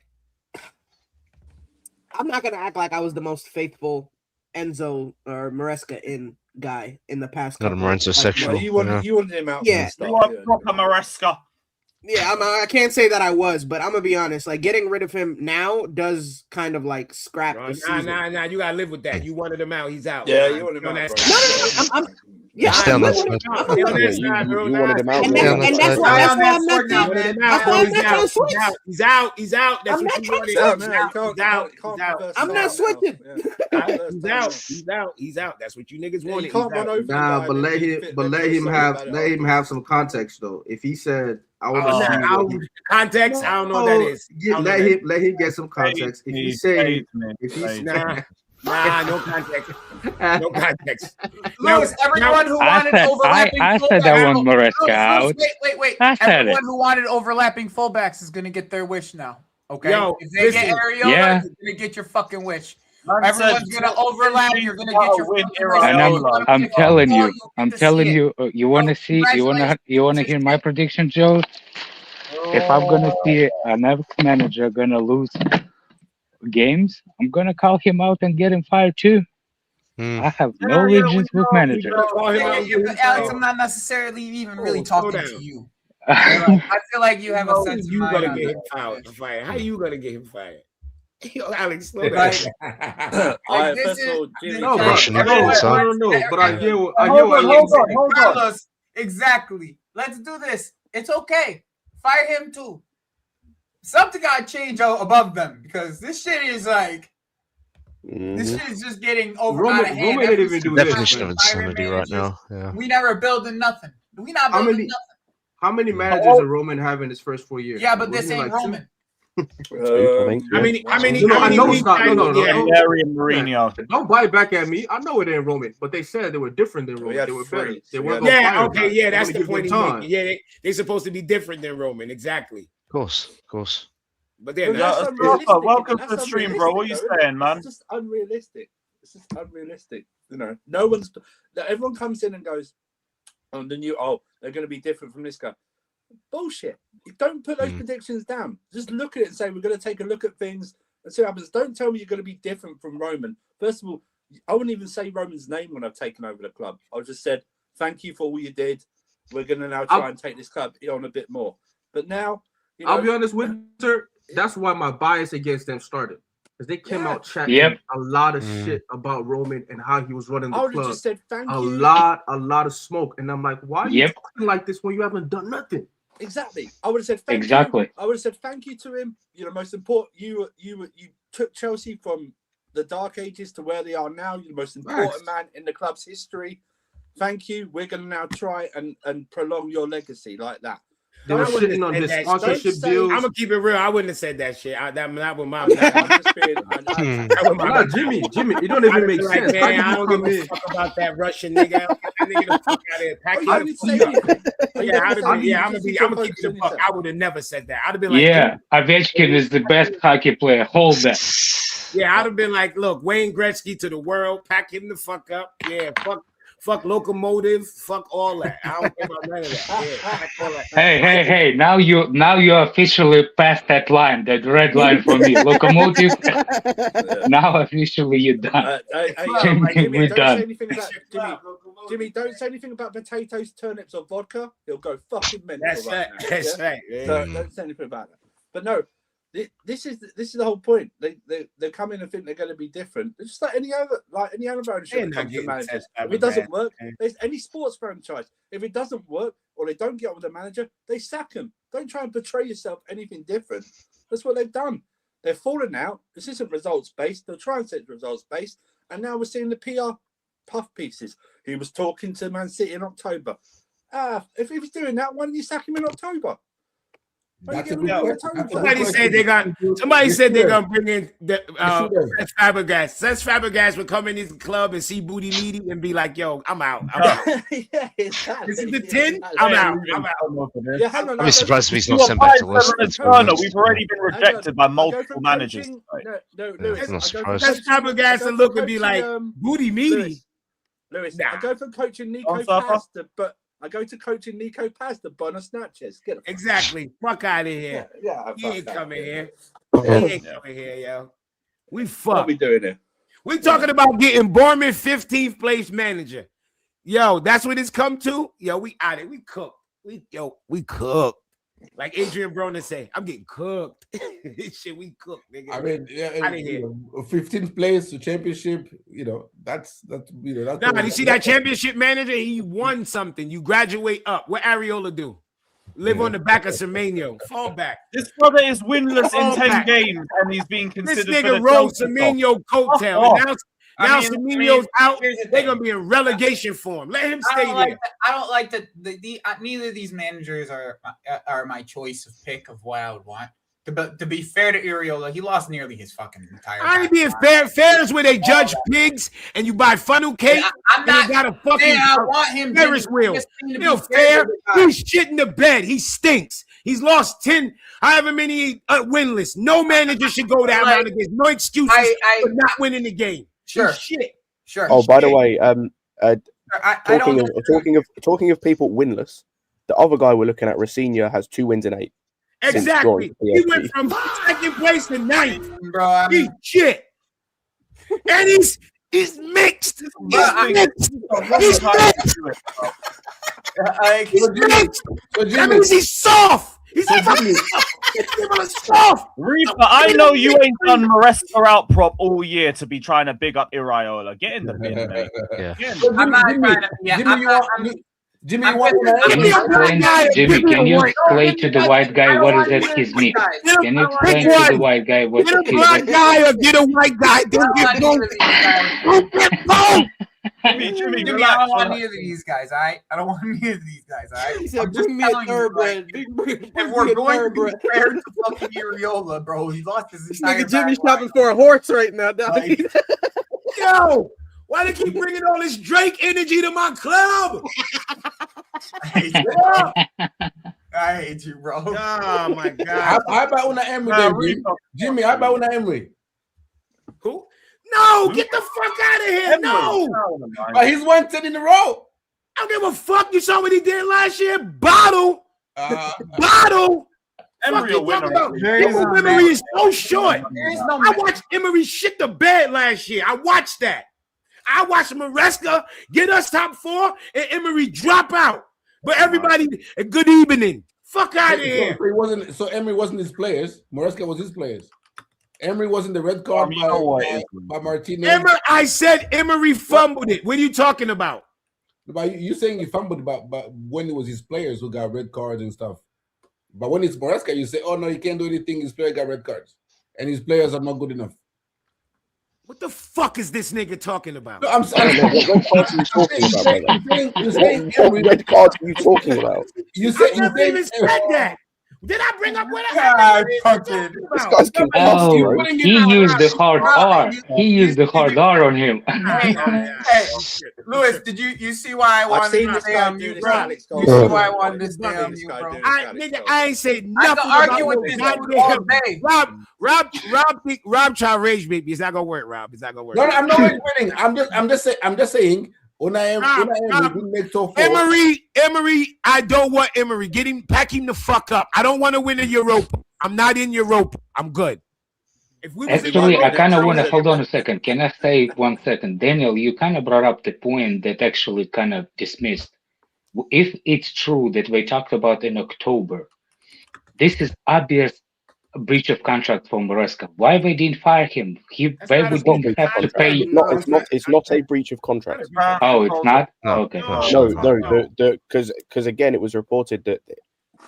I'm not going to act like I was the most faithful Enzo or Maresca guy in the past. Not a Maresca section. You wanted him out. Yeah, you are proper Maresca. Yeah, I can't say that I was, but I'm gonna be honest. Like getting rid of him now does kind of like scrap the season. Nah. You gotta live with that. You wanted him out. He's out. Yeah, you wanted him out. I'm yeah, Stay on that side. You wanted him out. And that's why I'm not switch. He's out. That's what you wanted. I'm not switching. He's out. That's what you niggas wanted. Nah, but let him have some context though. If he said I want to context, I don't know what that is. Let him get some context. If he say no context. No context. Lewis, everyone who wanted overlapping I said I want Maresca out. Wait. I said everyone who wanted overlapping fullbacks is going to get their wish now. Okay? If they get Areola, you're going to get your fucking wish. Everyone's going to overlap. You're going to get your fucking wish. And I'm telling you, you want to see, you want to hear my prediction, Joe? If I'm going to see another manager going to lose games, I'm gonna call him out and get him fired too. I have no allegiance with managers. Alex, I'm not necessarily even really talking to you. I feel like you have a sense of you gonna get him fired. How you gonna get him fired? Yo, Alex, slow Like, down. like this is No, but I hear what hold on. Carlos, exactly. Let's do this. It's okay. Fire him too. Something got to change above them because this shit is like this shit is just getting out of hand. Roman didn't even do definition of insanity right now. Yeah. We never building nothing. We not building nothing. How many managers did Roman have in his first 4 years? Yeah, but this ain't Roman. How many? Mourinho. Don't bite back at me. I know it ain't Roman, but they said they were different than Roman. They were better. They weren't that's the point he's making. Yeah, they're supposed to be different than Roman. Exactly. Of course. But then welcome to the stream, bro. What are you saying, man? It's just unrealistic. You know, no one's. Everyone comes in and goes, "Oh, they're going to be different from this guy." Bullshit. Don't put those predictions down. Just look at it and say, we're going to take a look at things and see what happens. Don't tell me you're going to be different from Roman. First of all, I wouldn't even say Roman's name when I've taken over the club. I just said, thank you for all you did. We're going to now try and take this club on a bit more. But now, I'll be honest, Winter, that's why my bias against them started. Because they came out chatting a lot of shit about Roman and how he was running the club. I just said, thank you. A lot of smoke. And I'm like, why are you talking like this when you haven't done nothing? Exactly. I would have said thank you. I would have said thank you to him. You know, most important, you took Chelsea from the dark ages to where they are now. You're the most important man in the club's history. Thank you. We're going to now try and prolong your legacy like that. They were sitting on his sponsorship deals. I'm gonna keep it real. I wouldn't have said that shit. That was my. Jimmy, it don't even make sense. Man, I don't give a fuck about that Russian nigga. That nigga the fuck out of here. I'm gonna keep it the fuck. I would have never said that. I'd have been like, Ovechkin is the best hockey player. Hold that. Yeah, I'd have been like, look, Wayne Gretzky to the world. Pack him the fuck up. Yeah, fuck locomotive, fuck all that. I don't care about none of that. Yeah, Hey! Now you officially passed that line, that red line for me. Locomotive. Now officially you're done. We're done. Jimmy, don't say anything about potatoes, turnips, or vodka. He'll go fucking mental. That's right. Yeah. So don't say anything about that. But no. This is the whole point. They come in and think they're going to be different. It's just like any other ownership that comes to managers. If it doesn't work, there's any sports franchise. If it doesn't work or they don't get on with the manager, they sack them. Don't try and portray yourself anything different. That's what they've done. They're falling out. This isn't results based. They'll try and say it's results based. And now we're seeing the PR puff pieces. He was talking to Man City in October. If he was doing that, why didn't you sack him in October? Somebody said they're gonna bring in Cesc Fabregas. Cesc Fabregas would come in his club and see Booty Meaty and be like, "Yo, I'm out." This is the 10. I'm out. I'd be surprised if he's not sent back to list. We've already been rejected by multiple managers. Cesc Fabregas and look and be like, "Booty Meaty." Lewis, I go from coaching Nico Pasta, but I go to coaching Nico Paz to bonus snatches. Exactly. Fuck out of here. He ain't coming here. Yo. We fuck. What we doing here? We talking about getting Bournemouth 15th place manager. Yo, that's what it's come to. Yo, we out it. We cooked. We cooked. Like Adrian Broner say, I'm getting cooked. This shit, we cooked, nigga. I mean, 15th place to championship, that's Nah, you see that championship manager? He won something. You graduate up. What Areola do? Live on the back of Semenyo. Fall back. This brother is winless in 10 games, and he's being considered. This nigga rolled Semenyo coattail. Now Semenyo's out. They're gonna be in relegation form. Let him stay there. I don't like that. Neither of these managers are my choice of pick of what I would want. But to be fair to Areola, he lost nearly his fucking entire. I ain't being fair. Fair is where they judge pigs and you buy funnel cake. I'm not. You got a fucking I want him. Ferris wheel. Fair. He's shit in the bed. He stinks. He's lost 10, however many winless. No manager should go that amount of games. No excuses for not winning the game. Sure. Shit. Sure. Oh, by the way, talking of people winless, the other guy we're looking at, ROSENIOR, has 2 wins in 8. Exactly. He went from second place to 9th. Bro, he's shit. And he's mixed. That means he's soft. He said, Reaper, I know you ain't done Maresca out prop all year to be trying to big up Iraola. Get in the bin, mate. Yeah. Jimmy, can you explain to the white guy what is at his meat? Can you explain to the white guy what get a he's black guy or get a white guy? Don't get both. Don't get both. Jimmy, I don't want neither of these guys, all right? I don't want neither of these guys, all right? He said, I'm just bring me a telling you, thoroughbred. like, if we're going to be compared to fucking Iraola, bro, he lost his This entire nigga Jimmy back line. shopping for a horse right now, dog. Yo, why they keep bringing all this Drake energy to my club? I hate you, bro. Oh my god. How about Una Emery, then, Jimmy? How about Una Emery? Who? No, get the fuck out of here. No. But he's won 10 in a row. I don't give a fuck. You saw what he did last year? Bottle. Bottle. Emery Fuck you talking about? Emery is so short. I watched Emery shit the bed last year. I watched that. I watched Maresca get us top 4 and Emery drop out. But everybody, good evening. Fuck out of here. So Emery wasn't his players. Maresca was his players. Emery wasn't the red card by Martinez. I said Emery fumbled it. What are you talking about? But you saying he fumbled but when it was his players who got red cards and stuff. But when it's Maresca, you say, oh no, he can't do anything. His player got red cards. And his players are not good enough. What the fuck is this nigga talking about? No, I'm saying, what cards are you talking about, brother? What red cards are you talking about? I never even said that. Did I bring up what I This guy's confused. He used the hard R. He used the hard R on him. Hey, Lewis, did you see why I wanted to stay on mute, bro? You see why I wanted to stay on mute, bro? I ain't say nothing. I can argue with this dude all day. Rob try to rage bait me. It's not gonna work, Rob. It's not gonna work. No, I'm not winning. I'm just saying. Emery didn't make top 4. Emery, I don't want Emery. Pack him the fuck up. I don't want to win a Europa. I'm not in Europa. I'm good. Actually, I kind of want to hold on a second. Can I say 1 second? Daniel, you kind of brought up the point that actually kind of dismissed. If it's true that we talked about in October, this is obvious breach of contract from Maresca. Why they didn't fire him? We didn't have to pay. It's not a breach of contract. Oh, it's not? Okay. No, because again, it was reported that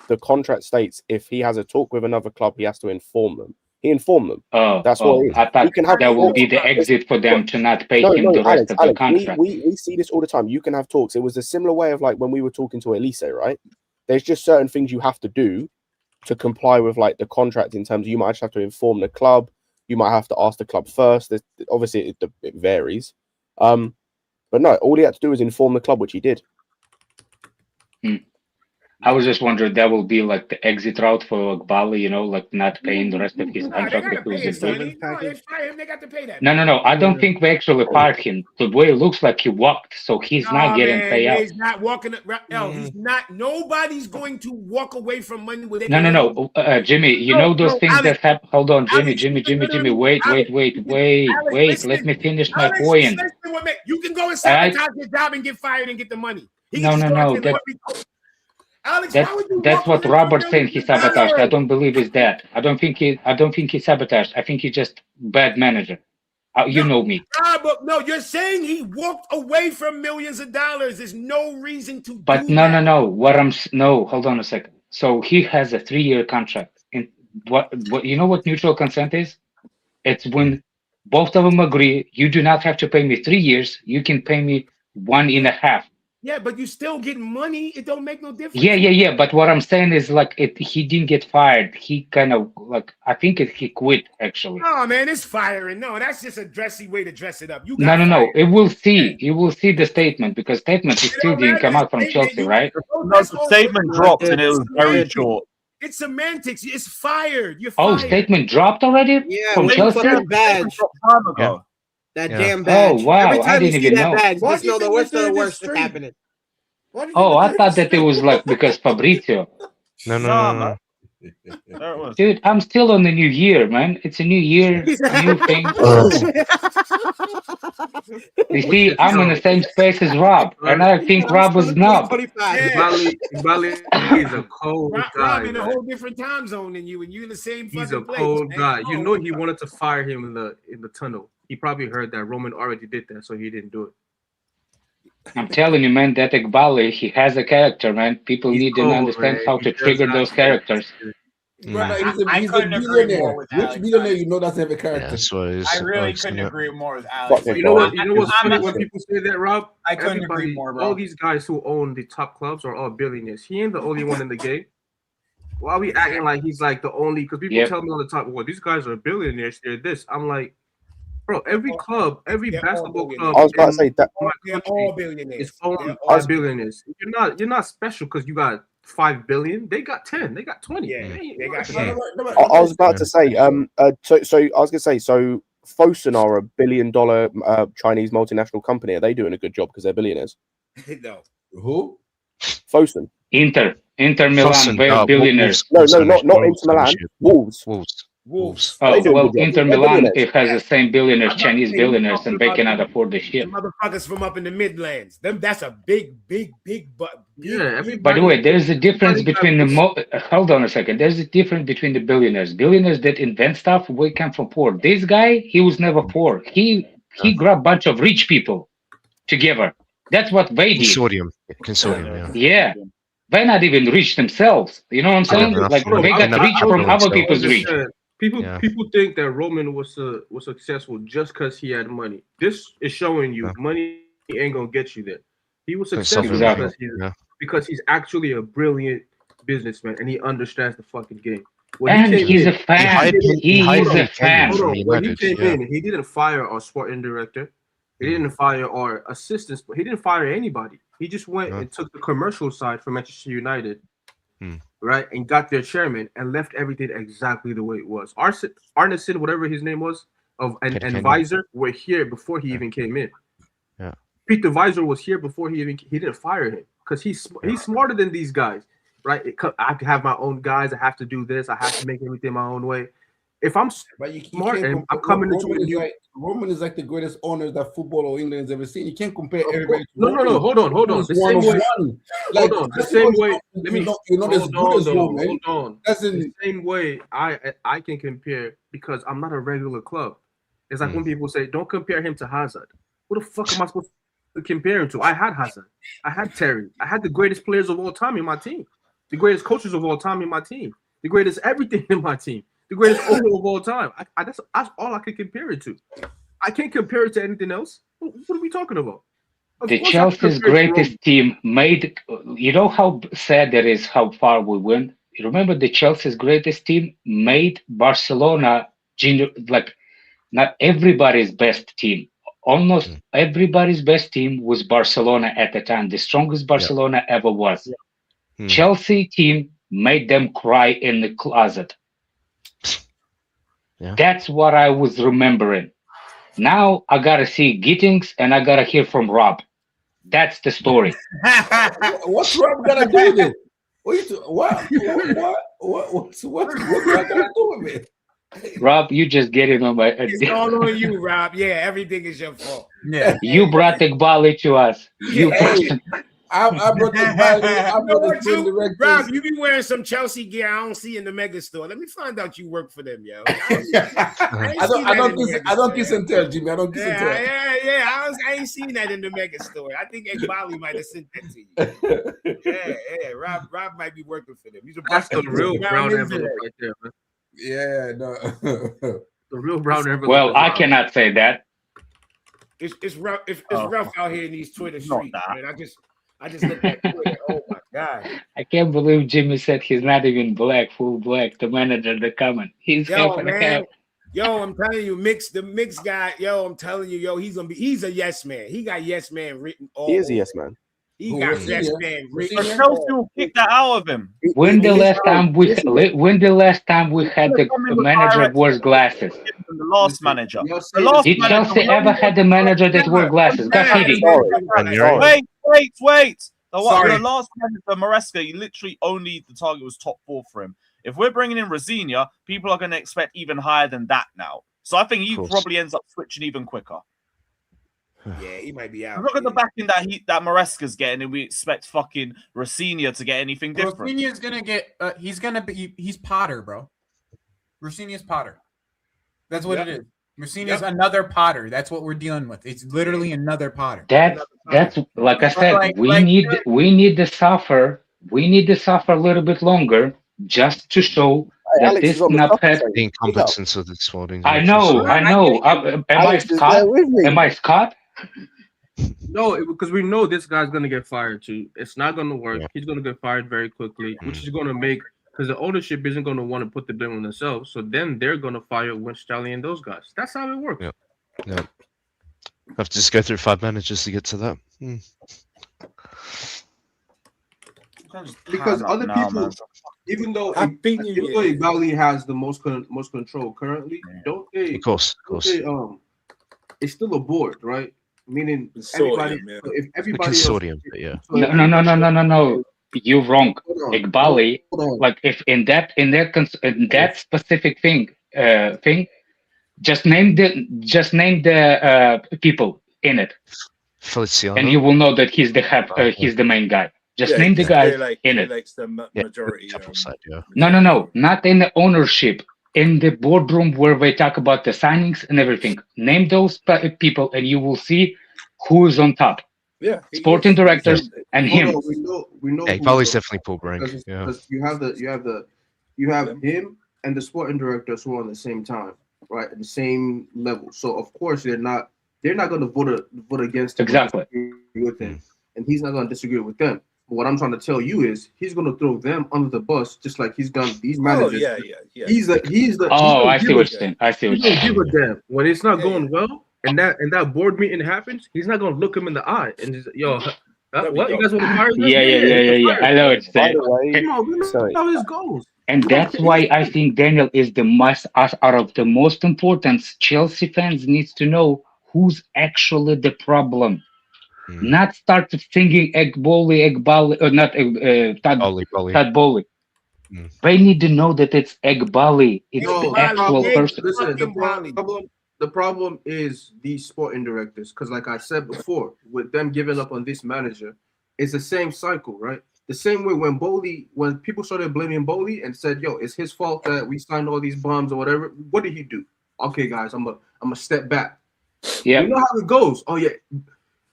the contract states if he has a talk with another club, he has to inform them. He informed them. That's what it is. I thought that will be the exit for them to not pay him the rest of the contract. We see this all the time. You can have talks. It was a similar way of like when we were talking to Elise, right? There's just certain things you have to do to comply with like the contract in terms of you might actually have to inform the club. You might have to ask the club first. Obviously, it varies. But no, all he had to do was inform the club, which he did. I was just wondering that will be like the exit route for Bali, you know, like not paying the rest of his contract. No. I don't think we actually fired him. The way it looks like he walked, so he's not getting payout. He's not walking. No, he's not. Nobody's going to walk away from money with. No. Jimmy, you know those things that happen. Hold on, Jimmy. Wait. Let me finish my point. You can go and sabotage your job and get fired and get the money. No. That's what Robert's saying. He sabotaged. I don't believe it's that. I don't think he sabotaged. I think he's just bad manager. You know me. But no, you're saying he walked away from millions of dollars. There's no reason to. But no. Hold on a second. So he has a 3-year contract. And what you know what mutual consent is? It's when both of them agree. You do not have to pay me 3 years. You can pay me 1.5. Yeah, but you still get money. It don't make no difference. Yeah. But what I'm saying is like he didn't get fired. He kind of like I think he quit actually. Oh man, it's firing. No, that's just a dressy way to dress it up. You no. It will see. You will see the statement because statement still didn't come out from Chelsea, right? No, the statement dropped and it was very short. It's semantics. It's fired. You're fired. Oh, statement dropped already? Yeah, from Chelsea. Badge. Time ago. That damn badge. Oh wow! Every time I didn't even know. Badge, just know the worst of the worst is happening. Oh, I thought that it was like because Fabrizio. No. There it was. Dude, I'm still on the new year, man. It's a new year, new thing. You see, I'm in the same space as Rob, and I think Rob was snubbed. Igbali is a cold guy. Rob in a Man. whole different time zone than you, and you in the same He's fucking a place. cold man. guy. You know he wanted to fire him in the tunnel. He probably heard that Roman already did that, so he didn't do it. I'm telling you, man, that Igbali, he has a character, man. People need to understand how to trigger those characters. Brother, he's a couldn't agree billionaire. more with Which Alex. billionaire you know doesn't have a character? That's what it is. I really Alex, couldn't yeah. agree more with Alex. You know what? You know what's funny when people say that, Rob? I couldn't agree more, bro. All these guys who own the top clubs are all billionaires. He ain't the only one in the game. Why are we acting like he's like the only? Because people tell me all the time, well, these guys are billionaires. They're this. I'm like, bro, every club, every basketball club. I was about to say that. They're all billionaires. It's owned by billionaires. You're not special because you got 5 billion. They got 10. They got 20. Yeah, they got. I was about to say. So I was gonna say. So Fosun are $1 billion Chinese multinational company. Are they doing a good job because they're billionaires? No. Who? Fosun. Inter Milan, Fosun, billionaires. No, not Inter Milan. Wolves. Wolves. Oh, They do a well, good job. Inter They're Milan, billionaires. it has the same billionaires, Chinese billionaires, and they cannot afford the shit. Motherfuckers from up in the Midlands. That's a big. By the way, there's a difference between hold on a second. There's a difference between the billionaires. Billionaires that invent stuff, we come from poor. This guy, he was never poor. He grabbed a bunch of rich people together. That's what they did. Consortium, Yeah. They're not even rich themselves. You know what I'm saying? Like they got rich from other people's rich. People think that Roman was successful just because he had money. This is showing you money ain't gonna get you there. He was successful because he's actually a brilliant businessman and he understands the fucking game. And he's a fan. He's a fan. When he came in, he didn't fire our sporting director. He didn't fire our assistants, but he didn't fire anybody. He just went and took the commercial side for Manchester United, right, and got their chairman and left everything exactly the way it was. Arneson, whatever his name was, and Visor were here before he even came in. Yeah. Peter Visor was here before he didn't fire him because he's smarter than these guys, right? I have my own guys. I have to do this. I have to make everything my own way. If I'm smart and I'm coming into a new... Roman is like the greatest owner that football or England has ever seen. You can't compare everybody. No. Hold on. The same way. The same way. Let me. You're not as good as Roman. Hold on. The same way I can compare because I'm not a regular club. It's like when people say, "Don't compare him to Hazard." What the fuck am I supposed to compare him to? I had Hazard. I had Terry. I had the greatest players of all time in my team. The greatest coaches of all time in my team. The greatest everything in my team. The greatest owner of all time. That's all I can compare it to. I can't compare it to anything else. What are we talking about? The Chelsea's greatest team made. You know how sad that is. How far we went. You remember the Chelsea's greatest team made Barcelona like not everybody's best team. Almost everybody's best team was Barcelona at the time. The strongest Barcelona ever was. Chelsea team made them cry in the closet. That's what I was remembering. Now I gotta see Gittings and I gotta hear from Rob. That's the story. What's Rob gonna do with it? What's Rob gonna do with it? Rob, you just get it on my. It's all on you, Rob. Yeah, everything is your fault. Yeah, you brought Igbali to us. I brought the Rob, you be wearing some Chelsea gear I don't see in the mega store. Let me find out you work for them, yo. I don't kiss and tell, Jimmy. I don't kiss and tell. Yeah. I ain't seen that in the mega store. I think Igbali might have sent that to you. Yeah. Rob might be working for them. That's the real brown envelope right there, man. Yeah, no. The real brown envelope. Well, I cannot say that. It's rough. It's rough out here in these Twitter streets, man. I just looked at Twitter. Oh my god! I can't believe Jimmy said he's not even black, full black. The manager, the comment. He's half and half. Yo, I'm telling you, the mix guy. Yo, I'm telling you, he's a yes man. He got yes man written all. He is a yes man. He got yes man written. But Chelsea will kick that out of him. When the last time we had the manager that wears glasses? The last manager. Did Chelsea ever had a manager that wore glasses? Wait. The last manager, Maresca, he literally only the target was top 4 for him. If we're bringing in ROSENIOR, people are going to expect even higher than that now. So I think he probably ends up switching even quicker. Yeah, he might be out. Look at the backing that Maresca's getting, and we expect fucking ROSENIOR to get anything different. ROSENIOR's gonna get. He's Potter, bro. ROSENIOR's Potter. That's what it is. ROSENIOR's another Potter. That's what we're dealing with. It's literally another Potter. That's like I said. We need to suffer. We need to suffer a little bit longer just to show that Alex this is on the nuphead. The incompetence of the squad. I know. Am I Scott? Am I Scott? No, because we know this guy's gonna get fired too. It's not gonna work. He's gonna get fired very quickly, which is gonna make because the ownership isn't gonna want to put the blame on themselves. So then they're gonna fire Winchtelly and those guys. That's how it works. Yeah. Have to just go through 5 managers to get to that. Because other people, even though Igbali has the most control currently, don't they? Of course. It's still a board, right? Meaning everybody. If everybody consortium, but yeah. No. You're wrong. Igbali, like if in that specific thing, just name the people in it, Feliciano, and you will know that he's he's the main guy. Just name the guy in it. Likes the majority. No, not in the ownership. In the boardroom where they talk about the signings and everything. Name those people, and you will see who's on top. Yeah, sporting directors and him. We know. Yeah, Igbali's definitely Paul Brink. Yeah, because you have him and the sporting directors who are on the same time, right, at the same level. So of course they're not going to vote against him. Exactly. With him, and he's not going to disagree with them. But what I'm trying to tell you is he's going to throw them under the bus, just like he's done these managers. Yeah. He's the. I see what you're saying. I see what you're saying. Give a damn when it's not going well. And that board meeting happens, he's not gonna look him in the eye and just what you guys want to fire? Yeah. I know what you're saying. Come on, how this goes. And that's why I think Daniel is the most out of the most important. Chelsea fans needs to know who's actually the problem. Not start singing Egbali, or not Todd Bowley. They need to know that it's Egbali. It's the actual person. Listen, the problem is these sporting directors, because like I said before, with them giving up on this manager, it's the same cycle, right? The same way when people started blaming Bowley and said, "Yo, it's his fault that we signed all these bombs or whatever." What did he do? Okay, guys, I'm a step back. Yeah, you know how it goes. Oh yeah,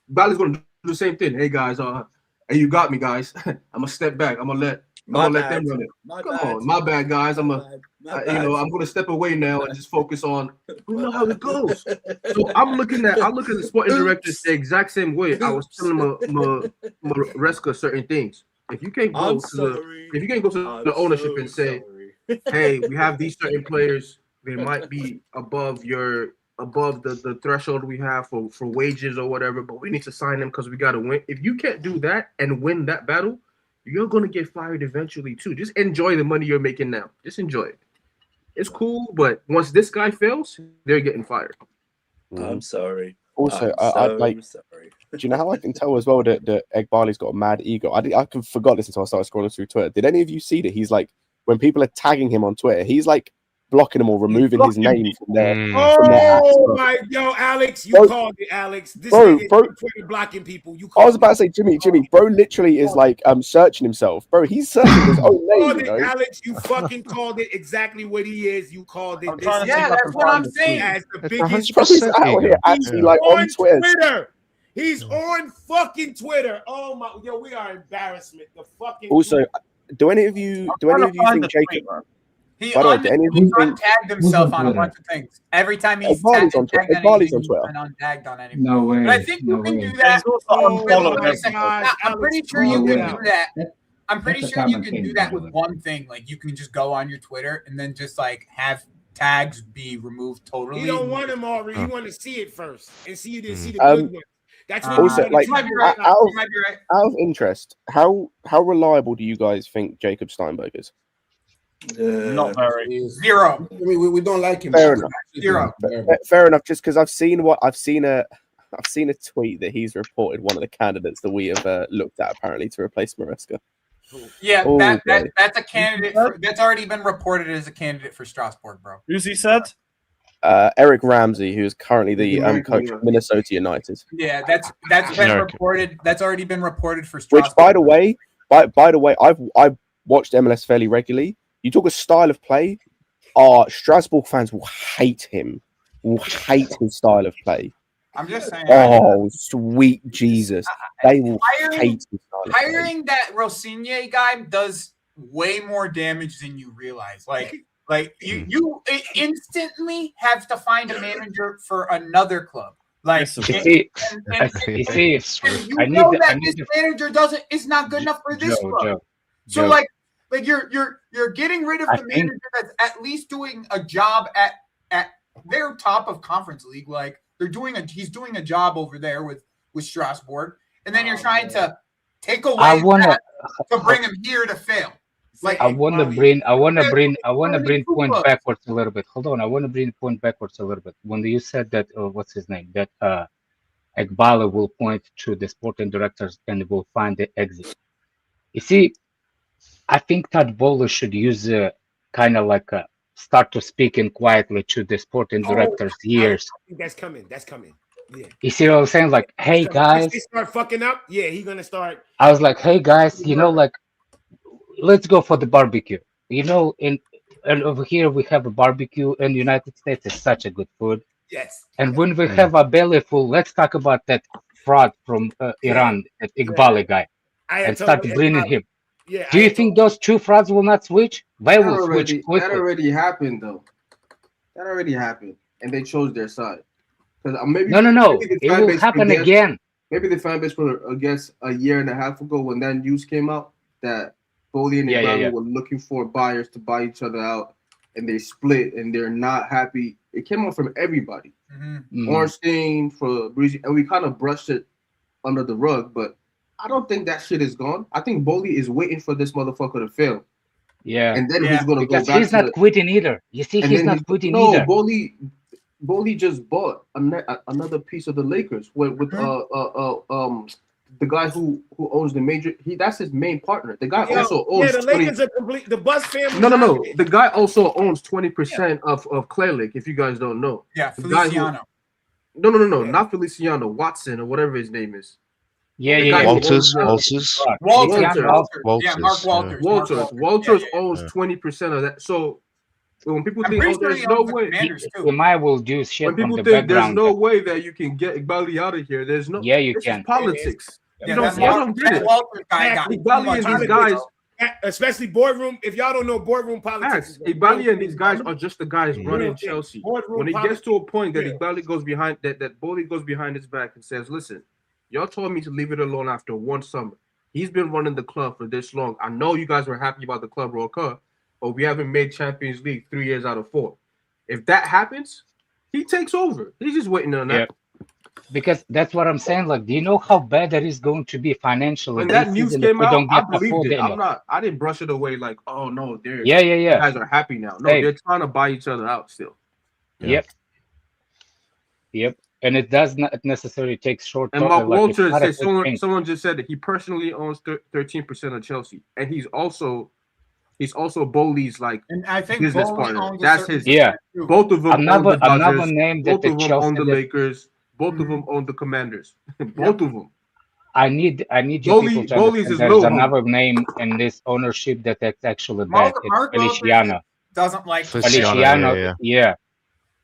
Bowley's gonna do the same thing. Hey guys, hey, you got me, guys. I'm gonna step back. I'm gonna let them run it. Come on, my bad, guys. I'm gonna step away now and just focus on. You know how it goes. So I look at the sporting directors the exact same way. I was telling Maresca certain things. If you can't go to the ownership and say, "Hey, we have these certain players. They might be above the threshold we have for wages or whatever, but we need to sign them because we got to win." If you can't do that and win that battle, you're going to get fired eventually too. Just enjoy the money you're making now. Just enjoy it. It's cool, but once this guy fails, they're getting fired. I'm sorry. Also, I'd like. Sorry. Do you know how I can tell as well that Egbali's got a mad ego? I forgot this until I started scrolling through Twitter. Did any of you see that he's like, when people are tagging him on Twitter, he's like blocking them or removing his name from their. Yo, Alex, you called it, Alex. This nigga Twitter blocking people. I was about to say, Jimmy, bro, literally is like searching himself, bro. He's searching his own name. Alex, you fucking called it exactly what he is. You called it. That's what I'm saying. As the biggest. He's out here actually like on Twitter. He's on fucking Twitter. Oh my, we are embarrassment. The fucking. Also, do any of you think Jacob? He untagged himself on a bunch of things. Every time he's tagged on Twitter, untagged on anything. No way. But I think you can do that. I'm pretty sure you can do that. I'm pretty sure you can do that with one thing. Like you can just go on your Twitter and then just like have tags be removed totally. He don't want them already. He want to see it first and see the good ones. That's what also like you might be right. Out of interest, how reliable do you guys think Jacob Steinberg is? Not very. Zero. We don't like him. Fair enough. Zero. Fair enough. Just because I've seen a tweet that he's reported one of the candidates that we have looked at apparently to replace Maresca. Yeah, Oh, that's a candidate. That's already been reported as a candidate for Strasbourg, bro. Who's he said? Eric Ramsey, who is currently the coach of Minnesota United. Yeah, that's been reported. That's already been reported for Strasbourg. Which, by the way, I've watched MLS fairly regularly. You talk a style of play, Strasbourg fans will hate him. Will hate his style of play. I'm just saying. Oh, sweet Jesus! They will hate his style of play. Hiring that ROSENIOR guy does way more damage than you realize. Like you instantly have to find a manager for another club. Like you know that this manager is not good enough for this club. So like you're getting rid of the manager that's at least doing a job at their top of conference league. Like he's doing a job over there with Strasbourg, and then you're trying to take away that to bring him here to fail. Like I want to bring point backwards a little bit. Hold on, I want to bring point backwards a little bit. When you said that, what's his name? That Ekbala will point to the sporting directors and will find the exit. You see, I think Todd Bowler should use kind of like start to speaking quietly to the sporting directors' ears. I think that's coming. That's coming. Yeah. You see what I'm saying? Like, hey guys, if they start fucking up. Yeah, he's gonna start. I was like, hey guys, like, let's go for the barbecue. And over here we have a barbecue in the United States. It's such a good food. Yes. And when we have a belly full, let's talk about that fraud from Iran, that Iqbali guy, and start bringing him. Yeah, do you think those two frauds will not switch? They will switch quickly. That already happened, though. That already happened, and they chose their side. Because maybe no, it will happen again. Maybe the fan base were against a year and a half ago when that news came out that Bowley and Iqbali were looking for buyers to buy each other out, and they split, and they're not happy. It came out from everybody. Ornstein, for Breezy, and we kind of brushed it under the rug, but I don't think that shit is gone. I think Bowley is waiting for this motherfucker to fail. Yeah. And then he's going to go back. He's not quitting either. You see, he's not quitting either. Bowley just bought another piece of the Lakers with the guy who owns the major. That's his main partner. The guy also owns. Yeah, the Lakers are complete. The Bus family. No. The guy also owns 20% of Clear Lake. If you guys don't know. Yeah, Feliciano. No, not Feliciano. Watson or whatever his name is. Yeah. Walters. Yeah, Mark Walters. Walters owns 20% of that. So when people think, there's no way, will do shit. When people think there's no way that you can get Iqbali out of here, there's no. Yeah, you can. Politics. You don't get it. Iqbali and these guys, especially boardroom. If y'all don't know boardroom politics, Iqbali and these guys are just the guys running Chelsea. When it gets to a point that Iqbali goes behind, that Bowley goes behind his back and says, "Listen, y'all told me to leave it alone after one summer. He's been running the club for this long. I know you guys were happy about the Club World Cup, but we haven't made Champions League 3 years out of 4. If that happens, he takes over. He's just waiting on that." Yeah. Because that's what I'm saying. Like, do you know how bad that is going to be financially? When that news came out, I believed it. I didn't brush it away like, oh no, you guys are happy now. No, they're trying to buy each other out still. Yep. And it does not necessarily take short. And Mark Walters said someone just said that he personally owns 13% of Chelsea, and he's also Bowley's and I think business Bowley partner. That's his. Yeah. Both of them own the Dodgers. Another name that both of them own the Lakers. Both of them own the Commanders. Both of them. I need you people to understand there's another name in this ownership that's actually bad. It's Feliciano. Doesn't like Feliciano. Yeah.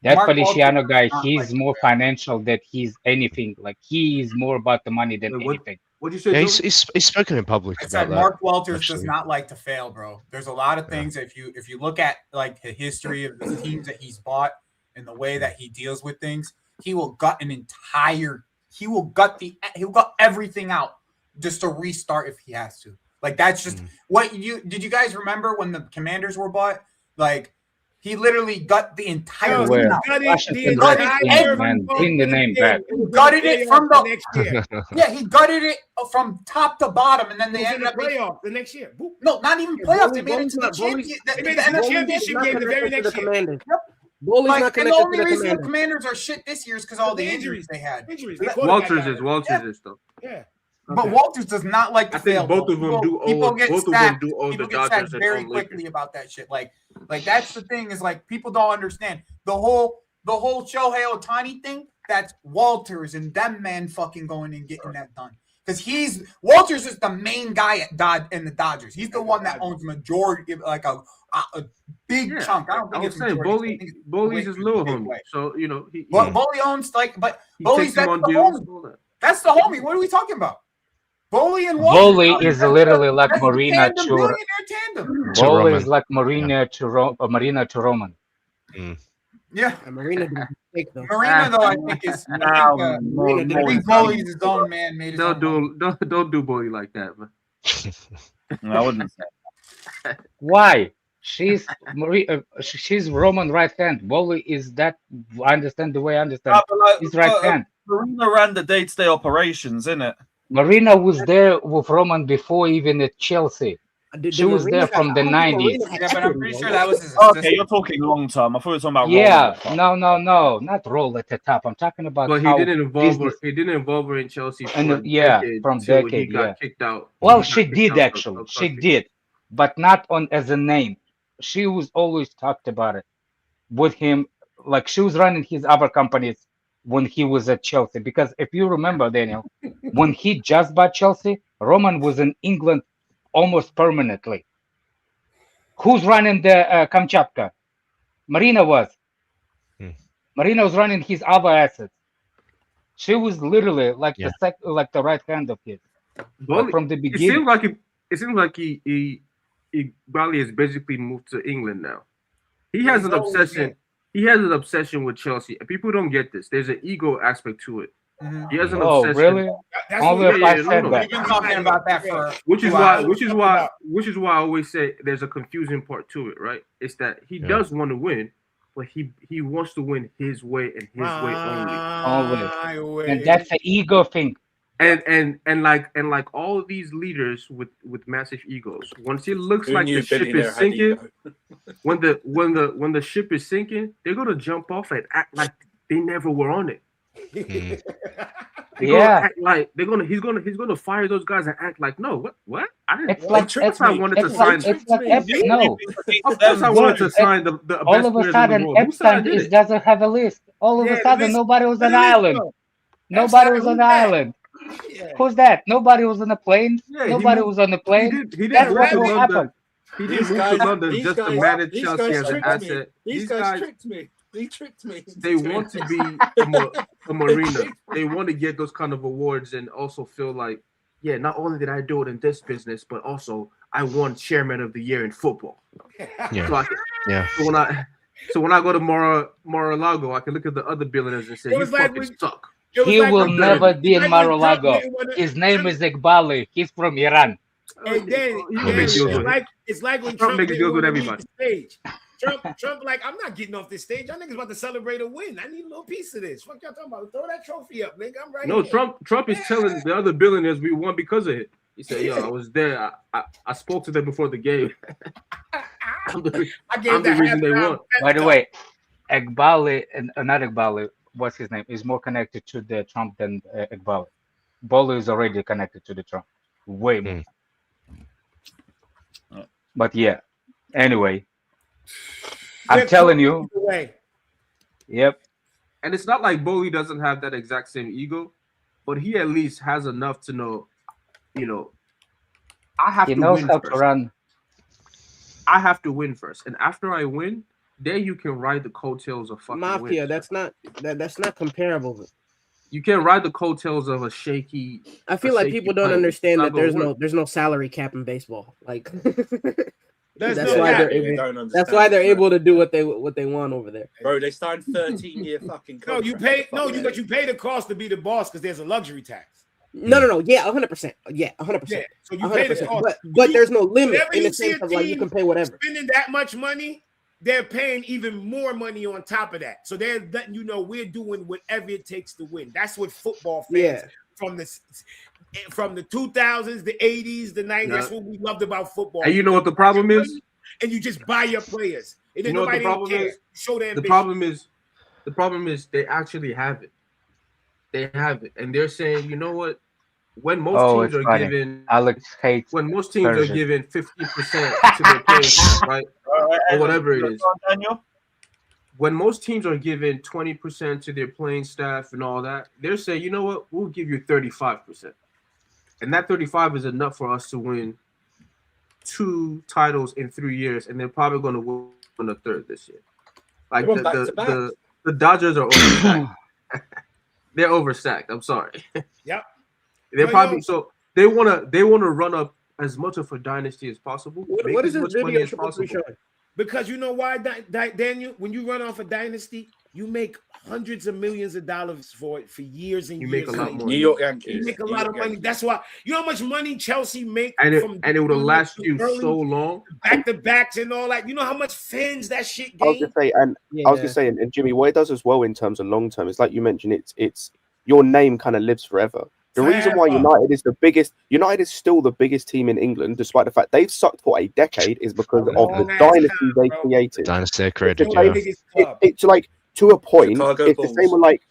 That Feliciano guy, he's more financial than he's anything. Like, he is more about the money than anything. What'd you say? Yeah, he's spoken in public about that. Mark Walters does not like to fail, bro. There's a lot of things. If you look at like the history of the teams that he's bought and the way that he deals with things, he will gut everything out just to restart if he has to. Like, that's just did you guys remember when the Commanders were bought? Like, he literally gut the entire thing out. Bring the name back. He gutted it from the next year. Yeah, he gutted it from top to bottom, and then they ended up playoff the next year. No, not even playoffs. They made it to the championship game the very next year. And the only reason the Commanders are shit this year is because all the injuries they had. Walters is though. Yeah. But Walters does not like to I think fail. both of them do owe both of them do owe the People get sacked Dodgers very and quickly about that shit. Like that's the thing is like people don't understand the whole Shohei Ohtani thing. That's Walters and them men fucking going and getting that done. Because Walters is the main guy in the Dodgers. He's the one that owns majority, like a big chunk. I don't think it's majority. Boley's his little homie. So he Boley owns but Boley's that's the homie. That's the homie. What are we talking about? Boley and Walters. Boley is literally like Marina to tandem. Boley is like Marina to Roman. Yeah, Marina though, I think is. I think Boley's his own man. Made his don't do Boley like that, man. I wouldn't say that. Why? She's Roman right hand. Boley is that. I understand the way I understand. He's right hand. Marina ran the day-to-day operations, innit? Marina was there with Roman before even at Chelsea. She was there from the 90s. Yeah, but I'm pretty sure that was his okay, you're talking long term. I thought you were talking about no, not role at the top. I'm talking about. But he didn't involve her in Chelsea. From decade. He got kicked out. Well, she did actually. She did, but not as a name. She was always talked about it with him. Like she was running his other companies when he was at Chelsea. Because if you remember, Daniel, when he just bought Chelsea, Roman was in England almost permanently. Who's running the Kamchatka? Marina was. Marina was running his other assets. She was literally like the right hand of his from the beginning. It seems like he Bali has basically moved to England now. He has an obsession. He has an obsession with Chelsea. People don't get this. There's an ego aspect to it. He has an obsession. Really? Only if I said that. We've been talking about that for which is why I always say there's a confusing part to it, right? It's that he does want to win, but he wants to win his way and his way only. Always. And that's the ego thing. And like all of these leaders with massive egos, once it looks like the ship is sinking, when the ship is sinking, they're gonna jump off and act like they never were on it. He's gonna fire those guys and act like no, what? I didn't. I wanted to sign the all of a sudden Epstein doesn't have a list. All of a sudden nobody was on island. Nobody was on the island. Who's that? Nobody was on the plane. Nobody was on the plane. That's what will happen. He didn't move to London just to manage Chelsea as an asset. These guys tricked me. They tricked me. They want to be a Marina. They want to get those kind of awards and also feel like, yeah, not only did I do it in this business, but also I won Chairman of the Year in football. So when I go to Mar-a-Lago, I can look at the other billionaires and say, "You fucking suck." He will never be in Mar-a-Lago. His name is Iqbali. He's from Iran. And then it's like when Trump makes deals with everybody. Trump, like, I'm not getting off this stage. Y'all niggas about to celebrate a win. I need a little piece of this. Fuck y'all talking about? Throw that trophy up, nigga. I'm right. No, here. Trump is telling the other billionaires we won because of it. He said, "Yo, I was there. I spoke to them before the game. I'm the reason they won." By the way, Iqbali and not Iqbali, what's his name? Is more connected to the Trump than Iqbali. Bolo is already connected to the Trump, way more. But yeah, anyway, I'm telling you. Yep. And it's not like Boley doesn't have that exact same ego, but he at least has enough to know, I have to win first. He knows how to run. I have to win first, and after I win, then you can ride the coattails of fucking Mafia. win. That's not comparable. You can't ride the coattails of a shaky. I feel like people don't understand that there's no salary cap in baseball. Like that's why they're able to do what they want over there. Bro, they signed 13-year fucking contract. But you pay the cost to be the boss because there's a luxury tax. No. Yeah, 100%. Yeah, 100%. Yeah, so you pay the cost. But there's no limit in the sense of like you can pay whatever. Spending that much money, they're paying even more money on top of that. So they're letting you know we're doing whatever it takes to win. That's what football fans from the 2000s, the 80s, the 90s. That's what we loved about football. And you know what the problem is? And you just buy your players. And you know what the problem is? Show their the problem is they actually have it. They have it. And they're saying, you know what? when most teams are funny. given Alex hates when most teams are Persian. given 50% to their playing staff, right? Or whatever it is. Daniel? When most teams are given 20% to their playing staff and all that, they're saying, you know what, we'll give you 35%. And that 35 is enough for us to win 2 titles in 3 years, and they're probably going to win a third this year. Like the Dodgers are overstacked. They're overstacked. I'm sorry. Yep. They're probably so they wanna run up as much of a dynasty as possible. What is this money video as supposed to be possible. showing? Because you know why, Daniel? When you run off a dynasty, you make hundreds of millions of dollars for it for years and You years. make a lot more. New York Yankees. You make a New lot York of money. Yankees. That's why you know how much money Chelsea make And it from will last you early so long. back to backs and all that. You know how much fans that shit I was gain? gonna say, and I was gonna say, and Jimmy, what it does as well in terms of long term is like you mentioned, it's your name kind of lives forever. The reason why United is the biggest, United is still the biggest team in England, despite the fact they've sucked for a decade, is because of the dynasty they created. Dynasty they It's created, the yeah. same- it's like to a point. Chicago It's the same Bulls. with like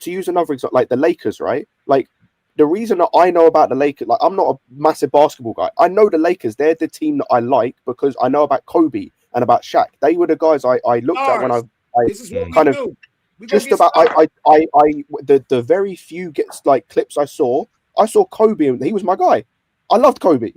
to use another example, like the Lakers, right? Like the reason that I know about the Lakers, like I'm not a massive basketball guy. I know the Lakers; they're the team that I like because I know about Kobe and about Shaq. They were the guys I looked at when I This is what we kind of do. We go just get about stars. the very few like clips I saw Kobe and he was my guy. I loved Kobe.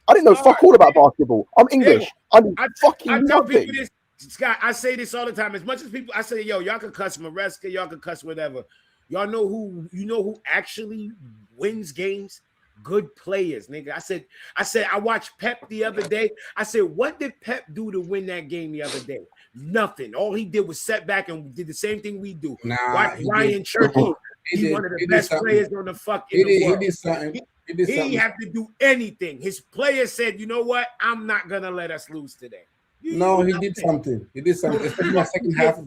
I didn't know fuck all about basketball. I'm English. I fucking I tell love people it. this, Scott. I say this all the time. As much as people, I say, yo, y'all can cuss Maresca, y'all can cuss whatever. Y'all know who actually wins games? Good players, nigga. I said, I watched Pep the other day. I said, what did Pep do to win that game the other day? Nothing. All he did was set back and did the same thing we do. Nah, Watch Ryan Cherky. He's one of the best players on the fucking world. He did something. He did He something. didn't have to do anything. His players said, you know what? I'm not gonna let us lose today. No, he did something. He did something. Especially my second half.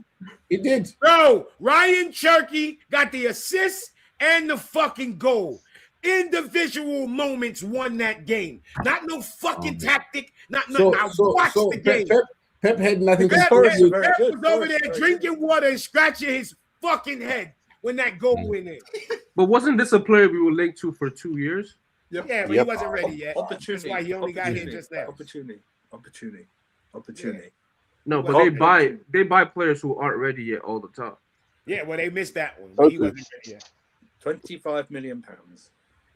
He did. Bro, Ryan Cherky got the assist and the fucking goal. Individual moments won that game. Not no fucking tactic. Not I watched the game. Pep had nothing to Pep do with was over there drinking water and scratching his fucking head when that goal went in. But wasn't this a player we were linked to for 2 years? Yep. Yeah, but he wasn't ready yet. Opportunity. That's why he only got here just now. Opportunity. No, but they buy players who aren't ready yet all the time. Yeah, well, they missed that one. But he wasn't ready yet. £25 million.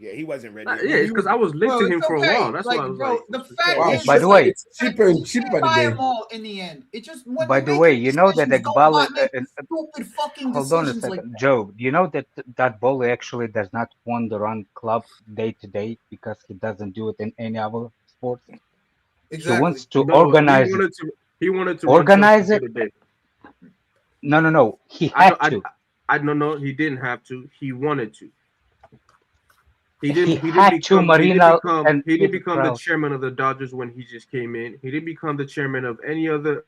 Yeah, he wasn't ready. Yeah, it's because I was linked to him for a while. That's why I was like, the fact is, by the way, cheaper and cheaper buy again. them all in the end. It just By the way, you know that Ekbali. stupid fucking Hold on a decisions second, like Joe. Do you know that Boli actually does not want to run club day to day because he doesn't do it in any other sports? Exactly. He wants to organize. He wanted to organize run it. Chelsea No. He had to. No. He didn't have to. He wanted to. He Marina, he didn't become the chairman of the Dodgers when he just came in. He didn't become the chairman of any other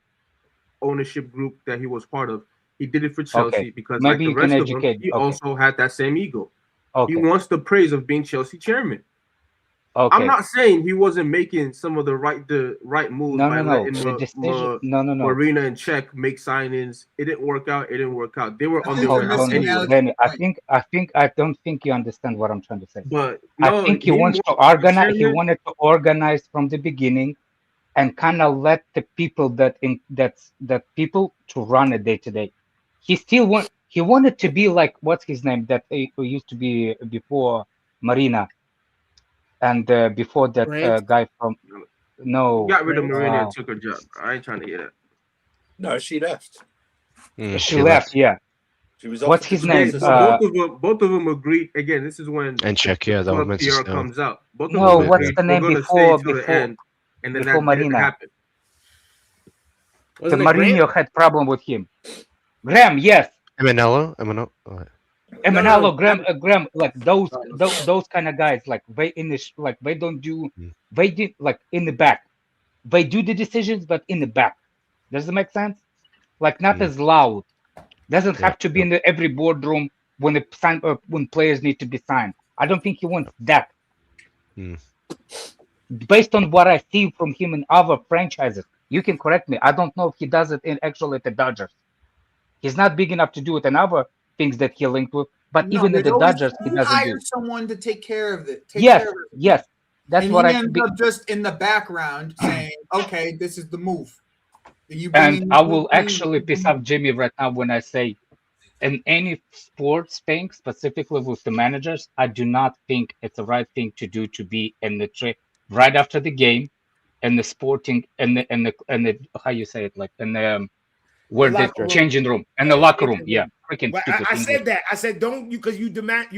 ownership group that he was part of. He did it for Chelsea because, like the rest of them, he also had that same ego. He wants the praise of being Chelsea chairman. I'm not saying he wasn't making some of the right moves. Marina and Czech make signings. It didn't work out. They were on their way anyway. Lenny, I don't think you understand what I'm trying to say. But I think he wants to organize. He wanted to organize from the beginning, and kind of let the people that people to run it day to day. He still he wanted to be like what's his name that who used to be before Marina. And before that guy from got rid of Marina and took her job. I ain't trying to hear that. No, she left. She left. Yeah. She was. What's his name? Both of them agreed. Again, this is when and check. Yeah, that one PR comes out. Both no, of them what's the name before the end, and then before Marina? Happened. The Mourinho had problem with him. Graham, yes. Emanello. Emanello, Graham, like those kind of guys, like they they don't do, they did like in the back, they do the decisions, but in the back. Does it make sense? Like not as loud. Doesn't have to be in every boardroom when when players need to be signed. I don't think he wants that. Based on what I see from him in other franchises, you can correct me. I don't know if he does it actually at the Dodgers. He's not big enough to do it in other things that he linked with, But No, even at the always, Dodgers, he you doesn't hire do. someone to take care of it. Yes. That's and what he I. ends up just in the background saying, "Okay, this is the move." And I will actually piss off Jimmy right now when I say, in any sports thing, specifically with the managers, I do not think it's the right thing to do to be in the right after the game, in the sporting, and the how you say it, like in the where the changing room and the locker room. Yeah, freaking Well, stupid I English. said that. I said don't you because you demand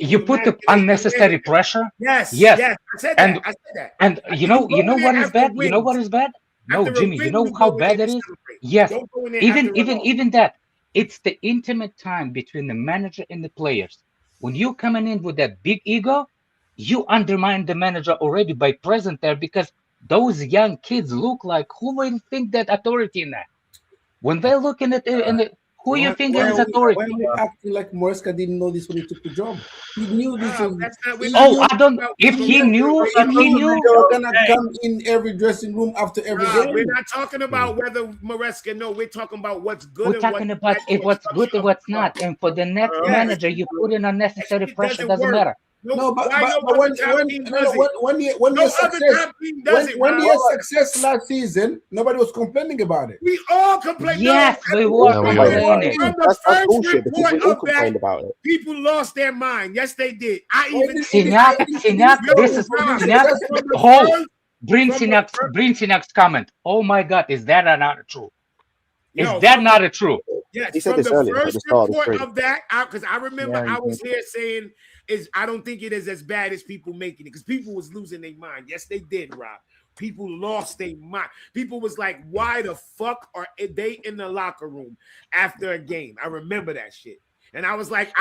You put the unnecessary pressure. Yes. I said and, that. I said that. And you know what is bad? You know what is bad? No, After a Jimmy, you win, know you how go in bad there it to is? celebrate. Yes. Don't go in there after a loss. Even that. It's the intimate time between the manager and the players. When you coming in with that big ego, you undermine the manager already by present there because those young kids look like who will think that authority in that? When they're looking at it, who you think is authority? Why are we acting like Maresca didn't know this when he took the job? He knew this was. I don't. If he knew, they were gonna come in every dressing room after every game. We're not talking about whether Maresca. No, we're talking about what's good. We're talking about what's good and what's not. And for the next manager, you put in unnecessary pressure. Doesn't matter. No, but when he had success last season, nobody was complaining about it. We all complained. Yes, we were complaining. From the first report of that, about it. people lost their mind. Yes, they did. I even Signac, this is Signac. Oh, bring Signac's comment. Oh my God, is that not true? Is that not true? Yes, he said from this the earlier, first report of that, because I remember I was here saying, I don't think it is as bad as people making it, because people was losing their mind. Yes, they did, Rob. People lost their mind. People was like, why the fuck are they in the locker room after a game? I remember that shit. And I was like,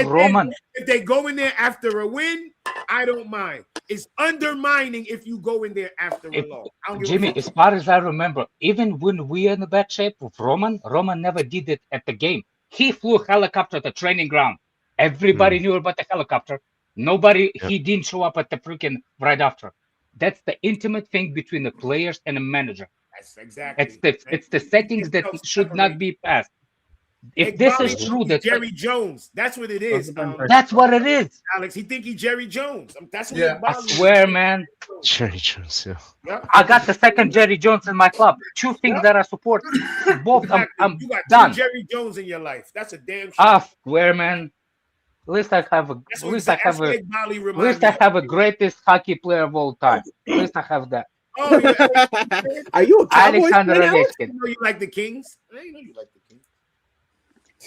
Roman. If they go in there after a win, I don't mind. It's undermining if you go in there after a loss. Jimmy, as far as I remember, even when we are in the bad shape with Roman never did it at the game. He flew a helicopter at the training ground. Everybody knew about the helicopter. He didn't show up at the freaking right after. That's the intimate thing between the players and the manager. That's exactly. It's the settings that should not be passed. If this is true, that's Jerry Jones. That's what it is. That's what it is. Alex, he think he Jerry Jones. That's what I swear, man. Jerry Jones, yeah. I got the second Jerry Jones in my club. Two things that I support. Both I'm you got done. Two Jerry Jones in your life. That's a damn shame. I swear, man. At least I have a greatest hockey player of all time. At least I have that. Oh, yeah. Are you a Cowboys fan, Alex? You know you like the Kings? I didn't know you like the Kings.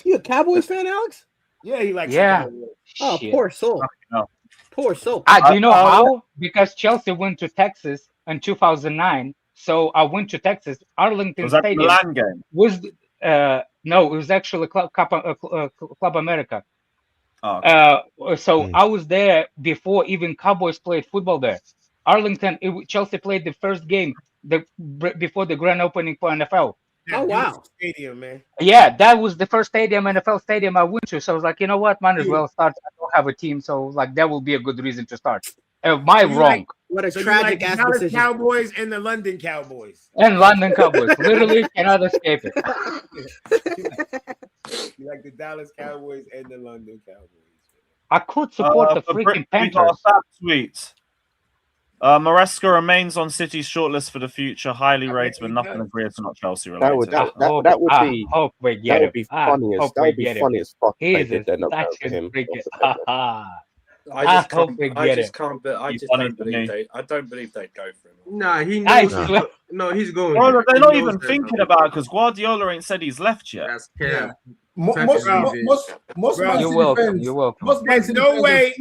You a Cowboys fan, Alex? Yeah, he likes. Yeah. Oh, poor soul. Poor soul. Do you know how? Because Chelsea went to Texas in 2009. So I went to Texas. Arlington Stadium. Was that the LAN game? No, it was actually Club America. Oh. So I was there before even Cowboys played football there. Arlington, Chelsea played the first game before the grand opening for NFL. Oh wow! Stadium, man. Yeah, that was the first NFL stadium I went to. So I was like, you know what, might as well start. I don't have a team, so like that will be a good reason to start. Am I wrong? What a tragic ass decision. Cowboys and the London Cowboys. And London Cowboys literally cannot escape it. You like the Dallas Cowboys and the London Cowboys. I could support the freaking Panthers. We got a tweet. Maresca remains on City's shortlist for the future. Highly rated, but nothing agrees to not Chelsea related. That would be funny as fuck. He is I don't believe they'd go for him. Nah, he knows. No, he's going. Oh, they're not even thinking about it because Guardiola ain't said he's left yet. Most you're welcome. There's no way.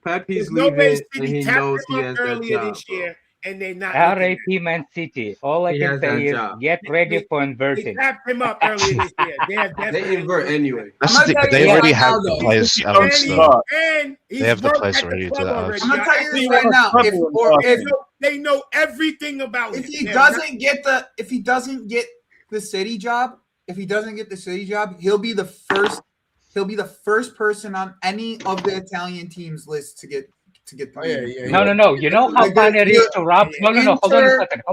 Pep, he's no way leaving. City He tapped knows him he up has that earlier job. this year, and they're not. RAP Man City. All I can say is get ready for They inverting. tapped him up earlier this year. They invert anyway. That's the thing. They already have the players, Alex. And They have the players already to that. I'm gonna tell you this right now. If they know everything about if he doesn't get the City job, he'll be the first person on any of the Italian teams list to get the No. You know how fun it is to rob. No. Hold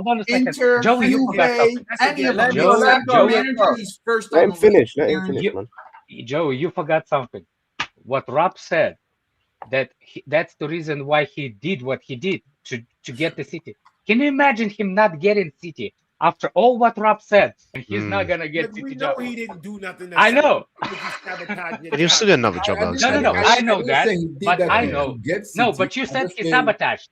on a second. Joey, you forgot something. any of them. Joey, He's first. Let him finish, man. Joe, you forgot something. What Rob said, that's the reason why he did what he did to get the City. Can you imagine him not getting City after all what Rob said? And he's not gonna get But City we know job. he didn't do nothing. I know. But he'll still get another job. No. I know that, but I know. No, but you said he sabotaged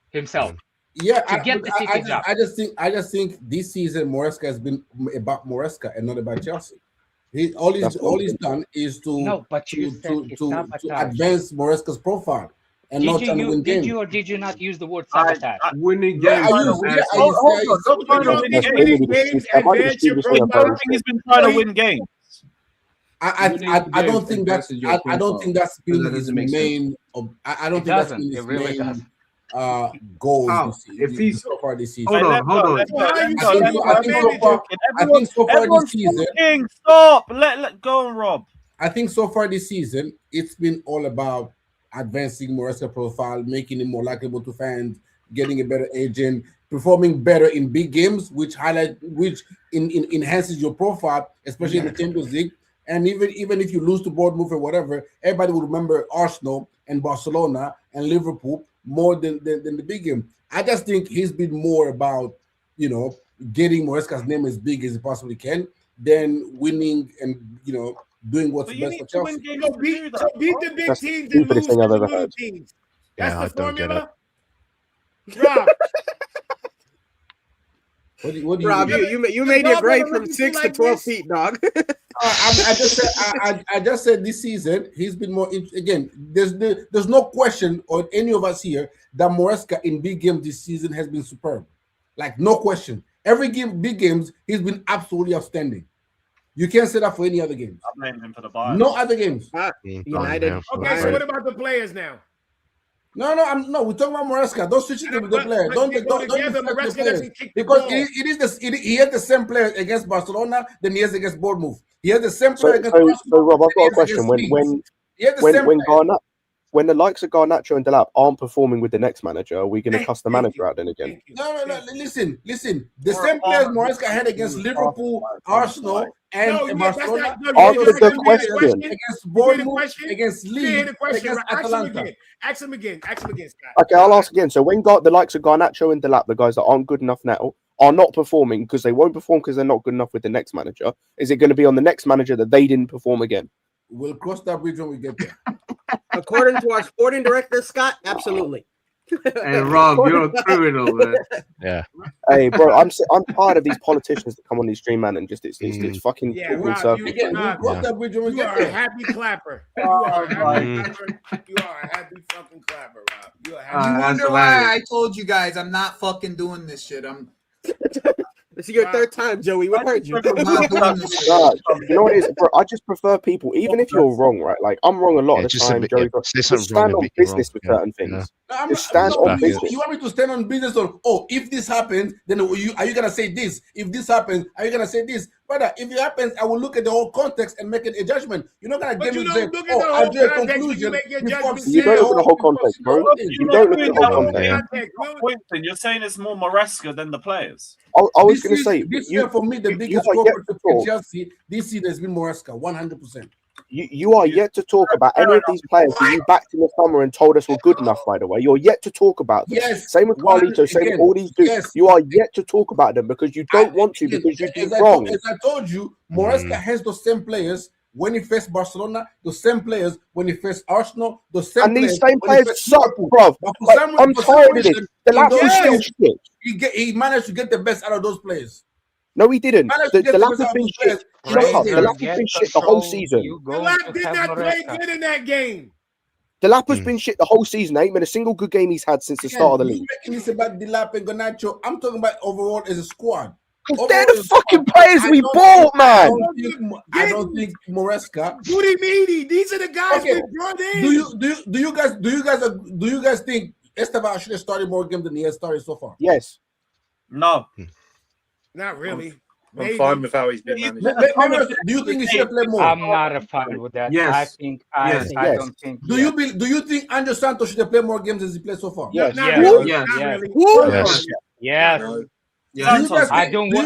himself. Yeah, to get the City job. I just think this season Maresca has been about Maresca and not about Chelsea. All he's done is to advance Maresca's profile and not trying to win games. Did you or did you not use the word sabotage? Winning games. He's been trying to win games. I don't think that's been his main. I don't think that's been his main goal so far this season. Hold on. I think so far this season. Stop. Let go, Rob. I think so far this season, it's been all about advancing Maresca profile, making him more likable to fans, getting a better agent, performing better in big games, which enhances your profile, especially in the Champions League. And even if you lose to Bournemouth or whatever, everybody will remember Arsenal and Barcelona and Liverpool more than the big game. I just think he's been more about, getting Maresca's name as big as he possibly can, than winning and, doing what's best for Chelsea. Beat the big teams and lose to the little teams. That's the formula. Rob. What do Rob, you made it right from 6 to 12 feet, dog. I just said this season he's been more. Again, there's no question on any of us here that Maresca in big games this season has been superb. Like no question. Every game, big games, he's been absolutely outstanding. You can't say that for any other games. I blamed him for the bias. No other games. United. Okay, so what about the players now? No, we're talking about Maresca. Don't switch it to the players. Don't the players. Because he had the same players against Barcelona than he has against Bournemouth. He had the same player against Arsenal. So Rob, I've got a question. When the likes of Garnacho and Delap aren't performing with the next manager, are we going to cuss the manager out then again? No. Listen. The same players Maresca had against Liverpool, Arsenal, and Barcelona. Answer the question. Against Bournemouth, against Leeds, against Atalanta. Ask him again, Scott. Okay, I'll ask again. So when the likes of Garnacho and Delap, the guys that aren't good enough now, are not performing because they won't perform because they're not good enough with the next manager, is it going to be on the next manager that they didn't perform again? We'll cross that bridge when we get there. According to our sporting director, Scott, absolutely. Hey, Rob, you're a criminal, man. Yeah. Hey, bro, I'm tired of these politicians that come on these stream, man, and just it's fucking Rob, circles. you are a happy clapper. You are a happy fucking clapper, Rob. You are a happy. You wonder why I told you guys I'm not fucking doing this shit. This is your third time, Joey. We heard you. You know what it is, bro? I just prefer people, even if you're wrong, right? Like I'm wrong a lot of the time, Joey. Just stand on business with certain things. Just stand on business. You want me to stand on business on? Oh, if this happens, then are you gonna say this? If this happens, are you gonna say this? Brother, if it happens, I will look at the whole context and make a judgment. You're not gonna give me say, I'll do a conclusion. You don't look at the whole context, bro. You don't look at the whole context. You're saying it's more Maresca than the players. I was going to say, this year for me, the biggest culprit for Chelsea this season has been Maresca, 100%. You are yet to talk about any of these players who you backed in the summer and told us were good enough, by the way. You're yet to talk about them. Yes. Same with Carlito, same with all these dudes. Yes. You are yet to talk about them because you don't want to, because you do wrong. As I told you, Maresca has those same players when he faced Barcelona, the same players when he faced Arsenal, the same and players. These same players suck, bro. I'm tired of it. The lap was still shit. He managed to get the best out of those players. No, he didn't. The lap has been shit. Shut up. The lap has been shit the whole season. The lap did not play good in that game. The lap has been shit the whole season. Ain't been a single good game he's had since the start of the league. Making this about Delap and Garnacho. I'm talking about overall as a squad. They're the fucking players we bought, man. I don't think Maresca. Booty meaty. These are the guys we brought in. Do you guys think Esteban should have started more games than he has started so far? Yes. No. Not really. I'm fine with how he's been managed. Do you think he should have played more? I'm not a fan with that. Yes. I don't think. Do you think Andres Santos should have played more games as he played so far? Yes. Not really. Yes. Not really. Yes. Do you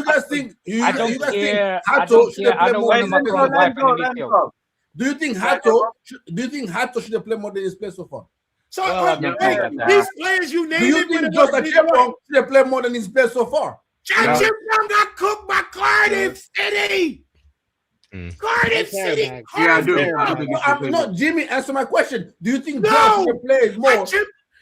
guys think? I don't care. I don't want my wife in the midfield. Do you think Hato should have played more than he's played so far? So these players you named, do you think Joseph Chepong should have played more than he's played so far? Chepong got cooked by Cardiff City. Cardiff City. Yeah, I do. No, Jimmy, answer my question. Do you think Josh should have played more?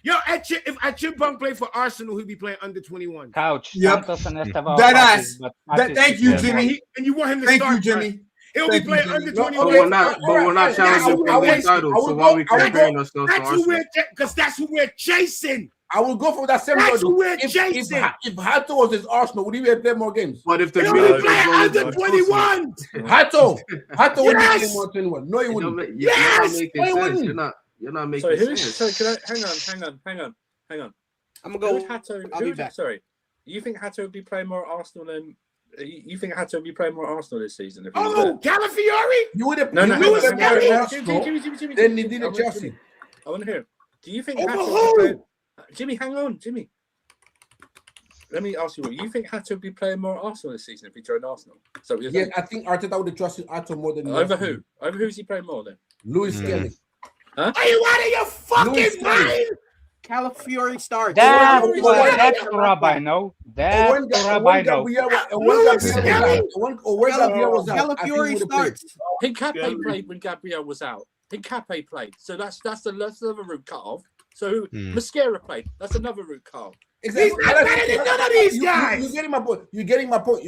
If Chepong played for Arsenal, he'd be playing under 21. Couch. Yep. Thank you, Jimmy. And you want him to Thank start? you, Jimmy. He'll be playing under 21. We're not challenging for the title. So why are we comparing ourselves to Arsenal? Because that's who we're chasing. I will go for that same That's who we're logic. chasing. If Hato was his Arsenal, would he have played more games? But if the He'll be playing under 21. Hato would be playing more 21. No, he wouldn't. Yes. You're not making sense. So can I hang on. I'm gonna go. I'll be back. Sorry. You think Hato would be playing more Arsenal than? You think Hato would be playing more Arsenal this season? If he was there? Calafiori? You would have no. Jimmy. Then he did it Chelsea. I want to hear. Do you think Over Hato who? would be playing... Jimmy, hang on, Jimmy. Let me ask you, you think Hato would be playing more Arsenal this season if he joined Arsenal? So yeah, I think Arteta would have trusted Hato more than over who? Over who's he playing more then? Lewis Kelly. Huh? Are you out of your fucking mind? Calafiori starts. That's the rub I know. That's the rub I know. Calafiori starts. Hincapié played when Gabriel was out. Hincapié played. So that's another route cut off. So Maresca played. That's another route cut off. Exactly. He's not better than none of these guys. You're getting my point. You're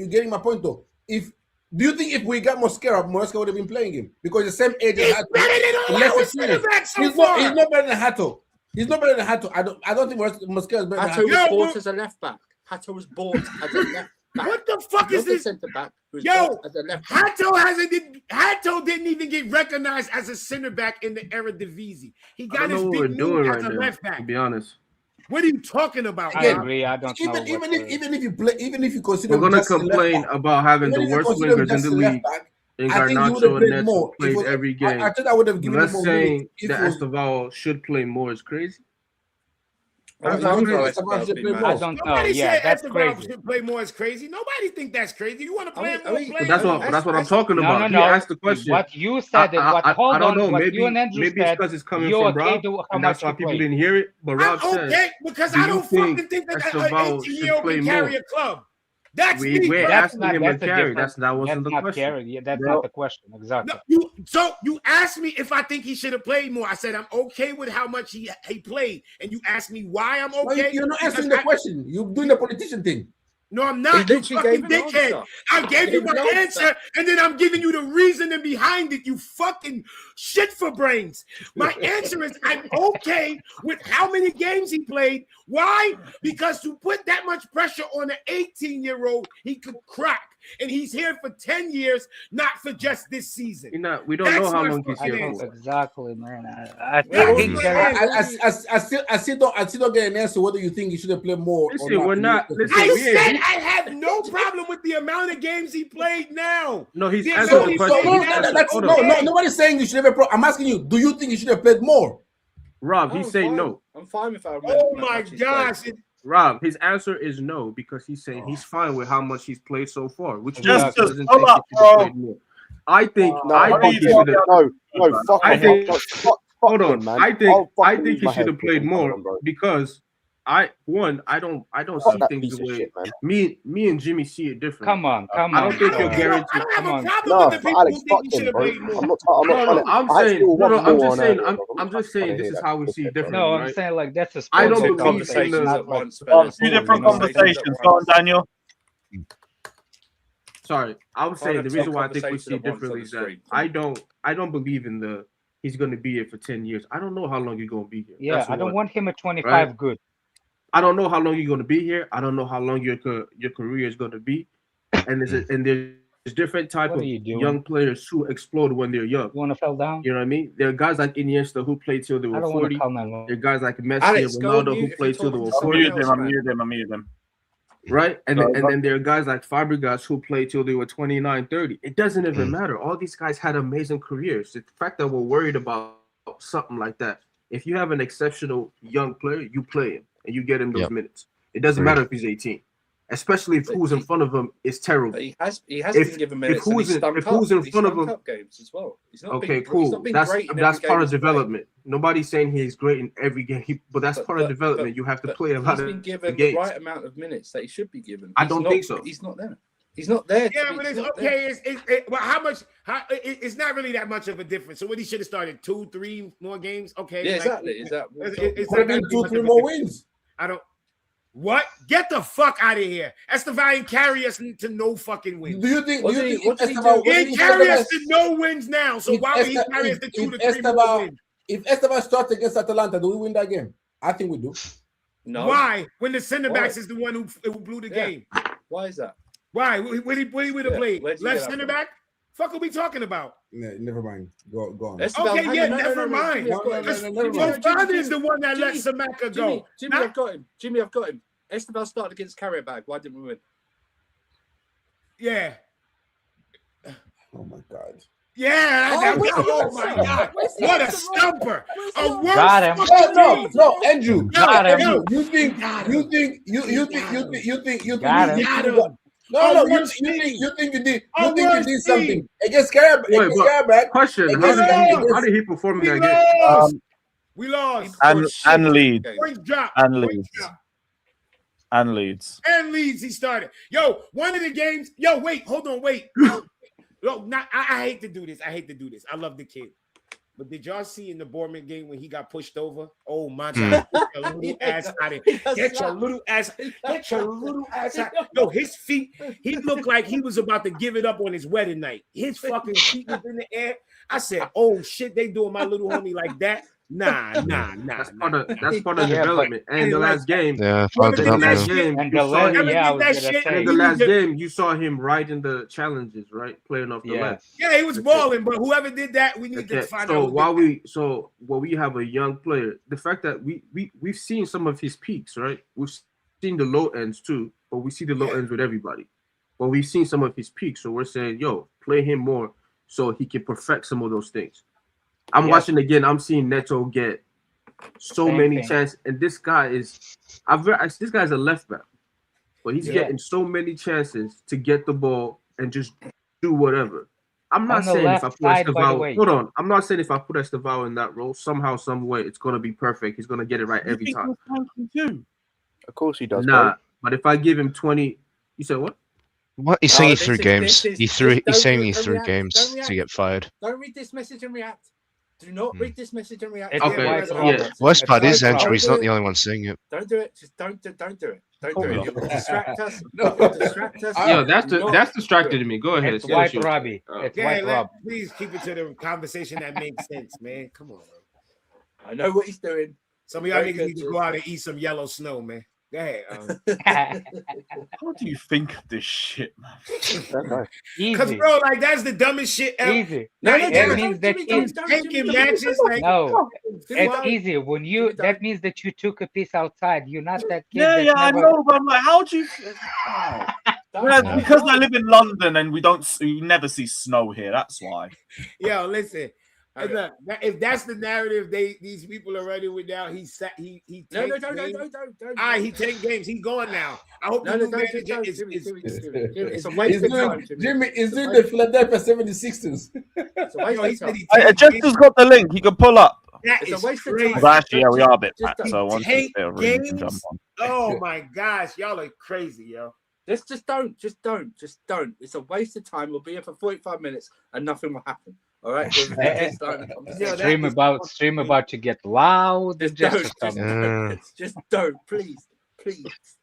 getting my point though. Do you think if we got Maresca would have been playing him? Because the same age as Hato. Better than all our center backs so far. He's not better than Hato. He's not better than Hato. I don't think Maresca is better than Hato Hato. was bought as a left back. Hato was bought as a left back. What the fuck is this? Center back Yo, Hato didn't even get recognized as a center back in the Eredivisie. He got his big move as a left back. To be honest. What are you talking about? I agree. I don't know. Even if you consider, we're gonna complain about having the worst wingers in the league. And Garnacho and Neto played every game. I thought I would have given him more. Saying that Estevao should play more is crazy. I don't know. Nobody Yeah, that's said crazy. should play more is crazy. Nobody think that's crazy. You want to play more? But that's what I'm talking about. No. He asked the question. What you said is what. Hold I don't know. on. What Maybe you and Andrew maybe said. it's because it's coming You're from okay Rob, to how and that's much why you people play. didn't hear it. But Rob I'm said, okay because do I you don't fucking think that an Estevao 18-year-old should can play carry more? a club. That's me. We're That's asking him to carry. different. That wasn't the not question. carry. Yeah, that's not the question. Exactly. So you asked me if I think he should have played more. I said I'm okay with how much he played, and you asked me why I'm okay. You're not answering the question. You're doing the politician thing. No, I'm not. You fucking dickhead. I gave you my answer, and then I'm giving you the reasoning behind it, you fucking shit for brains. My answer is I'm okay with how many games he played. Why? Because to put that much pressure on an 18-year-old, he could crack. And he's here for 10 years, not for just this season. We don't know how long he's here for. Exactly, man. I still don't get an answer whether you think he should have played more. Listen, we're not. Listen, I said I have no problem with the amount of games he played now. No, he's answering the question. Nobody's saying you should have played. I'm asking you, do you think you should have played more? Rob, he's saying no. I'm fine with that. Oh my gosh. Rob, his answer is no because he's saying he's fine with how much he's played so far, which Just doesn't hold think up, he should have played more. I think hold on, man. I think he should have played more because I don't see things the way me and Jimmy see it different. Come on. I don't think you're guaranteed. Come on. I'm just saying this is how we see it differently. No, I'm right? saying like that's a sport. I don't believe in two different conversations. Go on, Daniel. Sorry, I would say the reason why I think we see it differently is that I don't believe in he's going to be here for 10 years. I don't know how long you're going to be here. Yeah, I don't want him at 25 good. I don't know how long you're going to be here. I don't know how long your career is going to be. And there's different type of young players who explode when they're young. You want to fell down? You know what I mean? There are guys like Iniesta who played till they were 40. There are guys like Messi and Ronaldo who played till they were 40. I'm mute him. Right? And then there are guys like Fabregas who played till they were 29, 30. It doesn't even matter. All these guys had amazing careers. The fact that we're worried about something like that, if you have an exceptional young player, you play him and you get him those minutes. It doesn't matter if he's 18. especially if who's in front of him is terrible. But he has been given minutes. If who's in front of him, games as well. He's not okay, been, cool. He's not been That's great in that's every part game of development. Nobody's saying he's great in every game, but that's part of development. You have to play a lot of games. He's been given games. the right amount of minutes that he should be given. I don't think so. He's not there. He's not there. Yeah, but it's okay. Well, how much? It's not really that much of a difference. So what, he should have started 2-3 more games. Okay. Yeah, exactly. Is that? It's Could have been 2-3 more wins. I don't. What? Get the fuck out of here. Esteban carry us to no fucking wins. Do you think? He carry us to no wins now. So why would he carry us to 2 to 3 more wins? If Esteban starts against Atalanta, do we win that game? I think we do. No. Why? When the center backs is the one who blew the game. Why is that? Why? Where he would have played? Left center back? Fuck are we talking about? Yeah, never mind. Go on. Okay, yeah, never mind. Your father is the one that let Samaka go. Jimmy, I've got him. Jimmy, I've got him. Esteban started against Carrier-Bag. Why didn't we win? Yeah. Oh my God. Yeah. Oh my God. What a stumper. A worse Got him. No, Andrew. Got him. Andrew, you think you think you did something against Carrier-Bag. Question: How did he perform in that game? We lost. And Leeds. Point drop. And Leeds. And Leeds. And Leeds, he started. Yo, one of the games. Yo, wait, hold on, wait. Look, I hate to do this. I love the kid. But did y'all see in the Bournemouth game when he got pushed over? Oh my God. Get your little ass out of here. Get your little ass out. Yo, his feet, he looked like he was about to give it up on his wedding night. His fucking feet was in the air. I said, oh shit, they doing my little homie like that. Nah. That's part of development. And the last game, in the last game, you saw him right in the challenges, right, playing off the left. Yeah, he was balling, but whoever did that, we need to find out. While we have a young player, the fact that we've seen some of his peaks, right? We've seen the low ends too, but we see the low ends with everybody. But we've seen some of his peaks, so we're saying, yo, play him more so he can perfect some of those things. I'm watching again. I'm seeing Neto get so many chances, and this guy is. This guy's a left back, but he's getting so many chances to get the ball and just do whatever. I'm not saying if I put Estevao. Hold on. I'm not saying if I put Estevao in that role, somehow, some way, it's gonna be perfect. He's gonna get it right every time. Of course he does. Nah, but if I give him 20, you said what? What? He's saying he threw games. He's saying he threw games to get fired. Don't read this message and react. Do not read this message and react. Okay. Worst part is Andrew. He's not the only one saying it. Don't do it. Just don't do it. Don't do it. You'll distract us. Distract us. Yo, that's distracted me. Go ahead. It's White Robbie. It's White Rob. Please keep it to the conversation that makes sense, man. Come on. I know what he's doing. Some of y'all niggas need to go out and eat some yellow snow, man. Go ahead. How do you think of this shit, man? Because, bro, like, that's the dumbest shit ever. Easy. That means that taking matches. Like, no, it's easy. When you, that means that you took a piece outside. You're not that kid. Yeah, I know, but I'm like, how do you? Because I live in London and we never see snow here. That's why. Yo, listen. If that's the narrative these people are running with now, he don't. He take games. He's going now. I hope the new manager is. It's a waste of time. Jimmy is doing the Philadelphia 76ers. I just got the link. He can pull up. That is crazy. Well, actually, yeah, we are a bit back, so once take really can jump on. Oh my gosh, y'all are crazy, yo. Just don't. It's a waste of time. We'll be here for 45 minutes and nothing will happen. All right. Stream about to get loud. Just don't, please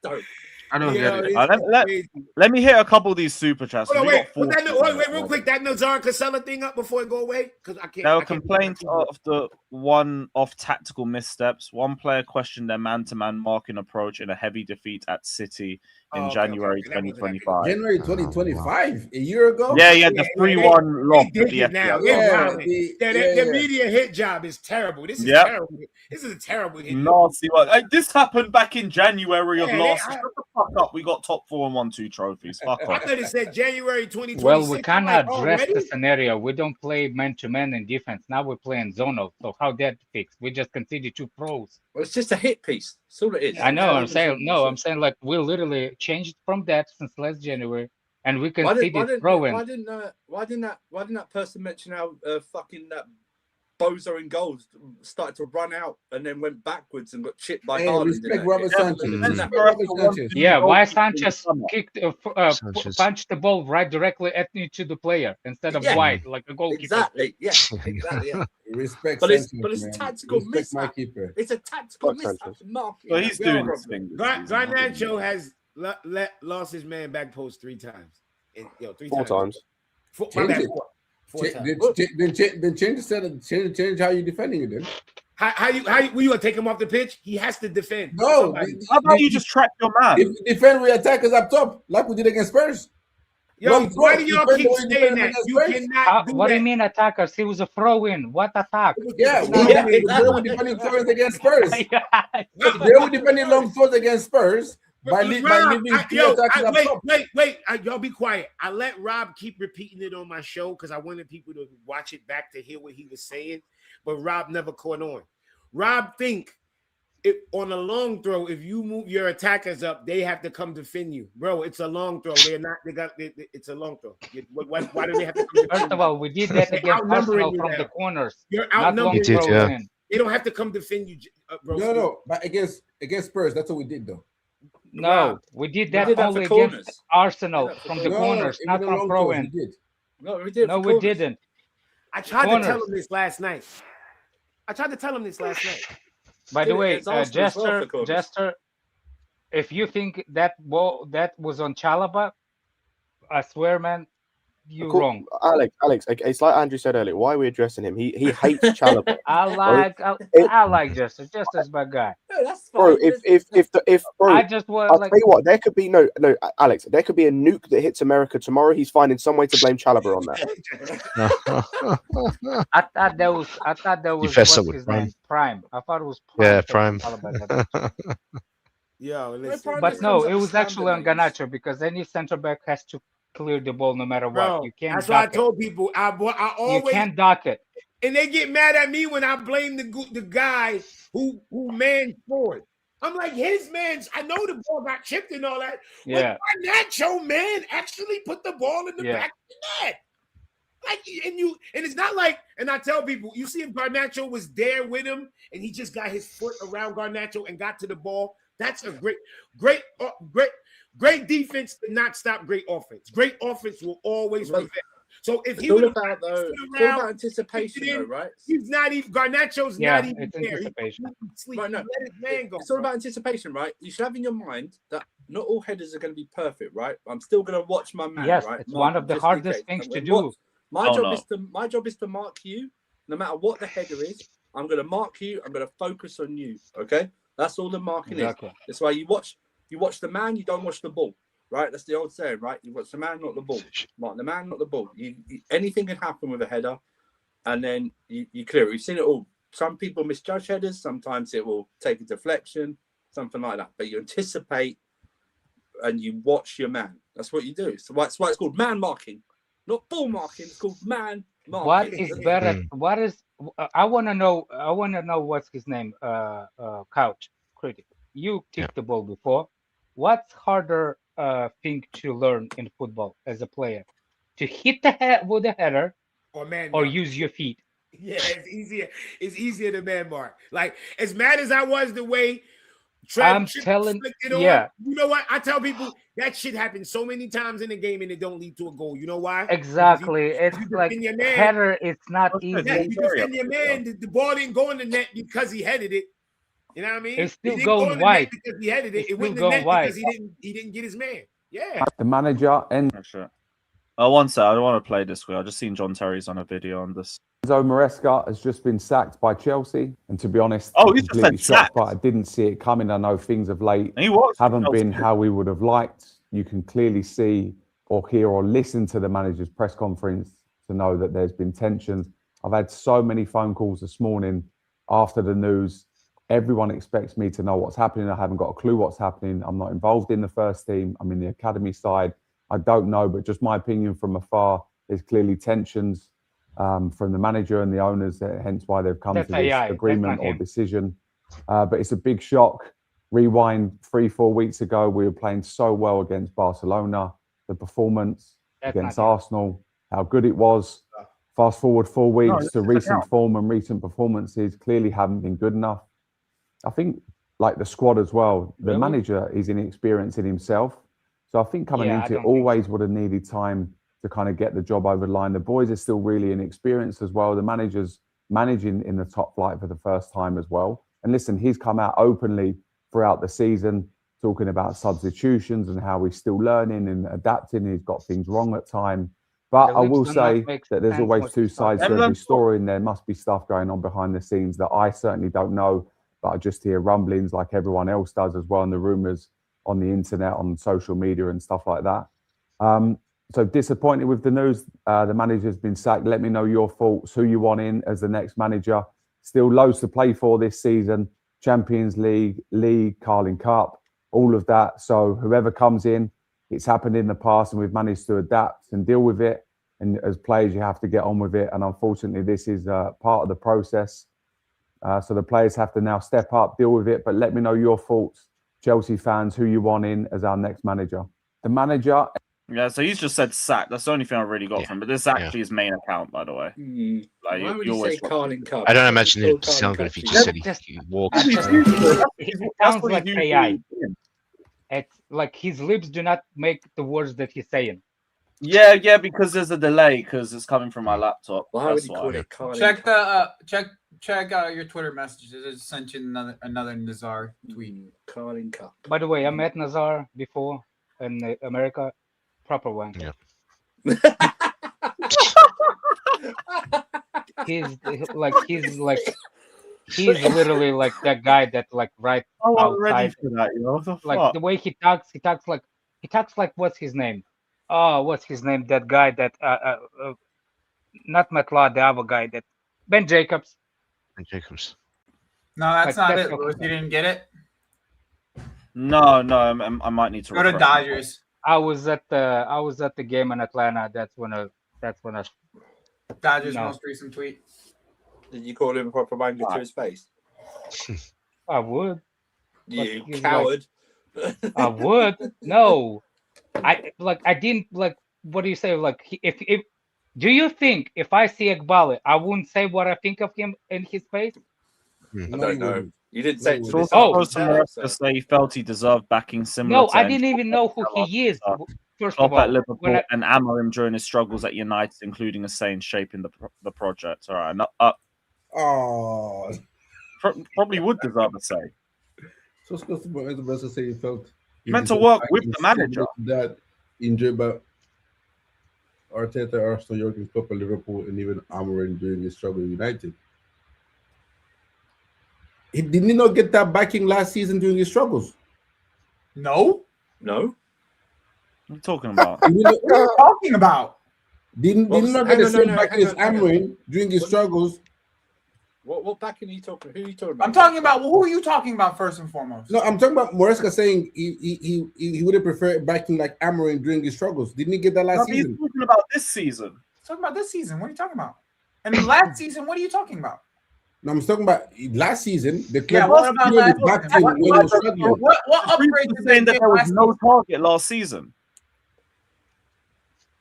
don't. I don't get it. Let me hit a couple of these super chats. Wait, real quick. That Nazar Casella thing up before it go away, because I can't. There were complaints of the one-off tactical missteps. One player questioned their man-to-man marking approach in a heavy defeat at City in January 2025. January 2025, a year ago. Yeah, the 3-1 loss. The media hit job is terrible. This is terrible. This is a terrible hit. Nasty one. This happened back in January of last year. fuck up. We got top 4 and 1-2 trophies. Fuck I off. thought it said January 2026. Well, we I'm kind like, of address the already? scenario. We don't play man-to-man in defense. Now we're playing zonal. So how that fixed? We just conceded 2 pros. Well, it's just a hit piece. That's all it is. I know. I'm saying like we literally changed from that since last January, and we conceded throwing. Why didn't that person mention how fucking that bozo in goals started to run out and then went backwards and got chipped by Haaland? Respect Robert Sanchez. Yeah, why Sanchez kicked, punched the ball right directly into the player instead of wide like a goalkeeper? Exactly. Yeah. Exactly. Yeah. Respect. But it's Sanchez, a man. tactical Respect my mishap. keeper. It's a tactical mishap. Well, he's doing his fingers. Garnacho has lost his man back post 3 times. 4 times. My bad, 4 times. Then change how you defending it then. How you gonna take him off the pitch? He has to defend. No, how about you just track your man? Defend with attackers up top, like we did against Spurs. Yo, why do y'all keep saying that? You cannot do what do that. you mean attackers? He was a throw-in. What attack? Yeah, they were defending throws against Spurs. They were defending long throws against Spurs by leaving attackers up top. Wait, y'all be quiet. I let Rob keep repeating it on my show because I wanted people to watch it back to hear what he was saying, but Rob never caught on. Rob think on a long throw, if you move your attackers up, they have to come defend you, bro. It's a long throw. It's a long throw. Why do they have to come defend First of all, we did that against Arsenal from the corners. You're not outnumbered. long They don't have to come defend you, bro. No, but against Spurs, that's what we did though. No, we did that only against Arsenal from the corners, not from throwing. No, we did. No, we didn't. I tried to tell him this last night. By the way, Jester, if you think that ball that was on Chalaba, I swear, man, you're wrong. Alex, it's like Andrew said earlier. Why are we addressing him? He hates Chalaba. I like Jester. Jester's my guy. No, that's fine. Bro, if bro, I just want, I'll tell you what, there could be no, Alex, there could be a nuke that hits America tomorrow. He's finding some way to blame Chalaba on that. I thought that was what's his name? Prime. I thought it was Prime. Yeah, Prime. But no, it was actually on Garnacho because any center back has to clear the ball no matter what. Bro, You can't. that's why I told people. I always you can't dock it. And they get mad at me when I blame the guy who man forward. I'm like, his man's. I know the ball got chipped and all that. Yeah. But Garnacho man actually put the ball in the back of the net. Like, and it's not like, and I tell people, you see if Garnacho was there with him and he just got his foot around Garnacho and got to the ball, that's a great defense to not stop great offense. Great offense will always prevail. So if he would about anticipation, though, right? He's not even Garnacho's not even it's there. anticipation. Right, no. Let his man go. It's all about anticipation, right? You should have in your mind that not all headers are going to be perfect, right? I'm still going to watch my man. Yes, right? it's one of the hardest things to do. My job is to mark you, no matter what the header is. I'm going to mark you. I'm going to focus on you. Okay, that's all the marking is. That's why you watch the man. You don't watch the ball. Right, that's the old saying, right? You watch the man, not the ball. Mark the man, not the ball. Anything can happen with a header, and then you clear it. We've seen it all. Some people misjudge headers. Sometimes it will take a deflection, something like that. But you anticipate and you watch your man. That's what you do. So that's why it's called man marking, not ball marking. It's called man marking. What is better? What is? I want to know. What's his name? Couch critic. You kicked the ball before. What's harder? Thing to learn in football as a player, to hit the head with a header or use your feet. Yeah, it's easier to man mark. Like, as mad as I was the way I'm telling you, you know what? I tell people that shit happens so many times in the game and it don't lead to a goal. You know why? Exactly. It's like header, it's not easy. You defend your man, the ball didn't go in the net because he headed it. You know what I mean? It's still going wide because he headed it. It went in the net because he didn't get his man. Yeah. The manager and one sec, I don't want to play this way. I just seen John Terry's on a video on this. Enzo Maresca has just been sacked by Chelsea, and to be honest, he's completely just shocked. But I didn't see it coming. I know things of late haven't been how we would have liked. You can clearly see or hear or listen to the manager's press conference to know that there's been tensions. I've had so many phone calls this morning after the news everyone expects me to know what's happening. I haven't got a clue what's happening. I'm not involved in the first team. I'm in the academy side. I don't know, but just my opinion from afar, there's clearly tensions from the manager and the owners, hence why they've come to this agreement or decision. But it's a big shock. Rewind 3-4 weeks ago, we were playing so well against Barcelona. The performance against Arsenal, how good it was. Fast forward 4 weeks to recent form and recent performances clearly haven't been good enough. I think, like the squad as well, the manager is inexperienced in himself. So I think coming into it, always would have needed time to kind of get the job over the line. The boys are still really inexperienced as well. The manager's managing in the top flight for the first time as well. And listen, he's come out openly throughout the season talking about substitutions and how he's still learning and adapting. He's got things wrong at times. But I will say that there's always two sides to every story, and there must be stuff going on behind the scenes that I certainly don't know, but I just hear rumblings like everyone else does as well, and the rumours on the internet, on social media and stuff like that. So disappointed with the news. The manager's been sacked. Let me know your thoughts, who you want in as the next manager. Still loads to play for this season. Champions League, Carling Cup, all of that. So whoever comes in, it's happened in the past and we've managed to adapt and deal with it. And as players, you have to get on with it. And unfortunately, this is part of the process. So the players have to now step up, deal with it. But let me know your thoughts, Chelsea fans, who you want in as our next manager. The manager... Yeah, so he's just said sack. That's the only thing I really got from him. But this is actually his main account, by the way. Like, Why would you say Carling Cup? I don't imagine it sound good if he just said he walked. It sounds like AI. It's like his lips do not make the words that he's saying. Yeah, because there's a delay because it's coming from my laptop. Why would he call it Carling Check the check your Twitter messages. I just sent you another Nazar tweet. Carling Cup. By the way, I met Nazar before in America. Proper one. Yeah. he's literally like that guy that like right outside. For that, you know? The way he talks like what's his name? Oh, what's his name? That guy that not Matla, the other guy that Ben Jacobs. Ben Jacobs. No, that's not it, Lewis. You didn't get it? No, I might need to go to Dodgers. I was at the game in Atlanta. That's when I Dodgers' most recent tweet. Did you call him a proper manager to his face? I would. You coward. I would. No. I didn't like. What do you say? Like, if do you think if I see Ekbali, I wouldn't say what I think of him in his face? I don't know. You didn't say. Maresca say he felt he deserved backing similar. No, I didn't even know who he is. First of all, at Liverpool and hammer him during his struggles at United, including a say in shaping the project. All right, probably would deserve a say. So it's supposed to be say he felt meant to work with the manager. That injured by Arteta, Arsenal, Jurgen Klopp, and Liverpool, and even Amorim during his struggle with United. He didn't not get that backing last season during his struggles. No. What are you talking about? What are you talking about? Didn't not get the same backing as Amorim during his struggles. What backing are you talking? Who are you talking about? I'm talking about who are you talking about first and foremost? No, I'm talking about Maresca saying he would have preferred backing like Amorim during his struggles. Didn't he get that last season? He's talking about this season. He's talking about this season. What are you talking about? And last season, what are you talking about? No, I'm talking about last season. The club Yeah, what about last season? What upgrade is saying that there was no target last season?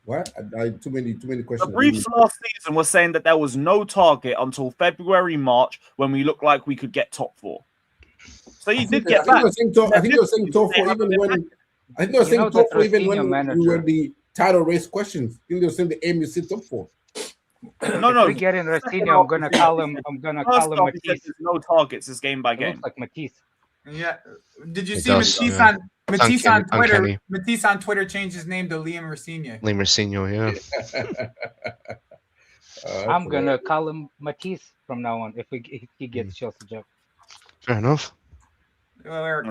What? I too many questions. The briefs last season was saying that there was no target until February, March, when we looked like we could get top 4. So you did get that. I think they were saying top 4 even when. I think they were saying top 4 even when we were the title race questions. I think they were saying the aim is sit top 4. No. If we get in Rosinio, I'm gonna call him Matisse. There's no targets. It's game by game. Like Matisse. Yeah. Did you see Matisse on Twitter? Uncanny. Matisse on Twitter changed his name to Liam Rosinio. Liam Rosinio, yeah. I'm gonna call him Matisse from now on if he gets Chelsea job. Fair enough. Yeah.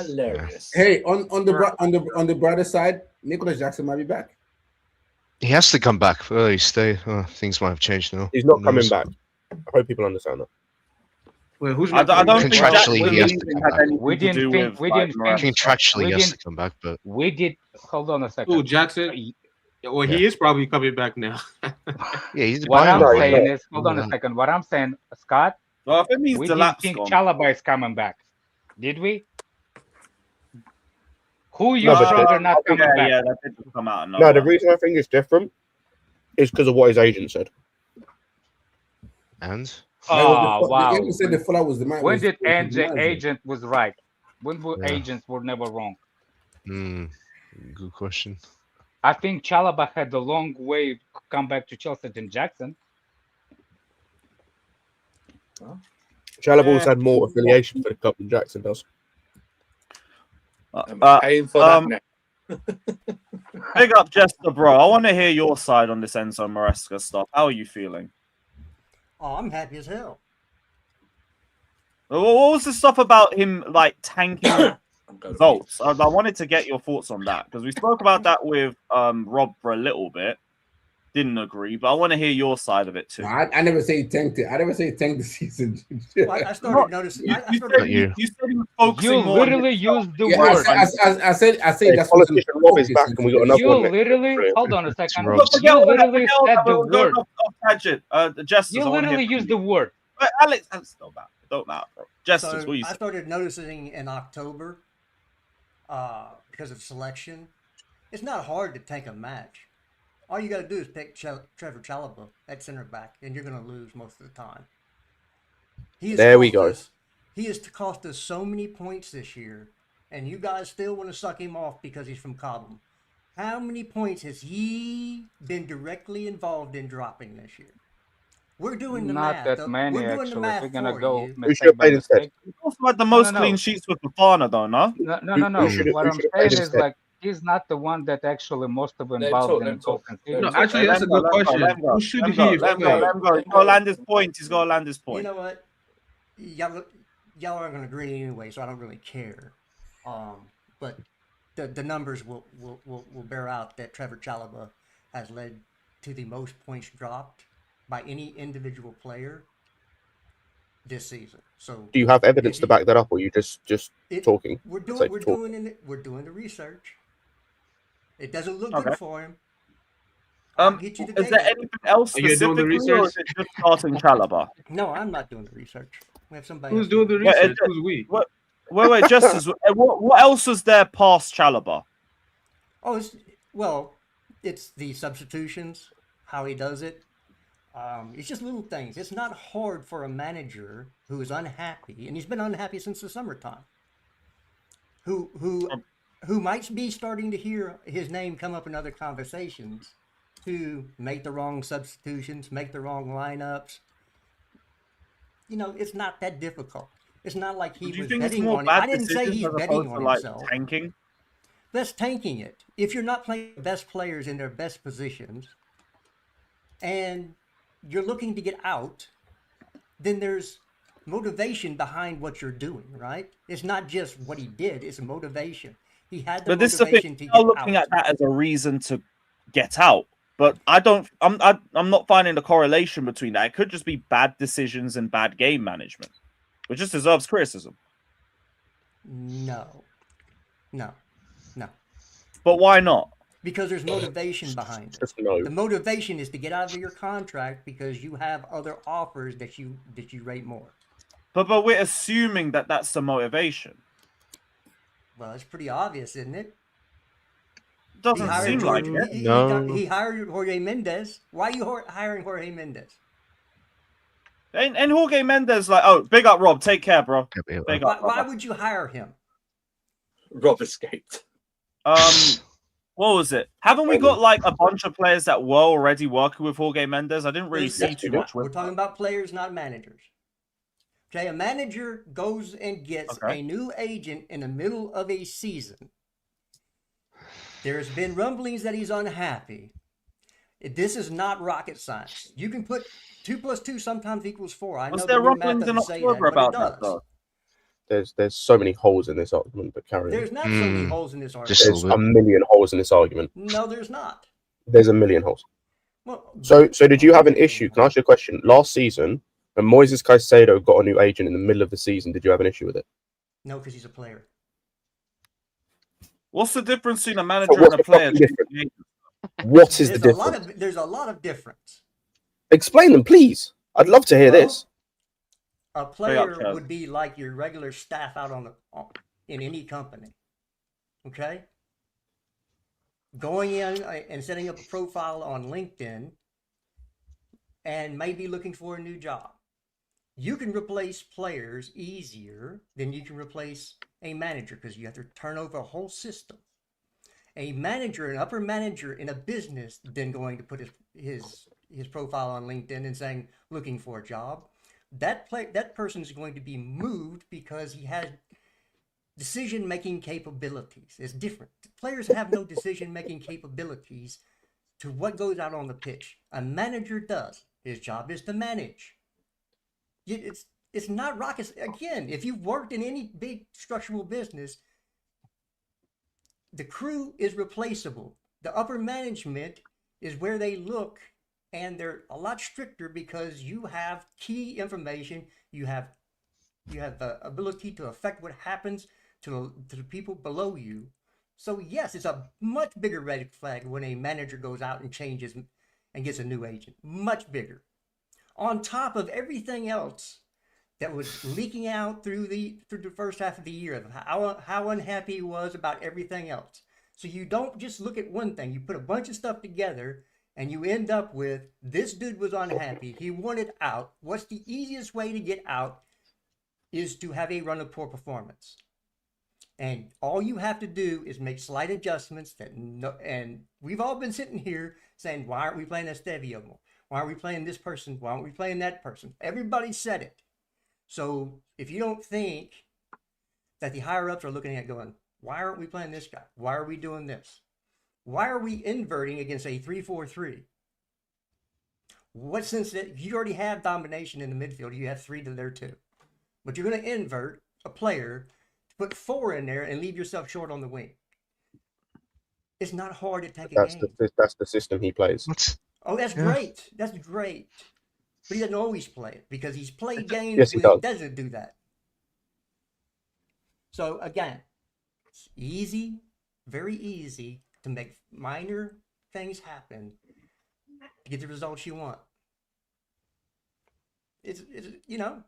Hilarious. Hey, on the brighter side, Nicholas Jackson might be back. He has to come back for early stay. Things might have changed now. He's not coming back. I hope people understand that. Wait, who's I don't think contractually he has to Jackson come had back. anything We to didn't do think. with We like, didn't think. Contractually We he has to didn't. come back, but We did. Hold on a second. Oh, Jackson? Well, he is probably coming back now. yeah, he's What I'm buying saying one. is, hold on a second. What I'm saying, Scott, well, if it means we the didn't lap's think gone. Chalaba is coming back, did we? Who you No, but stronger not coming back? Yeah, that did come out. No, the reason I think it's different is because of what his agent said. And Oh, The wow. agent said the fallout was the man. When was- did was the manager. agent was right? When were Yeah. agents were never wrong? Good question. I think Chalaba had a long way to come back to Chelsea than Jackson. Chalab's had more affiliation for the club than Jackson does. Paying for that now. Big up Jester, bro. I want to hear your side on this Enzo Maresca stuff. How are you feeling? Oh, I'm happy as hell. What was the stuff about him like tanking votes? I wanted to get your thoughts on that because we spoke about that with Rob for a little bit. Didn't agree, but I want to hear your side of it too. I never say he tanked it. I never say he tanked the season. I started noticing. You said he was focusing You more on literally himself. used the Yeah, word. I said that's what politician Rob is back, and we got another You one. literally, hold on a second. But forget You all that, literally forget all said that, the we're going word. off tangent. Jesters, You I wanna hear literally from used you. the word. But Alex, that's don't matter. Don't matter, bro. Jesters, So what you I say? started noticing in October, because of selection, it's not hard to tank a match. All you got to do is pick Trevor Chalaba at center back, and you're going to lose most of the time. There we go. He has cost us so many points this year, and you guys still want to suck him off because he's from Cobham. How many points has he been directly involved in dropping this year? We're doing the Not math. that many, We're doing actually. the math We're gonna for go you. Who should have played instead? He also had the most no. clean sheets with Fafana, though, no? No. What I'm saying is like he's not the one that actually most of involved in goal conceding. No, actually, that's a good question. Who should he play? Let him go. He's got to land his point. He's got to land his point. You know what? Y'all aren't going to agree anyway, so I don't really care. But the numbers will bear out that Trevor Chalaba has led to the most points dropped by any individual player this season. So, do you have evidence to back that up, or you just talking? We're doing the research. It doesn't look good for him. Get you the Is there data. anything else Are you doing the specifically, or is research? it just starting Chalaba? No, I'm not doing the research. We have somebody. Who's else doing the Yeah, research? Who's we? Wait, just as what else was there past Chalaba? Oh, it's the substitutions, how he does it. It's just little things. It's not hard for a manager who is unhappy, and he's been unhappy since the summertime, who might be starting to hear his name come up in other conversations, to make the wrong substitutions, make the wrong lineups. You know, it's not that difficult. It's not like he Do you was think it's betting more on it. bad I didn't say decisions he's as betting opposed on to like himself. tanking? That's tanking it. If you're not playing the best players in their best positions and you're looking to get out, then there's motivation behind what you're doing, right? It's not just what he did, it's motivation. He had the But this is the motivation thing. to You're get looking out. at that as a reason to get out. But I'm not finding the correlation between that. It could just be bad decisions and bad game management, which just deserves criticism. No. But why not? Because there's motivation behind it. Just no. The motivation is to get out of your contract because you have other offers that you rate more. But we're assuming that that's the motivation. Well, it's pretty obvious, isn't it? Doesn't seem like it. He hired Jorge Mendes. Why are you hiring Jorge Mendes? And Jorge Mendes, like, oh, big up Rob. Take care, bro. Big up, Why would you hire him? Rob escaped. What was it? Haven't we got like a bunch of players that were already working with Jorge Mendes? I didn't really see too much with We're talking about players, not managers. Okay, a manager goes and gets a new agent in the middle of a season. There's been rumblings that he's unhappy. This is not rocket science. You can put 2 + 2 sometimes equals 4. I know Was there the new math rumblings in doesn't say that, October but it about that, does. though? There's so many holes in this argument, but carry on. There's not so many holes in this argument. There's a million holes in this argument. No, there's not. There's a million holes. Well, So did you have an issue? Can I ask you a question? Last season, and Moises Caicedo got a new agent in the middle of the season, did you have an issue with it? No, because he's a player. What's the difference between a manager and a player? What is the difference? There's a lot of difference. Explain them, please. I'd love to hear this. A player would be like your regular staff out in any company. Okay? Going in and setting up a profile on LinkedIn and maybe looking for a new job. You can replace players easier than you can replace a manager because you have to turn over a whole system. A manager, an upper manager in a business, then going to put his profile on LinkedIn and saying looking for a job. That person is going to be moved because he has decision-making capabilities. It's different. Players have no decision-making capabilities to what goes out on the pitch. A manager does. His job is to manage. It's not rocket. Again, if you've worked in any big structural business, the crew is replaceable. The upper management is where they look, and they're a lot stricter because you have key information. You have the ability to affect what happens to the people below you. So yes, it's a much bigger red flag when a manager goes out and changes and gets a new agent. Much bigger. On top of everything else that was leaking out through the first half of the year of how unhappy he was about everything else. So you don't just look at one thing. You put a bunch of stuff together and you end up with this dude was unhappy. He wanted out. What's the easiest way to get out is to have a run of poor performance. And all you have to do is make slight adjustments and we've all been sitting here saying, why aren't we playing Estevio more? Why aren't we playing this person? Why aren't we playing that person? Everybody said it. So if you don't think that the higher ups are looking at going, why aren't we playing this guy? Why are we doing this? Why are we inverting against a 3-4-3? What sense that you already have domination in the midfield? You have 3 to their 2. But you're going to invert a player to put 4 in there and leave yourself short on the wing. It's not hard to take a game. That's the system he plays. Oh, that's great. That's great. But he doesn't always play it because he's played games where he doesn't do that. So again, it's easy, very easy to make minor things happen to get the results you want. It's you know.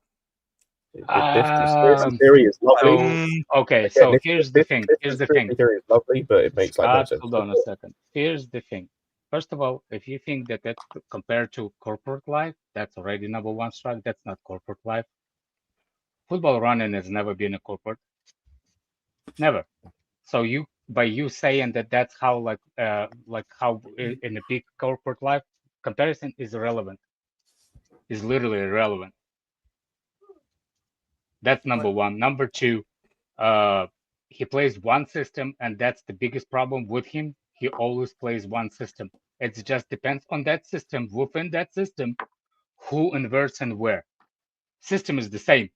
The theory is lovely. Okay, so here's the thing. The theory is lovely, but it makes no sense. Hold on a second. Here's the thing. First of all, if you think that compared to corporate life, that's already number one strategy. That's not corporate life. Football running has never been a corporate. Never. So by you saying that that's how like how in a big corporate life, comparison is irrelevant. Is literally irrelevant. That's number one. Number two, he plays one system, and that's the biggest problem with him. He always plays one system. It just depends on that system. Within that system, who inverts and where. System is the same.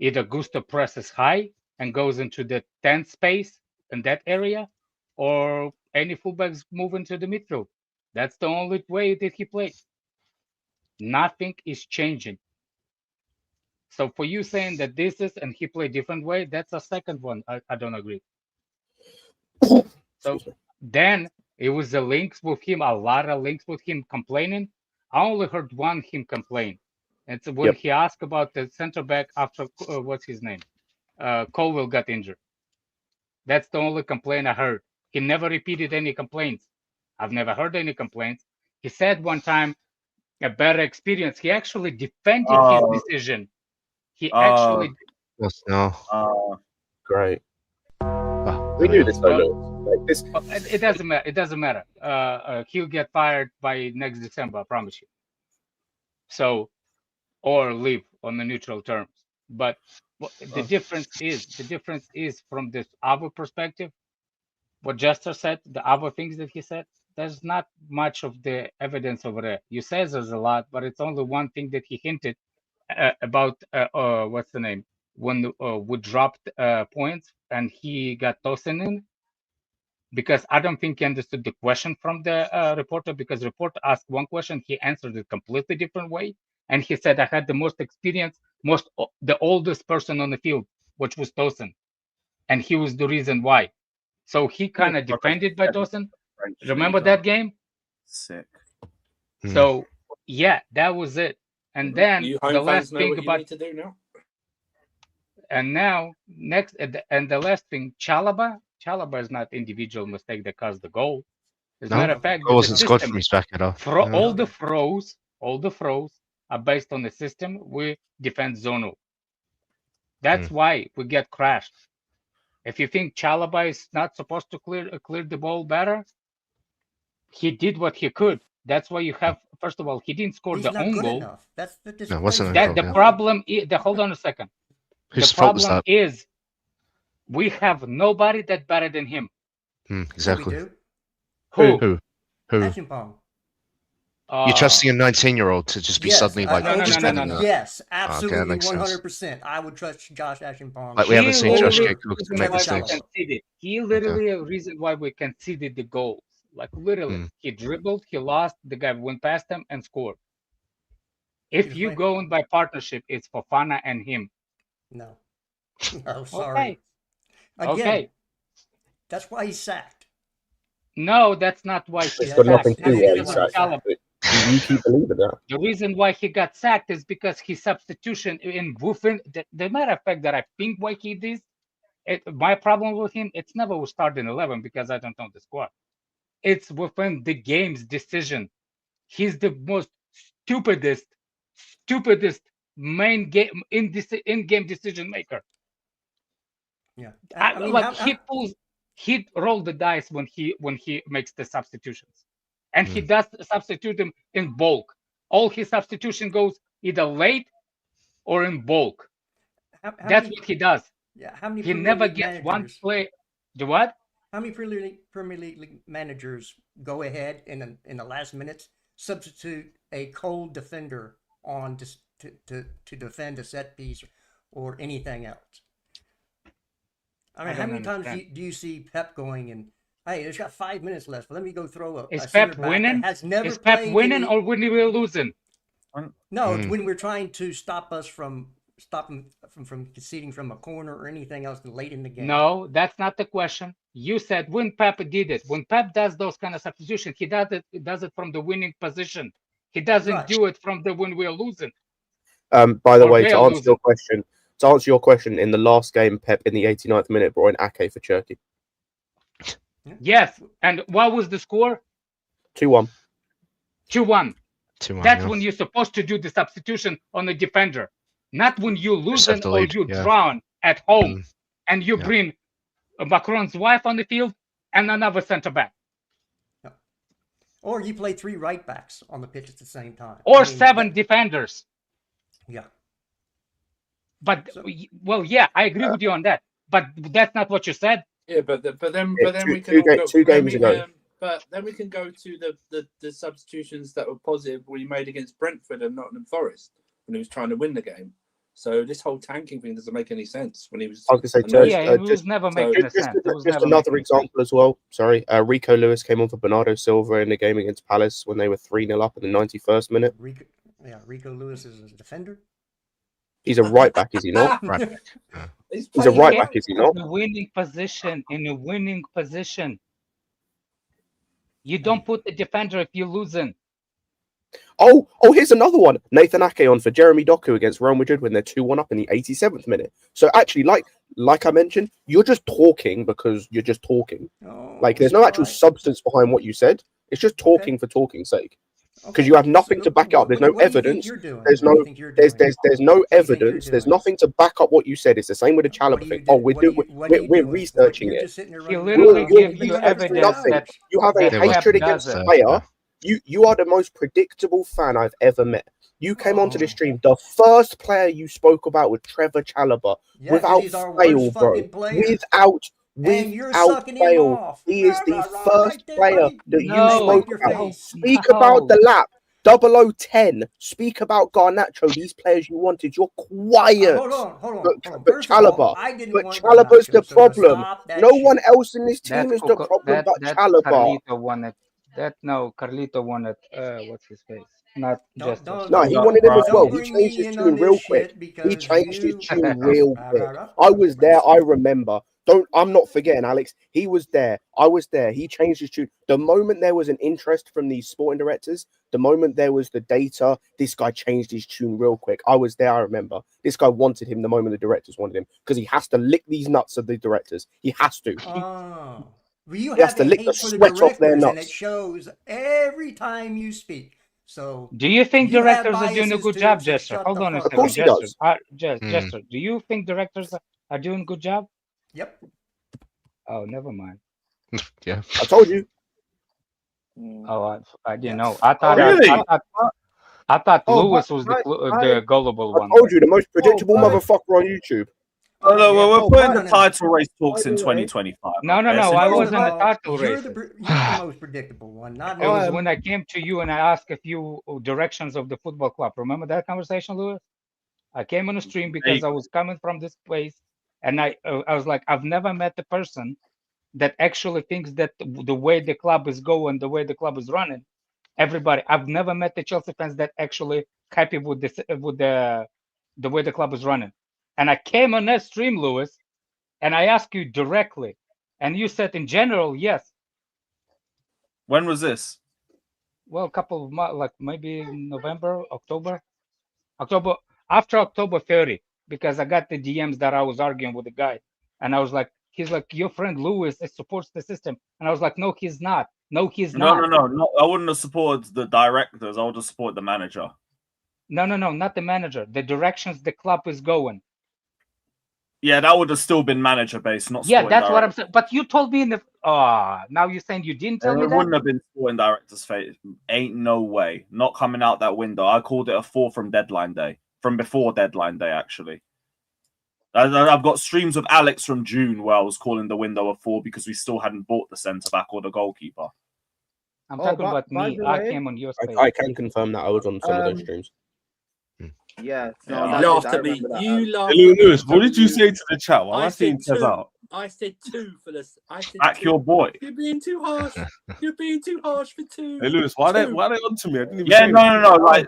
Either Gusto presses high and goes into the 10th space in that area, or any fullbacks move into the midfield. That's the only way that he plays. Nothing is changing. So for you saying that this is and he played different way, that's a second one. I don't agree. So then it was the links with him, a lot of links with him complaining. I only heard one him complain. It's when he asked about the center back after what's his name? Colwell got injured. That's the only complaint I heard. He never repeated any complaints. I've never heard any complaints. He said one time a better experience. He actually defended his decision. He actually. Yes, no. Great. We knew this, like this. It doesn't matter. It doesn't matter. He'll get fired by next December. I promise you. So, or leave on the neutral terms. But the difference is from this other perspective. What Jester said, the other things that he said, there's not much of the evidence over there. You say there's a lot, but it's only one thing that he hinted about. What's the name? When we dropped points and he got Tosin in, because I don't think he understood the question from the reporter, because the reporter asked one question, he answered it completely different way. And he said, I had the most experience, the oldest person on the field, which was Tosin. And he was the reason why. So he kind of defended by Tosin. Remember that game? Sick. So yeah, that was it. And then You the home last fans know thing what you about need to do now. and now next and the last thing, Chalaba is not individual mistake that caused the goal. As a matter of fact, it wasn't scored from his back at all. All the throws are based on the system we defend zonal. That's why we get crashed. If you think Chalaba is not supposed to clear the ball better, he did what he could. That's why you have, first of all, he didn't score the own goal. Enough. That's the No, it wasn't that the problem is, hold on a second. Whose the fault was problem that? is we have nobody that's better than him. Exactly. We do. Who? Achimpong. You're trusting a 19-year-old to just be suddenly like just getting that? Yes, Okay, that absolutely, makes sense. 100%. I would trust Josh Achimpong. Like we haven't seen Josh get cooked and make mistakes. He literally a reason why we conceded the goals. Like literally, he dribbled, he lost, the guy went past him and scored. If you go in by partnership, it's Fofana and him. No. Oh, sorry. Okay. Again, that's why he's sacked. No, that's not why he's It's got nothing to do with sacked. You keep believing that. The reason why he got sacked is because his substitution in Wufen, the matter of fact that I think why he did, my problem with him, it's never will start in 11 because I don't know the squad. It's within the game's decision. He's the most stupidest main game in-game decision maker. Yeah, he rolled the dice when he makes the substitutions, and he does substitute them in bulk. All his substitution goes either late or in bulk. That's what he does. Yeah, how many? He never gets one play. The what? How many Premier League managers go ahead in the last minutes substitute a cold defender on to defend a set piece or anything else? I mean, how many times do you see Pep going and, hey, there's got 5 minutes left. Let me go throw a. Is Pep winning? Is Pep winning or when we're losing? No, it's when we're trying to stop us from conceding from a corner or anything else late in the game. No, that's not the question. You said when Pep did it. When Pep does those kind of substitutions, he does it from the winning position. He doesn't do it from the when we're losing. By the way, to answer your question, in the last game, Pep in the 89th minute brought in Ake for Turkey. Yes, and what was the score? 2-1. 2-1. That's when you're supposed to do the substitution on the defender, not when you lose or you drown at home and you bring Macron's wife on the field and another center back. Or you play 3 right backs on the pitch at the same time. Or 7 defenders. Yeah. But I agree with you on that. But that's not what you said. Yeah, but then we can go to the substitutions that were positive we made against Brentford and Nottingham Forest when he was trying to win the game. So this whole tanking thing doesn't make any sense when he was. I was going to say, it was never making sense. Just another example as well. Sorry, Rico Lewis came on for Bernardo Silva in the game against Palace when they were 3-0 up in the 91st minute. Rico Lewis is a defender. He's a right back, is he not? Right back. He's a right back, is he not? In a winning position. You don't put the defender if you're losing. Oh, here's another one. Nathan Ake on for Jeremy Doku against Real Madrid when they're 2-1 up in the 87th minute. So actually, like I mentioned, you're just talking because you're just talking. There's no actual substance behind what you said. It's just talking for talking's sake. Because you have nothing to back it up. There's no evidence. There's no evidence. There's nothing to back up what you said. It's the same with the Chalobah thing. We're researching it. He literally gives you evidence that you have a hatred against a player. You are the most predictable fan I've ever met. You came onto this stream. The first player you spoke about was Trevor Chalobah. Without fail, bro. Without fail. He is the first player that you spoke about. Speak about the lap. 0010. Speak about Garnacho. These players you wanted. You're quiet. Hold on. But Chalobah's the problem. No one else in this team is the problem but Chalobah. Carlito wanted. What's his face? not just. No, he wanted him as well. He changed his tune real quick. He changed his tune real quick. I was there. I remember. I'm not forgetting, Alex. He was there. I was there. He changed his tune. The moment there was an interest from these sporting directors, the moment there was the data, this guy changed his tune real quick. I was there. I remember. This guy wanted him the moment the directors wanted him because he has to lick these nuts of the directors. He has to. Oh. Well, you he has have to a lick hate the for the sweat off their directors, and it nuts. shows every time you speak. So, do you think you have directors are doing a biases good too, job, so Jester? shut Hold the on a fuck second, course he does. Jester, do you think directors are doing a good job? Yep. Oh, never mind. Yeah. I told you. Oh, I didn't know. I thought Really? I thought Oh, Lewis was the gullible I one. told you, the most predictable motherfucker on YouTube. No, no, yeah, we're putting the but- title race talks by in the way- 2025. No, okay? So I you- wasn't a First of all, title you're racer. the most predictable one, not It was me. when I came to you and I asked a few directions of the football club. Remember that conversation, Lewis? I came on the stream because I was coming from this place, and I was like, I've never met the person that actually thinks that the way the club is going, the way the club is running, everybody. I've never met the Chelsea fans that actually happy with this with the way the club is running. And I came on that stream, Lewis, and I asked you directly, and you said in general, yes. When was this? Well, a couple of months, like maybe November, October after October 30, because I got the DMs that I was arguing with the guy, and I was like, he's like, your friend Lewis supports the system, and I was like, no, he's not. No, he's not. No. I wouldn't have supported the directors. I would have supported the manager. No, not the manager. The directions the club is going. Yeah, that would have still been manager based, not Yeah, sporting that's what I'm directors. saying. But you told me in the now you're saying you didn't tell me It that? wouldn't have been sporting directors' fate. Ain't no way. Not coming out that window. I called it a 4 from deadline day. From before deadline day, actually. I've got streams of Alex from June where I was calling the window a 4 because we still hadn't bought the centre back or the goalkeeper. I'm talking about by me. the I way- came on your space. I can confirm that I was on some of those streams. Yeah, no, You I laughed at me. You laughed. Hey, Lewis, what did you say to the chat? Why am I saying said Tez two. out? I said 2 for this. I said Back 2. your boy. You're being too harsh. You're being too harsh for 2. Hey, Lewis, why Two. they on to me? I didn't even Yeah, say no. anything. Like,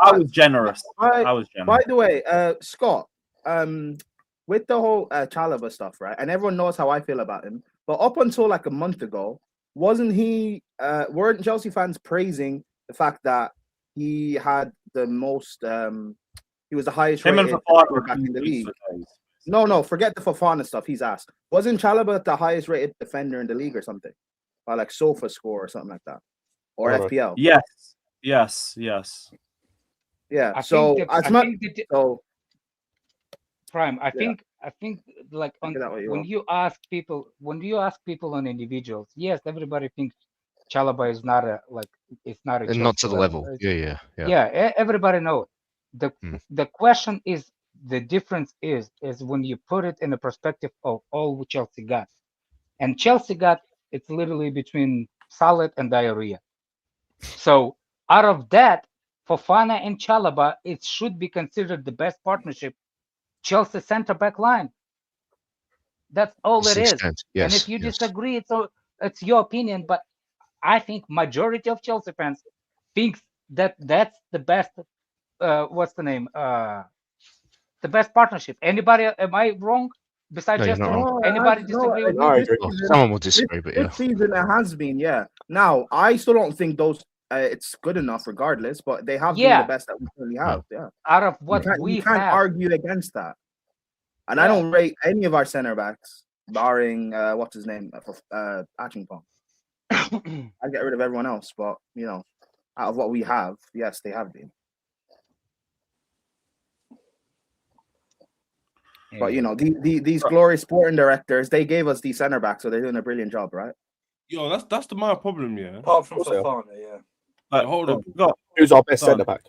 I was generous. I was By generous. the way, Scott, with the whole Chalobah stuff, right? And everyone knows how I feel about him. But up until like a month ago, weren't Chelsea fans praising the fact that he had the most he was the highest Him and rated Fofana back in the league? for days. No, forget the Fofana stuff. He's asked. Wasn't Chalobah the highest rated defender in the league or something? By like Sofa score or something like that. Or FPL. Yes. Yeah. I So think as I much think the- so Prime. I Yeah. think like on, Figure that way you when want. you ask people on individuals, yes, everybody thinks Chalobah is not a it's not a And not Chelsea to the level. It's- Yeah. Everybody knows. The question is, the difference is when you put it in the perspective of all Chelsea got, and Chelsea got, it's literally between salad and diarrhea. So out of that, Fofana and Chalobah, it should be considered the best partnership Chelsea center back line. That's all To it the is. extent, And yes, if you yes. disagree, it's your opinion. But I think majority of Chelsea fans thinks that that's the best. What's the name? The best partnership. Anybody? Am I wrong? Besides No, you're Jester, not wrong. anybody disagree with me? this season- Someone will disagree, but yeah. This season it has been, yeah. Now I still don't think those it's good enough, regardless. But they have been Yeah. the best that we currently have. Yeah. Out of what you can't have. argue against that. And I don't rate any of our center backs, barring what's his name, Achingpong. I'd get rid of everyone else, but out of what we have, yes, they have been. But these glorious sporting directors, they gave us these center backs, so they're doing a brilliant job, right? Yo, that's my problem, yeah. Apart from Also- Fofana, yeah. Hold on. Who's our best Done. centre back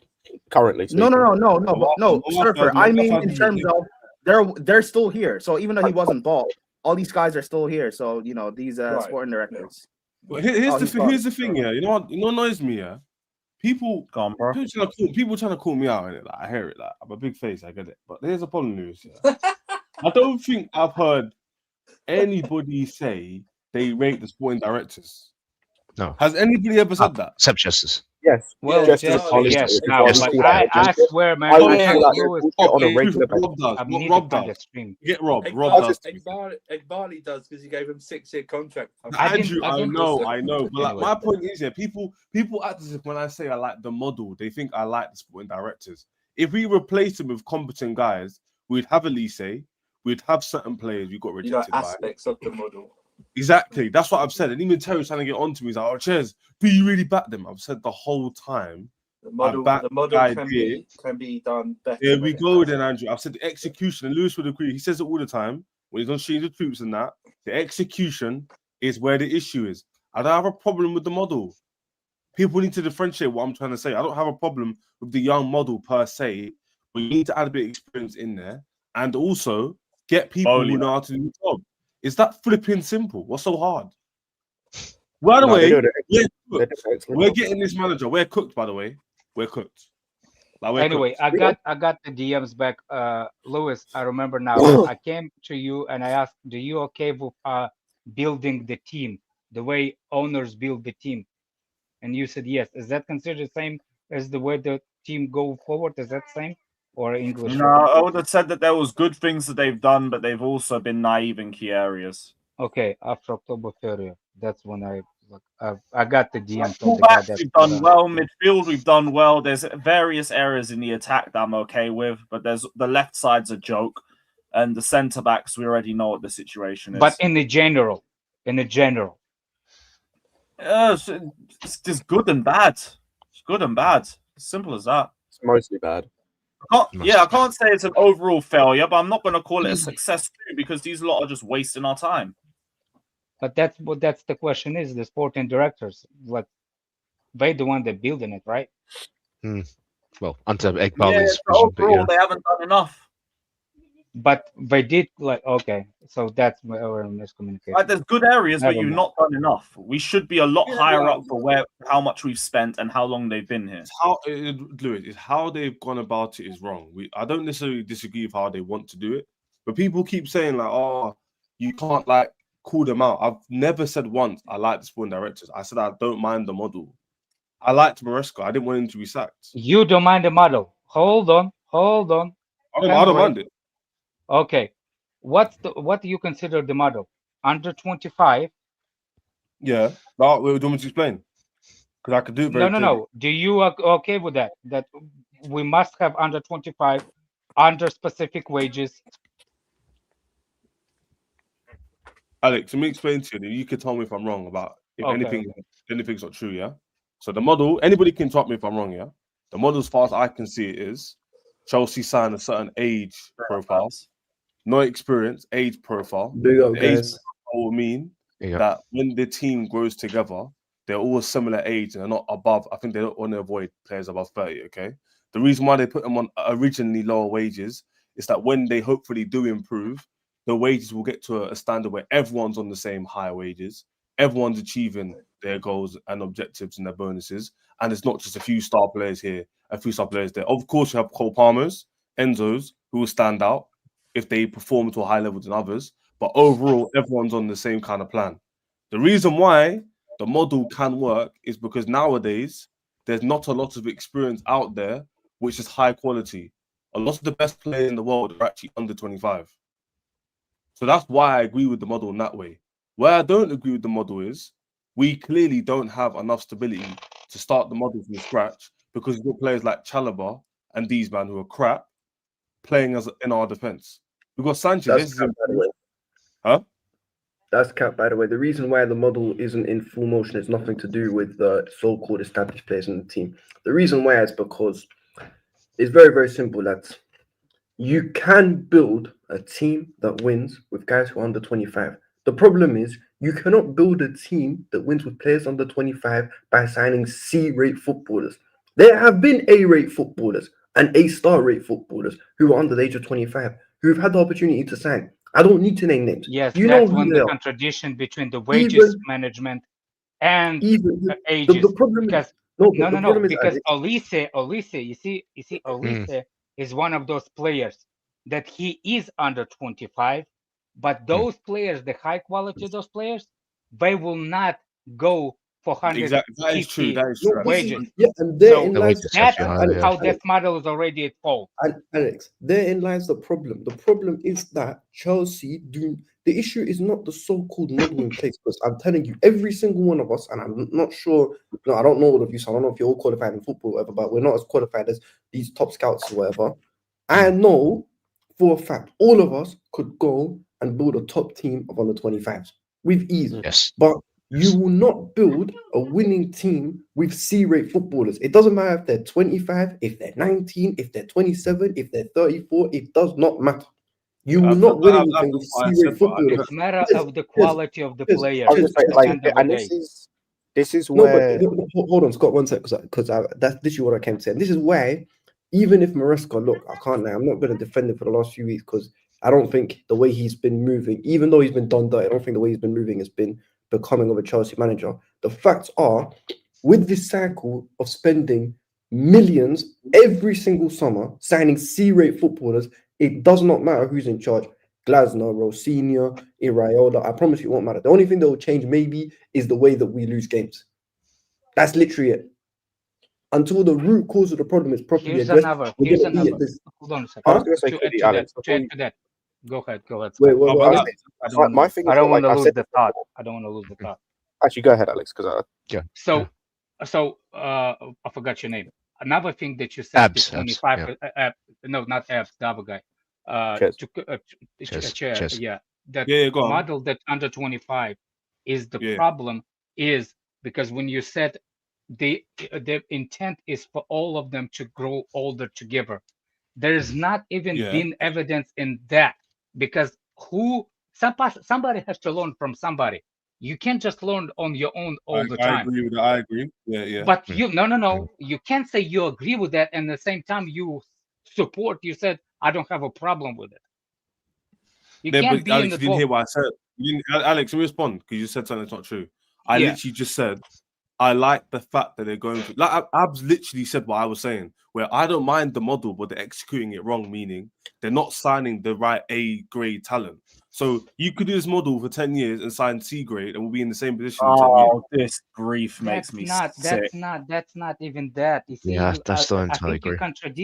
currently? No, Well, Surfer. well, I mean, well, in terms of they're still here. So even though he wasn't bought, all these guys are still here. So these Right. sporting directors. But here's Oh, the he's thing. gone. Here's the thing. Yeah, you know what annoys me. Yeah, people people trying to call me out in it. Like, I hear it. Like, I'm a big face. I get it. But here's the problem, news. Yeah. I don't think I've heard anybody say they rate the sporting directors. No. Has anybody ever said that? Except Justice. Yes. Well, just yes, as Barley yes. said, Now, Barley but called I out against it. swear, man, I I would talk call to out Lewis bullshit on a regular Rob basis. does. a What million Rob times does. extreme. Get Rob. Rob does. Egbali does because he gave him 6-year contract. Andrew, I know. But like, Anyway. my point is, yeah, people act as if when I say I like the model, they think I like the sporting directors. If we replace them with competent guys, we'd have Elise, we'd have certain players we got rejected by. Aspects of the model. Exactly. That's what I've said. And even Terry's trying to get onto me. He's like, oh, Cheers, do you really back them? I've said the whole time. The model can be done better. Here we go then, Andrew. I've said the execution, and Lewis would agree. He says it all the time when he's on She's the Troops and that. The execution is where the issue is. I don't have a problem with the model. People need to differentiate what I'm trying to say. I don't have a problem with the young model per se, but you need to add a bit of experience in there and also get people who know how to do the job. Is that flipping simple? What's so hard? By the way, we're getting this manager. We're cooked, by the way. We're cooked. Like, we're Anyway, cooked. I got the DMs back. Lewis, I remember now. I came to you and I asked, do you okay with building the team, the way owners build the team? And you said yes. Is that considered the same as the way the team go forward? Is that same or English? No, I would have said that there was good things that they've done, but they've also been naive in key areas. Okay, after October 30th, that's when I got the DM from the Fullbacks, guy that we've done well. Midfield, we've done well. There's various areas in the attack that I'm okay with, but there's the left side's a joke, and the centre backs, we already know what the situation is. But in the general, it's just good and bad. It's good and bad. Simple as that. It's mostly bad. I can't say it's an overall failure, but I'm not going to call it a success too, because these lot are just wasting our time. But that's the question is, the sporting directors, like, they the one that building it, right? Well, under Egbali's overall, they haven't done enough. But they did, like, okay, so that's our miscommunication. Like, there's good areas, but Never you've mind. not done enough. We should be a lot higher up for how much we've spent and how long they've been here. Lewis, how they've gone about it is wrong. I don't necessarily disagree with how they want to do it, but people keep saying like, "Oh, you can't like call them out." I've never said once I like the sporting directors. I said I don't mind the model. I liked Maresca. I didn't want him to be sacked. You don't mind the model. Hold on. I don't mind it. Okay, what do you consider the model? Under 25? Yeah, no, do you want me to explain? Because I could do it very No. Do you okay with that? That we must have under 25, under specific wages. Alex, let me explain to you. You can tell me if I'm wrong about if anything's not true. Yeah. So the model, anybody can tell me if I'm wrong. Yeah. The model, as far as I can see, it is Chelsea signed a certain age profile, no experience, age profile. Big up, the age guys. profile will mean that when the team grows together, they're all similar age and they're not above. I think they don't want to avoid players above 30. Okay. The reason why they put them on originally lower wages is that when they hopefully do improve, the wages will get to a standard where everyone's on the same higher wages, everyone's achieving their goals and objectives and their bonuses, and it's not just a few star players here, a few star players there. Of course, you have Cole Palmers, Enzo's, who will stand out if they perform to a higher level than others, but overall, everyone's on the same kind of plan. The reason why the model can work is because nowadays, there's not a lot of experience out there, which is high quality. A lot of the best players in the world are actually under 25. So that's why I agree with the model in that way. Where I don't agree with the model is we clearly don't have enough stability to start the model from scratch because we've got players like Chalobah and these men who are crap playing as in our defense. We've got Sanchez. That's cap, by the way. Huh? That's cap, by the way. The reason why the model isn't in full motion has nothing to do with the so-called established players in the team. The reason why is because it's very, very simple, lads. You can build a team that wins with guys who are under 25. The problem is you cannot build a team that wins with players under 25 by signing C-rate footballers. There have been A-rate footballers and A-star rate footballers who are under the age of 25 who've had the opportunity to sign. I don't need to name names. Yes, you that's know when who the they are. contradiction between the wages management and ages. The problem because is no, because Olise, you see, Olise is one of those players that he is under 25, but those players, the high quality of those players, they will not go 450 That is true. That is true. wages. Yeah, and therein So lies that's Alex, how this model is already at fault. Alex, therein lies the problem. The problem is that Chelsea do. The issue is not the so-called model in place, because I'm telling you, every single one of us, and I'm not sure. No, I don't know all of you, so I don't know if you're all qualified in football or whatever, but we're not as qualified as these top scouts or whatever. I know for a fact all of us could go and build a top team of under 25s with ease. Yes. But you will not build a winning team with C-rate footballers. It doesn't matter if they're 25, if they're 19, if they're 27, if they're 34. It does not matter. You will not win anything with C-rate footballers. It's a matter of the quality of the player. I was just saying, like, and this is where. No, but hold on, Scott, 1 sec, because that's literally what I came to say. And this is why, even if Maresca, look, I can't lie, I'm not going to defend him for the last few weeks, because I don't think the way he's been moving, even though he's been done dirty, I don't think the way he's been moving has been becoming of a Chelsea manager. The facts are, with this cycle of spending millions every single summer signing C-rate footballers, it does not matter who's in charge. Glasner, ROSENIOR, Iraola, I promise you it won't matter. The only thing that will change maybe is the way that we lose games. That's literally it. Until the root cause of the problem is properly addressed. Hold on a second. I was going to say quickly, Alex. To add to that. Go ahead. Wait, I don't want to lose the thought. I don't want to lose the thought. Actually, go ahead, Alex, because So I forgot your name. Another thing that you said is 25. No, not Abs, the other guy. Chess. Yeah. That go on. model that under 25 is the problem is because when you said the intent is for all of them to grow older together, there is not even been evidence in that, because somebody has to learn from somebody. You can't just learn on your own all the time. I agree with that. I agree. Yeah. But no. You can't say you agree with that and at the same time you support. You said I don't have a problem with it. You can't be Alex, in the you didn't hear what I said. Alex, respond, because you said something that's not true. I literally just said I like the fact that they're going to, like, Abs literally said what I was saying, where I don't mind the model, but they're executing it wrong, meaning they're not signing the right A grade talent. So you could do this model for 10 years and sign C grade, and we'll be in the same position. Oh, this grief makes me sick. That's not even that. You see, I don't entirely agree.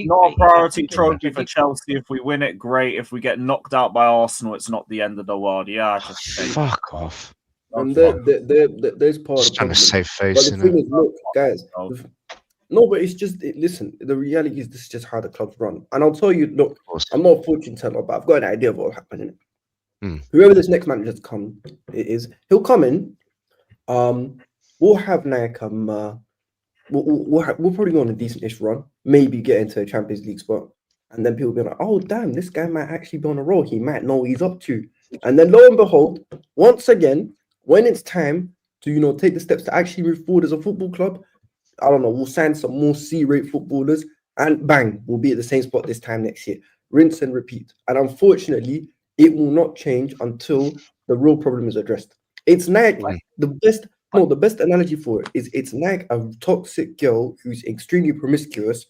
Not a priority trophy for Chelsea. If we win it, great. If we get knocked out by Arsenal, it's not the end of the world. Yeah, fuck off. And there's part just of trying to save face. But the thing is, look, guys. No, but it's just listen. The reality is, this is just how the clubs run. And I'll tell you, look, I'm not a fortune teller, but I've got an idea of what will happen in it. Whoever this next manager he'll come in. We'll have like we'll probably go on a decent-ish run, maybe get into a Champions League spot, and then people be like, "Oh, damn, this guy might actually be on a roll. He might know what he's up to." And then lo and behold, once again, when it's time to take the steps to actually move forward as a football club, I don't know, we'll sign some more C-rate footballers, and bang, we'll be at the same spot this time next year. Rinse and repeat. And unfortunately, it will not change until the real problem is addressed. It's like the best analogy for it is it's like a toxic girl who's extremely promiscuous,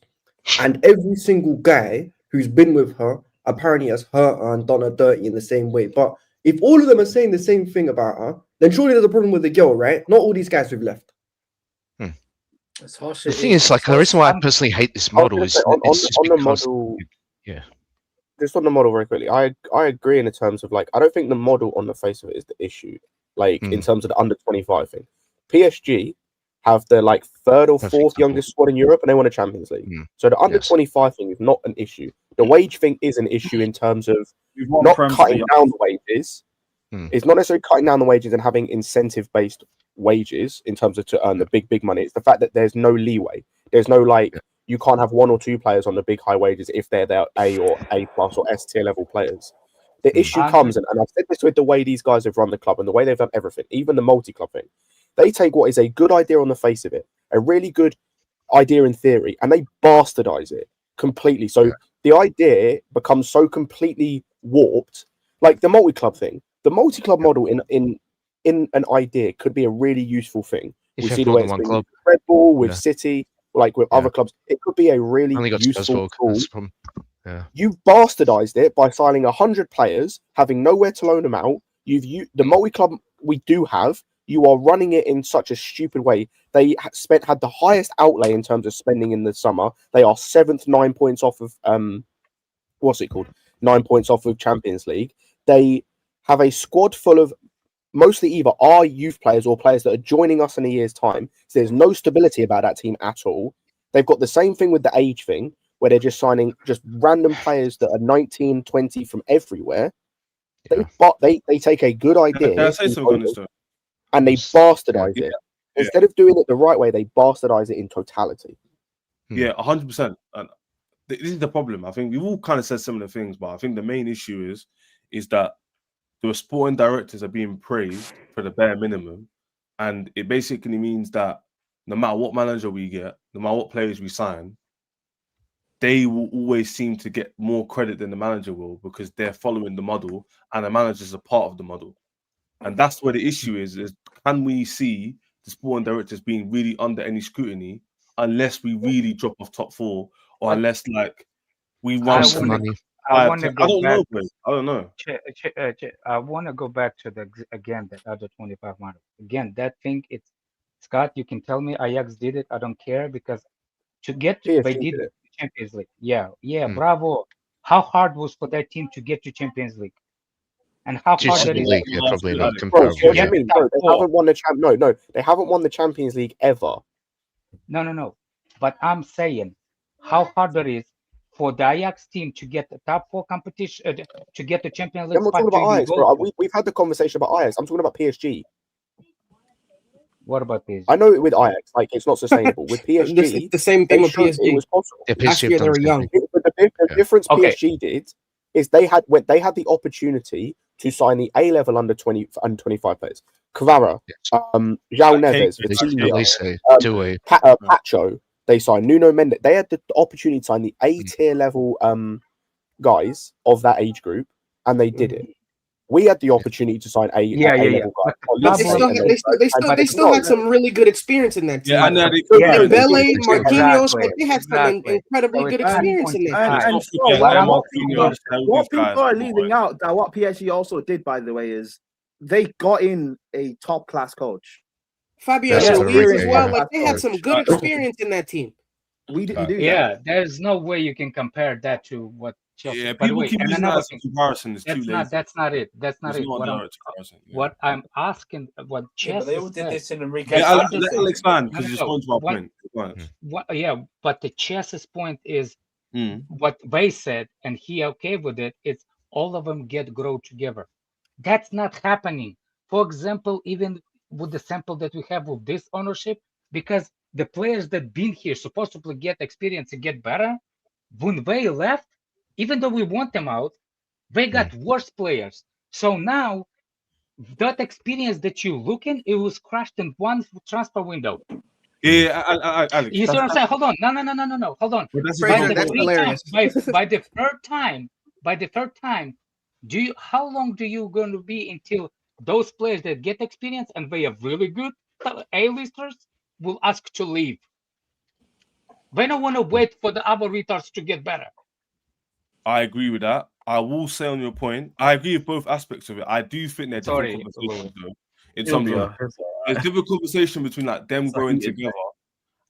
and every single guy who's been with her apparently has hurt her and done her dirty in the same way. But if all of them are saying the same thing about her, then surely there's a problem with the girl, right? Not all these guys who've left. The thing is, like, the reason why I personally hate this model is on the model. Just on the model very quickly, I agree in the terms of, like, I don't think the model on the face of it is the issue. Like, in terms of the under 25 thing, PSG have the like third or fourth youngest squad in Europe, and they won a Champions League. So the under 25 thing is not an issue. The wage thing is an issue in terms of not cutting down the wages. It's not necessarily cutting down the wages and having incentive-based wages in terms of to earn the big money. It's the fact that there's no leeway. There's no like you can't have one or two players on the big high wages if they're their A or A plus or S tier level players. The issue comes, and I've said this with the way these guys have run the club and the way they've done everything, even the multi-club thing. They take what is a good idea on the face of it, a really good idea in theory, and they bastardize it completely. So the idea becomes so completely warped, like the multi-club thing. The multi-club model in an idea could be a really useful thing. We see the way it's been with Red Bull, with City, like with other clubs. It could be a really useful tool. You've bastardized it by signing 100 players, having nowhere to loan them out. The multi-club we do have you are running it in such a stupid way. They had the highest outlay in terms of spending in the summer. They are 7th, 9 points off of 9 points off of Champions League. They have a squad full of mostly either our youth players or players that are joining us in a year's time. So there's no stability about that team at all. They've got the same thing with the age thing, where they're just signing just random players that are 19, 20 from everywhere. They take a good idea Can I say something on this though? and they bastardize it. Instead of doing it the right way, they bastardize it in totality. Yeah, 100%. And this is the problem. I think we've all kind of said similar things, but I think the main issue is that the sporting directors are being praised for the bare minimum, and it basically means that no matter what manager we get, no matter what players we sign, they will always seem to get more credit than the manager will because they're following the model and the manager's a part of the model. And that's where the issue is can we see the sporting directors being really under any scrutiny unless we really drop off top 4 or unless like we run I want to go back. I don't know. I want to go back to the other 25 model. Again, that thing, it's Scott, you can tell me Ajax did it. I don't care because to get to they did it. Champions League. Yeah, bravo. How hard was for that team to get to Champions League? And how hard that is? League, probably not comparable. Bro, they haven't won the they haven't won the Champions League ever. No. But I'm saying how hard it is for the Ajax team to get the top 4 competition to get the Champions League. I'm not talking about Ajax, bro. We've had the conversation about Ajax. I'm talking about PSG. What about PSG? I know with Ajax, like it's not sustainable. With PSG, the same thing with PSG. It was possible. Last year they were young. But the difference PSG did is they had the opportunity to sign the A-level under 20 and 25 players. Kvara, João Neves, Pacho. They signed Nuno Mendes. They had the opportunity to sign the A-tier level guys of that age group, and they did it. We had the opportunity to sign A-level guys. But they still had some really good experience in that team. Yeah, Dembele, Marquinhos, they had some incredibly good experience in that team. What people are leaving out that what PSG also did, by the way, is they got in a top-class coach. Fabio Ruiz as well. Like they had some good experience in that team. We didn't do that. Yeah, there's no way you can compare that to what Chelsea. Yeah, people keep using that as a comparison. That's not it. That's not it. What I'm asking, what Chess they all did this in Enrique. I'll expand because you respond to our point. But the Chess's point is what they said, and he okay with it. It's all of them grow together. That's not happening. For example, even with the sample that we have with this ownership, because the players that been here supposed to get experience and get better, when they left, even though we want them out, they got worse players. So now that experience that you're looking, it was crushed in one transfer window. Yeah, Alex, you see what I'm saying? Hold on, no. Hold on. That's hilarious. By the third time, how long do you going to be until those players that get experience and they are really good A-listers will ask to leave? They don't want to wait for the other retards to get better. I agree with that. I will say on your point, I agree with both aspects of it. I do think they're different conversations though. In terms of there's different conversation between like them growing together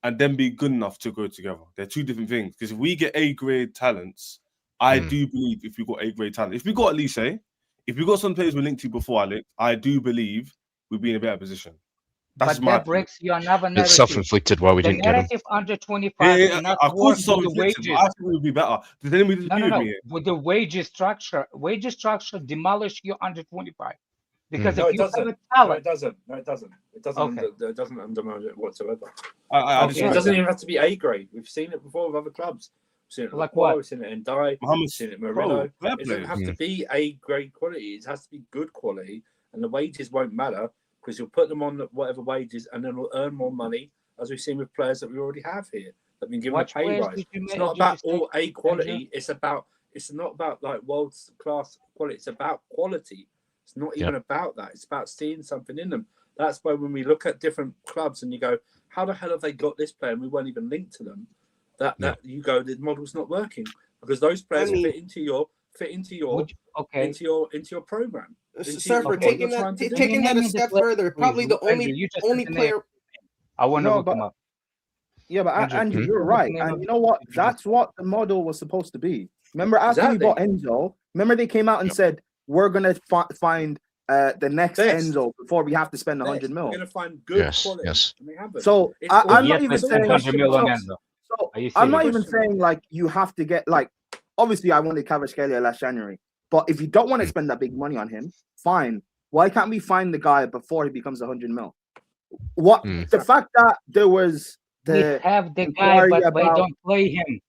and them being good enough to go together. They're two different things. Because if we get A-grade talents, I do believe if we got A-grade talent, if we got at least if we got some players we linked to before, Alex, I do believe we'd be in a better position. That's but that breaks you another narrative. It's self-inflicted why we didn't get him. Narrative under 25 of course it's self-inflicted, but I think we would be better. Does anybody disagree with me? With the wage structure demolish you under 25. Because if you have a talent... No, it doesn't. It doesn't undermine it whatsoever. It doesn't even have to be A-grade. We've seen it before with other clubs. We've seen it like what? We've seen it in Dye. We've seen it in Marino. It doesn't have to be A-grade quality. It has to be good quality. And the wages won't matter, because you'll put them on whatever wages and then we'll earn more money, as we've seen with players that we already have here that have been given a pay rise. It's not about all A quality. It's not about like world class quality. It's about quality. It's not even about that. It's about seeing something in them. That's why when we look at different clubs and you go, how the hell have they got this player and we weren't even linked to them? That you go, the model's not working because those players fit into your fit into your program. Sir, for taking that a step further, probably the only player. I want to No, look but him up. yeah, but Andrew, Andrew, hmm? you're right, and you know what? That's what the model was supposed to be. Remember, after we bought Enzo, remember they came out and said we're gonna find the next Enzo before we have to spend 100 mil. We're gonna find good quality. Yes. And they haven't. So It's I'm all- not even it's all saying. question. So I'm not even saying like you have to get like. Obviously, I wanted Kvaratskhelia last January, but if you don't want to spend that big money on him, fine. Why can't we find the guy before he becomes 100 mil? What the fact that there was We have the guy, but they don't play him.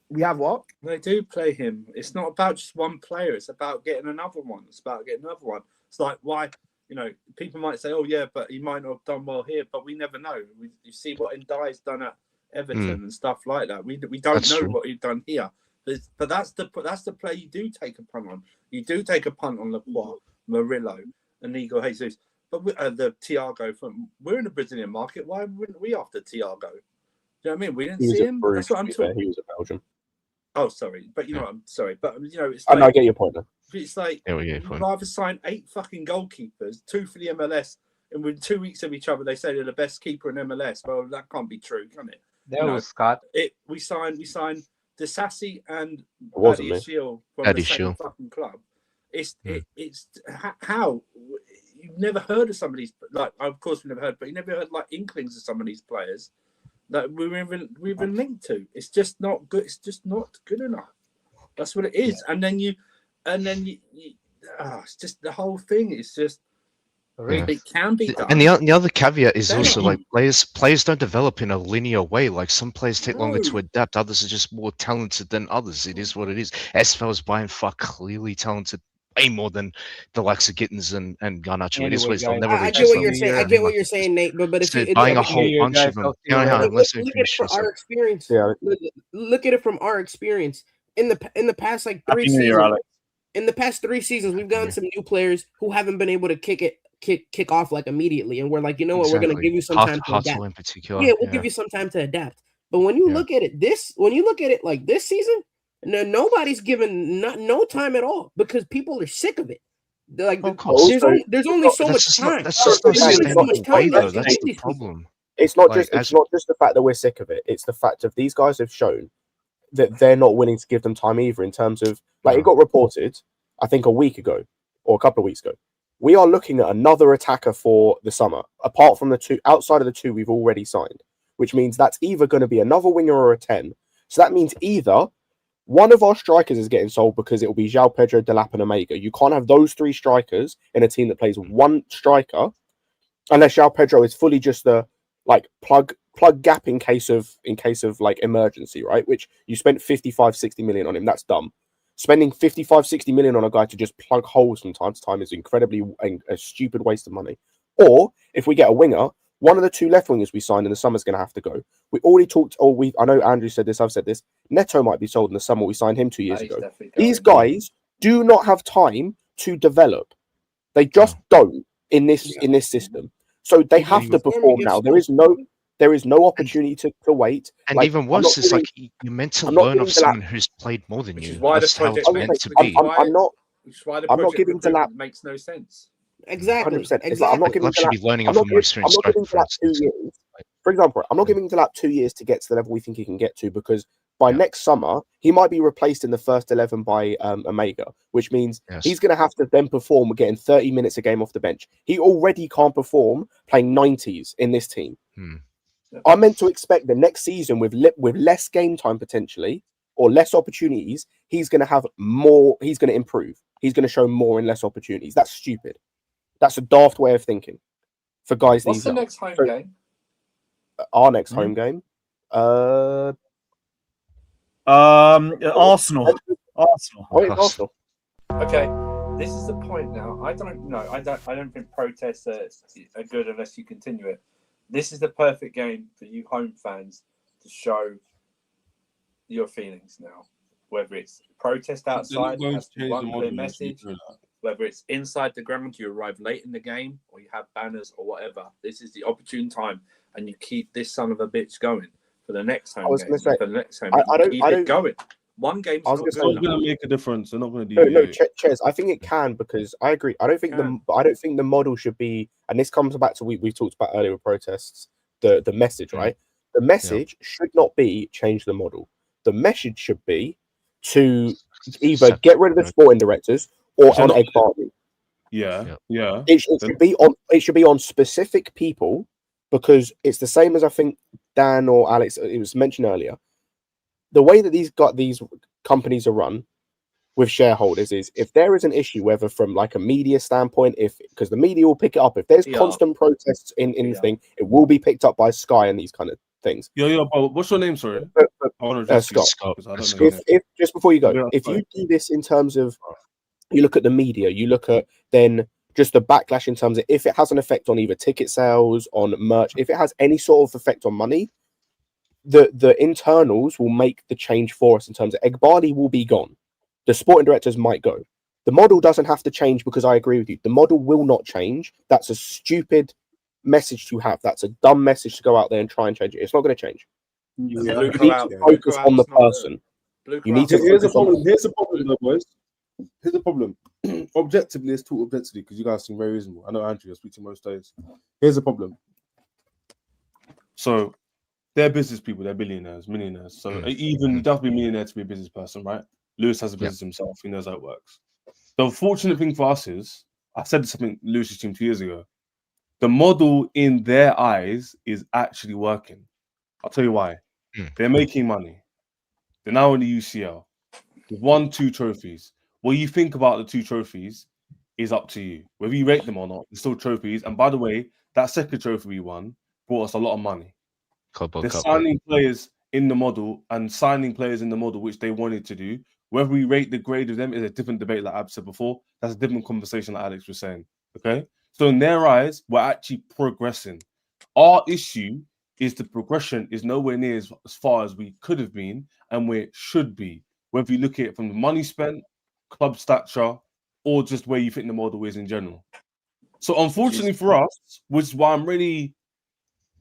We have what? They do play him. It's not about just one player. It's about getting another one. It's about getting another one. It's like why, people might say, "Oh yeah, but he might not have done well here," but we never know. You see what Ndai's done at Everton and stuff like that. We don't know what he's done here. But that's the play you do take a punt on. You do take a punt on Lacroix, Murillo, and Igor Jesus. But the Thiago we're in the Brazilian market. Why wouldn't we after Thiago? Do you know what I mean? We didn't see him. That's what I'm talking. He was at Belgium. Oh, sorry, but I'm sorry, but it's. Like, I get your point. Though. It's like you'd rather sign 8 fucking goalkeepers, 2 for the MLS, and within 2 weeks of each other, they say they're the best keeper in MLS. Well, that can't be true, can it? There was Scott. We signed Disassi and Paddy Shield from the same fucking club. It's how you've never heard of some of these. Like, of course, we never heard, but you never heard like inklings of some of these players that we've been linked to. It's just not good. It's just not good enough. That's what it is. And then you it's just the whole thing is just. It can be done. And the other caveat is also like players don't develop in a linear way. Like some players take longer to adapt. Others are just more talented than others. It is what it is. Esfel is by far clearly talented, way more than the likes of Gittins and Garnacho. It is what it is. They'll never I reach get this what you're level. saying. I get what you're saying, Nate. But if you buying a whole bunch of them, look at it from our experience. Yeah. Look at it from our experience in the past like 3 seasons. In the past 3 seasons, we've gotten some new players who haven't been able to kick off like immediately, and we're like, you know what, we're going to give you some time to adapt. In particular, we'll give you some time to adapt. But when you look at it, like this season, nobody's given no time at all because people are sick of it. They're like, there's only so much time. That's just not sustainable way, though. That's the problem. It's not just the fact that we're sick of it. It's the fact of these guys have shown that they're not willing to give them time either. In terms of it got reported, I think a week ago or a couple of weeks ago. We are looking at another attacker for the summer, apart from the 2, outside of the 2 we've already signed, which means that's either going to be another winger or a 10. So that means either one of our strikers is getting sold because it will be João Pedro, Delap, and Omega. You can't have those 3 strikers in a team that plays one striker, unless João Pedro is fully just the plug gap in case of like emergency, right? Which you spent 55-60 million on him. That's dumb. Spending 55-60 million on a guy to just plug holes from time to time is incredibly a stupid waste of money. Or if we get a winger, one of the 2 left wingers we signed in the summer is going to have to go. We already talked. I know Andrew said this. I've said this. Neto might be sold in the summer. We signed him 2 years ago. These guys do not have time to develop. They just don't in this system. So they have to perform now. There is no opportunity to wait. And even worse, it's like you're meant to learn off someone who's played more than you. That's how it's meant to be. I'm not giving Delap. Makes no sense. Exactly. 100%. It's like I'm not giving should be learning off a more experienced striker, for instance. 2 years. For example, I'm not giving Delap 2 years to get to the level we think he can get to, because by next summer he might be replaced in the first 11 by Omega, which means he's going to have to then perform getting 30 minutes a game off the bench. He already can't perform playing 90s in this team. I'm meant to expect the next season with less game time potentially or less opportunities, he's going to have more. He's going to improve. He's going to show more in less opportunities. That's stupid. That's a daft way of thinking for guys. What's the next home game? Our next home game. Arsenal. Arsenal. Okay, this is the point now. I don't think protests are good unless you continue it. This is the perfect game for you home fans to show your feelings now. Whether it's protest outside, has one clear message. Whether it's inside the ground, you arrive late in the game, or you have banners or whatever. This is the opportune time, and you keep this son of a bitch going for the next home game. For the next home, keep it going. One game's I was not gonna good It's not enough. going to make a difference. They're not going to No, deviate. Ches, I think it can, because I agree. I don't think the model should be, and this comes back to we talked about earlier with protests. The message, right? The message should not be change the model. The message should be to either get rid of the sporting directors or So on not- Egg Barney. Yeah. It should be on specific people, because it's the same as I think Dan or Alex, it was mentioned earlier. The way that these companies are run with shareholders is, if there is an issue, whether from like a media standpoint, because the media will pick it up, if there's constant protests in the thing, it will be picked up by Sky and these kind of things. But what's your name, sorry? I want to address you, Scott. 'cause I don't know your name. If just before you go, Yeah, if sorry. you do this in terms of, you look at the media, you look at then just the backlash in terms of if it has an effect on either ticket sales, on merch, if it has any sort of effect on money, the internals will make the change for us in terms of Egg Barney will be gone. The sporting directors might go. The model doesn't have to change, because I agree with you. The model will not change. That's a stupid message to have. That's a dumb message to go out there and try and change it. It's not going to change. You need to focus on the person. You need to Here's the focus on problem. Here's the problem, though, boys. Here's the problem. Objectively, let's talk objectively, because you guys seem very reasonable. I know Andrew, I speak to most days. Here's the problem. So they're business people, they're billionaires, millionaires. So even you don't have to be a millionaire to be a business person, right? Lewis has a business himself, he knows how it works. The unfortunate thing for us is, I said something Lewis's team 2 years ago. The model in their eyes is actually working. I'll tell you why. They're making money. They're now in the UCL. They've won 2 trophies. What you think about the 2 trophies is up to you. Whether you rate them or not, they're still trophies. And by the way, that second trophy we won brought us a lot of money. They're signing players in the model and signing players in the model which they wanted to do. Whether we rate the grade of them is a different debate, like Ab said before. That's a different conversation, like Alex was saying. Okay? So in their eyes, we're actually progressing. Our issue is the progression is nowhere near as far as we could have been and where it should be. Whether you look at it from the money spent, club stature, or just where you think the model is in general. So unfortunately for us, which is why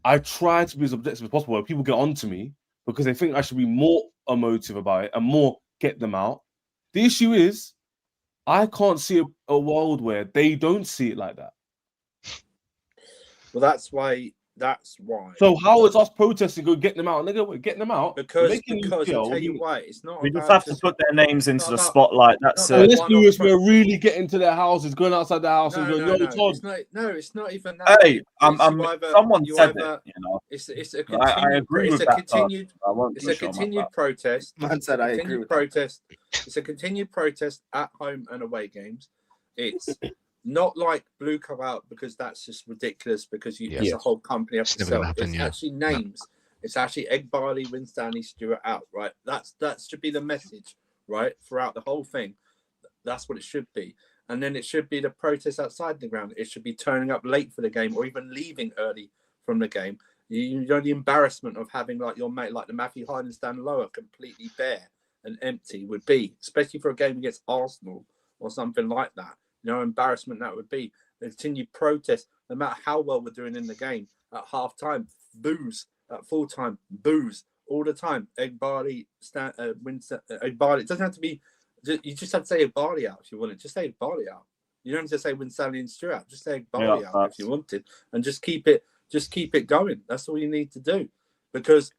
I try to be as objective as possible, where people get onto me because they think I should be more emotive about it and more get them out. The issue is, I can't see a world where they don't see it like that. Well, that's why. So how is us protesting go get them out? Nigga, we're getting them out. Because I'll tell you why. It's not. We just have to put their names into the spotlight. That's it. Unless Lewis, we're really getting to their houses, going outside the house and going, "Yo, Todd." It's not even that. Hey, someone said it. You know, it's a continued. I agree with that. It's a continued protest. Man said I agree with protest. It's a continued protest at home and away games. It's not like Blue come out because that's just ridiculous because it's a whole company up to sell. It's actually names. No. It's actually Egg Barley, Winstanley, Stewart out, right? That should be the message, right? Throughout the whole thing. That's what it should be. And then it should be the protest outside the ground. It should be turning up late for the game or even leaving early from the game. You know the embarrassment of having like your mate, like the Matthew Hyden stand lower, completely bare and empty would be, especially for a game against Arsenal or something like that. You know, embarrassment that would be. The continued protest, no matter how well we're doing in the game. At half time, booze. At full time, booze all the time. Egg Barley, Egg Barley. It doesn't have to be. You just have to say Egg Barley out if you want it. Just say Egg Barley out. You don't have to say Winstanley and Stewart out. Just say Egg Barley out if you wanted, and just keep it going. That's all you need to do, because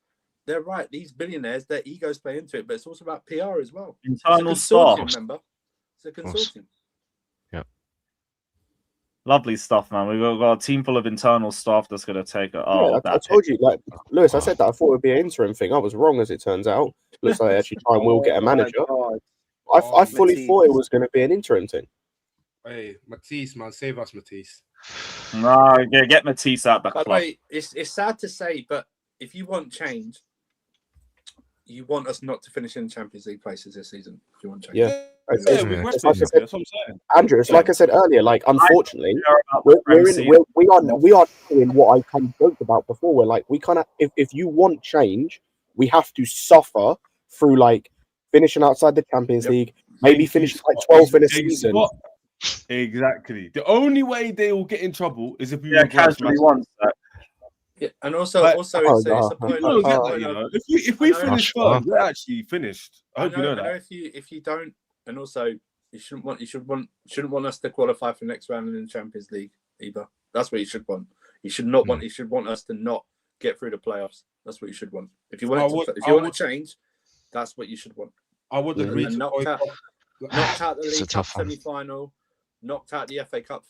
they're right. These billionaires, their egos play into it, but it's also about PR as well. Internal staff. staff. Remember, it's a consortium. Lovely stuff, man. We've got a team full of internal staff that's going to take it. I told you, like Lewis, I said that I thought it would be an interim thing. I was wrong, as it turns out. Looks like actually time will get a manager. I fully thought it was going to be an interim thing. Hey, Matisse, man, save us, Matisse. No, get Matisse out the club. Way, it's sad to say, but if you want change, you want us not to finish in Champions League places this season. If you want change, That's what I'm saying. Andrew, it's like I said earlier. Like, unfortunately, we are doing what I kind of joked about before. We're like, we kind of, if you want change, we have to suffer through like finishing outside the Champions League, maybe finish like 12th in a season. Exactly. The only way they will get in trouble is if we casually wants that. Yeah, and also it's a point. If we finish third, we're actually finished. I hope you know that. I know if you don't, and also you shouldn't want us to qualify for next round in the Champions League either. That's what you should want. You should not want. You should want us to not get through the playoffs. That's what you should want. If you want to change, that's what you should want. I would agree. Knocked out the League Cup semi-final, knocked out the FA Cup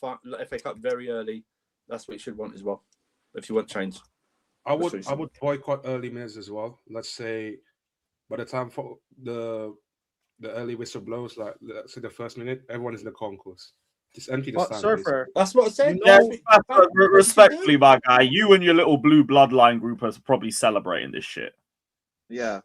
very early. That's what you should want as well. If you want change, I would boycott early minutes as well. Let's say by the time for the early whistle blows, like let's say the first minute, everyone is in the concourse. Just empty the stand. Surfer. That's what I said. Respectfully, my guy, you and your little blue bloodline group are probably celebrating this shit. Yeah.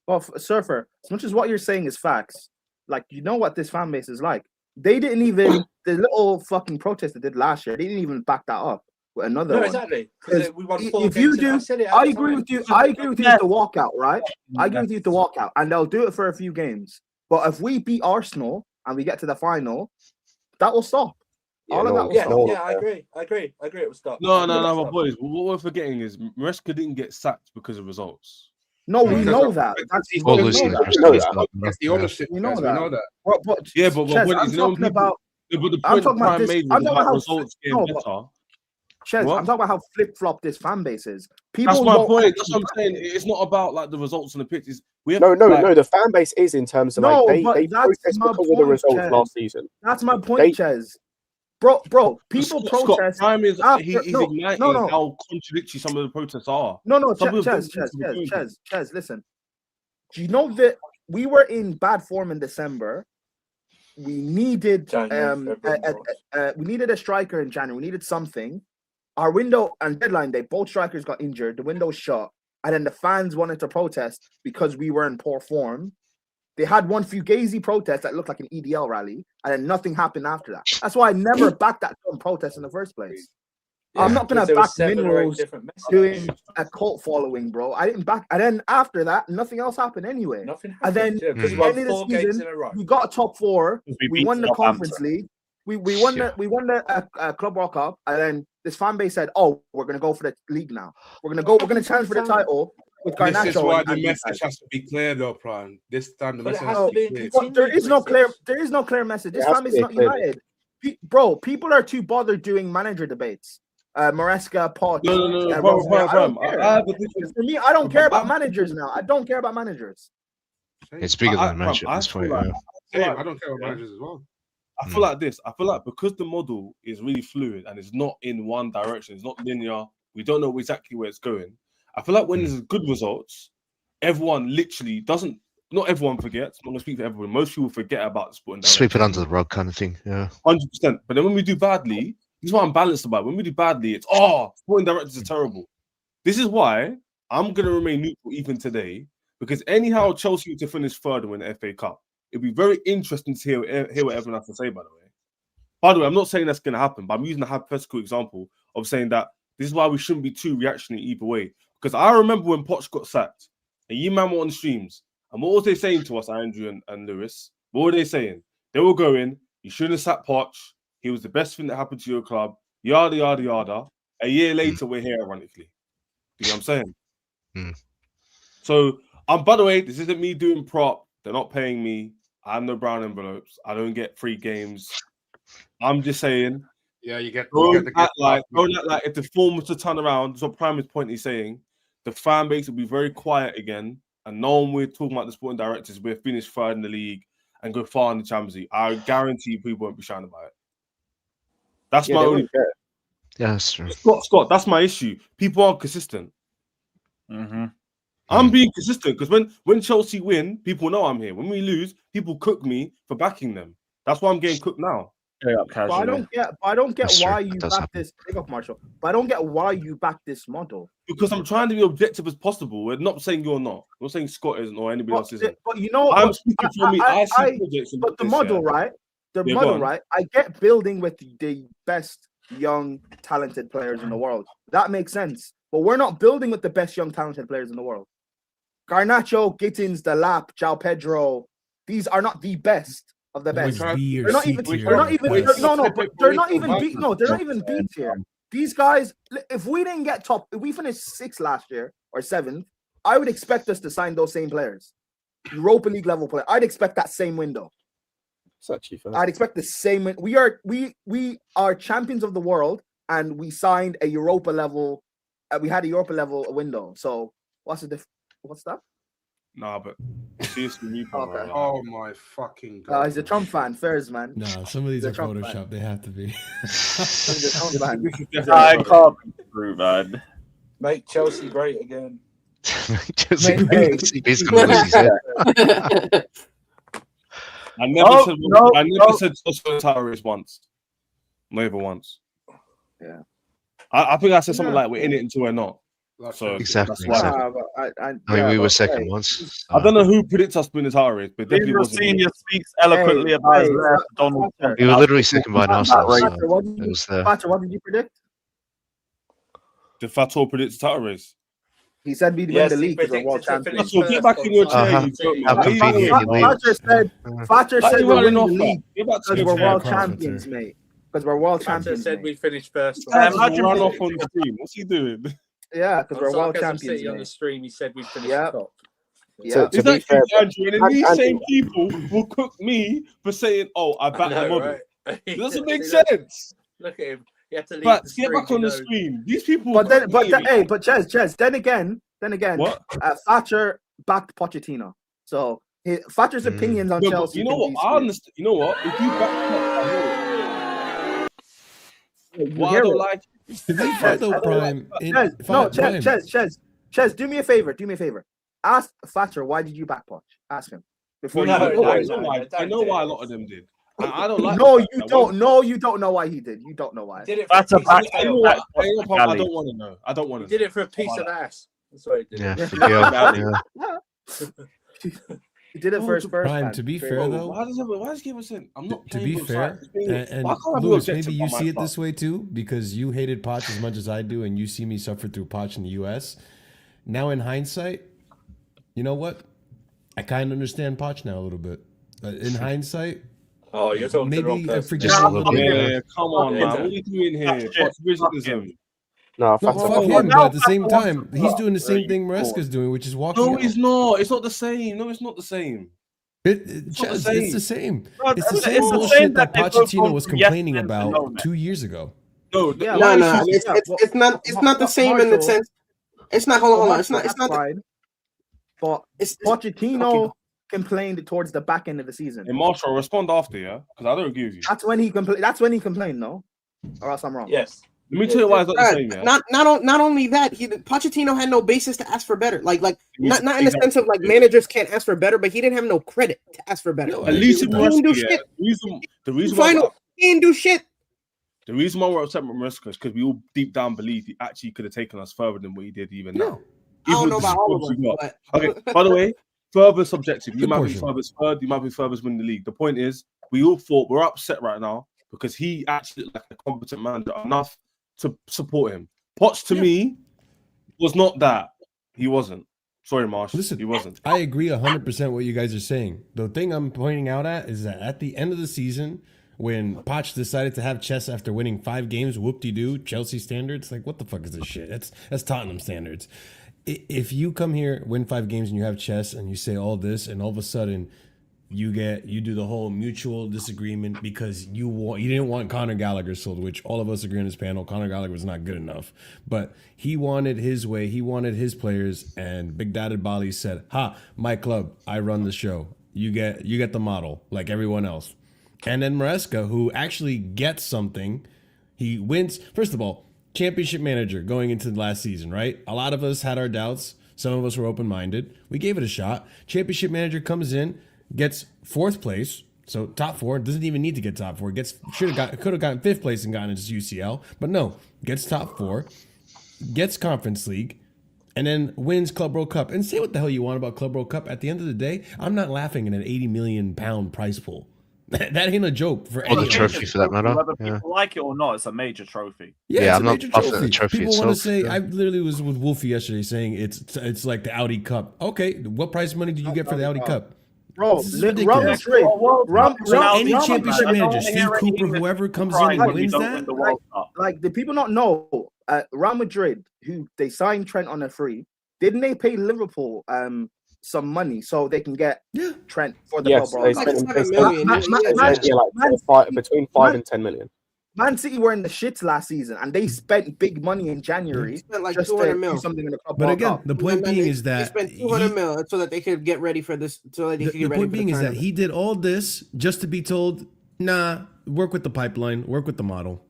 Well, Surfer, as much as what you're saying is facts, like, you know what this fan base is like. They didn't even, the little fucking protest they did last year, they didn't even back that up with another one. Exactly. We won if you do, I agree with you. I agree with you with the walkout, right? I agree with you with the walkout, and they'll do it for a few games. But if we beat Arsenal and we get to the final, that will stop. All of that will stop. Yeah, I agree. It will stop. No, my boys. What we're forgetting is Maresca didn't get sacked because of results. No, we know that. That's the ownership. We know that. But I'm talking about. I'm talking about this. I'm talking about results getting better. Chez, I'm talking about how flip-flop this fan base is. That's my point. That's what I'm saying. It's not about like the results on the pitch. No. The fan base is in terms of they protest because of the results last season. That's my point, Chez. Bro, people protest. Time is he's igniting how contradictory some of the protests are. Chez, listen. Do you know that we were in bad form in December? We needed we needed a striker in January. We needed something. Our window and deadline day, both strikers got injured. The window shut, and then the fans wanted to protest because we were in poor form. They had one fugazi protest that looked like an EDL rally, and then nothing happened after that. That's why I never backed that protest in the first place. Yeah, I'm not gonna back Minerals doing a cult following, bro. I didn't back, and then after that, nothing else happened anyway. Nothing happened. And then at the end of the season, we got top four. We won the Conference League. We won the Club World Cup, and then this fan base said, "Oh, we're gonna go for the league now. We're gonna challenge for the title." This is why the message has to be clear, though, Pran. This time the message has to be clear. There is no clear message. This family is not united, bro. People are too bothered doing manager debates. Maresca, Poch. For me, I don't care about managers now. I don't care about managers. It's bigger than a manager. I don't care about managers as well. I feel like this. I feel like because the model is really fluid and it's not in one direction, it's not linear. We don't know exactly where it's going. I feel like when there's good results, everyone literally doesn't. Not everyone forgets. I'm not gonna speak for everyone. Most people forget about the sporting direction. Sweep it under the rug, kind of thing. Yeah, 100%. But then when we do badly, this is why I'm balanced about it. When we do badly, it's sporting directors are terrible. This is why I'm gonna remain neutral even today, because anyhow Chelsea to finish third and win the FA Cup. It'd be very interesting to hear what everyone has to say. By the way, I'm not saying that's gonna happen, but I'm using a hypothetical example of saying that this is why we shouldn't be too reactionary either way. Because I remember when Poch got sacked, and you man were on the streams, and what was they saying to us, Andrew and Lewis? What were they saying? They were going, you shouldn't have sacked Poch. He was the best thing that happened to your club. Yada, yada, yada. A year later, we're here, ironically. You know what I'm saying? So, by the way, this isn't me doing prop. They're not paying me. I have no brown envelopes. I don't get free games. I'm just saying. Yeah, you get. Don't act like if the form was to turn around. That's what Prime's point is saying. The fan base will be very quiet again, and no one will talk about the sporting directors. We're finished third in the league and go far in the Champions League. I guarantee people won't be shouting about it. That's my only. Yeah, that's true. Scott, that's my issue. People aren't consistent. I'm being consistent because when Chelsea win, people know I'm here. When we lose, people cook me for backing them. That's why I'm getting cooked now. But I don't get why you back this. Big up, Marshall. But I don't get why you back this model. Because I'm trying to be objective as possible. We're not saying you're not. I'm not saying Scott isn't or anybody else isn't. But you know, I'm speaking for me. I see projects. But the model, right? The model, right? I get building with the best young talented players in the world. That makes sense. But we're not building with the best young talented players in the world. Garnacho, Gittins, Delap, João Pedro. These are not the best of the best. They're not even. They're not even beat. No, they're not even beat here. These guys, if we didn't get top, if we finished 6th last year or 7th, I would expect us to sign those same players, Europa League level player. I'd expect that same window. It's actually fair. I'd expect the same. We are champions of the world, and we signed a Europa level. We had a Europa level window. So what's that? Nah, but seriously, you Okay. Oh my fucking god! He's a Trump fan, Fairs man. No, some of these He's are a Trump Photoshop. fan. They have to be. He's a Trump fan. I can't be true, man. Make Chelsea great again. Chelsea he's gonna lose his head. I never said Joshua Tavares once. Not even once. Yeah. I think I said something like we're in it until we're not. So Exactly. that's why. I mean, we were second once. I don't know who predicts us winning Tavares, but definitely wasn't me. Senior speaks eloquently about his left, Donald Trump. We were literally second by ourselves. So What did you predict? Did Fator predict Tavares? He said we'd win the league because we're world champions. So get back in your chair, you joke, man. How convenient you leave. Thatcher said we're winning the league Get back to because your we're chair, world Carl. champions, mate. Because we're world Hunter champions. said mate. we finished first. Imagine run off on the stream. What's he doing? Yeah, because we're world Sarcasm champions. City on the mate. stream, he said we finished Yeah. top. Yeah. Is that true, Andrew? And then these same people will cook me for saying, "Oh, I backed the model." Right? It doesn't make Look- sense. Look at him. He had to leave But the get back stream, on the you know. screen. These people. But then, cook me. hey, but Ches, then again, What? Thatcher backed Pochettino. So Thatcher's opinions on No, but Chelsea. you know can what? be I skewed. understand. You know what? If you back what I hear don't it. like. To be fair though, Prime. Ches, do me a favor. Ask Thatcher, why did you back Poch? Ask him. Before No, you I know why a lot of them did. I don't like. No, the fact you that don't. one- No, you don't know why he did. You don't know why. Did it That's for a a piece back. of I know ass. what- I know what- I don't want to know. I don't want He to. did it for a piece of ass. That's what he did. Yeah. He did it for his first Prime, time. to be Straight fair up. though, why does Gibson saying I'm not to playing be both fair, sides? and Why can't I be Lewis, objective maybe you on my see it part? this way too, because you hated Poch as much as I do, and you see me suffer through Poch in the U.S. Now, in hindsight, you know what? I kind of understand Poch now a little bit. In hindsight, Oh, you're talking to the wrong maybe I person. forget Just a a little little bit. bit. Yeah, come on, man. What are you doing here? What's visitism? No, No, fuck him, but at the same time, he's doing the same thing Maresca's doing, which is walking No, out. he's not. It's not the same. No, it's not the same. It's the same. It's the same. No, It's the it's same the bullshit same that that they both Pochettino go was from yes complaining men to about no men. 2 years ago. No, Yeah, No, well, it's not the same in the sense. It's not. Hold on. It's not. That's fine. But Pochettino complained towards the back end of the season. Hey, Marshall, respond after, yeah? Because I don't agree with you. That's when he complained. That's when he complained. No, or else I'm wrong. Yes. Let me tell you why it's not the same, yeah? Not only that, Pochettino had no basis to ask for better. Like not in the sense of like managers can't ask for better, but he didn't have no credit to ask for better. At least in he didn't do Maresca, shit. the reason why He didn't do shit. the reason why we're upset with Maresca is because we all deep down believe he actually could have taken us further than what he did even now. I don't Even know with the about all of squad we them, got. but Okay, by the way, further subjective. You Good might portion. be furthest third, you might be furthest winning the league. The point is, we all thought we're upset right now because he actually looked like a competent manager enough to support him. Potts to me was not that. He wasn't. Sorry, Marsh. Listen, he wasn't. I agree 100% what you guys are saying. The thing I'm pointing out at is that at the end of the season, when Poch decided to have chess after winning 5 games, whoop-de-doo, Chelsea standards, like what the fuck is this shit? That's Tottenham standards. If you come here, win 5 games, and you have chess, and you say all this, and all of a sudden you do the whole mutual disagreement because you didn't want Conor Gallagher sold, which all of us agree on this panel. Conor Gallagher was not good enough, but he wanted his way. He wanted his players, and Big Daddy Bali said, "Ha, my club. I run the show. You get the model like everyone else." And then Maresca, who actually gets something, he wins. First of all, championship manager going into the last season, right? A lot of us had our doubts. Some of us were open-minded. We gave it a shot. Championship manager comes in, gets 4th place, so top 4, doesn't even need to get top 4. Could have gotten 5th place and gotten into UCL, but no, gets top 4, gets Conference League, and then wins Club World Cup. And say what the hell you want about Club World Cup. At the end of the day, I'm not laughing at an £80 million prize pool. That ain't a joke for Or the any trophy for that matter. Whether Yeah. people like it or not, it's a major trophy. Yeah, it's I'm a not major puffing trophy. the trophy People want to itself. say, Yeah. I literally was with Wolfie yesterday saying it's like the Audi Cup. Okay, what prize money did you get for the Audi Cup? Bro, This is Real ridiculous. Madrid, Any championship manager, Steve Cooper, whoever comes in and wins that, like, do people not know Real Madrid, who they signed Trent on a free, didn't they pay Liverpool some money so they can get Trent for the Yes, club? they spent between 5 and 10 million. Man City were in the shits last season, and they spent big money in January spent like just 200 to mil. do something in the club. But World again, Cup. the point being is that they spent 200 mil so that they could get ready for this. So that they could the get ready point for being the is that tournament. he did all this just to be told, nah, work with the pipeline, work with the model.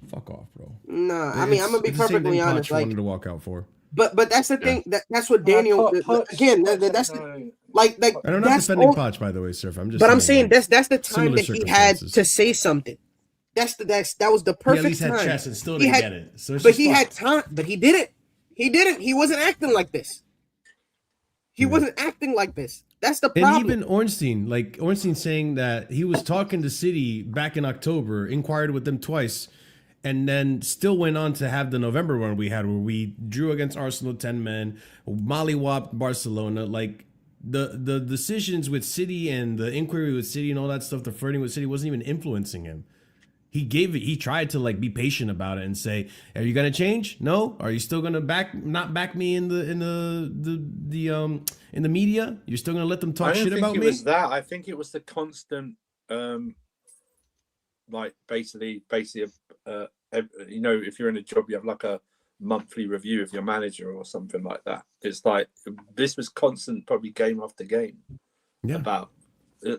Fuck off, bro. Nah, I mean, I'm gonna be It's the same perfectly thing honest. Poch Like, wanted to walk out for. but that's the thing. That's what Daniel. Again, that's like. And I'm not that's defending all- Poch, by the way, Surf. I'm just. But I'm saying saying that's the time similar that he had circumstances. to say something. That was the perfect He at least had time. chess and still He didn't had- get it. So it's but just he fucked. had time. But he didn't. He didn't. He wasn't acting like this. He wasn't acting like this. That's the problem. And even Ornstein saying that he was talking to City back in October, inquired with them twice, and then still went on to have the November one we had where we drew against Arsenal 10 men, mollywopped Barcelona. Like the decisions with City and the inquiry with City and all that stuff, the flirting with City wasn't even influencing him. He tried to like be patient about it and say, "Are you gonna change? No. Are you still gonna not back me in the media? You're still gonna let them I talk don't shit think about it me?" was that. I think it was the constant, like basically, you know, if you're in a job, you have like a monthly review of your manager or something like that. It's like this was constant, probably game after game. Yeah. About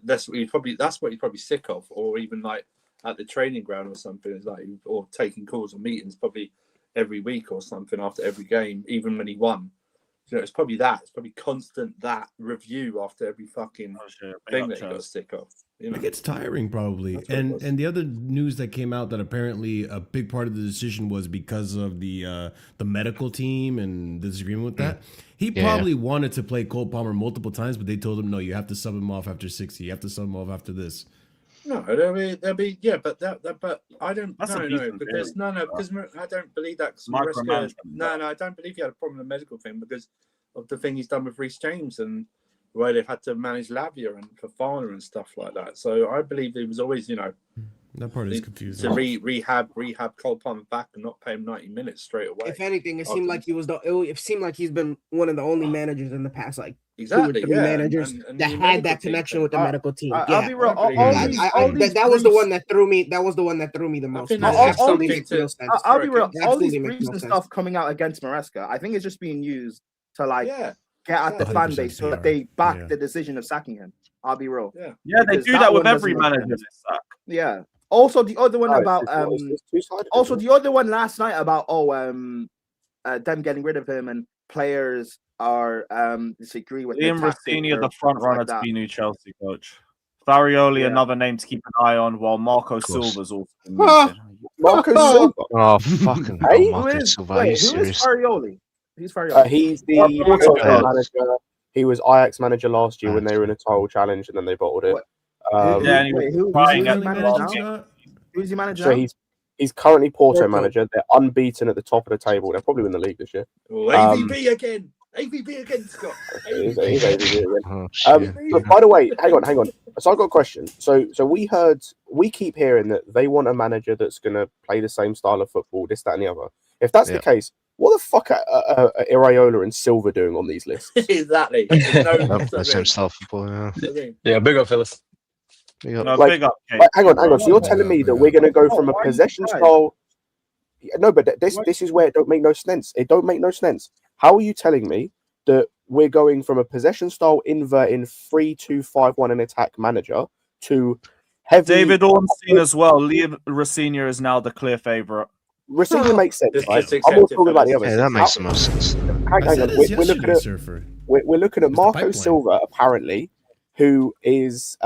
that's what he's probably sick of, or even like at the training ground or something. It's like or taking calls or meetings probably every week or something after every game, even when he won. You know, it's probably that. It's probably constant that review after every fucking thing that he got sick of. You know, It gets tiring probably. And the other news that came out that apparently a big part of the decision was because of the medical team and the disagreement with that. He probably wanted to play Cole Palmer multiple times, but they told him, no, you have to sub him off after 60. You have to sub him off after this. no, there'll be yeah, but but I don't That's a no decent because theory. because I don't believe that. Micromanagement. No, I don't believe he had a problem with the medical thing because of the thing he's done with Reece James and the way they've had to manage Lavia and Fofana and stuff like that. So I believe he was always, you know, that part is confusing. to rehab Cole Palmer back and not pay him 90 minutes straight away. If anything, it seemed like he was it seemed like he's been one of the only managers in the past like Exactly, 2 or 3 yeah, managers and that the had medical that team connection thing. with the medical team. I'll be real. That was the one that threw me. That was the one that threw me the most. think That that's absolutely something makes no to- sense. I'll be real. All Absolutely these makes briefs no and sense. stuff coming out against Maresca, I think it's just being used to like Yeah. get at the fan 100% base so that PR. they back Yeah. the decision of sacking him. I'll be real. Yeah. Yeah, they Because do that with one every doesn't make manager sense. they sack. Yeah. Also, the other one No, about it's two-sided, also isn't it? the other one last night about them getting rid of him and players are disagree with Liam the tactics Rossini, or the front stuff like runner to that. be new Chelsea coach. Farioli, Yeah. another name to keep an eye on, while Marco course. Silva's also been Ah! mentioned. Marco Silva. Oh, fucking hell, Hey, Who Marco is Silva. Are you wait? Who is serious? Farioli? He's Farioli. He's the Porto Porto manager. He was Ajax manager last year when they were in a title challenge, and then they bottled it. Who- Yeah, and he was wait, who's crying he at the managing last now? game. Who's he managing So now? he's currently Porto Porto. manager. They're unbeaten at the top of the table. They'll probably win the league this year. Oh, AVB again. AVB again, Scott. It is AVB again. Oh, shit. But by the way, hang on. So I've got a question. So we keep hearing that they want a manager that's going to play the same style of football, this, that, and the other. If that's the case, what the fuck are Iraola and Silva doing on these lists? Exactly. Love the same style football, yeah. Yeah, big up, Phyllis. Big up. No, Like- big up, Kate. Hang on. So you're telling me that we're going to go from a possession style? No, but this is where it don't make no sense. It don't make no sense. How are you telling me that we're going from a possession style inverting 3-2-5-1 and attack manager to heavy? David Ornstein as well. Liam Rossini is now the clear favourite. Receiving makes sense, Just right? accept I'm not it, talking about the fellas. others. Yeah, that makes the most sense. Hang on. We're looking at Surfer. we're looking at It's the Marco pipeline. Silva apparently, who is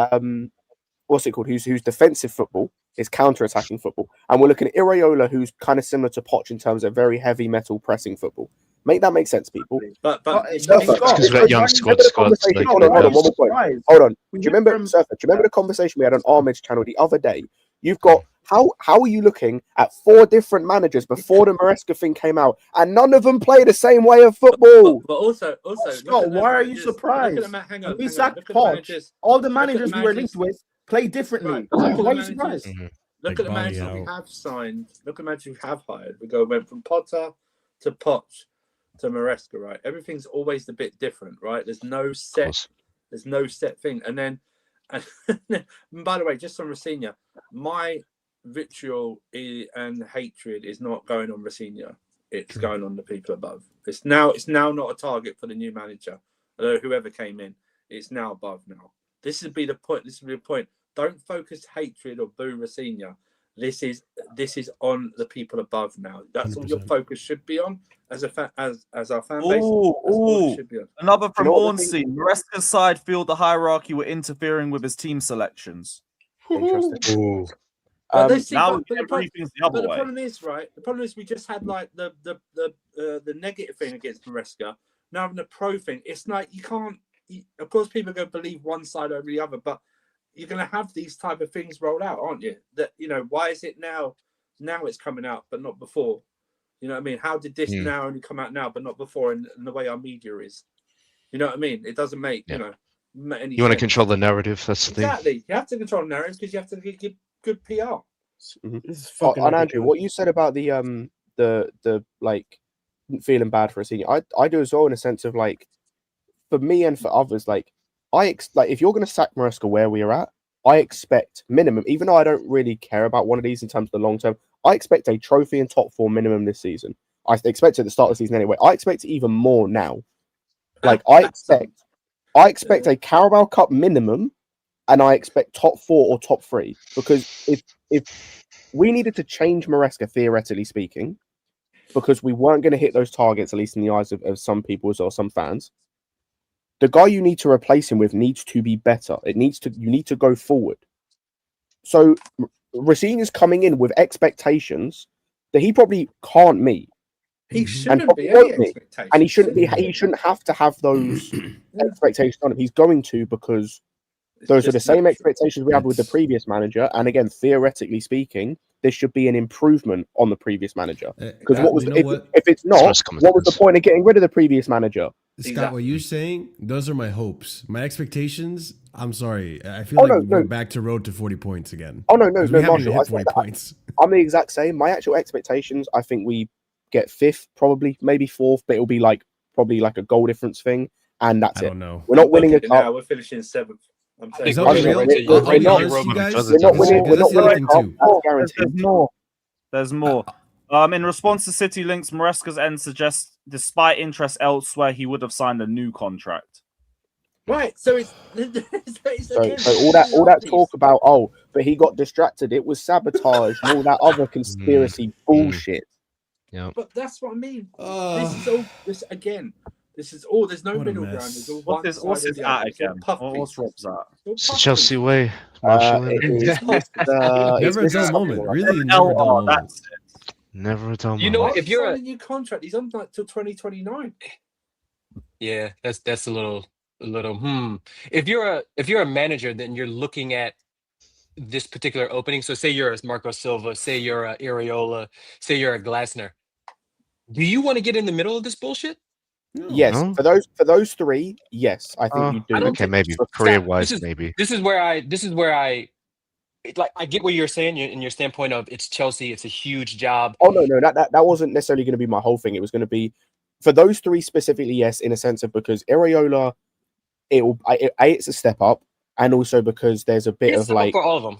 what's it called? Who's defensive football, is counter-attacking football, and we're looking at Iraola, who's kind of similar to Poch in terms of very heavy metal pressing football. Make that make sense, people? But Surfer, because we've got young remember the squads, conversation- like, Hold on, one more point. Hold on. Do We you went remember, from- Surfer? Do you remember the conversation we had on Armage channel the other day You've got how are you looking at 4 different managers before the Maresca thing came out, and none of them play the same way of football? But also, Scott, why are you surprised? Hang When on, we hang on. sacked Look at the Poch, managers. all the Look at the managers we were linked with play differently. Right, but look at Why the are you managers. surprised? Look at the managers we have signed. Look at the managers we have hired. Went from Potter to Poch to Maresca, right? Everything's always a bit different, right? There's no set thing. And then, and by the way, just on ROSENIOR, my vitriol and hatred is not going on ROSENIOR. It's going on the people above. It's now not a target for the new manager, whoever came in. It's now above now. This would be the point. This would be the point. Don't focus hatred or boo ROSENIOR. This is on the people above now. That's 100%. All your focus should be on as our fan base. Ooh, another from Ornsey. Maresca's side feel the hierarchy were interfering with his team selections. Interesting. Ooh. But The problem is, right? The problem is we just had like the negative thing against Maresca. Now having the pro thing, it's like you can't. Of course, people are going to believe one side over the other, but you're going to have these type of things rolled out, aren't you? That why is it now? Now it's coming out, but not before. You know what I mean? How did this now only come out now, but not before? And the way our media is, you know what I mean? It doesn't make any. You want to control the narrative. That's the thing. Exactly. You have to control the narrative because you have to give good PR. Mm-hmm. And Andrew, what you said about the like feeling bad for a senior, I do as well, in a sense of like, for me and for others, like if you're going to sack Maresca where we are at, I expect minimum, even though I don't really care about one of these in terms of the long term, I expect a trophy and top 4 minimum this season. I expect it at the start of the season anyway. I expect even more now. Like I expect a Carabao Cup minimum, and I expect top 4 or top 3, because if we needed to change Maresca, theoretically speaking, because we weren't going to hit those targets, at least in the eyes of some people or some fans, the guy you need to replace him with needs to be better. You need to go forward. So ROSENIOR's coming in with expectations that he probably can't meet. He shouldn't be any expectations. And he shouldn't have to have those expectations on him. He's going to, because those are the same expectations we had with the previous manager. And again, theoretically speaking, this should be an improvement on the previous manager. Because if it's not, what was the point of getting rid of the previous manager? Scott, what you're saying, those are my hopes. My expectations, I'm sorry. I feel we're back to road to 40 points again. Oh, no, Marshall. I'm the exact same. My actual expectations, I think we get 5th, probably, maybe 4th, but it'll be probably like a goal difference thing. And that's it. I don't know. We're not winning a cup. Now we're finishing 7th. Is that real? We're not winning a cup. There's more. In response to City Links, Maresca's end suggests, despite interest elsewhere, he would have signed a new contract. Right, so it's so all that talk about but he got distracted. It was sabotage and all that other conspiracy bullshit. Yeah, but that's what I mean. This is all. There's no middle ground. There's all what's his at again? What's Rob's at? It's the Chelsea way. Never a dull moment. Really, never a dull moment. Never a dull moment. You know, if you're a new contract, he's on till 2029. Yeah, that's a little. If you're a manager, then you're looking at this particular opening. So say you're a Marco Silva, say you're a Areola, say you're a Glasner. Do you want to get in the middle of this bullshit? No. Yes, for those 3, yes, I think you do. Okay, maybe career-wise, maybe. This is where I get what you're saying in your standpoint of it's Chelsea, it's a huge job. Oh no, that wasn't necessarily going to be my whole thing. It was going to be for those 3 specifically, yes, in a sense of because Areola, it's a step up, and also because there's a bit of like for all of them.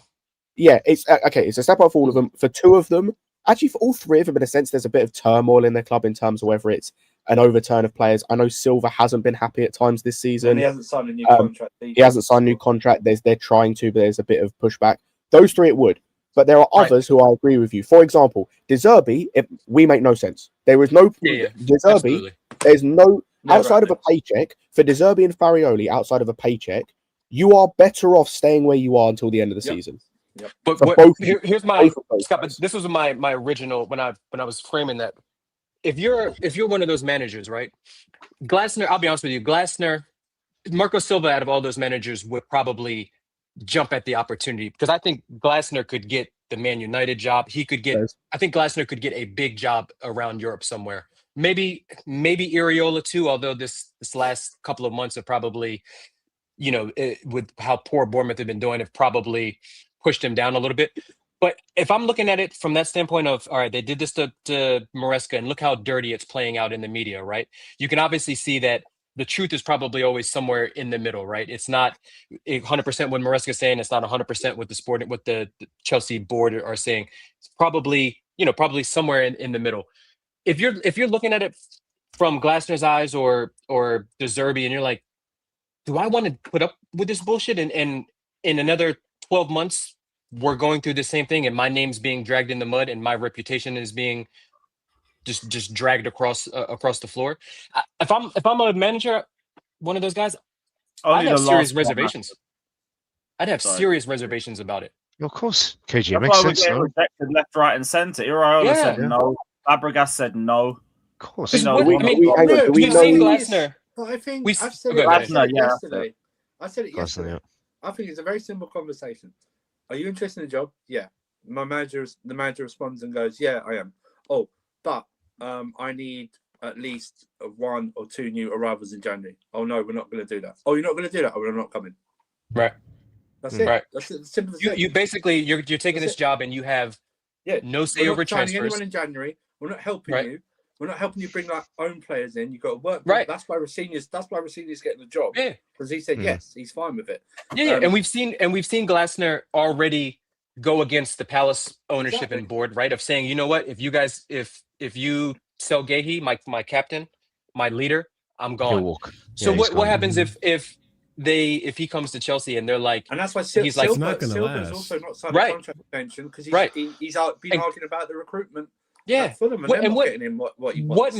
Yeah, it's okay. It's a step up for all of them. For 2 of them, actually, for all 3 of them, in a sense, there's a bit of turmoil in their club in terms of whether it's an overturn of players. I know Silva hasn't been happy at times this season. And he hasn't signed a new contract. He hasn't signed a new contract. They're trying to, but there's a bit of pushback. Those 3 it would. But there are others who I agree with you. For example, De Zerbi, we make no sense. There is no De Zerbi. Absolutely. There's no outside of a paycheck for De Zerbi and Farioli. Outside of a paycheck, you are better off staying where you are until the end of the season. Yep. But here's my Scott. This was my original when I was framing that. If you're one of those managers, right? Glasner, I'll be honest with you, Glasner, Marco Silva, out of all those managers, would probably jump at the opportunity, because I think Glasner could get the Man United job. He could get. I think Glasner could get a big job around Europe somewhere. Maybe Areola too. Although this last couple of months have probably, with how poor Bournemouth have been doing, have probably pushed him down a little bit. But if I'm looking at it from that standpoint of, all right, they did this to Maresca, and look how dirty it's playing out in the media, right? You can obviously see that the truth is probably always somewhere in the middle, right? It's not 100% what Maresca is saying. It's not 100% what the Chelsea board are saying. It's probably, probably somewhere in the middle. If you're looking at it from Glasner's eyes or De Zerbi, and you're like, do I want to put up with this bullshit? And in another 12 months, we're going through the same thing, and my name's being dragged in the mud, and my reputation is being just dragged across the floor. If I'm a manager, one of those guys, I'd have serious reservations. I'd have serious reservations about it. Of course, KG, That's makes why sense. we're getting rejected left, right, and centre. Iraola said no. Fabregas said no. Of course. You've seen Glasner. But I think I've said it yesterday. I said it yesterday. I think it's a very simple conversation. Are you interested in the job? Yeah. The manager responds and goes, yeah, I am. Oh, but I need at least 1 or 2 new arrivals in January. Oh no, we're not going to do that. Oh, you're not going to do that? Oh, we're not coming. Right. That's it. Right. That's it. Simple as You basically you're taking this job and you have no say over transfers. Anyone in January. We're not helping you. We're not helping you bring our own players in. You've got to work. Right. That's why Rossini's getting the job. Yeah. Because he said yes, he's fine with it. Yeah, and we've seen Glasner already go against the Palace ownership and board, right? Of saying, you know what, if you guys if you sell Gahey, my captain, my leader, I'm gone. Walk. So what happens if he comes to Chelsea and they're like, and that's why he's like, Silva's also not signed a contract extension because he's been arguing about the recruitment. Yeah, Fulham, and they're not getting him what he wants.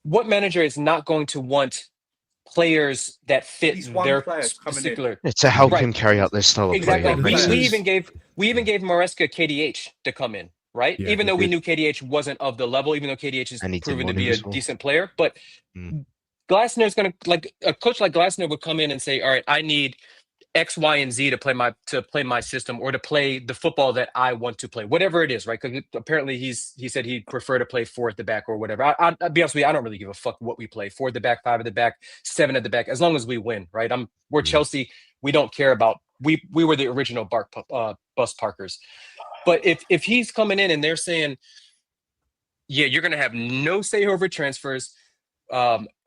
What manager is not going to want players that fit their particular? It's to help him carry out their style of play. We even gave Maresca KDH to come in, right? Yeah, even though we knew KDH wasn't of the level, even though KDH is proven to be a decent player, but Glasner's going to, like a coach like Glasner would come in and say, all right, I need X, Y, and Z to play my system or to play the football that I want to play, whatever it is, right? Because apparently he said he'd prefer to play 4 at the back or whatever. I'll be honest with you, I don't really give a fuck what we play. 4 at the back, 5 at the back, 7 at the back, as long as we win, right? We're Chelsea. We don't care about we were the original bus parkers. But if he's coming in and they're saying, yeah, you're gonna have no say over transfers.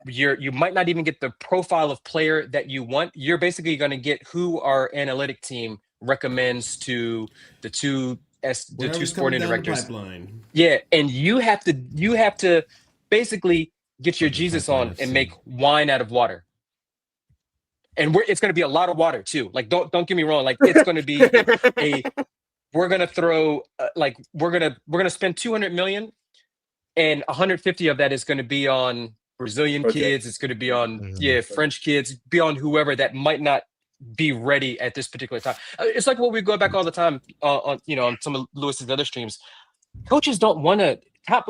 You might not even get the profile of player that you want. You're basically going to get who our analytic team recommends to the two sporting directors. Yeah, and you have to basically get your Jesus on and make wine out of water. And it's going to be a lot of water too. Like don't get me wrong. Like it's going to be we're going to throw we're going to spend 200 million, and 150 of that is going to be on Brazilian kids. It's going to be on French kids, be on whoever that might not be ready at this particular time. It's like what we go back all the time on some of Lewis's other streams. Coaches don't want to top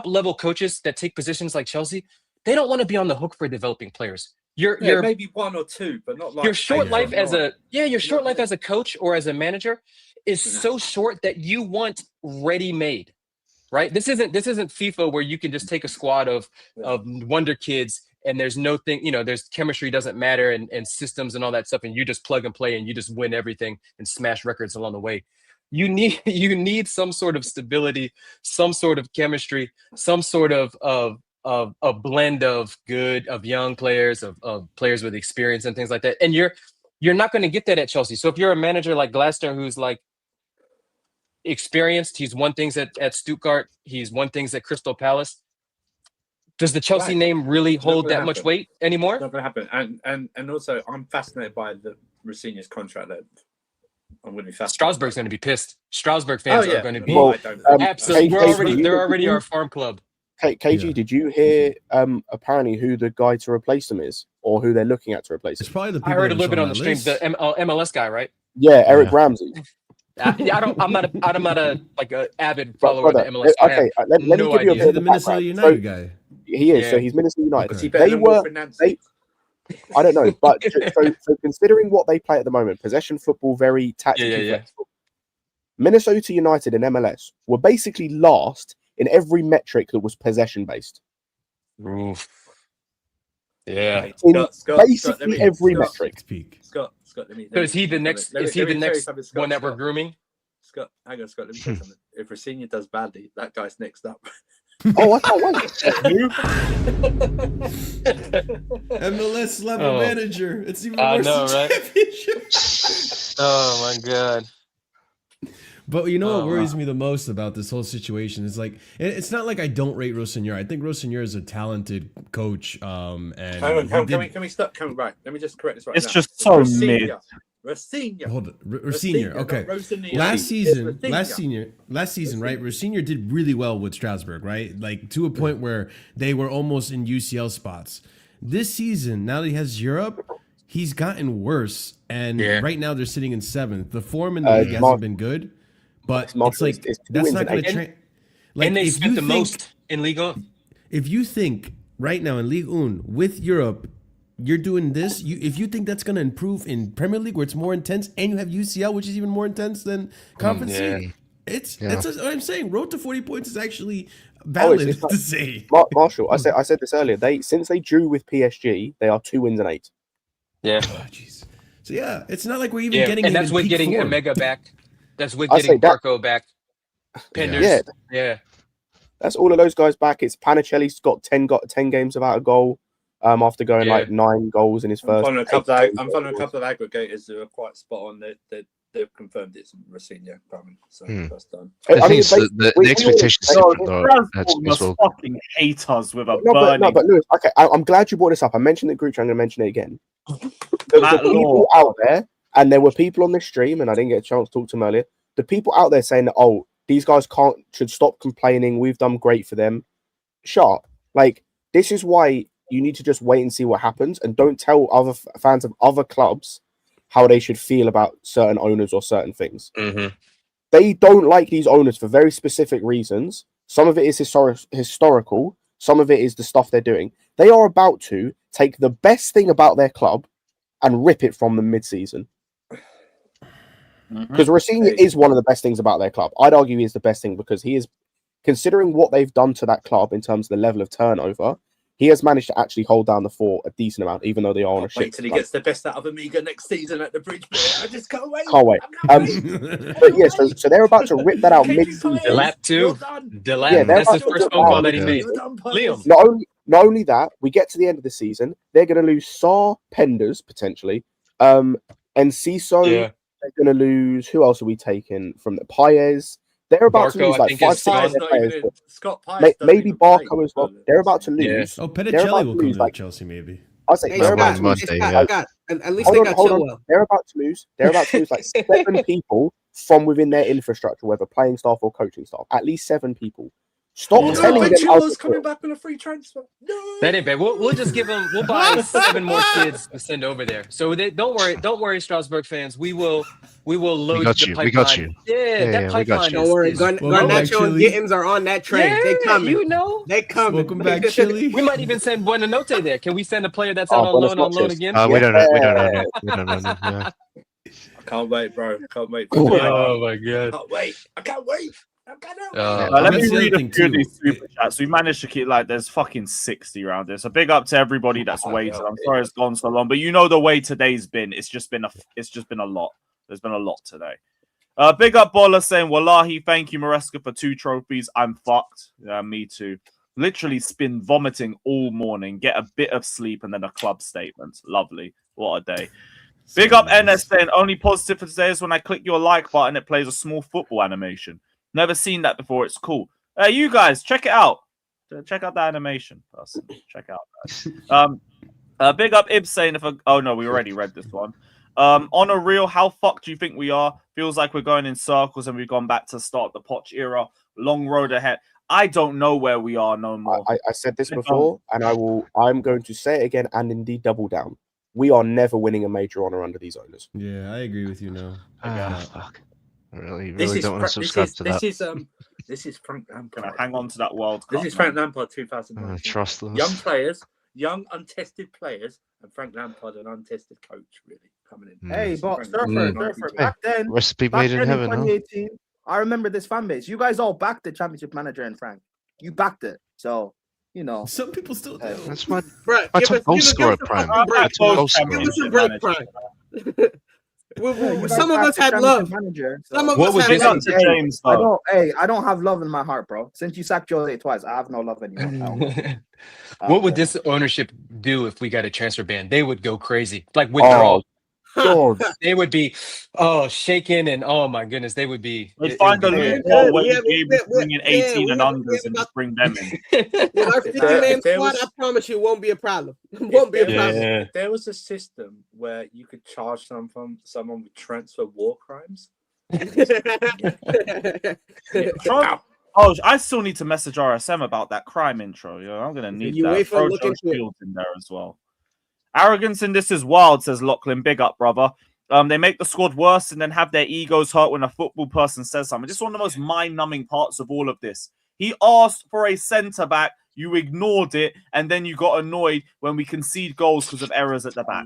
level coaches that take positions like Chelsea. They don't want to be on the hook for developing players. You're maybe 1 or 2, but not like your short life as a coach or as a manager is so short that you want ready-made. Right. This isn't FIFA where you can just take a squad of wonder kids and there's no thing, there's chemistry doesn't matter and systems and all that stuff. And you just plug and play and you just win everything and smash records along the way. You need some sort of stability, some sort of chemistry, some sort of a blend of young players, of players with experience and things like that. And you're not going to get that at Chelsea. So if you're a manager like Glasner, who's like, experienced, he's won things at Stuttgart, he's won things at Crystal Palace. Does the Chelsea name really hold that much weight anymore? It's not going to happen. And also, I'm fascinated by the Rossini's contract length. I'm going to be fascinated. Strasbourg's going to be pissed. Strasbourg fans are going to be absolutely. They're already our farm club. KG, did you hear apparently who the guy to replace them is, or who they're looking at to replace him? It's probably the I heard a little bit on the stream. The MLS guy, right? Yeah, Eric Ramsey. I'm not a avid follower of the MLS. Okay, let me give you a bit of the Minnesota United guy. He is. So he's Minnesota United. Is he better than Wilfred Nancy? I don't know, but so considering what they play at the moment, possession football, very tactically flexible. Minnesota United and MLS were basically last in every metric that was possession based. Oof. Yeah. Basically every metric. Scott, let me. So is he the next? Is he the next one that we're grooming? Scott, hang on, Scott. Let me tell you something. If Rosenior does badly, that guy's next up. Oh, I can't wait. MLS level manager. It's even I worse know, than right? championship. Oh my god. But you know what worries me the most about this whole situation is like it's not like I don't rate ROSENIOR. I think ROSENIOR is a talented coach. And Can we stop? Right. Let me just correct this right it's now. Just so mid. Rosenior. Hold on, ROSENIor. Okay. Last season, right? ROSENIor did really well with Strasbourg, right? Like to a point where they were almost in UCL spots. This season, now that he has Europe, he's gotten worse, and right now they're sitting in 7th. The form in the league hasn't been good, but it's like that's not going to like and they spent the most in Ligue 1. If you think right now in Ligue 1 with Europe, you're doing this. If you think that's going to improve in Premier League, where it's more intense, and you have UCL, which is even more intense than Conference League, it's what I'm saying. Road to 40 points is actually valid to say. Marshall, I said this earlier. Since they drew with PSG, they are 2 wins and 8. Yeah. Jeez. So yeah, it's not like we're even getting. And that's with getting form. Omega back. That's with getting Barco back. Penders. Yeah. That's all of those guys back. It's Panicelli's got 10 games without a goal. After going like 9 goals in his first. I'm following a couple of aggregators who are quite spot on. They've confirmed it's Rosenior coming, so that's done. I think the expectation is different, must fucking hate us with a burning. But Lewis, okay, I'm glad you brought this up. I mentioned the group chat. I'm going to mention it again. There were people out there, and there were people on this stream, and I didn't get a chance to talk to them earlier. The people out there saying that, oh, these guys should stop complaining. We've done great for them. Sharp. Like, this is why you need to just wait and see what happens, and don't tell other fans of other clubs how they should feel about certain owners or certain things. Mm-hmm. They don't like these owners for very specific reasons. Some of it is historical. Some of it is the stuff they're doing. They are about to take the best thing about their club and rip it from them mid-season. Because Rosenior is one of the best things about their club. I'd argue he is the best thing because he is, considering what they've done to that club in terms of the level of turnover, he has managed to actually hold down the fort a decent amount, even though they are on a shit. Wait till he gets the best out of Amiga next season at the Bridge. I just can't wait. Can't wait. But yeah, so they're about to rip that out mid-season. Delap too. Delap. That's his first phone call that he made. Liam. Not only that, we get to the end of the season, they're going to lose Saar, Penders potentially, and Ciso. Yeah. They're going to lose. Who else are we taking from the Paez? They're about to lose like 5, 6 players. Maybe Barco as well. They're about to lose. Oh, Penicelli will come to Chelsea, maybe. I'll say they're about to lose. At least they got Chilwell. They're about to lose. They're about to lose like 7 people from within their infrastructure, whether playing staff or coaching staff. At least 7 people. Stop telling them. Chilwell's coming back on a free transfer. No, that ain't bad. We'll just give them. We'll buy 7 more kids to send over there. So don't worry, Strasbourg fans. We will load the pipeline. We got you. Yeah, that pipeline. Don't worry. Garnacho and Gittins are on that train. Yeah, they coming. You know, they coming. Welcome back, Chile. We might even send Buenanote there. Can we send a player that's out on loan again? We don't know. Yeah. I can't wait, bro. Can't wait. Oh my god. I can't wait. Let me read a few of these super chats. We managed to keep there's fucking 60 around there. So big up to everybody that's waited. I'm sorry it's gone so long, but you know the way today's been. It's just been a lot. There's been a lot today. Big up Bola saying, Wallahi, thank you, Maresca, for 2 trophies. I'm fucked. Yeah, me too. Literally been vomiting all morning. Get a bit of sleep and then a club statement. Lovely. What a day. Big up NS saying, only positive for today is when I click your like button, it plays a small football animation. Never seen that before. It's cool. You guys, check it out. Check out the animation, person. Check out that. Big up Ibs saying, oh no, we already read this one. On a real, how fucked do you think we are? Feels like we're going in circles and we've gone back to start the Poch era. Long road ahead. I don't know where we are no more. I said this before, and I'm going to say it again and indeed double down. We are never winning a major honor under these owners. Yeah, I agree with you now. Fuck. I really don't want to subscribe to that. This is Frank Lampard. Can I hang on to that world cup? This is Frank Lampard 2019. Trust us. Young players, young, untested players, and Frank Lampard, an untested coach, really coming in. Hey, but Surfer, Hey, back then, recipe back made in then in heaven, huh? 2018, I remember this fan base. You guys all backed the championship manager and Frank. You backed it, so you know. Some people still do. That's my Right, my give top us- goal give us- scorer, give us a Prime. fucking break. My top goal Give scorer. us a break, Prime. You Some guys of us backed had the love. championship manager, Some of What us would had this- love. Up to James, I though. don't. Hey, I don't have love in my heart, bro. Since you sacked Jose twice, I have no love anymore. I don't care. What would this ownership do if we got a transfer ban? They would go crazy, like withdraw. God. They would be, shaking and oh my goodness, they would be. We'd it find would a be bad. loophole where you'd be able to bring in 18 and we unders and just bring them in. With our 50-man squad, I promise you, it won't be a problem. It won't be a problem. If there was a system where you could charge someone with transfer war crimes. Oh, I still need to message RSM about that crime intro. You know, I'm gonna need You that. wait for Throw look Joe into it. Shields in there as well. Arrogance in this is wild, says Lachlan. Big up, brother. They make the squad worse and then have their egos hurt when a football person says something. This is one of the most mind-numbing parts of all of this. He asked for a centre-back, you ignored it, and then you got annoyed when we concede goals because of errors at the back.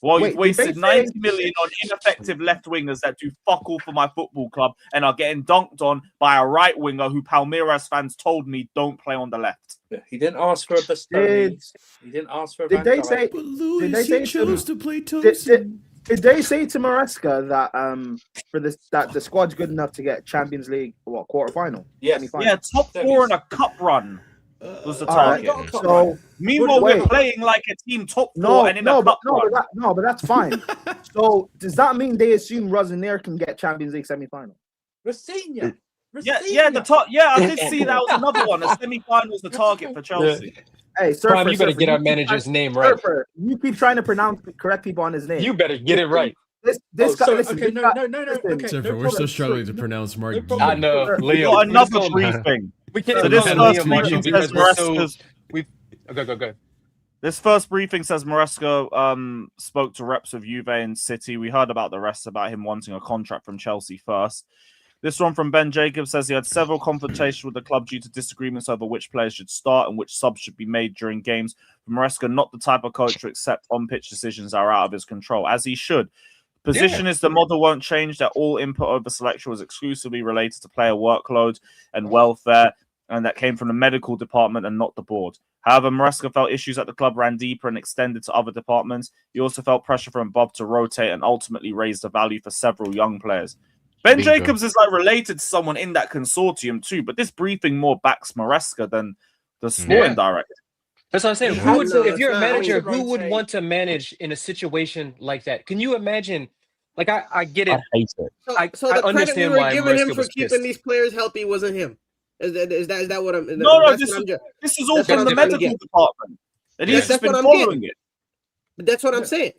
Well, you've wasted 90 million on ineffective left-wingers that do fuck all for my football club and are getting dunked on by a right-winger who Palmeiras fans told me don't play on the left. He didn't ask for a Bastoni. He didn't ask for a Did Van they Dijk. say? Did they say to play Toast? Did they say to Maresca that for this that the squad's good enough to get Champions League quarterfinal? Yes. Yeah, top 4 in a cup run was the target. So meanwhile, wait. we're playing like a team top 4 and in a cup run. But that's fine. So does that mean they assume ROSENIOR can get Champions League semi-final? Rosenior. Yeah, the top. Yeah, I did see that was another one. The semi-finals, the target for Chelsea. Hey, Prime, you better get our manager's name right. Surfer, you keep trying to correct people on his name. You better get it right. This guy. Listen, okay, this guy- no. listen, Okay, Surfer, we're still struggling to pronounce Mark D. I know, We Leo. got another Let's go. briefing. We can't So even this call him first Leo briefing Marshall says because we're so. Maresca's. Go. This first briefing says Maresca spoke to reps of Juve and City. We heard about the rest, about him wanting a contract from Chelsea first. This one from Ben Jacobs says he had several confrontations with the club due to disagreements over which players should start and which subs should be made during games. Maresca, not the type of coach to accept on-pitch decisions that are out of his control, as he should. Position is the model won't change, that all input over selection was exclusively related to player workload and welfare, and that came from the medical department and not the board. However, Maresca felt issues at the club ran deeper and extended to other departments. He also felt pressure from Bob to rotate and ultimately raise the value for several young players. Ben Bingo. Jacobs is like related to someone in that consortium too, but this briefing more backs Maresca than the sporting director. That's what I'm saying. Yeah, Who would, no, if you're a it's not. manager, I mean, who would want to manage in a situation like that? Can you imagine? Like, I get it. I hate it. I So the credit we understand were why giving him Maresca for was keeping pissed. these players healthy wasn't him. Is that what I'm? No, that's this what is, I'm just- this is all that's from what the I'm trying to medical get. department. And he's That's just been what I'm following getting. it. But that's what I'm saying.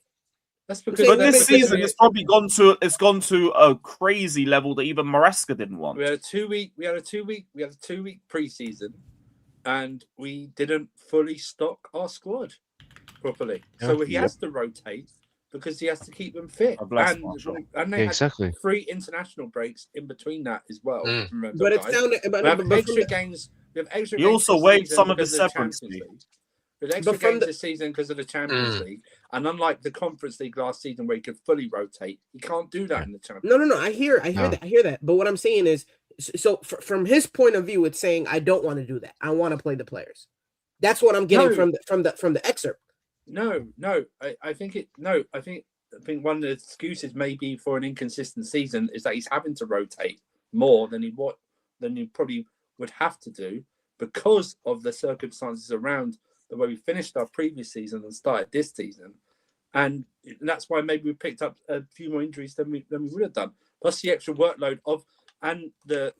That's But because this season, it's probably gone to a crazy level that even Maresca didn't want. we had a 2 week preseason, and we didn't fully stock our squad properly. So he has to rotate because he has to keep them fit. bless And Marshall. they Yeah, had exactly. 3 international breaks in between that as well. Remember, But it's guys? down to- but- we have but from extra the- games. We have extra. He games also this waived season some of because his the severance Champions fee. League. With extra But from games the- this season because of the Champions League, and unlike the Conference League last season where he could fully rotate, he can't do that in the Champions. No. I hear that. But what I'm saying is, so from his point of view, it's saying I don't want to do that. I want to play the players. That's what I'm getting No. from the excerpt. No. I think one of the excuses maybe for an inconsistent season is that he's having to rotate more than he probably would have to do because of the circumstances around the way we finished our previous season and started this season, and that's why maybe we picked up a few more injuries than we would have done. Plus the extra workload and the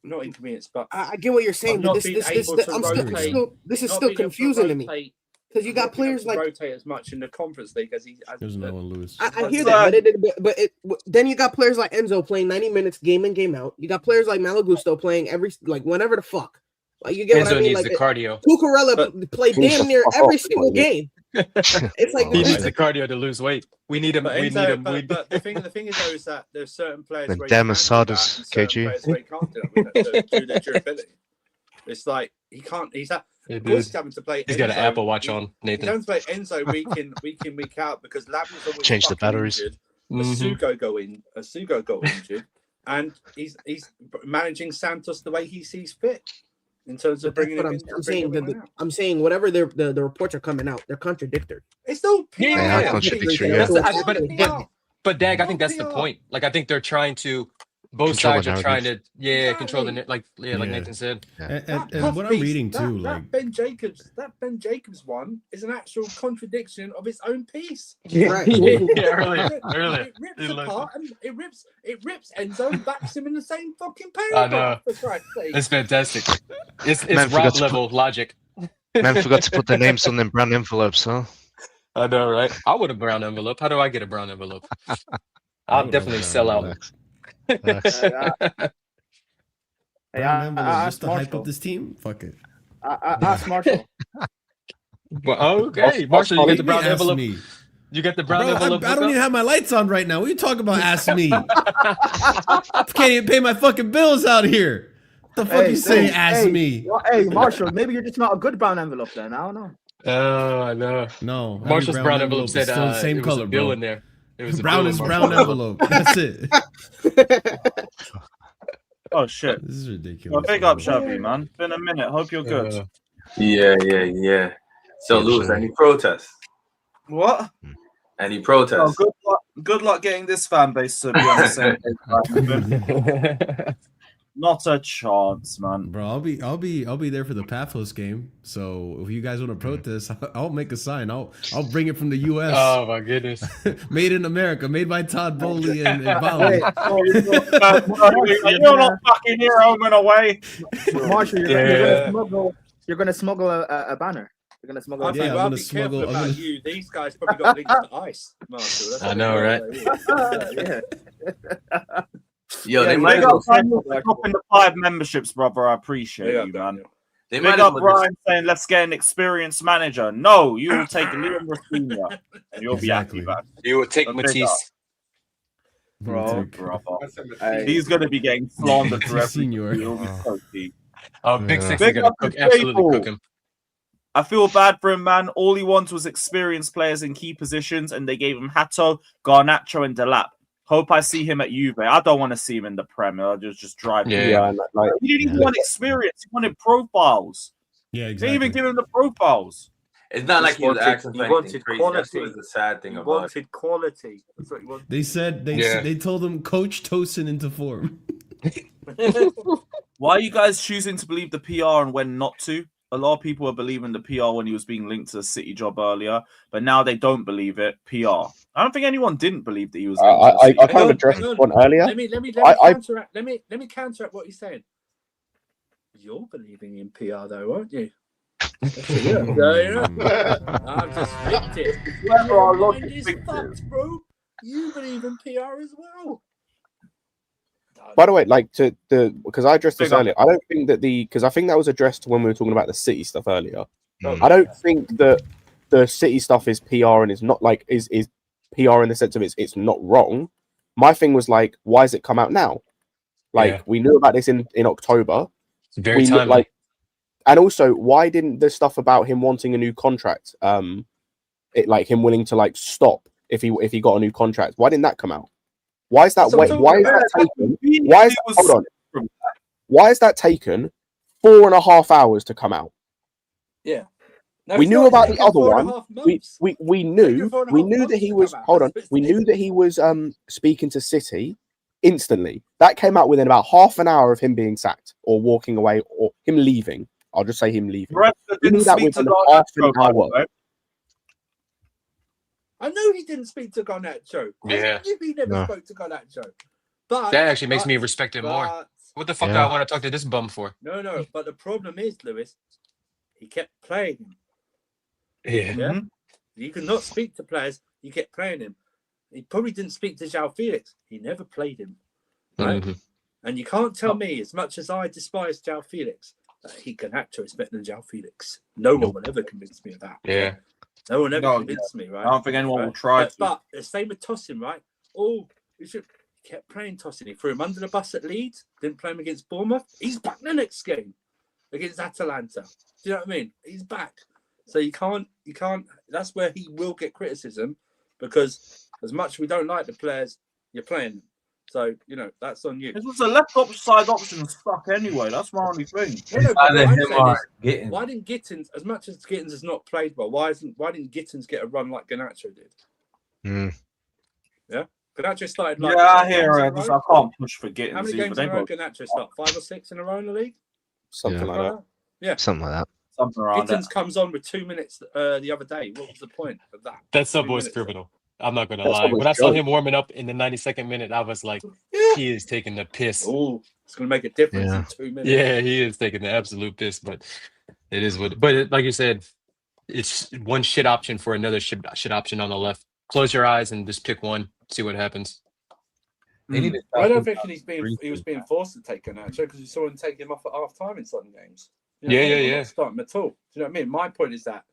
not inconvenience, but I get what you're saying, but this is still confusing to me because you got players like rotate as much in the Conference League as he. There's another one, Lewis. I hear that, but then you got players like Enzo playing 90 minutes game in game out. You got players like Malagusto playing whenever the fuck. Like you get Enzo what I mean? needs Like the cardio. Cucurella played damn near every single game. It's like He needs the cardio to lose weight. We need him. But We need him. But the thing is though is that there's certain players The where you can do that, Damasadas, and certain KG. players where you can't do that with their durability. It's like he can't. Hey, Of course, dude. he's having to play. He's got an Enzo. Apple Watch on, He's Nathan. having to play Enzo week in, week out because Lavin's always Change the fucking batteries. injured. Mhm. Asugo got injured, and he's managing Santos the way he sees fit in terms of bringing him in. I'm saying I'm saying whatever the reports are coming out, they're contradictory. It's no PR. Yeah, They are contradictory. Yeah. But Dag, I think that's the point. Like, I think they're trying to. Both Control the sides are trying to, narrative. control the like Yeah. Nathan said. And what I'm reading too, like that Ben Jacobs one is an actual contradiction of its own piece. Right. Earlier. It rips apart and it rips Enzo and backs him in the same fucking I paragraph. know. For Christ's sake. It's fantastic. It's Man forgot Rob to level logic. Man forgot to put their names on them brown envelopes, huh? I know, right? I want a brown envelope. How do I get a brown envelope? I'll definitely sell out. brown envelopes just to hype Marshall. up this team. Fuck it. Ask Marshall. Well, okay, Marshall, you get the brown Ask envelope. me. You get the brown Bro, envelope. I don't even have my lights on right now. What are you talking about? Ask me. I can't even pay my fucking bills out here. What the fuck you saying? Ask me. Well, hey, Marshall, maybe you're just not a good brown envelope then. I don't know. Oh, I know. No, Marshall's brown envelope is said still the same it was color, a bill bro. in there. It was a Brown bill is in brown Marshall's envelope. That's it. Oh shit! This is ridiculous. Well, big up, Shabby, man. Been a minute. Hope you're good. Yeah. So, Yes, Lewis, sir. any protests? What? Any Oh, protests? good luck getting this fan base to be on the same page. Not a chance, man. Bro, I'll be there for the Paphos game. So if you guys want to protest, I'll make a sign. I'll bring it from the U.S. Oh my goodness! Made in America, made by Todd Bowley and Bali. You're not fucking here, home and away. Marshall, you're gonna smuggle a banner. You're gonna smuggle. I a think banner. I'll be careful about you. These guys probably got links to ice, Marshall. That's I know, right? Yo, they Big might up as well. Brian dropping the 5 memberships, brother. I appreciate you, man. They Big might up as well Brian saying, let's get an experienced manager. No, you will take Lewin ROSENIOR and you'll be happy, man. You will take So big Matisse. up. Bro, brother. He's going to be getting slandered for everything. He'll be so deep. Oh, Big Six is Big gonna up cook, to absolutely Fable. cook him. I feel bad for him, man. All he wants was experienced players in key positions, and they gave him Hato, Garnacho, and Delap. Hope I see him at Juve. I don't want to see him in the Premier. I'll just drive him. Yeah, like, He didn't even want experience. He wanted profiles. Yeah, They didn't even give him the profiles. It's not like he was asking for anything wanted crazy. quality. That's what is the sad thing He about it. wanted quality. That's what he wanted. They said they told him coach Tosin into form. Why are you guys choosing to believe the PR and when not to? A lot of people were believing the PR when he was being linked to the City job earlier, but now they don't believe it. PR. I don't think anyone didn't believe that he was. Linked to the City I kind of addressed this one earlier. Let me counteract what he's saying. You're believing in PR though, aren't you? I've just flipped it. Your mind is fucked, bro. You believe in PR as well. By the way, like because I addressed this Big up. earlier, I don't think that because I think that was addressed when we were talking about the City stuff earlier. Mm. I don't think that the City stuff is PR and is not like is PR in the sense of it's not wrong. My thing was like, why has it come out now? Like we knew about this in October. It's very timely. Like, and also, why didn't the stuff about him wanting a new contract, like him willing to like stop if he got a new contract, why didn't that come out? Why is that? Why is that taken? Why is that, hold on? Why is that taken 4.5 hours to come out? Yeah. No, we it's knew not. about It's the other taken 4.5 one. months. We knew that he was. Hold on. We knew that he was speaking to City instantly. That came out within about half an hour of him being sacked or walking away or him leaving. I'll just say him leaving. We knew that within half an hour. I know he didn't speak to Garnacho. Yeah. I knew he never spoke to Garnacho. But That actually makes me respect him more. What the fuck do I want to talk to this bum for? No. But the problem is, Lewis, he kept playing him. Yeah. You cannot speak to players. You kept playing him. He probably didn't speak to João Felix. He never played him. Right? Mm-hmm. And you can't tell me, as much as I despise João Felix, that he can actually is better than João Felix. No one will ever convince me of that. Yeah. No one ever convinced me, right? I don't think anyone will try to. But the same with Tosin, right? Oh, he kept playing Tosin. He threw him under the bus at Leeds, didn't play him against Bournemouth. He's back the next game. against Atalanta. Do you know what I mean? He's back. So you can't. That's where he will get criticism, because as much as we don't like the players, you're playing them. So that's on you. It was a left side option stuck anyway. That's my only thing. No, but what I'm saying is, why didn't Gittins, as much as Gittins has not played well, why didn't Gittins get a run like Garnacho did? Yeah, Garnacho started. Like, I hear it. I can't push for Gittins. How many games in a row Garnacho start? 5 or 6 in a row in the league? Something like that. Yeah, something like that. Something around Gittins comes on with 2 minutes the other day. What was the point of that? That sub was criminal. I'm not gonna lie. When I saw him warming up in the 92nd minute, I was like, he is taking the piss. Oh, it's gonna make a difference in 2 minutes. Yeah, he is taking the absolute piss. But it is what. But like you said, it's one shit option for another shit option on the left. Close your eyes and just pick one. See what happens. I don't think he was being forced to take Garnacho, because you saw him take him off at half time in some games. Yeah. Start him at all. Do you know what I mean? My point is that,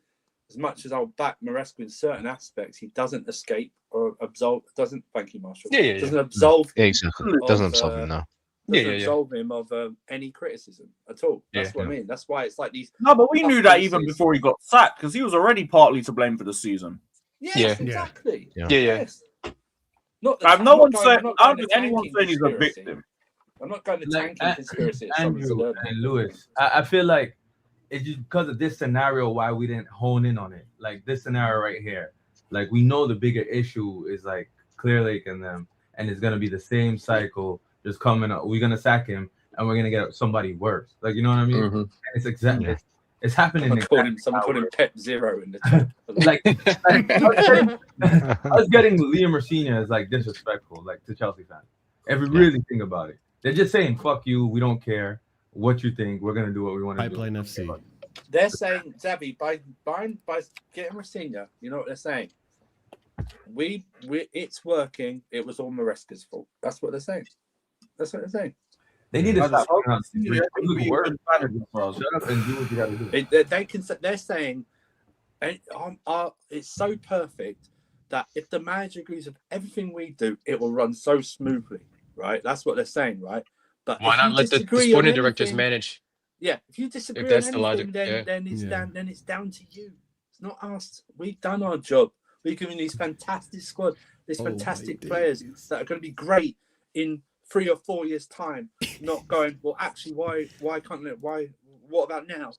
as much as I'll back Maresca in certain aspects, he doesn't escape or absolve. Doesn't, thank you, Marshall. Doesn't absolve. Yeah, exactly. Doesn't absolve him, no. Doesn't absolve him of any criticism at all. That's what I mean. That's why it's like these. No, but we knew that even before he got sacked, because he was already partly to blame for the season. Yes, exactly. Yeah. Yes. Not I have no one saying. I don't think anyone saying he's a victim. I'm not going to tanking conspiracy. Andrew and Lewis, I feel like it's just because of this scenario why we didn't hone in on it. Like this scenario right here. Like we know the bigger issue is like Clear Lake and them, and it's gonna be the same cycle just coming up. We're gonna sack him and we're gonna get somebody worse. Like you know what I mean? And it's exactly it's happening. Someone called him Pep Zero in the chat. like us getting Liam Rosenior is like disrespectful, like to Chelsea fans. If we really think about it, they're just saying "fuck you," we don't care what you think. We're gonna do what we want to do. Pipeline FC. They're saying, Xavi, by getting Rosenior, you know what they're saying? We it's working. It was all Maresca's fault. That's what they're saying. That's what they're saying. They need to stop. Shut up and do what you got to do. They're saying, it's so perfect that if the manager agrees with everything we do, it will run so smoothly, right? That's what they're saying, right? But why not let the sporting directors manage? Yeah, if you disagree if that's on the anything, logic, then it's down to you. It's not us. We've done our job. We've given these fantastic squad, these fantastic players that are going to be great in 3 or 4 years' time. Not going, well, actually, why can't it? Why? What about now?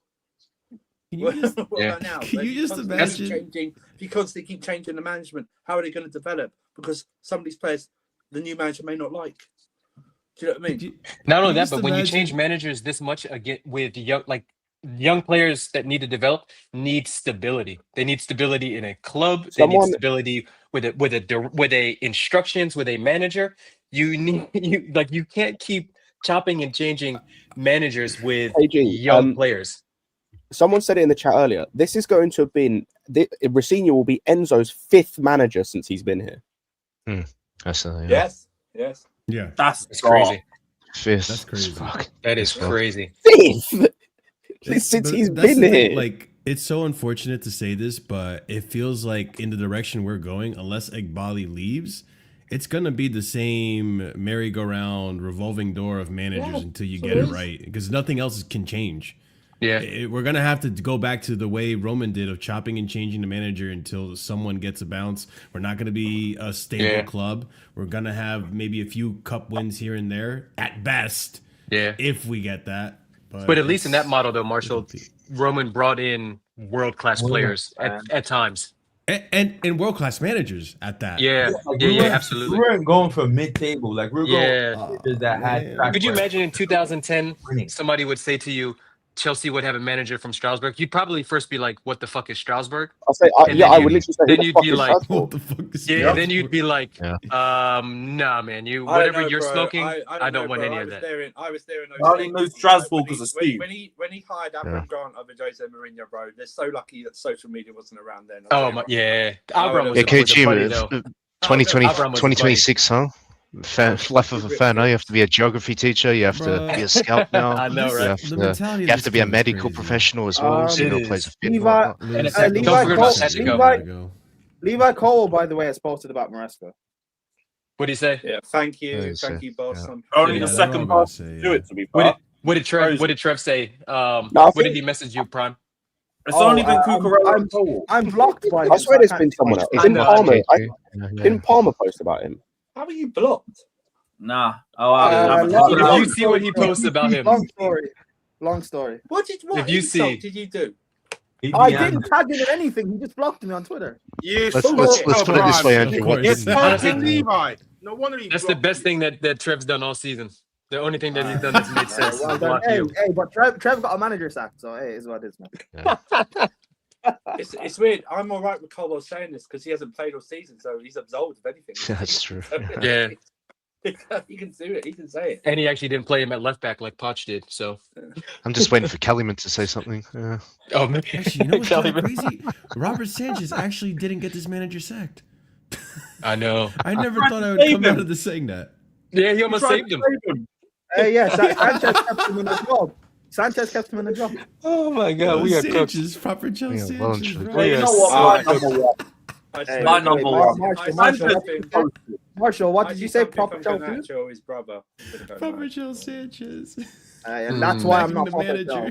What about now? Can you just imagine? Because they keep changing the management, how are they going to develop? Because some of these players, the new manager may not like. Do you know what I mean? Not only that, but when you change managers this much again with young players that need to develop, need stability. They need stability in a club. They need stability with a instructions with a manager. You can't keep chopping and changing managers with young players. Someone said it in the chat earlier. This is going to have been Rosenior will be Enzo's 5th manager since he's been here. Yes. Yeah, that's crazy. 5th. That's crazy. Fuck. That is crazy. 5th since he's been here. Like, it's so unfortunate to say this, but it feels like in the direction we're going, unless Eghbali leaves, it's gonna be the same merry-go-round, revolving door of managers until you get it right, because nothing else can change. Yeah, we're gonna have to go back to the way Roman did of chopping and changing the manager until someone gets a bounce. We're not gonna be a stable club. We're gonna have maybe a few cup wins here and there at best. Yeah, if we get that. But at least in that model, though, Marshall, Roman brought in world-class players at times. And world-class managers at that. Yeah, absolutely. We weren't going for mid-table. Like, we're going that had. Could you imagine in 2010, somebody would say to you, Chelsea would have a manager from Strasbourg? You'd probably first be like, what the fuck is Strasbourg? I'll say, I would literally say, then you'd be like, what the fuck is Strasbourg? Then you'd be like, nah, man, whatever you're smoking, I don't want any of that. I was there in I only moved Strasbourg because of Steve. When he hired Abraham Grant over Jose Mourinho, bro, they're so lucky that social media wasn't around then. Abraham was funny, though. 2026, huh? Life of a fan. You have to be a geography teacher. You have to be a scout now. I know, right? You have to be a medical professional as well. So you plays a fit. Levi Cole, by the way, has posted about Maresca. What do you say? Yeah, thank you, boss. Only the second boss do it to be fair. What did Trev say? I What did think- he message you, Prime? It's only been Cucurella. I'm blocked by him. I swear there's been someone else. Didn't Palmer? Didn't Palmer post about him? How are you blocked? Nah. If you see what he posts about him, Long story. What If you see- insult did you do? I didn't tag him in anything. He just blocked me on Twitter. Let's put it this way, Andrew. It's fucking Levi. No wonder he that's the best thing that Trev's done all season. The only thing that he's done that's made sense. Well is done. block Hey, you. but Trev got a manager sack, so hey, it's what it is, man. It's weird. I'm all right with Colwell saying this because he hasn't played all season, so he's absolved of anything. That's true. Yeah. He can do it. He can say it. And he actually didn't play him at left back like Poch did. So I'm just waiting for Kellyman to say something. Oh man, Actually, you know what's kind of crazy? Robert Sanchez actually didn't get this manager sacked. I know. I never thought I would come out of this saying that. Yeah, he almost saved him. Hey, yeah, Sanchez kept him in the job. Sanchez kept him in the job. Oh my God, we are cooked. Sanchez, proper Joe Yeah, Sanchez, well and truly. bro. You know what? My number one. Marshall, what did you say? Proper Joe Garnacho, his brother. Proper Joe Sanchez. And that's why I'm not the proper manager. Joe.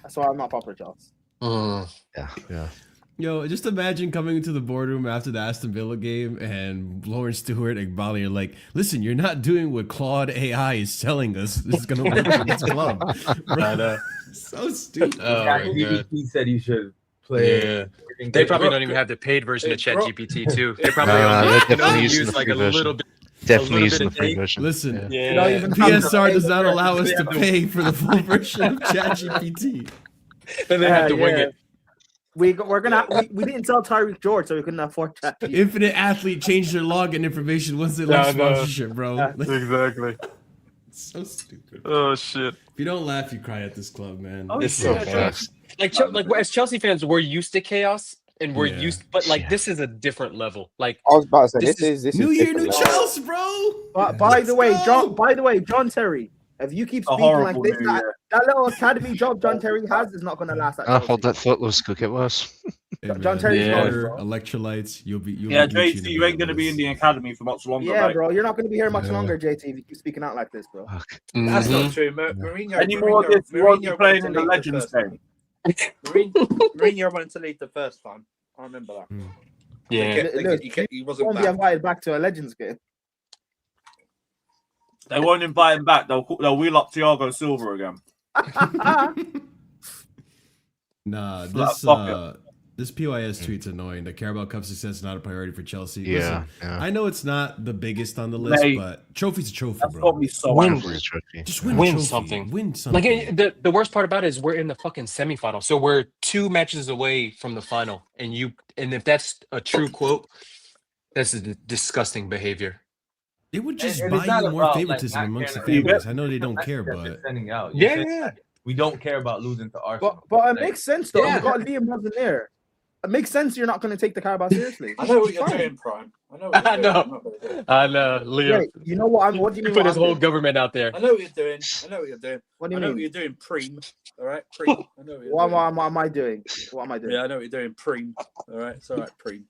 That's why I'm not proper Joe. Yeah. Yo, just imagine coming into the boardroom after the Aston Villa game and Lawrence Stewart and Bali are like, listen, you're not doing what Claude AI is telling us is going to work for this club. I know. So stupid. Oh my God. He said you should play. Yeah. They probably don't even have the paid version of ChatGPT too. They probably they're only definitely using use the like free a version. little bit. Definitely a little using bit the free of version. Listen, Yeah. PSR does not allow us to pay for the full version of ChatGPT. And they have to wing it. We didn't tell Tyreek George, so we couldn't afford that. Infinite Athlete changed their login information once they lost sponsorship, bro. Exactly. So stupid. Oh shit. If you don't laugh, you cry at this club, man. It's so fast. Like as Chelsea fans, we're used to chaos and we're used, but like this is a different level. Like I was about to say, this is New Year, different new level. Chelsea, bro. By the way, John Terry, if you keep speaking like this, that little academy job John Terry has is not going to last. I hold that thought, let's cook it worse. Hey, John Terry's water, electrolytes. You'll be. Yeah, JT, you ain't gonna be in the academy for much longer. Yeah, mate. bro, you're not going to be here much longer, JT. If you keep speaking out like this, bro. That's not true. Mourinho. Any more of this, you won't be playing in the Legends game. Mourinho wanted to leave the first time. I remember that. Yeah. He You wasn't won't be back. invited back to a Legends game. They won't invite him back. They'll wheel up Thiago Silva again. Nah, this PYS tweet's annoying. The Carabao Cup success is not a priority for Chelsea. Yeah, Listen, I know it's not the biggest on the list, Mate, but trophy's a trophy, That's bro. got me so Win. angry. Just win, Win a trophy. something. Win something. Like the worst part about it is we're in the fucking semifinal, so we're 2 matches away from the final, and if that's a true quote, this is disgusting behavior. It would just And buy it's not you more about, favoritism not amongst the caring about- families. I know they don't care, That's but sending out. Yeah, You're saying yeah. that we don't care about losing to Arsenal. But it Like, makes sense though. Yeah. You got Liam wasn't there. It makes sense you're not going to take the Carabao seriously. I know what you're Fine. doing, Prime. I know what you're I doing. know. I'm not gonna do it. I know, Leo. Wait, you know what? What do you mean? Put what his I'm whole doing? government out there. I know what you're doing. I know what you're doing. What do I you know what mean? you're doing, Preem. All right, Preem. I know what you're What doing. am I doing? What am I doing? Yeah, I know what you're doing, Preem. All right, it's all right, Preem.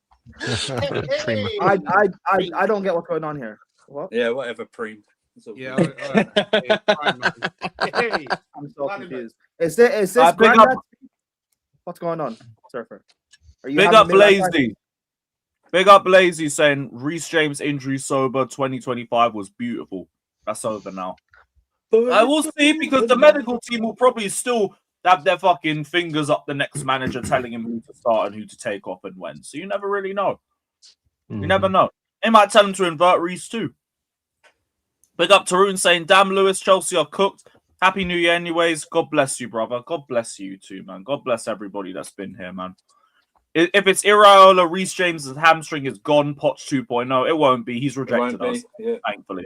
I don't get what's going on here. What? Yeah, whatever, Preem. It's all Yeah, good. all right. Hey, Prime, man. Hey, I'm so Prime, man. confused. Is this big up- Granddad? What's going on, Surfer? Are you Big having up midlife crisis? Blazy. Big up Blazy saying Reece James injury sober 2025 was beautiful. That's over now. I will see because the medical team will probably still have their fucking fingers up the next manager telling him who to start and who to take off and when. So you never really know. You never know. They might tell him to invert Reece too. Big up Tarun saying, damn Lewis, Chelsea are cooked. Happy New Year anyways. God bless you, brother. God bless you too, man. God bless everybody that's been here, man. If it's Iraola, Reece James' hamstring is gone, Poch 2.0, it won't be. He's rejected won't us, be, yeah. thankfully.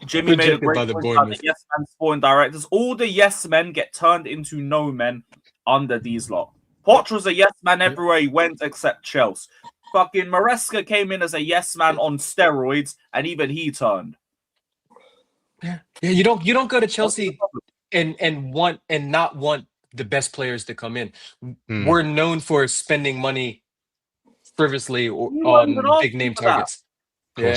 Jimmy made a Rejected great by the point about Bournemouth. the yes man sporting directors. All the yes men get turned into no men under these lot. Poch was a yes man everywhere he went except Chelsea. Fucking Maresca came in as a yes man on steroids, and even he turned. Yeah, you don't go to Chelsea and not want the best players to come in. We're known for spending money frivolously on big name targets. Yeah.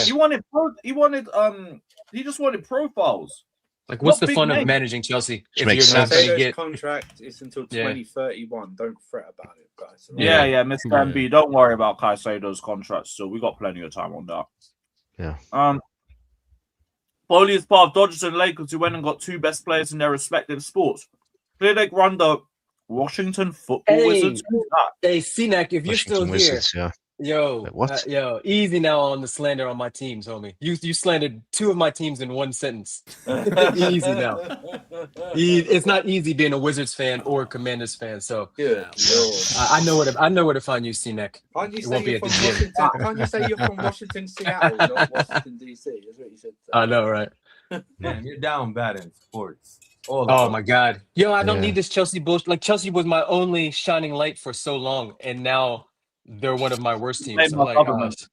He just wanted profiles. Like, what's Not the big fun of names. managing Chelsea if makes you're not sense. going to Caicedo's get? contract is until Yeah. 2031. Don't fret about it, guys. Yeah, Yeah. Mr. MB. Don't worry about Caicedo's contract. So we got plenty of time on that. Yeah. Foley is part of Dodgers and Lakers, who went and got 2 best players in their respective sports. Clear Lake run the Washington Football Wizards. Who's that? Hey, CNAC, if you're still Washington here, Wizards, yeah. yo, What? yo, easy now on the slander on my teams, homie. You slandered 2 of my teams in 1 sentence. Easy now. It's not easy being a Wizards fan or a Commanders fan. So I know where to find you, CNAC. Can't you It say won't be you're at the from gym. Washington? Can't you say you're from Washington, Seattle, not Washington DC? That's what you said. I know, right? Damn, you're down bad in sports. Oh my God. Yo, I don't need this Chelsea bullshit. Like, Chelsea was my only shining light for so long, and now they're one of my worst teams. Blame I'm my like, government.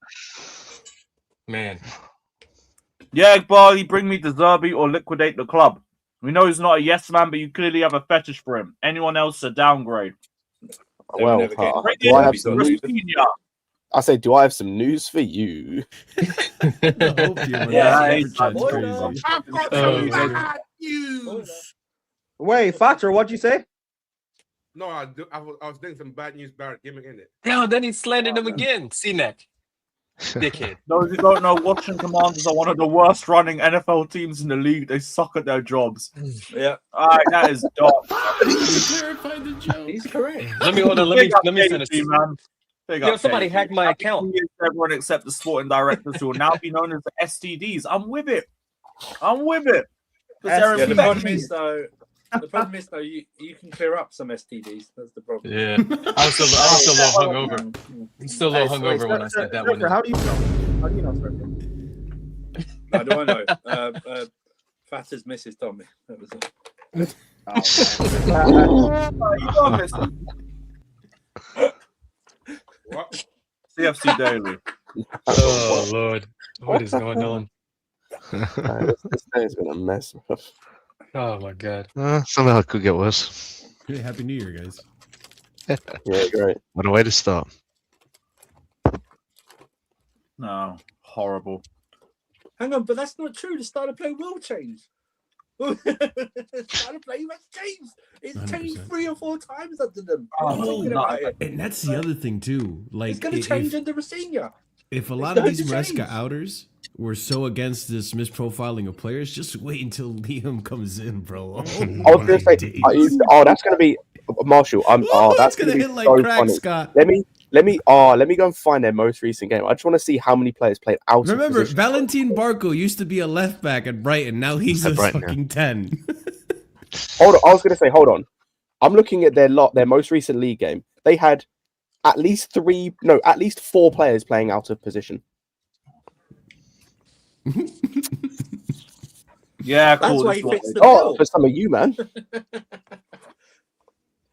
man. Yeah, Barley, bring me De Zerbi or liquidate the club. We know he's not a yes man, but you clearly have a fetish for him. Anyone else a downgrade? Well, do I have some news? I say, do I have some news for you? Wait, Thatcher, what'd you say? No, I was doing some bad news Barrett gimmick in it. Yo, then he slandered him again. C-neck. Dickhead. Those who don't know, Washington Commanders are one of the worst running NFL teams in the league. They suck at their jobs. Yeah. All right, that is dumb. Clarify the joke. He's correct. Let me hold on. Let me finish. Man. Yo, somebody hacked my account. Everyone except the sporting directors who will now be known as the STDs. I'm with it. The problem is though, you can clear up some STDs. That's the problem. Yeah, I was still a little hungover. I'm still a little hungover when I said that one. How do you know? How do you know, sir? How do I know? Fatter's missus told me. That was it. What? CFC Daily. Oh Lord, what is going on? This day has been a mess. Oh my God. Somehow it could get worse. Hey, Happy New Year, guys. Yeah, great. What a way to start. No, horrible. Hang on, but that's not true. The style of play will change. The style of play has changed. It's 100%. changed 3 or 4 times under them. And that's the other thing too. Like, It's going to change under Rosenia. if a lot of these Maresca outers were so against this misprofiling of players, just wait until Liam comes in, bro. I was gonna say, that's gonna be Marshall. That's gonna hit be like so crack, funny. Scott. Let me go and find their most recent game. I just want to see how many players played out. Remember, of position. Valentin Barco used to be a left back at Brighton. Now he's a Brighton, fucking 10. Hold on, I was gonna say, hold on. I'm looking at their most recent league game. They had at least 4 players playing out of position. Yeah, That's cool. why he fits the Oh, bill. for some of you, man.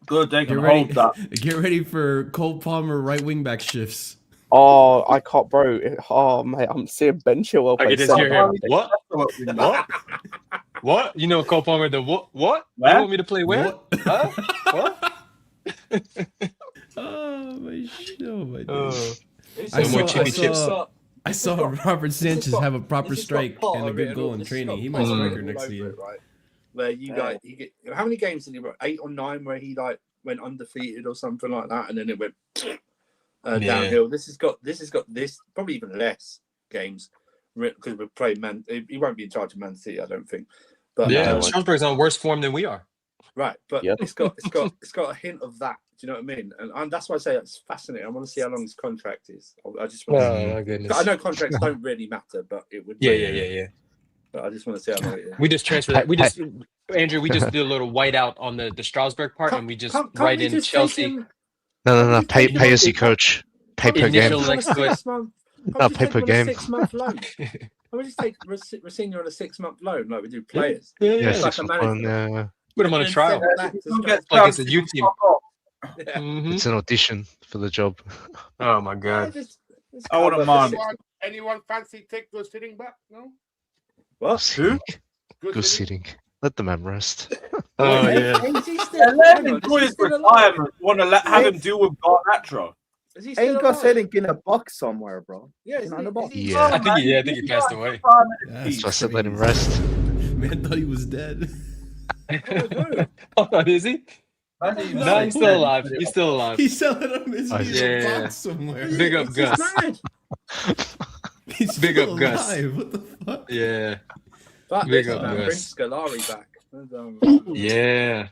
Good, they can Get ready, hold that. get ready for Cole Palmer right wing back shifts. Oh, I can't, bro. Oh, mate, I'm seeing Ben Chilwell I play. can just hear him. Saturday. What? What? What? You know, Cole Palmer. The what? What? You Where? want me to play where? What? Huh? What? Oh my god! Oh. I saw Robert Sanchez have a proper strike and a good goal in training. He might strike her next year. Right? Where you how many games did he write? 8 or 9 where he like went undefeated or something like that, and then it went downhill. This has got this probably even less games because we're playing Man. He won't be in charge of Man City, I don't think. But Strasbourg's on worse form than we are. Right, but it's got a hint of that. Do you know what I mean? And that's why I say it's fascinating. I want to see how long his contract is. I just want Oh my goodness. I know contracts don't really matter, but it would. Yeah. But I just want to see how long it is. We just transferred that. Andrew, we just did a little whiteout on the Strasbourg part, and we just write in Chelsea. No. Pay as you coach. Pay per game. Initial next to it. No, pay per game. 6-month loan. I would just take Rosenior on a 6-month loan, like we do players. Yeah, Yeah, It's like 6 a months. manager. Put him on a trial. Like it's a youth team. It's an audition for the job. Oh my god. I wouldn't mind. Anyone fancy take those sitting back? No. What? Who? Go sitting. Let the man rest. Oh yeah. Let him enjoy his retirement. You want to have him deal with Garnacho? Ain't got sitting in a box somewhere, bro. Yeah, He's not in a box. Yeah. I think he passed away. So I said let him rest. Man thought he was dead. Hold on, is he? No, he's still alive. He's still alive. He's selling a misery in a box somewhere. Big up, Gus. He's Big still up, Gus. alive. What the fuck? Yeah. Fuck Big this, up, man. Bring Gus. Scolari back. Yeah.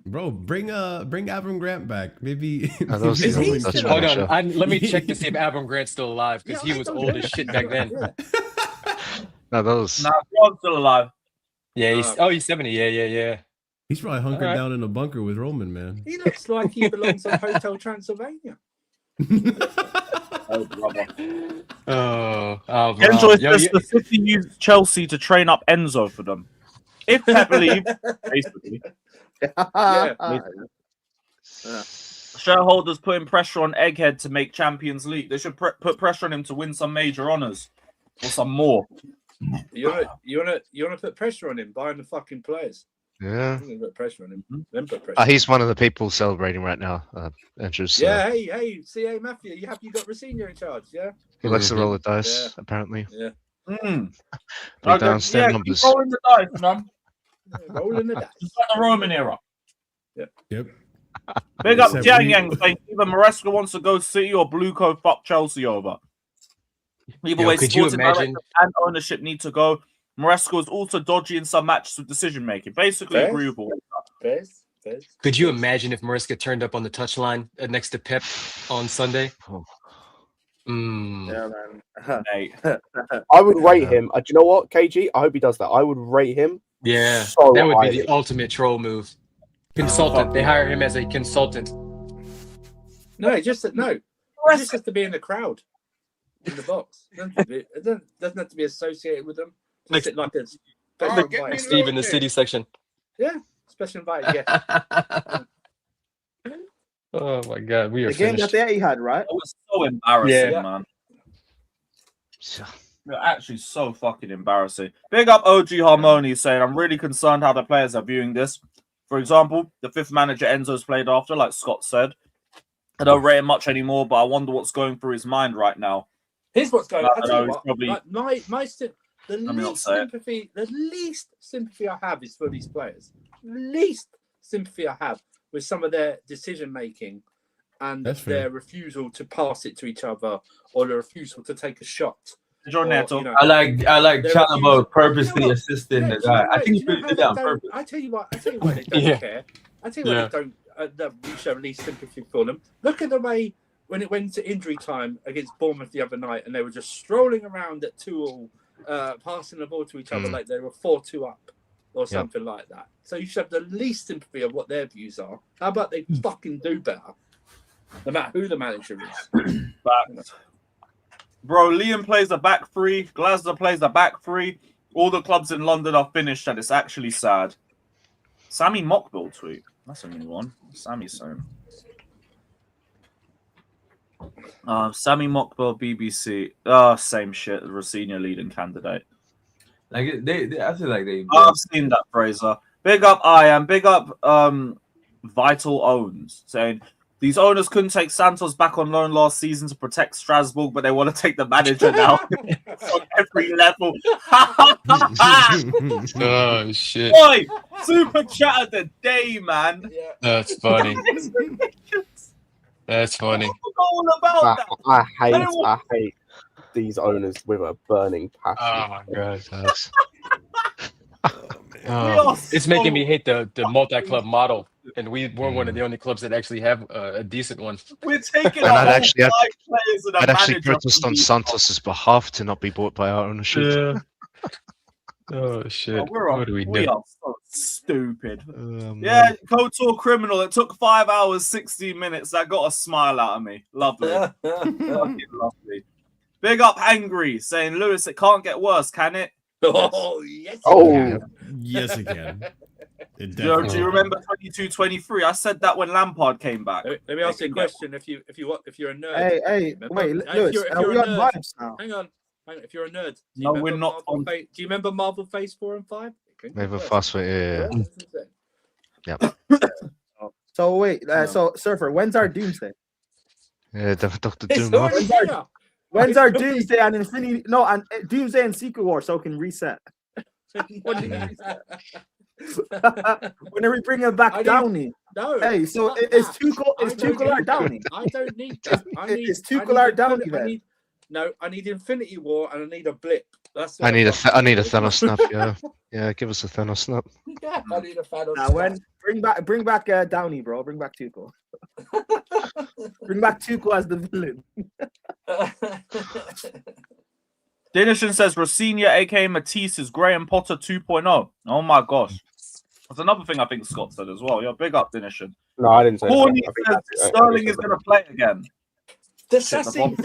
Bro, bring Avram Grant back. Maybe. those- maybe that's Roman that's can- Hold Sure. on. Let me check to see if Avram Grant's still alive because he was old as shit back then. No, those. Nah, Ron's still alive. Yeah, he's 70. Yeah. He's probably hunkered Alright. down in a bunker with Roman, man. He looks like he belongs on Hotel Transylvania. Oh, brother. Oh, Enzo Yo, says the City used Chelsea to train up Enzo for them. If Pep leaves, basically. Shareholders putting pressure on Egghead to make Champions League. They should put pressure on him to win some major honours or some more. You wanna put pressure on him buying the fucking players. Yeah. I'm gonna put pressure on him. Then put pressure. He's one of the people celebrating right now. Andrew's. Yeah, hey, CA Mafia, you got Rosenio in charge, yeah? He likes to roll the dice, apparently. Yeah. Put down stand Keep numbers. rolling the dice, man. Rolling the dice. It's like the Roman era. Yep. Big up Except Jiang we- Yang saying either Maresca wants to go City or Blueco fuck Chelsea over. Either Yo, way, could you sporting imagine- directors and ownership need to go. Maresca was also dodgy in some matches with decision making. Basically, Fair. agree with all that. Could you imagine if Maresca turned up on the touchline next to Pep on Sunday? Yeah, man. I would rate him. Do you know what, KG? I hope he does that. I would rate him. Yeah, so that would be highly. the ultimate troll move. Consultant. They hire him as a consultant. No, he just has to be in the crowd, in the box. It doesn't have to be associated with them. Just sit like a special invited. Steve in the city section. Yeah, special invited. Yeah. Oh my god, we are The game that finished. they had, right? It was so embarrassing, Yeah. man. You're actually so fucking embarrassing. Big up OG Harmony saying, I'm really concerned how the players are viewing this. For example, the fifth manager Enzo's played after, like Scott said. I don't rate him much anymore, but I wonder what's going through his mind right now. Here's what's going on. I I tell know you he's what, probably- like the Let me not least say it. sympathy, the least sympathy I have is for these players. The least sympathy I have with some of their decision making and That's fair. their refusal to pass it to each other or the refusal to take a shot. John Neto. I like their Chalaba refusal- purposely You know what? assisting the do you know guy. I what? think he Do you know did how that on they don't- purpose. I tell you why they don't Yeah. care. I tell you why Yeah. they don't. That we show least sympathy for them. Look at the way when it went to injury time against Bournemouth the other night, and they were just strolling around at 2-2, passing the ball to each other like they were 4-2 up or something like that. So you should have the least sympathy of what their views are. How about they fucking do better, no matter who the manager is? Bro, Liam plays the back three. Glasner plays the back three. All the clubs in London are finished, and it's actually sad. Sammy Mockbill tweet. That's a new one. Sammy's saying. Sammy Mockbill, BBC. Same shit. Rosinha leading candidate. Like they I feel like they. I've seen that, Fraser. Big up, I am. Big up, Vital Owns saying these owners couldn't take Santos back on loan last season to protect Strasbourg, but they want to take the manager now on every level. Oh shit. Boy, super chat of the day, man. That's funny. That's funny. All about that. I hate these owners with a burning passion. Oh my god. are It's making me hate the multi-club model, and we're one of the only clubs that actually have a decent one. We're taking And our I'd whole actually, five players and a I'd actually manager protest on from Santos's behalf to not be bought by our ownership. Yeah. Oh shit! What do we we do? are so stupid. Yeah, Kotor Criminal. It took 5 hours, 16 minutes. That got a smile out of me. Lovely. Fucking lovely. Big up Angry, saying, Lewis, it can't get worse, can it? Oh, yes. Oh, yes, it can. It Do you definitely remember 22-23? I said that when Lampard came back. Let me ask you a question. If you're a nerd, Hey, remember? wait, If Lewis, you're are we a on nerd- vibes now? Hang on. If you're a nerd, do No, we're not on. Do you remember Marvel Phase 4 and 5? Never fast way, yeah. So wait, so Surfer, when's our doomsday? Yeah, Dr. It's Doom. already here. When's our doomsday and Infinity? No, and doomsday and Secret War, so it can reset. When are we bringing back Downey? No. Hey, so it's Tuchel or Downey? I don't need that. It's Tuchel or Downey then? I need Infinity War and I need a blip. That's what I need a Thanos snap. Yeah, give us a Thanos snap. Yeah, I need a Thanos Now, snap. bring back Downey, bro. Bring back Tuchel. Bring back Tuchel as the villain. Dinishan says Rosinha, aka Matisse, is Graham Potter 2.0. Oh my gosh. That's another thing I think Scott said as well. Yo, big up, Dinishan. No, I didn't say Corny that. says Sterling is going to play again. The sassy remontada.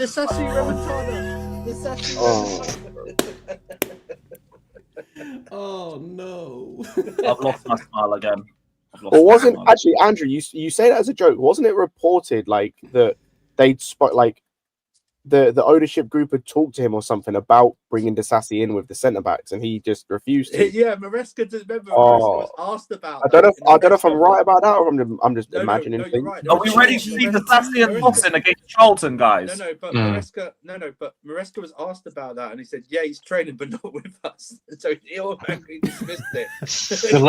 The sassy remontada. Oh no. I've lost my smile again. Well, wasn't actually Andrew? You say that as a joke. Wasn't it reported like that they'd like the ownership group had talked to him or something about bringing Disasi in with the centre backs, and he just refused to. Yeah, Maresca. Remember, Maresca was asked about. I don't know if I'm right about that, or I'm just imagining things. Right. Are we ready to see Disasi and Dawson against Charlton, guys? No, but Maresca was asked about that, and he said, "Yeah, he's training, but not with us." So he automatically dismissed it. The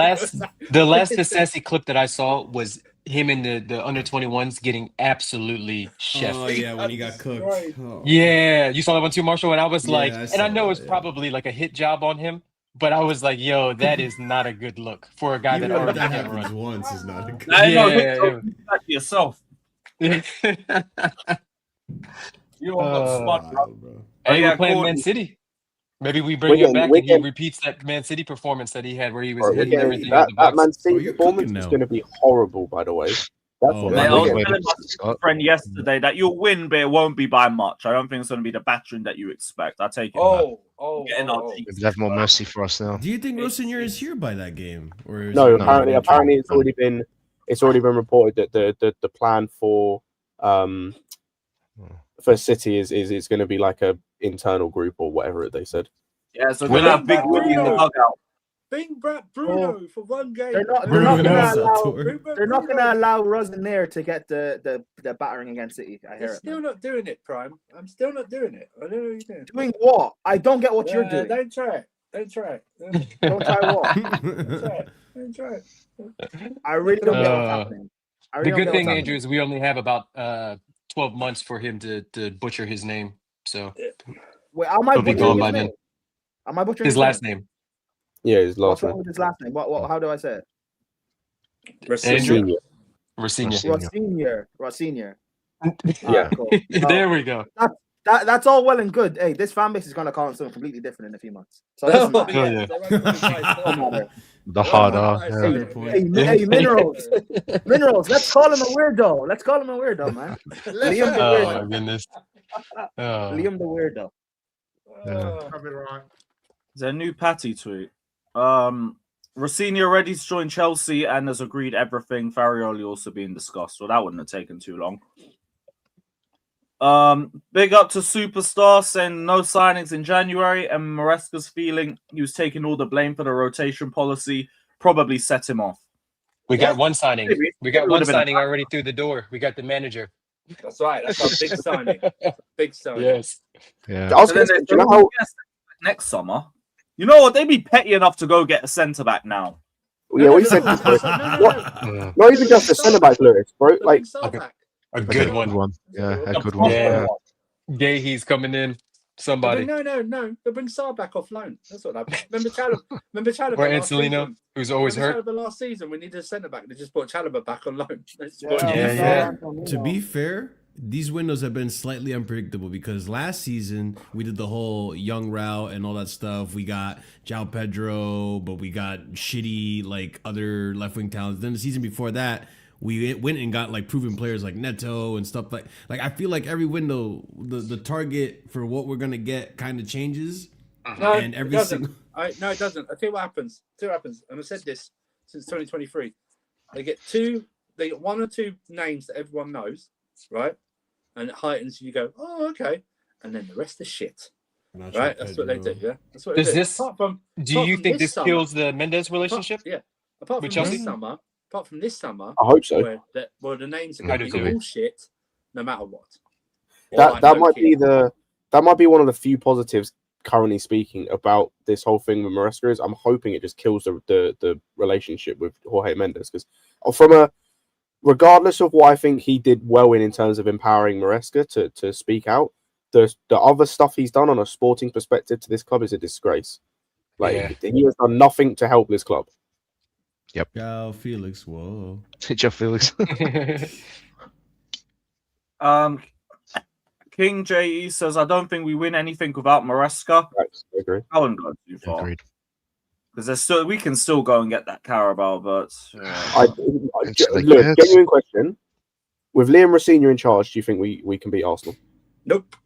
last Disasi clip that I saw was him in the under 21s getting absolutely chefed. Oh yeah, when he got cooked. Oh. Yeah, you saw that one too, Marshall. And I was Yeah, like, I and I saw know that, it's probably like a hit job on him, but I was like, yo, that is not a good look for a guy Even that if already that can happens run. once is not a good. Back to yourself. You all got spun, bro. Hey, yeah, we're playing Gordon. Man City. Maybe we bring him back and he repeats that Man City performance that he had where he was hitting everything in the box. That Man City performance is going to be horrible, by the way. That's what Mate, I was we're telling my friend yesterday that you'll win, but it won't be by much. I don't think it's going to be the battering that you expect. I take it back. Getting our cheeks. Have more mercy for us now. Do you think ROSENIOR is here by that game? Or is No, it apparently it's already been reported that the plan for City is going to be like a internal group or whatever they said. Yeah, so we're gonna have Big Willie in the dugout. Bring back Bruno for one game. They're not going to allow ROSENIOR to get the battering against City. I hear You're it. still not doing it, Prime. I'm still not doing it. I don't know what you're doing. Doing what? I don't get what you're doing. Don't try it. Don't try it. Don't try what? Don't try it. I really don't get what's happening. The good thing, Andrew, is we only have about 12 months for him to butcher his name. So wait, am I he'll be gone butchering by his then. name? Am I butchering His last name? Yeah, his last What's wrong name. with his last name? What? How do I say it? Rosinha. ROSENIOR. Yeah. Cool. There we go. That's all well and good. Hey, this fan base is gonna call him something completely different in a few months. So it doesn't matter. Doesn't matter. The hard R. Hey, minerals. Let's call him a weirdo. Man. Liam the weirdo. Oh my goodness. Liam the weirdo. There's a new Patty tweet. Rosinha ready to join Chelsea and has agreed everything. Farioli also being discussed. Well, that wouldn't have taken too long. Big up to Superstar saying no signings in January, and Maresca's feeling he was taking all the blame for the rotation policy probably set him off. We got one signing. We got It one would've been a signing already through the door. We got the manager. That's right. That's our big signing. Big signing. Yes. Yeah. I was going to say, do you know how? Next summer, you know what? They'd be petty enough to go get a centre back now. Yeah, we said this, bro. Not even just a centre back, Lewis, bro. Like A good one. Yeah, a good one. Yeah. Gahey's coming in. Somebody. No. They'll bring Saar back off loan. That's what happened. Remember Chalobah? Or Ancelino, who's always hurt. Chalobah last season, we needed a centre back. They just brought Chalobah back on loan. To be fair, these windows have been slightly unpredictable because last season we did the whole young route and all that stuff. We got João Pedro, but we got shitty like other left wing talents. Then the season before that, we went and got like proven players like Neto and stuff like I feel like every window the target for what we're gonna get kind of changes. No, and every it doesn't. single No, it doesn't. I tell you what happens. And I've said this since 2023. They get one or two names that everyone knows, right? And it heightens. You go, oh, okay, and then the rest is shit. Right? That's what they do. Yeah. That's what they do. Do you think this kills the Mendes relationship? Apart with from Chelsea? this summer, I hope so. Where the names are I going do to be too. all shit, no matter what. That might be one of the few positives currently speaking about this whole thing with Maresca is I'm hoping it just kills the relationship with Jorge Mendes, because regardless of what I think he did well in terms of empowering Maresca to speak out, the other stuff he's done on a sporting perspective to this club is a disgrace. Like he has done nothing to help this club. Yep. Ciao, Felix. Whoa. Ciao, Felix. King JE says, I don't think we win anything without Maresca. I agree. I wouldn't go too far. Because we can still go and get that Carabao, but look, genuine question. With Liam Rossinior in charge, do you think we can beat Arsenal? Nope.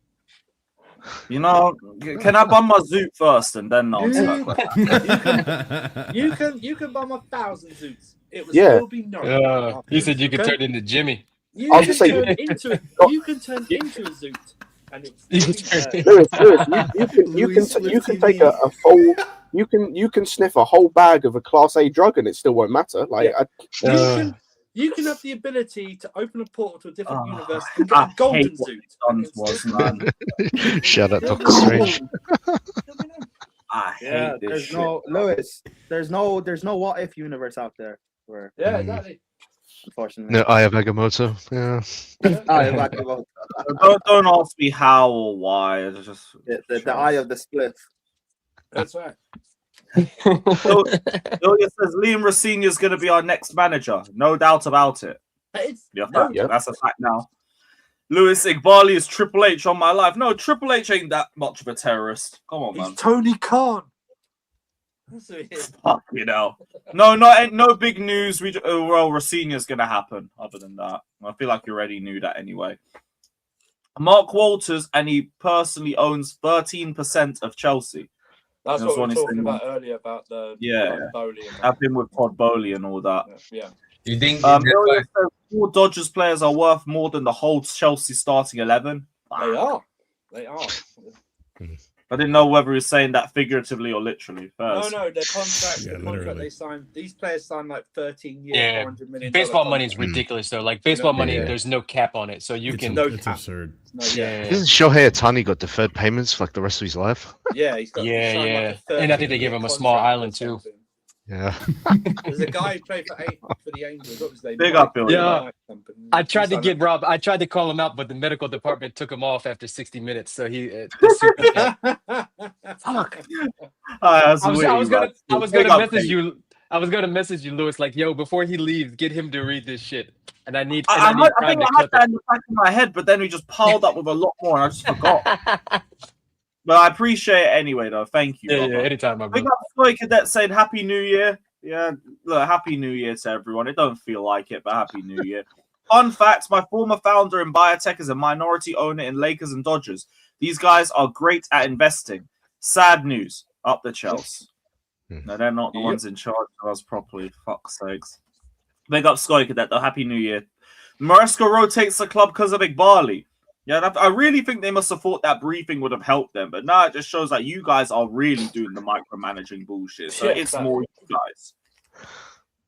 You know, can I bum my Zoot first and then answer that question? You can bum 1,000 Zoots. It would still be no. He said you could turn into Jimmy. You can turn into a Zoot. And You can take a whole. You can sniff a whole bag of a Class A drug and it still won't matter. Like you can have the ability to open a portal to a different universe and get a golden Zoot. Shout out Doctor Strange. I hate this there's shit. no Lewis. There's no what if universe out there. Where exactly. Unfortunately. No, Eye of Agamotto. Yeah. Eye of Agamotto. Don't ask me how or why. It's just the eye of the split. That's right. Ilya says Liam Rossinior is going to be our next manager. No doubt about it. That's a fact now. Lewis Igbali is Triple H on my life. No, Triple H ain't that much of a terrorist. Come on, man. He's Tony Khan. Fuck, you know. No big news. Rossinior's going to happen. Other than that, I feel like you already knew that anyway. Mark Walters, and he personally owns 13% of Chelsea. That's what we were talking about earlier about the Bowley. I've been with Todd Bowley and all that. Yeah. You think four Dodgers players are worth more than the whole Chelsea starting 11? They are. I didn't know whether he was saying that figuratively or literally. First. No, their contract. The contract they signed. These players signed like 13 years, $400 million. Baseball money is ridiculous, though. Like baseball money, there's no cap on it, so you can. It's absurd. Isn't Shohei Ohtani got deferred payments for like the rest of his life? Yeah, he's got. And I think they gave him a small island too. Yeah. There's a guy who played for the Angels. What was his name? Big up, Billy. Yeah. I tried to get Rob. I tried to call him out, but the medical department took him off after 60 minutes. So he. Fuck. I was gonna message you. I was gonna message you, Lewis. Like, yo, before he leaves, get him to read this shit. And I need. I think I had that in the back of my head, but then we just piled up with a lot more, and I just forgot. But I appreciate it anyway, though. Thank you. Yeah, anytime, my brother. Big up Sky Cadet saying Happy New Year. Yeah, look, Happy New Year to everyone. It don't feel like it, but Happy New Year. Fun fact, my former founder in biotech is a minority owner in Lakers and Dodgers. These guys are great at investing. Sad news. Up the Chelsea. No, they're not the ones in charge of us properly. Fuck's sakes. Big up Sky Cadet, though. Happy New Year. Maresca rotates the club because of Igbali. Yeah, I really think they must have thought that briefing would have helped them. But now it just shows that you guys are really doing the micromanaging bullshit. So it's more you guys.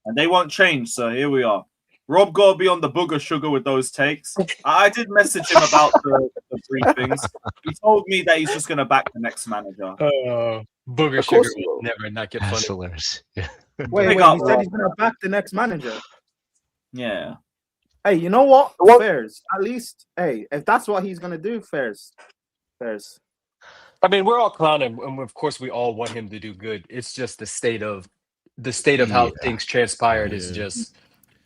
And they won't change. So here we are. Rob got to be on the booger sugar with those takes. I did message him about the briefings. He told me that he's just going to back the next manager. Booger sugar will never not get funny. Hilarious. Yeah. Wait, he said he's going to back the next manager. Yeah. Hey, you know what? Fairs. At least, hey, if that's what he's gonna do, fairs. I mean, we're all clowning, and of course, we all want him to do good. It's just the state of how things transpired is just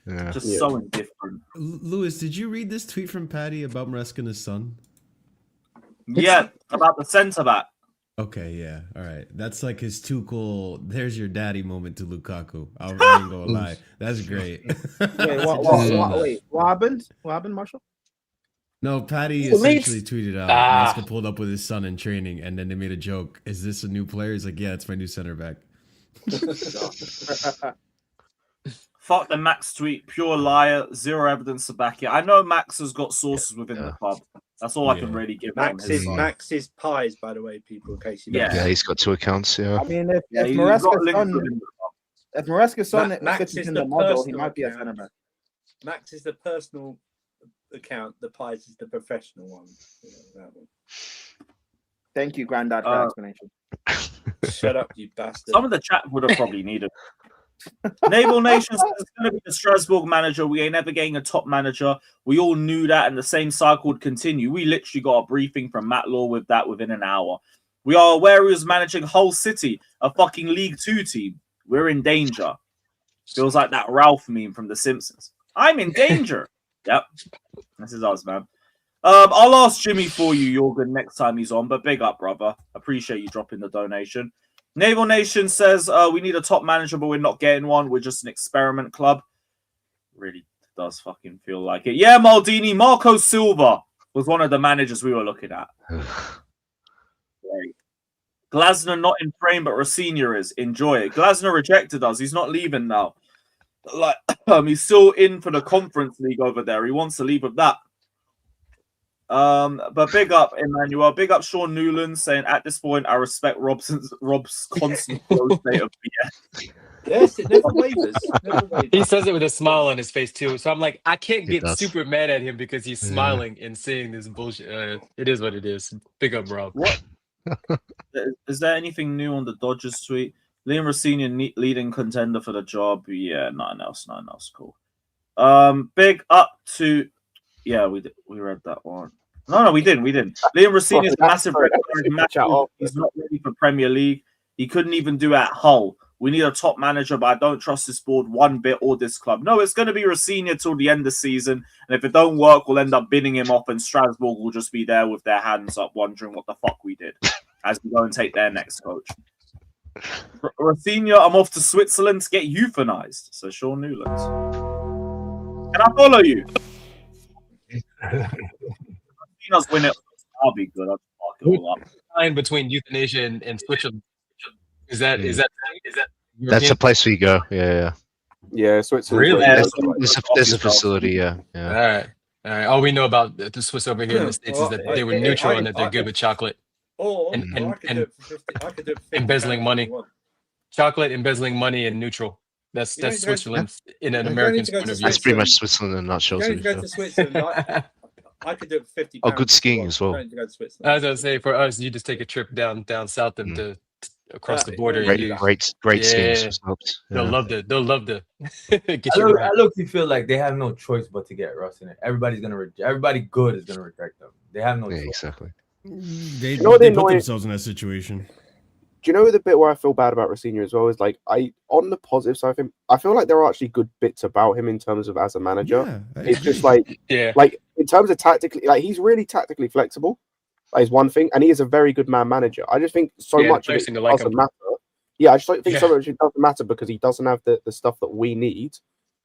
so indifferent. Lewis, did you read this tweet from Patty about Maresca and his son? Yeah, about the centre back. Okay, yeah, all right. That's like his Tuchel, there's your daddy moment to Lukaku. I ain't gonna lie. That's great. Wait, what happened? What happened, Marshall? No, Patty essentially tweeted out, Maresca pulled up with his son in training, and then they made a joke. Is this a new player? He's like, yeah, it's my new center back. Fuck the Max tweet. Pure liar. Zero evidence to back it. I know Max has got sources within the club. That's all I can really give Max's pies, by the way, people, in case you don't know. Yeah, he's got 2 accounts, I mean, if Maresca's son fits in the model, he might be a centre back. Max is the personal account. The pies is the professional one. That one. Thank you, Grandad, for that explanation. Shut up, you bastard. Some of the chat would have probably needed. Naval Nation says it's going to be the Strasbourg manager. We ain't ever getting a top manager. We all knew that, and the same cycle would continue. We literally got a briefing from Matt Law with that within an hour. We are aware he was managing Hull City, a fucking League 2 team. We're in danger. Feels like that Ralph meme from The Simpsons. I'm in danger. Yep. This is us, man. I'll ask Jimmy for you, Jorgen, next time he's on, but big up, brother. Appreciate you dropping the donation. Naval Nation says we need a top manager, but we're not getting one. We're just an experiment club. Really does fucking feel like it. Yeah, Maldini. Marco Silva was one of the managers we were looking at. Great. Glasner not in frame, but ROSENIOR is. Enjoy it. Glasner rejected us. He's not leaving now. Like he's still in for the Conference League over there. He wants to leave with that. But big up Emmanuel, big up Sean Newland saying at this point I respect Rob's constant flow state of BS. Yes, it never wavers. He says it with a smile on his face too. So I'm like, I can't get super mad at him because he's smiling and saying this bullshit. It is what it is. Big up, Rob. What? Is there anything new on the Dodgers tweet? Liam ROSENIOR leading contender for the job. Yeah, nothing else. Cool. Big up to we read that one. No, we didn't. Liam ROSENIOR is massive. He's not ready for Premier League. He couldn't even do it at Hull. We need a top manager, but I don't trust this board one bit or this club. No, it's going to be ROSENIOR till the end of the season. And if it don't work, we'll end up bidding him off and Strasbourg will just be there with their hands up wondering what the fuck we did as we go and take their next coach. ROSENIOR, I'm off to Switzerland to get euthanized. So Sean Newland. Can I follow you? Us win it. I'll be good. I'll fuck it all up. Line between euthanasia and Switzerland. Is that That's a place we go. Yeah. Switzerland. Really? There's a facility. Yeah. All right. All we know about the Swiss over here in the States is that they were neutral and that they're good with chocolate and embezzling money. Chocolate, embezzling money, and neutral. That's Switzerland in an American's point of view. That's pretty much Switzerland in a nutshell. Go to Switzerland. I could do it for £50. Oh, good skiing as well. I was going to say, for us, you just take a trip down south and across the border. Great skiing. They'll love to get I you. I look, feel like they have no choice but to get Russ in it. Everybody good is gonna reject them. They have no choice. Exactly. They put themselves in that situation. Do you know the bit where I feel bad about ROSENIOR as well is like on the positive side of him, I feel like there are actually good bits about him in terms of as a manager. Yeah, it's just like like in terms of tactically, like he's really tactically flexible. That is one thing, and he is a very good man-manager. I just think so much of it doesn't matter. Yeah, I just think so much of it doesn't matter because he doesn't have the stuff that we need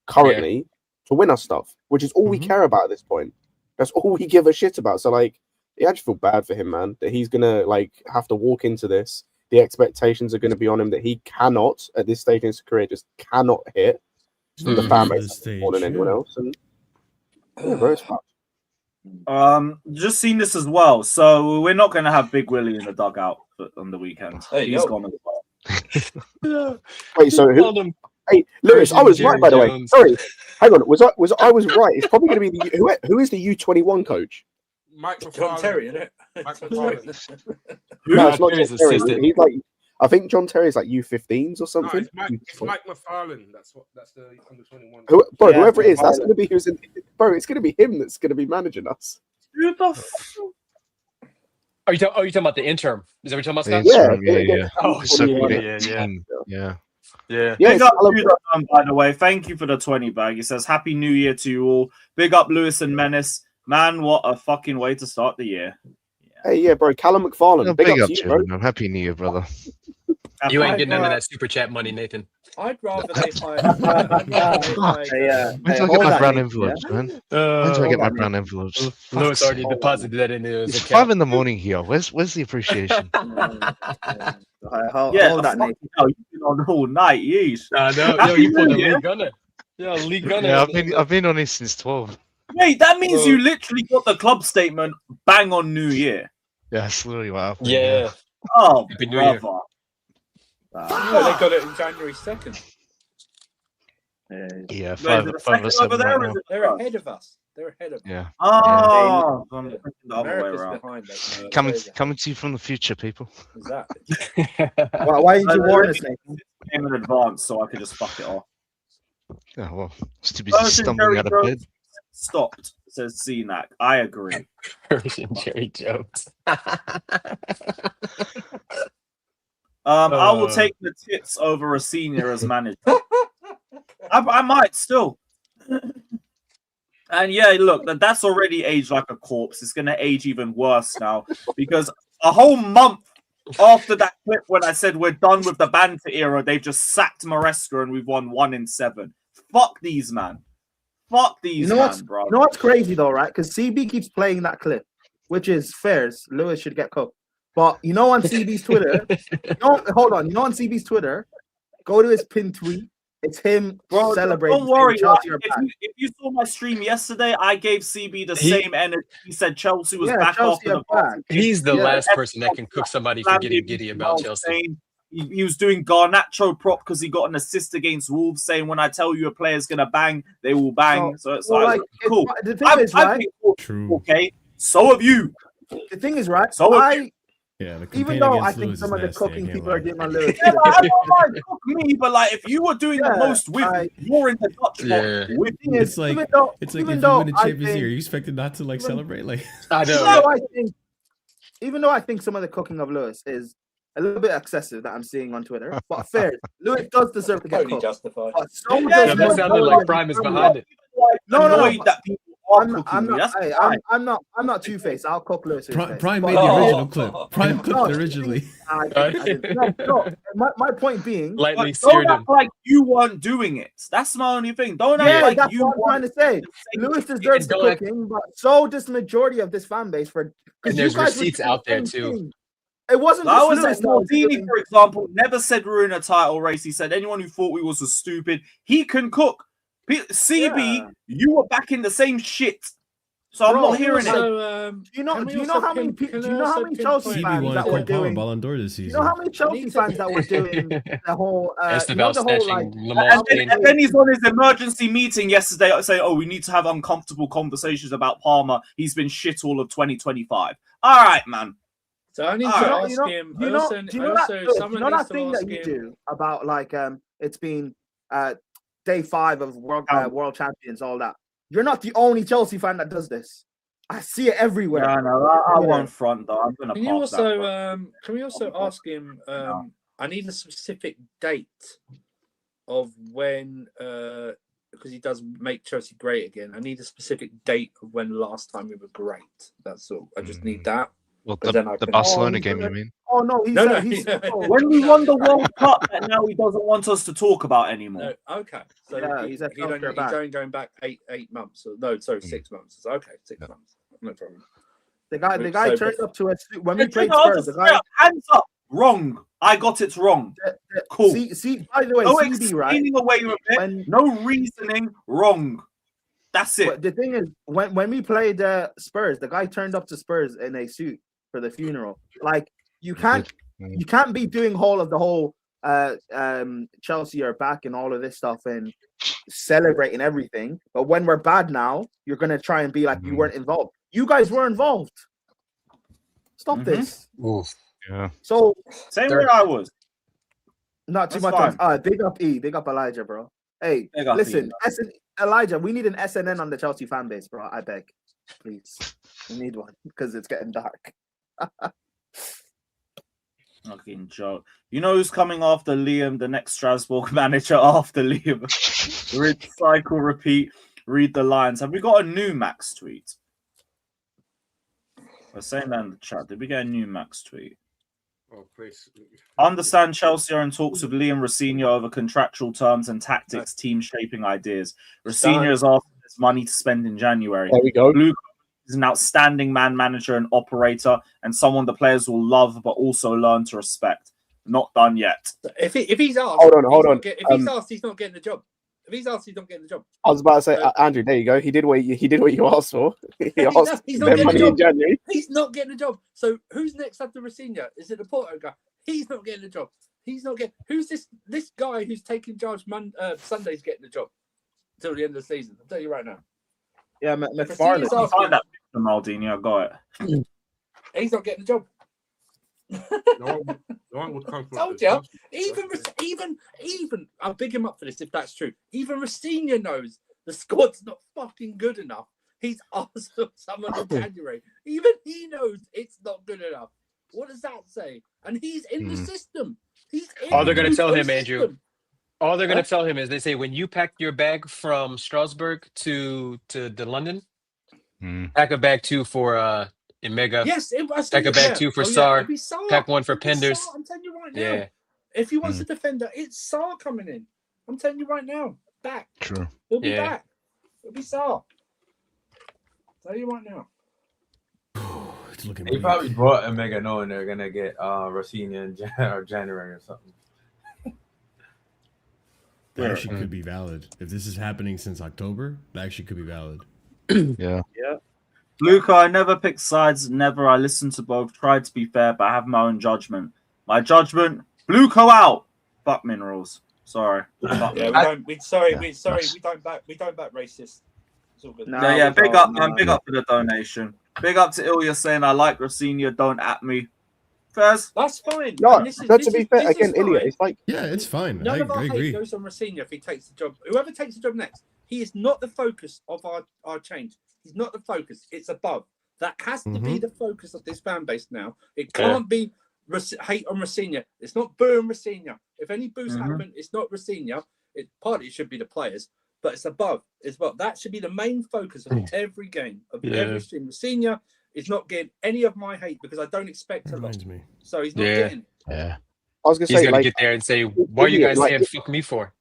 currently to win us stuff, which is all we care about at this point. That's all we give a shit about. So like, I just feel bad for him, man, that he's gonna like have to walk into this. The expectations are going to be on him that he cannot, at this stage in his career, just cannot hit from the fan base more than anyone else. And bro, it's fun. Just seen this as well. So we're not going to have Big Willie in the dugout on the weekend. He's gone as well. Wait, so who? Hey, Lewis, I was right, by the way. Sorry, hang on. I was right? It's probably going to be who is the U21 coach? John Terry, isn't it? No, it's not John Terry. He's like, I think John Terry's like U15s or something. No, it's Mike McFarlane. That's the under 21. Whoever it is, that's going to be who's in. Bro, it's going to be him that's going to be managing us. Are you talking about the interim? Is that what you're talking about, Scott? Yeah. Oh, Yeah. Big up by the way. Thank you for the 20 bag. He says, Happy New Year to you all. Big up Lewis and Menace. Man, what a fucking way to start the year. Hey, bro. Callum McFarlane. Big up to you, bro. Man. Happy New Year, brother. You ain't getting none of that super chat money, Nathan. I'd rather they hire. When do I get my brown envelopes, man? When do I get my brown envelopes? Lewis already deposited that into his It's account. 5 a.m. here. Where's the appreciation? Hold that, Nathan. You've been on all night, yeesh. No, you pulled a lead gunner. Yeah, lead gunner. Yeah, I've been on this since 12. Wait, that means you literally got the club statement bang on New Year. Yeah, that's literally what happened. Yeah. Oh, Happy New Year. brother. No, they got it in January 2nd. Yeah, Wait, is it a second over there, or is it They're first? ahead of us. They're ahead of us. Yeah. Oh, I'm thinking the other way America's around. behind us. Coming to you from the future, people. Exactly. Why did you warn us, Nathan? Nathan? In advance, so I could just fuck it off. Oh well, it's too busy Version stumbling Jerry out of Jones bed. stopped, says CNAC. I agree. Version Jerry Jones. I will take the tits over a senior as manager. I might still. And yeah, look, that's already aged like a corpse. It's going to age even worse now because a whole month after that clip when I said we're done with the banter era, they've just sacked Maresca and we've won 1 in 7. Fuck these, man. Fuck these, bro. You know what's crazy though, right? Because CB keeps playing that clip, which is fair. Lewis should get cooked. But you know on CB's Twitter, hold on. You know on CB's Twitter, go to his pinned tweet. It's him celebrating. Don't worry. Chelsea are If you saw my stream yesterday, I gave CB the same energy. He said Chelsea was back Chelsea after the back. He's the last person that can cook somebody for getting giddy about Chelsea. He was doing Garnacho prop because he got an assist against Wolves, saying when I tell you a player's gonna bang, they will bang. So it's like cool. The thing is, right? Okay, so have you. The thing is, right? So have you. Yeah, even though I think some of the cooking people are doing on Lewis. Yeah, like, I don't mind cook me, but like if you were doing the most with, you're in the Dutch Yeah. with It's like even though if you win a Champions League, are you expected not to like celebrate? Like I know. Even though I think some of the cooking of Lewis is a little bit excessive that I'm seeing on Twitter, but fair. Lewis does deserve to get Totally cooked. justified. But so Yeah, that sounded like Prime is behind it. No. That people I'm not Two-Face. I'll cook Lewis. Prime made the original clip. Prime clipped it originally. My point being, lightly don't seared act him. like you weren't doing it. That's my only thing. Don't act like that's you what I'm trying to say. Lewis deserves the cooking, but so does the majority of this fan base. And there's receipts out there too. It wasn't. I would Lewis say Maldini, for example, never said we're in a title race. He said anyone who thought we was stupid, he can cook. CB, you were back in the same shit. So I'm not hearing it. Do you know how many Chelsea CB fans won that a were Cole Palmer doing? Ballon d'Or this Do you season. know how many Chelsea fans that were doing the whole? It's You know, about the whole snatching like. Lamar's And then he's on his emergency meeting yesterday saying, oh, we need to have uncomfortable conversations about Palmer. He's been shit all of 2025. All right, man. So I need to ask him. Do you know that thing that you do about like it's been day 5 of World Champions, all that. You're not the only Chelsea fan that does this. I see it everywhere. No, I won't front though. I'm gonna. Can you also can we also ask him? I need a specific date of when because he does make Chelsea great again. I need a specific date of when last time we were great. That's all. I just need that. Well, the Barcelona game, you mean? Oh no, he's when we won the World Cup, and now he doesn't want us to talk about anymore. No, okay, so Yeah, he's he's only going back eight months. No, sorry, 6 months. So, okay, 6 months. No problem. The guy So, turned up to us when we Yeah, played I'll Spurs. just The guy, hands up. Wrong. I got it wrong. Cool. See, by the way, No CB, right? explaining away with it. No reasoning. Wrong. That's it. But the thing is, when we played Spurs, the guy turned up to Spurs in a suit for the funeral. Like you can't be doing the whole Chelsea are back and all of this stuff and celebrating everything. But when we're bad now, you're gonna try and be like you weren't involved. You guys were involved. Stop this. Yeah. So same way I was. Not too That's much. fine. Big up big up Elijah, bro. Hey, Big up listen, Elijah, we need an SNN on the Chelsea fan base, bro. I beg, please. We need one because it's getting dark. Fucking joke. You know who's coming after Liam, the next Strasbourg manager after Liam? Cycle, repeat, read the lines. Have we got a new Max tweet? We're saying that in the chat. Did we get a new Max tweet? Oh, please. Understand Chelsea are in talks with Liam ROSENIOR over contractual terms and tactics, team shaping ideas. ROSENIOR is asking his money to spend in January. There we go. Blue is an outstanding man manager and operator, and someone the players will love but also learn to respect. Not done yet. If he's asked, Hold on. If he's asked, he's not getting the job. If he's asked, he's not getting the job. I was about to say, Andrew, there you go. He did what you asked for. He asked He's their money in January. He's not getting the job. So who's next after ROSENIOR? Is it the Porto guy? He's not getting the job. He's not getting. Who's this guy who's taking charge? Sunday's getting the job till the end of the season. I'll tell you right now. Yeah, McFarlane. Find that picture, Maldini. I got it. He's not getting the job. No one would come from Told you. Even. I'll big him up for this if that's true. Even Rosinha knows the squad's not fucking good enough. He's asked for someone in January. Even he knows it's not good enough. What does that say? And he's in the system. He's in All they're going to the tell him, system. Andrew. All they're going to tell him is they say when you pack your bag from Strasbourg to London, pack a bag 2 for Imega. Yes, pack a bag 2 for Sar. Pack 1 for Penders. I'm telling you right now. Yeah. If he wants a defender, it's Sar coming in. I'm telling you right now. Back. True. He'll be back. It'll be Sar. Tell you right now. It's looking. They probably brought Omega knowing they're gonna get Rosinha in January or something. That actually could be valid. If this is happening since October, that actually could be valid. Yeah. Yeah. Luca, I never pick sides. Never. I listen to both. Tried to be fair, but I have my own judgment. My judgment: Bluco out. Fuck minerals. Sorry. Fuck Yeah, we don't back racists. It's all good. Yeah, big up, man. Big up for the donation. Big up to Ilya saying I like Rosinha. Don't at me. First, that's fine. No, And to be fair, again, Ilya, it's like it's fine. None of our I agree. hate goes on Rosinha if he takes the job. Whoever takes the job next, he is not the focus of our change. He's not the focus. It's above. That has to be the focus of this fan base now. It can't be hate on Rosinha. It's not boo on Rosinha. If any boos happen, it's not Rosinha. It partly should be the players, but it's above. It's above. That should be the main focus of every game of every stream. Rosinha is not getting any of my hate because I don't expect a lot. So he's not getting. Yeah. I was gonna He's say, gonna like, get there and say, "What are you guys saying? Fuck me for?"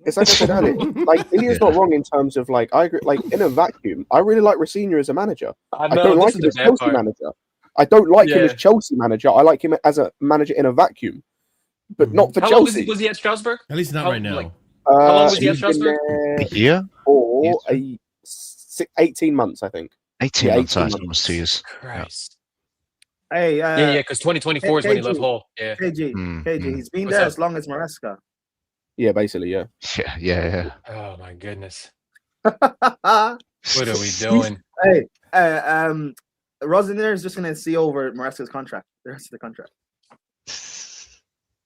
It's like I said earlier. Like, Ilya's not wrong in terms of like I agree. Like in a vacuum, I really like Rosinha as a manager. I don't like him as Chelsea manager. I don't like him as Chelsea manager. I like him as a manager in a vacuum, but not for How long Chelsea. was he at Strasbourg? At least not right now. How long was he at he's been Strasbourg? there A year? or 18 months, I think. 18 Yeah, months, 18 I months. almost 2 years. Christ. Hey, Yeah, because 2024 is when he left Hull. Yeah. KG, he's been What's there up? as long as Maresca. Yeah, basically, yeah. Yeah. Oh my goodness. What are we doing? Hey, ROSENIOR is just gonna see over Maresca's contract, the rest of the contract.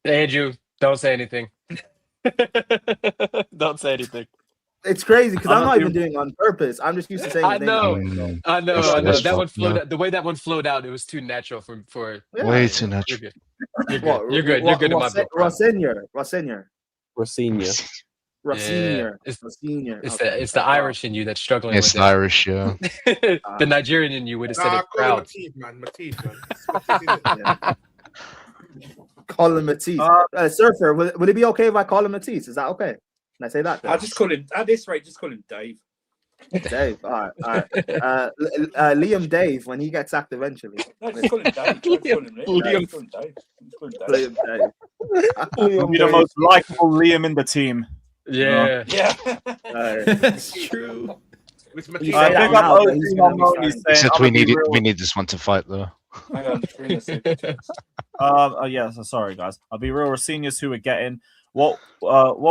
Andrew, don't say anything. Don't say anything. It's crazy because I'm not even doing it on purpose. I'm just used to saying. I the know. name. I know. That's That one fucked, flowed. no. Out, the way that one flowed out, it was too natural for. Way too natural. You're good. You're good. You're good. You're good in my book. bro. ROSENIOR. Rosinha. ROSENIOR. It's ROSENIOR. it's the Irish in you that's struggling It's with it. Irish, yeah. The Nigerian in you would have said Nah, it call him proud. Matisse, man. Matisse, man. Call him Matisse. Surfer, would it be okay if I call him Matisse? Is that okay? Can I say that? I'll just call him at this rate. Just call him Dave. Dave. All right. Liam Dave when he gets sacked eventually. No, just call him Dave. Don't call him Liam. Liam. Just call him Dave. Just call him Dave. Liam Dave. He'll be the most likable Liam in the team. Yeah. Yeah. That's true. With You Matisse. say that now, but he's gonna be Maloney starting. saying, Except "I'm we gonna be need real." we need this one to fight though. Hang on. Read this in. Yeah, so sorry guys. I'll be real. Seniors who are getting what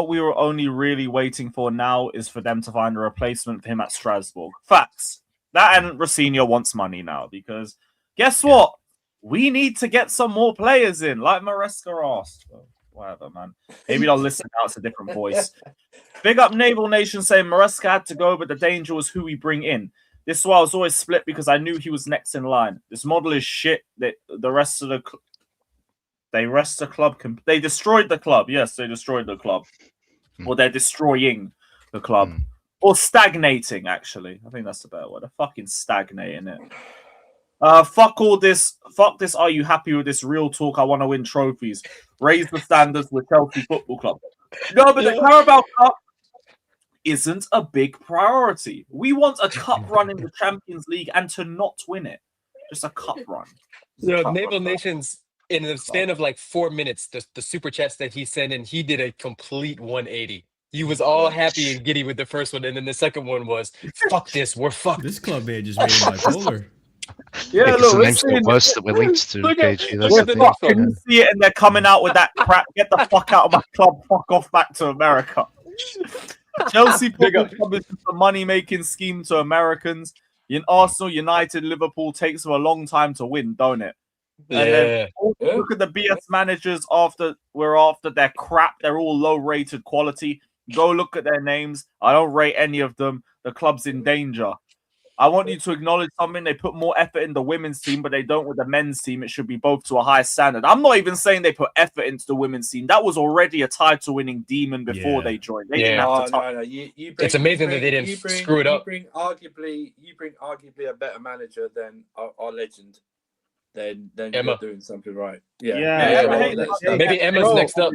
we were only really waiting for now is for them to find a replacement for him at Strasbourg. Facts. That and Rosinha wants money now because guess what? We need to get some more players in, like Maresca asked. Well, whatever, man. Maybe they'll listen out. It's a different voice. Big up Naval Nation saying Maresca had to go, but the danger was who we bring in. This is why I was always split because I knew he was next in line. This model is shit. The rest of the club. They destroyed the club. Yes, they destroyed the club. Or they're destroying the club. Or stagnating, actually. I think that's the better word. They're fucking stagnating it. Fuck all this. Fuck this. Are you happy with this? Real talk. I want to win trophies. Raise the standards with Chelsea Football Club. No, but the Carabao Cup isn't a big priority. We want a cup run in the Champions League and to not win it. Just a cup run. Naval Nations, in the span of like 4 minutes, the super chats that he sent in, he did a complete 180. He was all happy and giddy with the first one, and then the second one was, fuck this, we're fucked. This club man just made him bipolar. Yeah, because look, the we're name's the seeing worst that we're linked to, KG. That's we're the thing. fucked. Can you see it? And they're coming out with that crap. Get the fuck out of my club. Fuck off back to America. Chelsea probably some money-making scheme to Americans. In Arsenal, United, Liverpool takes them a long time to win, don't it? And then look at the BS managers after they're crap. They're all low-rated quality. Go look at their names. I don't rate any of them. The club's in danger. I want you to acknowledge something. They put more effort in the women's team, but they don't with the men's team. It should be both to a high standard. I'm not even saying they put effort into the women's team. That was already a title-winning demon before they joined. They didn't have to touch. No. You bring, It's amazing that they didn't screw it up. You bring arguably a better manager than our legend. Then Emma. you're doing something right. Yeah. Maybe Emma's next up.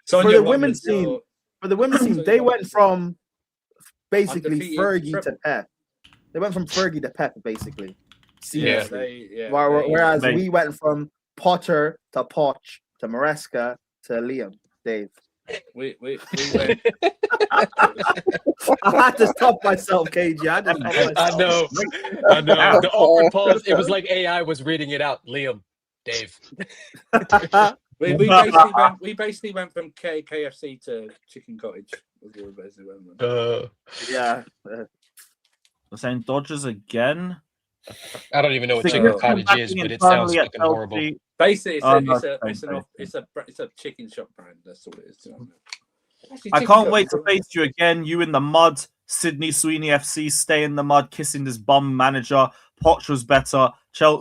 For the women's team, they went from basically Fergie to Pep. They went from Fergie to Pep, basically. Whereas we went from Potter to Poch to Maresca to Liam, Dave. We went. I had to stop myself, KG. I know. The awkward pause. It was like AI was reading it out. Liam, Dave. We basically went from KFC to Chicken Cottage. The same Dodgers again. I don't even know what Chicken Cottage is, but it sounds fucking horrible. Basically, it's a chicken shop brand. That's all it is. I can't wait to face you again. You in the mud. Sydney Sweeney FC, stay in the mud, kissing this bum manager. Poch was better.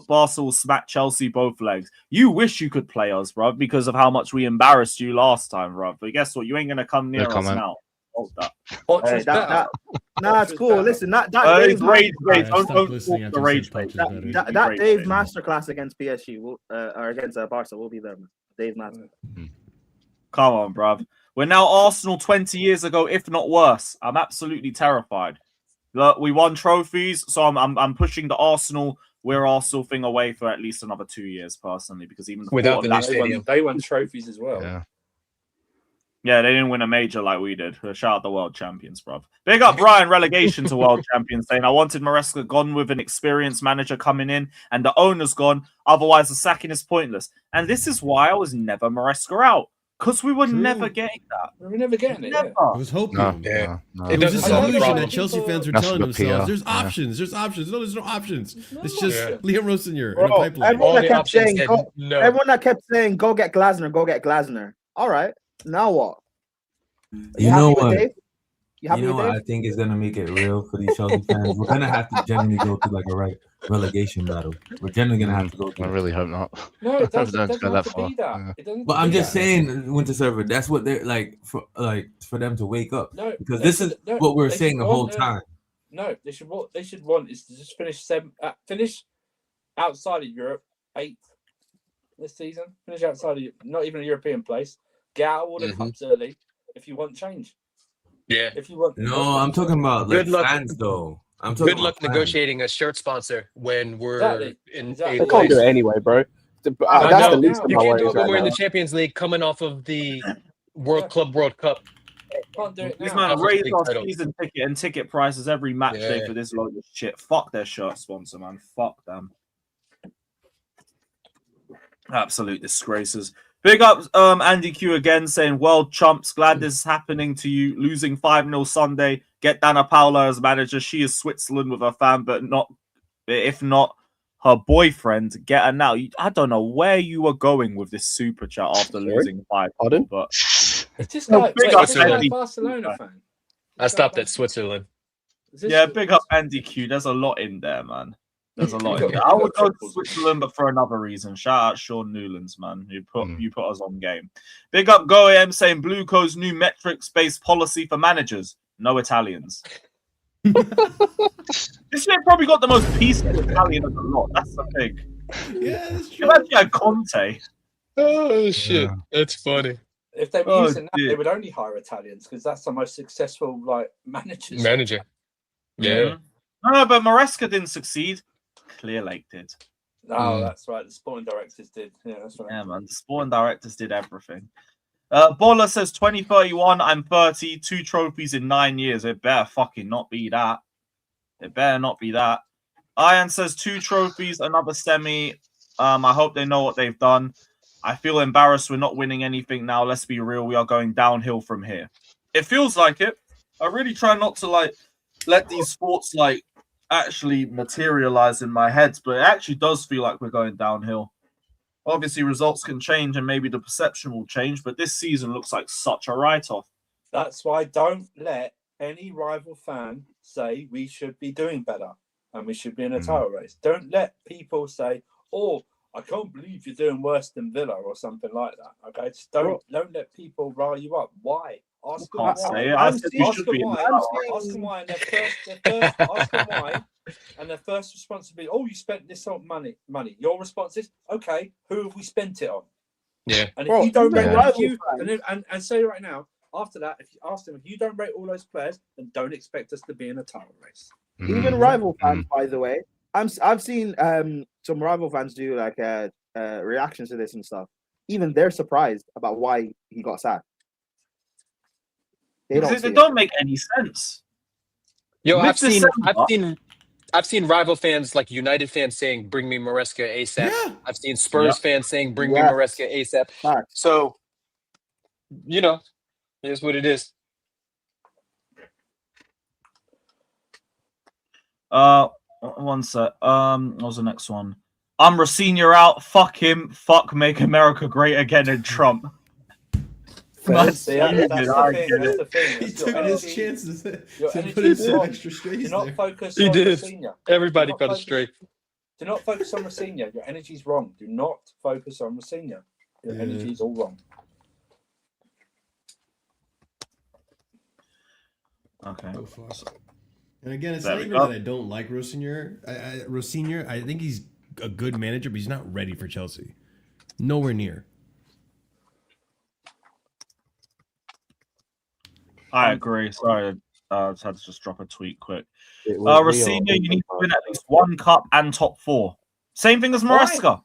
Barca will smack Chelsea both legs. You wish you could play us, bro, because of how much we embarrassed you last time, bro. But guess what? You ain't gonna come near us now. Hold that. Nah, it's cool. Listen, that Dave masterclass against PSG or against Barca will be there, man. Dave master. Come on, bruv. We're now Arsenal 20 years ago, if not worse. I'm absolutely terrified. Look, we won trophies, so I'm pushing the we're Arsenal thing away for at least another 2 years, personally, because even without the new stadium, they won trophies as well. Yeah, they didn't win a major like we did. Shout out the world champions, bruv. Big up Ryan, relegation to world champions, saying, I wanted Maresca gone with an experienced manager coming in and the owner's gone. Otherwise, the sacking is pointless. And this is why I was never Maresca out. Because we were never getting that. We were never getting it. Never. I was hoping. No. It was a solution that Chelsea fans were That's telling good PR. themselves, there's Yeah. options. There's options. No, there's no options. It's just Yeah. Liam Roseniour in Bro, a pipeline. everyone that kept saying, go get Glasner. All right. Now what? You know happy with what? Dave? You happy You know with what? Dave? I think is gonna make it real for these Chelsea fans. We're gonna have to generally go through like a relegation battle. We're generally gonna have to go through. I really hope not. No, it doesn't, Don't go that have to far. be that. Yeah. It doesn't But have I'm to be just that. saying, Winter Server. That's what they're like for them to wake up. No, because they this should- is no, what we're they saying should the whole want, time. No, what they should want is to just finish outside of Europe 8th this season. Finish outside of not even a European place. Get out of all the cups early if you want change. Yeah. If you want. No, I'm talking about Good like luck. fans though. I'm talking Good about luck fans. negotiating a shirt sponsor when we're Exactly. in Exactly. They eighth can't do place. it anyway, bro. I That's the know. least of You my can't do worries it when right we're in now. the Champions League, coming off of the World Cup. Can't do it These now. man raise League our title. season ticket and ticket prices every match day Yeah. for this load of shit. Fuck their shirt sponsor, man. Fuck them. Absolute disgraces. Big up Andy Q again saying, well, chumps, glad this is happening to you. Losing 5-0 Sunday. Get Dana Paula as manager. She is Switzerland with her fan, but if not her boyfriend, get her now. I don't know where you were going with this super chat after losing 5. Pardon? But It's just No, like, big wait, up it's just like Andy. Barcelona fan. I stopped at Switzerland. Yeah, big up Andy Q. There's a lot in there, man. There's a lot in there. I would go to Switzerland, but for another reason. Shout out Sean Newlands, man. You put us on game. Big up Go AM saying Blue Co's new metrics-based policy for managers. No Italians. This year probably got the most peaceful Italian of the lot. That's the thing. Yeah, that's true. You've actually had Conte. Oh shit, that's funny. If they were Oh, using that, they dear. would only hire Italians because that's the most successful managers. Manager. Yeah. Mhm. No, but Maresca didn't succeed. Clear Lake did. Oh, that's right. The sporting directors did. Yeah, that's right. Yeah, man. The sporting directors did everything. Bola says 2031, I'm 30, 2 trophies in 9 years. It better fucking not be that. It better not be that. Ian says 2 trophies, another semi. I hope they know what they've done. I feel embarrassed we're not winning anything now. Let's be real. We are going downhill from here. It feels like it. I really try not to like let these sports like actually materialize in my head, but it actually does feel like we're going downhill. Obviously, results can change and maybe the perception will change, but this season looks like such a write-off. That's why don't let any rival fan say we should be doing better and we should be in a title race. Don't let people say, "Oh, I can't believe you're doing worse than Villa" or something like that. Okay, just don't let people rile you up. Why? Ask them why. Ask them why. And ask them why. And their first response would be, "Oh, you spent this sort of money. Your response is, "Okay, who have we spent it on?" Yeah. And if you don't rate, and say right now, after that, if you ask them, if you don't rate all those players, then don't expect us to be in a title race. Even rival fans, by the way, I've seen some rival fans do like reactions to this and stuff. Even they're surprised about why he got sacked. They don't make any sense. Yo, I've seen rival fans like United fans saying, "Bring me Maresca ASAP." Yeah. I've seen Spurs fans saying, "Bring me Maresca ASAP." So, you know, here's what it is. One sec. What was the next one? I'm ROSENIOR out. Fuck him. Fuck make America great again and Trump. That's the thing. He took his chances to put is in some wrong. extra strays Do not there. focus He on did. ROSENIOR. Everybody Do not got a focus- straight. Do not focus on ROSENIOR. Your energy's wrong. Do not focus on ROSENIOR. Your energy's all wrong. Okay. Oh, fuck. And again, it's There not we even go. that I don't like ROSENIOR. ROSENIOR, I think he's a good manager, but he's not ready for Chelsea. Nowhere near. I agree. Sorry, I had to just drop a tweet quick. It was ROSENIOR, you need to win at least 1 cup and top 4. Same thing as Maresca.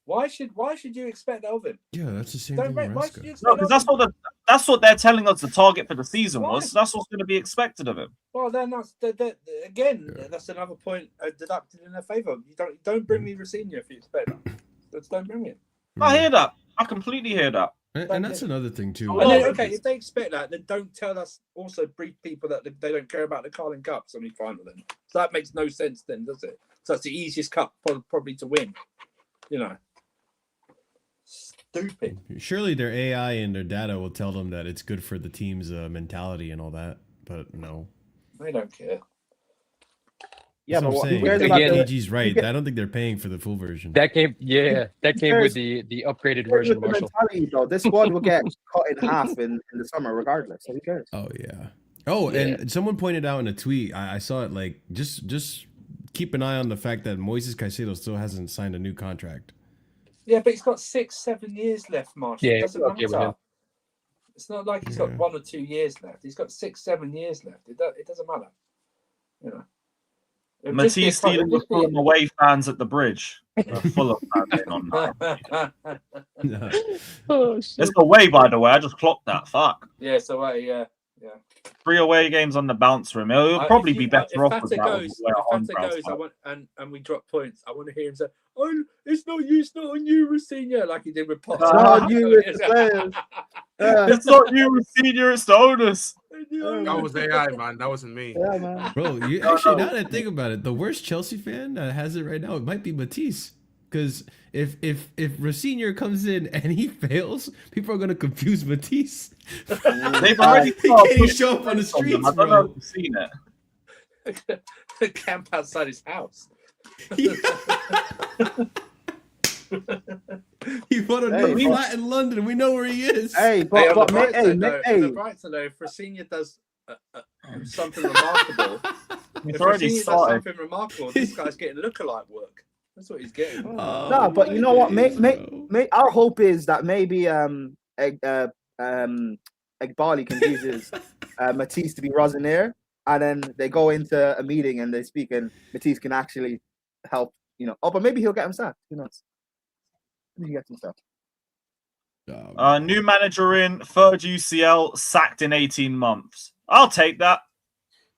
Why should you expect that of him? Yeah, that's the same Don't thing. rate- why Maresca. should you expect No, because that's what they're telling us the target for the season was. That's what's going to be expected of him. Well, then that's another point deducted in their favour. You don't bring me ROSENIOR if you expect that. Just don't bring it. I hear that. I completely hear that. And that's another thing too. And then, okay, if they expect that, then don't tell us also brief people that they don't care about the Carling Cup semi-final. Then so that makes no sense, then, does it? So that's the easiest cup probably to win. You know, stupid. Surely their AI and their data will tell them that it's good for the team's mentality and all that, but no. They don't care. Yeah, but I'm what- saying. who cares I about think the- AG's right. I don't think they're paying for the full version. That came with the upgraded version, The Marshall. mentality, though, this squad will get cut in half in the summer, regardless. So who cares? Oh yeah. Oh, and someone pointed out in a tweet, I saw it, like just keep an eye on the fact that Moises Caicedo still hasn't signed a new contract. Yeah, but he's got 6-7 years left, Marshall. Yeah, It doesn't okay with matter. him. It's not like he's got 1 or 2 years left. He's got 6-7 years left. It doesn't matter. You know. Matisse Steele was pulling away fans at the bridge. Full of fans in on that. It's away, by the way. I just clocked that. Fuck. Yeah, so yeah. 3 away games on the bounce room. It'll probably be better off with that. If Fata goes, and we drop points, I want to hear him say, "Oh, it's not on you, ROSENIOR," like he did with Potter. It's not you, it's the players. It's not you, ROSENIOR, it's the owners. That was AI, man. That wasn't me. Yeah, man. Bro, you actually, now that I think about it, the worst Chelsea fan that has it right now, it might be Matisse. Because if ROSENIOR comes in and he fails, people are gonna confuse Matisse. They've already can't show up on the streets, I don't know if bro. you've seen it. Camp outside his house. He bought a new flat in London. We know where he is. Hey, On but the mate, bright side, though, if ROSENIOR does something remarkable, He's if already ROSENIOR does started. something remarkable, this guy's getting lookalike work. That's what he's getting. No, but you know what? Our hope is that maybe Egbali confuses Matisse to be ROSENIOR, and then they go into a meeting and they speak, and Matisse can actually help. You know, but maybe he'll get him sacked. Who knows? Maybe he gets him sacked. New manager in, third UCL, sacked in 18 months. I'll take that.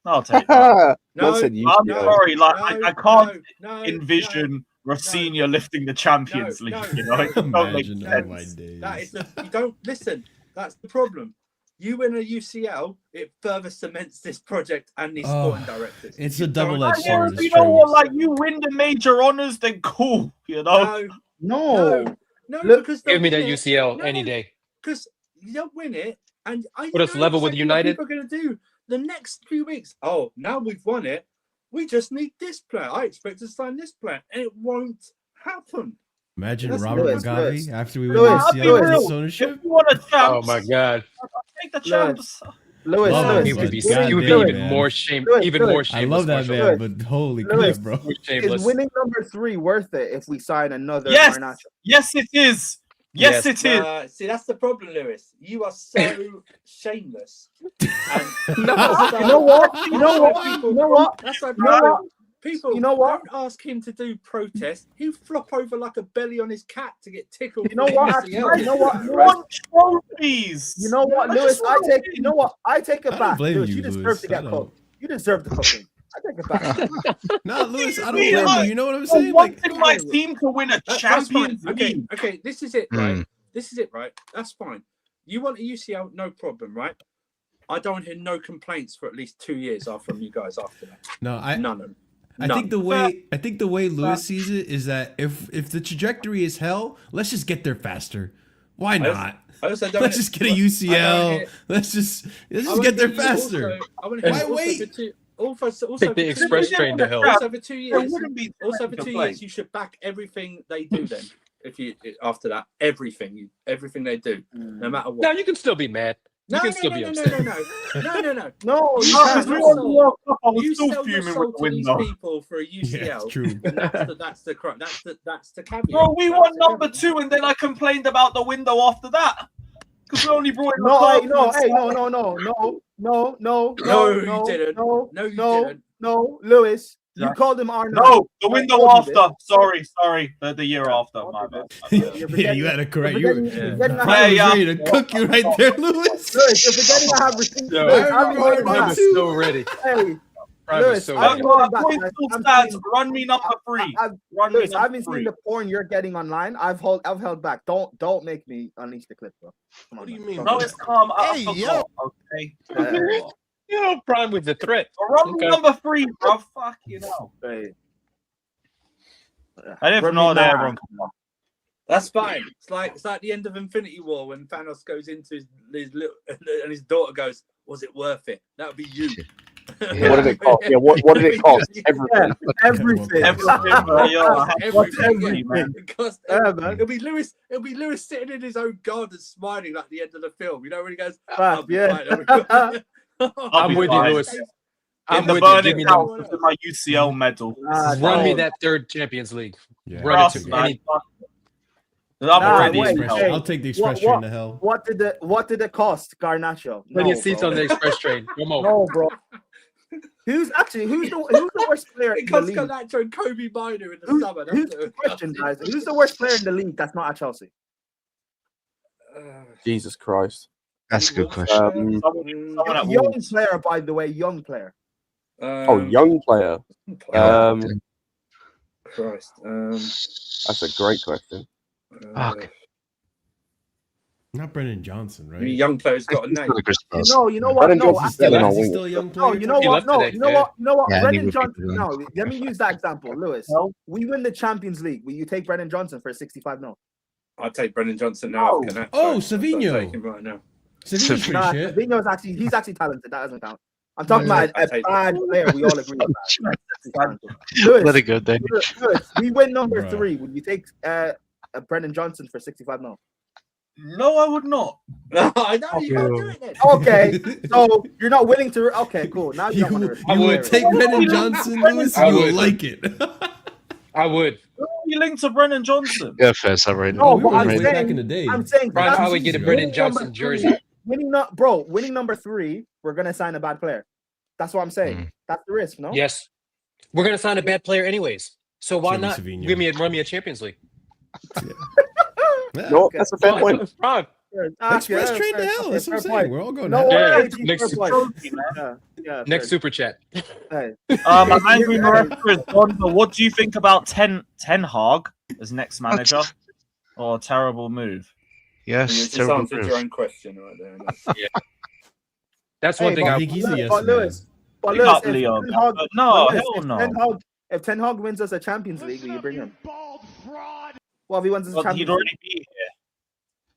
I'll take that. Man said I'm UCL. sorry, like I can't envision ROSENIOR lifting the Champions League. You know, it don't make Imagine, sense. oh my days. That is you don't listen. That's the problem. You win a UCL, it further cements this project and these sporting directors. It's You a don't- double-edged sword. It's You know true. what? Like you win the major honors, then cool. You know. No, Look, because Give me they'll that win it. UCL No, any day. Because you don't win it, and I Put us know level with exactly what United. people are going to do the next few weeks. Oh, now we've won it. We just need this player. I expect to sign this player, and it won't happen. Imagine That's Robert Lewis, Mugabe after we win Lewis, the UCL with Lewis. his ownership. If you want a champ, Oh my god. take the champs. Lewis, Love Lewis, him, He would but be, God he would be damn, even man. more shame, Lewis, even Lewis. more I shameless. love that Marshall. man, but holy Lewis. crap, bro. More Is shameless. winning number 3 worth it if we sign another Yes, Garnacho? yes, it is. Yes, it is. See, that's the problem, Lewis. You are so shameless. And You know what? You know what? People, You know what? That's why You know what? people You know what? don't ask him to do protest. He'll flop over like a belly on his cat to get tickled. You know for what? the Actually, UCL. you know what? You want trophies. You know what, I Lewis? just wanna win. You know what? I take it I don't back. blame Lewis, you, you deserve Lewis. to I get don't. cooked. You deserve the cooking. I take it back. Nah, Lewis, I don't Me, blame I- you. You know what I'm for saying? Like, wanting my team to win a That's fine. Champions Okay, League. okay. This is it, right? This is it, right? That's fine. You want a UCL, no problem, right? I don't hear no complaints for at least 2 years from you guys after that. no, None of them. I think the way Lewis sees it is that if the trajectory is hell, let's just get there faster. Why not? Also don't Let's just get a UCL. Let's just get there faster. Why wait? Also, Take the express train to hell. Also for 2 years. wouldn't be Also for 2 complaint. years, you should back everything they do. Then, if you after that, everything they do, no matter what. No, you can still be mad. You can still be upset. No, you because can't. we won the World Cup, I was You still sell your fuming soul with the to these window. people for a UCL. Yeah, it's true. That's the caveat. Bro, we won number 2, and then I complained about the window after that because we only brought in the No, third no, one. hey, no, you didn't. No, you didn't. No, Lewis, you called him R9. No, the window I told you after. Sorry, the year after. My bad. Yeah, you had to correct. You're You forgetting- you're forgetting I I have- was ready to cook you right there, Lewis. Lewis, you're forgetting I have receipts. Yo, Lewis, I've been Prime going number back. two. So ready. Hey, Prime Lewis, was so I've ready. been going back. Point I've still seen- stands. Run me number 3. Run me Lewis, I've been number seeing 3. the porn you're getting online. I've held back. Don't make me unleash the clip, bro. Come on, What do you man. mean? No, it's calm. I Hey, forgot. Okay. You know, Prime with the threat. Run me Okay. number 3, bro. Fuck you know. Hey. I didn't Run know me that now. everyone. That's fine. It's like the end of Infinity War when Thanos goes into his little and his daughter goes, "Was it worth it?" That would be you. What did it cost? Yeah, what did it cost? Everything. Everything. Everything, bro. Yo, Everything, man. It cost Yeah, everything. man. It'll be Lewis sitting in his own garden smiling like the end of the film. You know when he goes, Ah, "I'll be yeah. fine, I'll be I'm with you, fine. Lewis. In I'm the with you. Give burning me house number. with my UCL medal. Run me that third Champions League. Yeah. Run it Trust to me. me. Any- I'm Nah, already wait, in hell. hey. I'll take the express train to hell. What did it cost, Garnacho? Plenty No, of seats bro. on the express train. Come on. No, bro. Who's the worst player It in the cost league? Garnacho and Kobe Minor in the Who's, summer. who's the question, guys? Who's the worst player in the league that's not at Chelsea? Jesus Christ. That's a good question. Someone at Young Wolves. player, by the way, young player. Young player. Christ. That's a great question. Not Brendan Johnson, right? Young player's got a name. You know what? Brendan No, Johnson's still in our Is he wing. still a young no, player? you know He what? left No, today, you know yeah. what? You know what? Yeah, Brendan he would Johnson. be good. No, let me use that example, Lewis. We win the Champions League. Will you take Brendan Johnson for 65 mil? I'll take Brendan Johnson now. No. Oh, I'll Savić. take him right now. Savić's pretty Nah, shit. he's actually talented. That doesn't count. I'm talking about a bad player. We all agree on that. Let it go, then. Lewis, we win number Bruh. 3. Would you take Brendan Johnson for 65 mil? No, I would not. I know you can't do it then. Okay, so you're not willing to. Okay, cool. Now you don't want to. You would take Brendan Johnson, Lewis. I You would would. like it. I would. You linked to Brendan Johnson. Yeah, fair. So right No, we but were I'm way saying, back in the day. I'm saying, Brian, that's I would get a easy, Brendan winning Johnson number jersey. 3, winning number 3, we're gonna sign a bad player. That's what I'm saying. That's the risk, no? Yes. We're gonna sign a bad player anyways. So why Jimmy not Savić. run me a Champions League? No, that's a fair point. Prime. Express train to hell. That's what I'm saying. We're all going. No, hell. Next super chat. I'm angry Maresca is gone, but what do you think about Ten Hag as next manager? Or terrible move? Yes, You just terrible answered move. your own question right there. Yeah. That's one thing I think he's a yes But man. Lewis, Pick up Leo. if Ten Hag wins us a Champions League, will you bring him? What if he wins us a Well, Champions he'd League? already be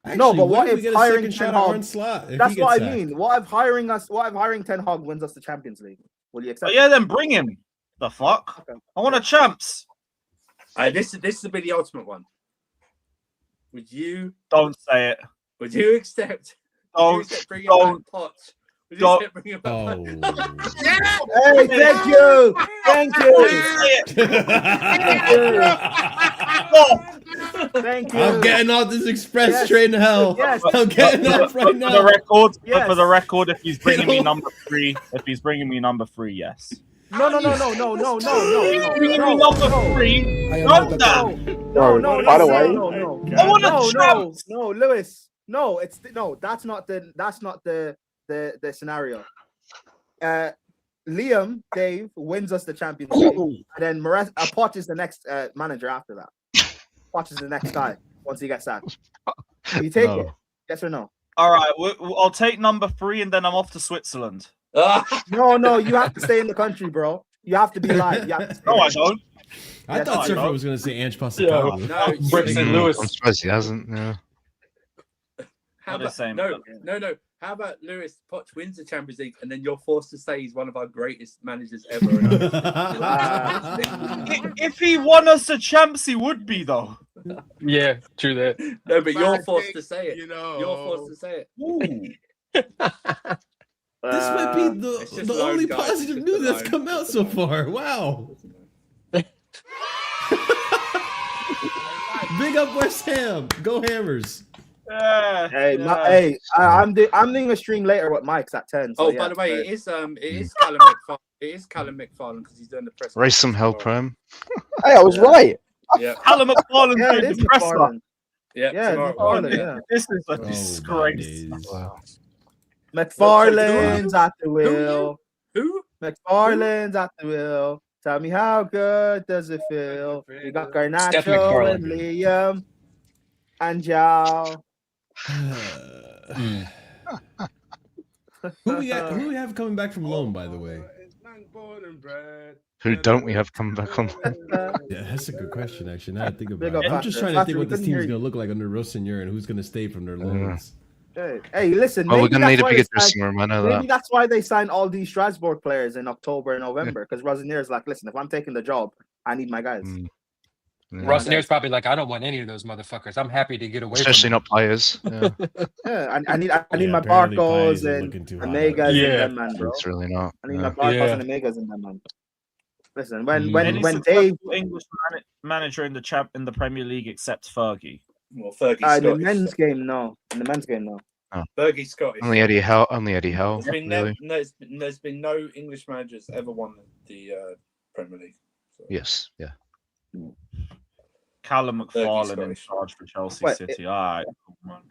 here. No, but Actually, what if we if get a hiring second Ten shot at Arne Hag? Slot? If That's he what I gets sacked? mean. What if hiring Ten Hag wins us the Champions League? Will you accept? Oh, yeah, then bring him. The fuck? Okay. I want a champs. This would be the ultimate one. Would you? Don't say it. Would you accept? Don't. Bringing Don't. back Potts? Would you Don't. accept bringing back Potts? Hey, thank you. Thank you. Thank you. I'm getting off this express Yes. train to hell. Yes. I'm getting off right For now. the record, Yes. for the record, if he's bringing me Get number 3, yes. No. Bringing me number 3. Done that. No. By the way, I want a champs. No, Lewis. No, that's not the scenario. Liam, Dave wins us the Champions League, and then Potts is the next manager after that. Potts is the next guy once he gets sacked. Do you take it? Yes or no? All right, I'll take number 3, and then I'm off to Switzerland. No, you have to stay in the country, bro. You have to be live. You have to stay. No, I don't. I thought no, Surfer was going to say Ange Postecoglou. No, Brooks and Lewis. I'm surprised he hasn't. Yeah. How Not the about, same. no. How about Lewis Potts wins the Champions League and then you're forced to say he's one of our greatest managers ever? If he won us the champs, he would be though. Yeah, true that. No, but you're forced to say it. You're forced to say it. This might be It's just the loan, only guys. positive It's news just that's loan. come out so far. Wow. Big up West Ham. Go Hammers. Hey, I'm doing a stream later with Mike's at 10. So Oh, yeah, by the way, so- it is Callum McFarlane. It is Callum McFarlane because he's doing the press. Raise some hell, Prime. Hey, I was right. Yeah. Callum McFarlane Yeah, it doing is the presser. McFarlane. Yeah, Yeah, tomorrow. McFarlane, yeah. This is a Oh, disgrace. Wow. McFarlane's at the wheel. Who? McFarlane's at the wheel. Tell me how good does it feel? We got Steph Garnacho McFarlane. and Liam and Jao. Who we have coming back from loan, by the way? Who don't we have coming back on? Yeah, that's a good question, actually. Now I think about Big it. up, I'm just Patrick. trying to think what Patrick, this we couldn't team's hear going to you. look like under Rosenor and who's going to stay from their loans. Hey, listen. Well, we're maybe gonna need that's a why bigger they signed- dressing room. I know Maybe that. that's why they signed all these Strasbourg players in October and November because Rosenier's like, listen, if I'm taking the job, I need my guys. Yeah. Rossonier's probably like, I don't want any of those motherfuckers. I'm happy to get away Especially from not players. Yeah. Yeah, I need Yeah, my apparently Pies Barcos is and looking too hot. Omegas Yeah. and them, man, bro. It's really not. I need my Yeah. Barcos Yeah. and Omegas in them, man. Listen, when Any when successful Dave English manager in the Premier League except Fergie. Well, Fergie's in the Scottish. men's game, no. In the men's game, no. Fergie's Scottish. Only Eddie Howe. Only Eddie Howe. There's been, Really. there's been no English managers ever won the Premier League. So. Yes. Yeah. Callum McFarlane in Scottish. charge for Chelsea Wait, City. All right.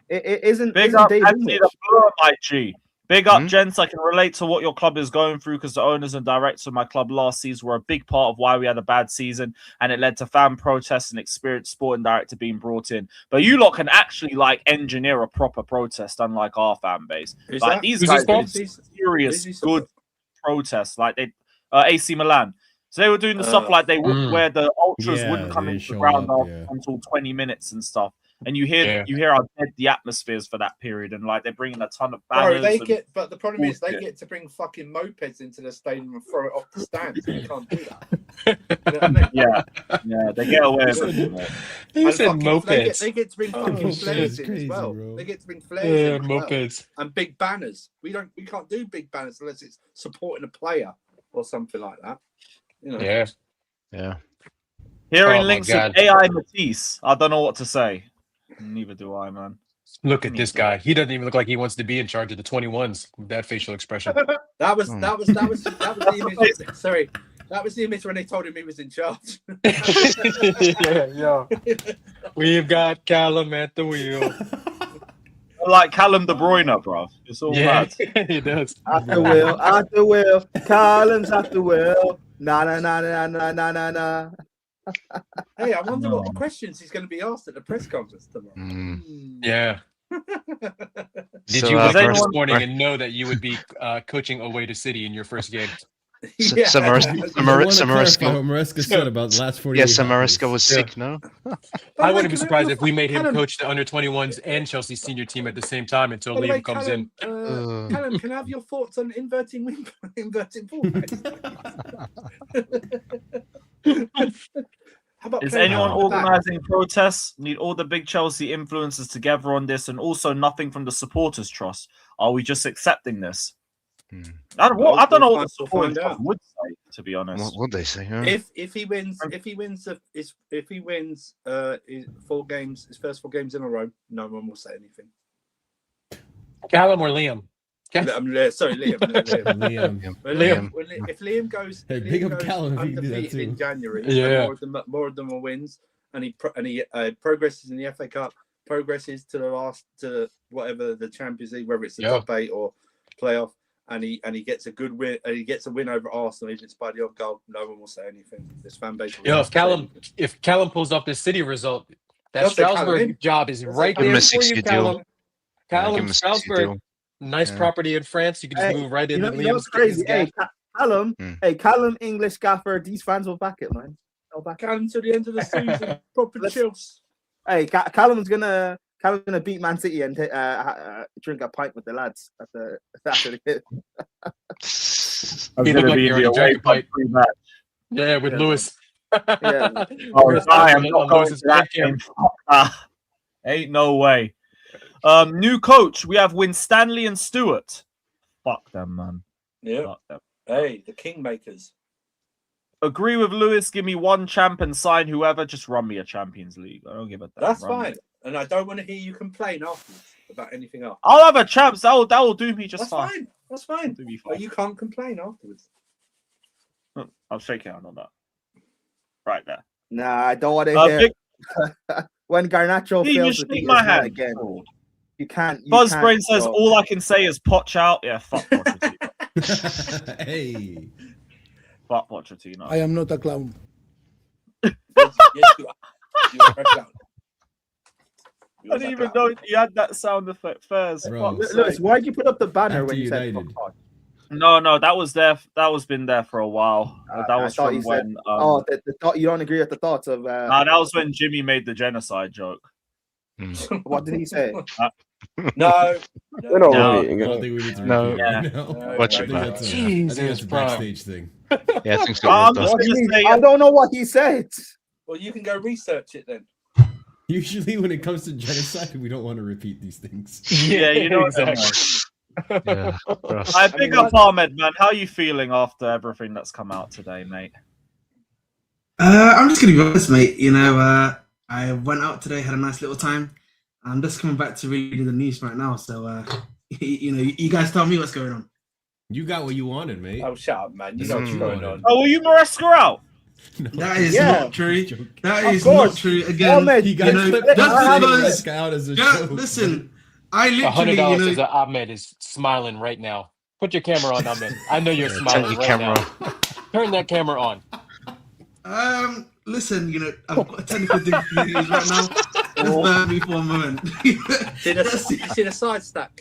Isn't Big isn't up Dave Anthony English? the Blur, my G. Big up, Hmm? gents. I can relate to what your club is going through because the owners and directors of my club last season were a big part of why we had a bad season, and it led to fan protests and experienced sporting director being brought in. But you lot can actually engineer a proper protest, unlike our fan base. Who's Like that? these Who's guys this did for? serious, Who's good protests. Like they, AC Milan. So they were doing the stuff like they would, where the ultras Yeah, wouldn't come they into didn't the show ground up, after until 20 minutes and stuff. And you hear how dead the atmosphere is for that period, and they bring in a ton of banners. Bro, and but the problem is they bullshit. get to bring fucking mopeds into the stadium and throw it off the stands. You can't do that. You know what I mean? Yeah, they get away with it. mate. And said fucking- mopeds. They get to bring Oh, fucking shit, flares it's in as crazy, well. bro. They get to bring flares in as well. mopeds. And big banners. We can't do big banners unless it's supporting a player or something like that. You know. Yeah. Yeah. Hearing Oh my links of God. AI Matisse, I don't know what to say. Neither do I, man. Look at this guy. He doesn't even look like he wants to be in charge of the 21s with that facial expression. That was the image. Sorry, that was the image when they told him he was in charge. yeah. We've got Callum at the wheel. Like Callum De Bruyne, bro. It's all mad. He does. After Will, Callum's after Will. Na na na na na na na na. Hey, I wonder what questions he's going to be asked at the press conference tomorrow. Yeah. Did So, you wake up this Maresca- morning and know that you would be coaching away to City in your first game? So, Yeah. so Maresca, I want to clarify Maresca, what Maresca said about the last 48 yeah, so hours. Maresca was sick, no? I wouldn't be surprised if we made him coach the under-21s and Chelsea's senior team at the same time until By the way, Liam comes in. Callum, can I have your thoughts on inverting fullbacks? How about Is playing anyone out of the back? organising protests? Need all the big Chelsea influencers together on this, and also nothing from the supporters trust. Are we just accepting this? I don't know what the We'll supporters find out. trust would say, to be honest. What would they say? Huh? If he wins 4 games, his first 4 games in a row, no one will say anything. Callum or Liam? Sorry, Liam. Liam. If Liam goes, Hey, Liam big up goes Callum if he can do that undefeated in too. January, Yeah. more of them are wins, and he progresses in the FA Cup, progresses to whatever the Champions League, whether it's the top 8 or playoff, and he gets a good win, and he gets a win over Arsenal, even despite the odd goal. No one will say anything. This fan base. Will Yo, not say anything. if Callum pulls off this City result, that They'll say Callum in. Strasbourg job is right Give him there a for you, 60 deal. Callum. Give Callum, him a 60 Strasbourg, deal. nice Yeah. property in France. You can just move right You into know, you know Liam's. what's crazy? Hey, gaff. Callum, Callum, English gaffer, these fans will back it, man. They'll back it. Callum to the end of the season, proper chills. Hey, Callum's gonna beat Man City and drink a pint with the lads after the game. I'm He going looked to like be he in already the drank away a pint. pre-match. Yeah, with Lewis. Yeah. Oh, We're I am on not going Lewis's to that webcam. game. Ain't no way. New coach. We have Winstanley and Stewart. Fuck them, man. Yeah. Fuck them. Hey, the Kingmakers. Agree with Lewis. Give me one champ and sign whoever. Just run me a Champions League. I don't give a damn. That's Run me fine. And I don't want to hear you complain afterwards about anything else. I'll have a champs. That will do me just That's fine. fine. That's fine. Do me fine. But you can't complain afterwards. I'll shake your hand on that. Right there. Nah, I don't want to hear. When Garnacho Steve, you fails to shake beat my his man hand. again, you can't. Buzzbrain says all I can say is Poch out. Yeah, fuck Pochettino. Hey. Fuck Pochettino. I am not a clown. Yes, you are. You are a clown. I didn't even know you had that sound effect first. Lewis, why'd you put up the banner when you said United. fuck? No, that was there. That was been there for a while. That was I thought from you when. said, the thought you don't agree with the thoughts of. No, that was when Jimmy made the genocide joke. What did he say? No. We're not No. repeating I it. don't think we need to No. repeat Yeah. it. No. Watch I it think back. that's I think that's a bro. backstage thing. Yeah, I think so. I'm Well just What do you gonna mean? say, I don't know what he said. Well, you can go research it then. Usually, when it comes to genocide, we don't want to repeat these things. yeah, you know exactly. Yeah, rough. I pick up Ahmed, man. How are you feeling after everything that's come out today, mate? I'm just gonna be honest, mate. You know, I went out today, had a nice little time. I'm just coming back to reading the news right now. So, you know, you guys tell me what's going on. You got what you wanted, mate. Oh, shut up, man. You know what's going on. Oh, were you Maresca out? That is Yeah. not true. That Of is course. not true. Again, Ahmed, He got you know, clipped just out because. this guy out as a Yeah, joke. listen, I $100 literally, you says know, that Ahmed is smiling right now. Put your camera on, Ahmed. I know you're Turn smiling your right camera. now. Turn that camera on. listen, you know, I've got technical difficulties right now. Just bear with me for a moment. You see the sidestep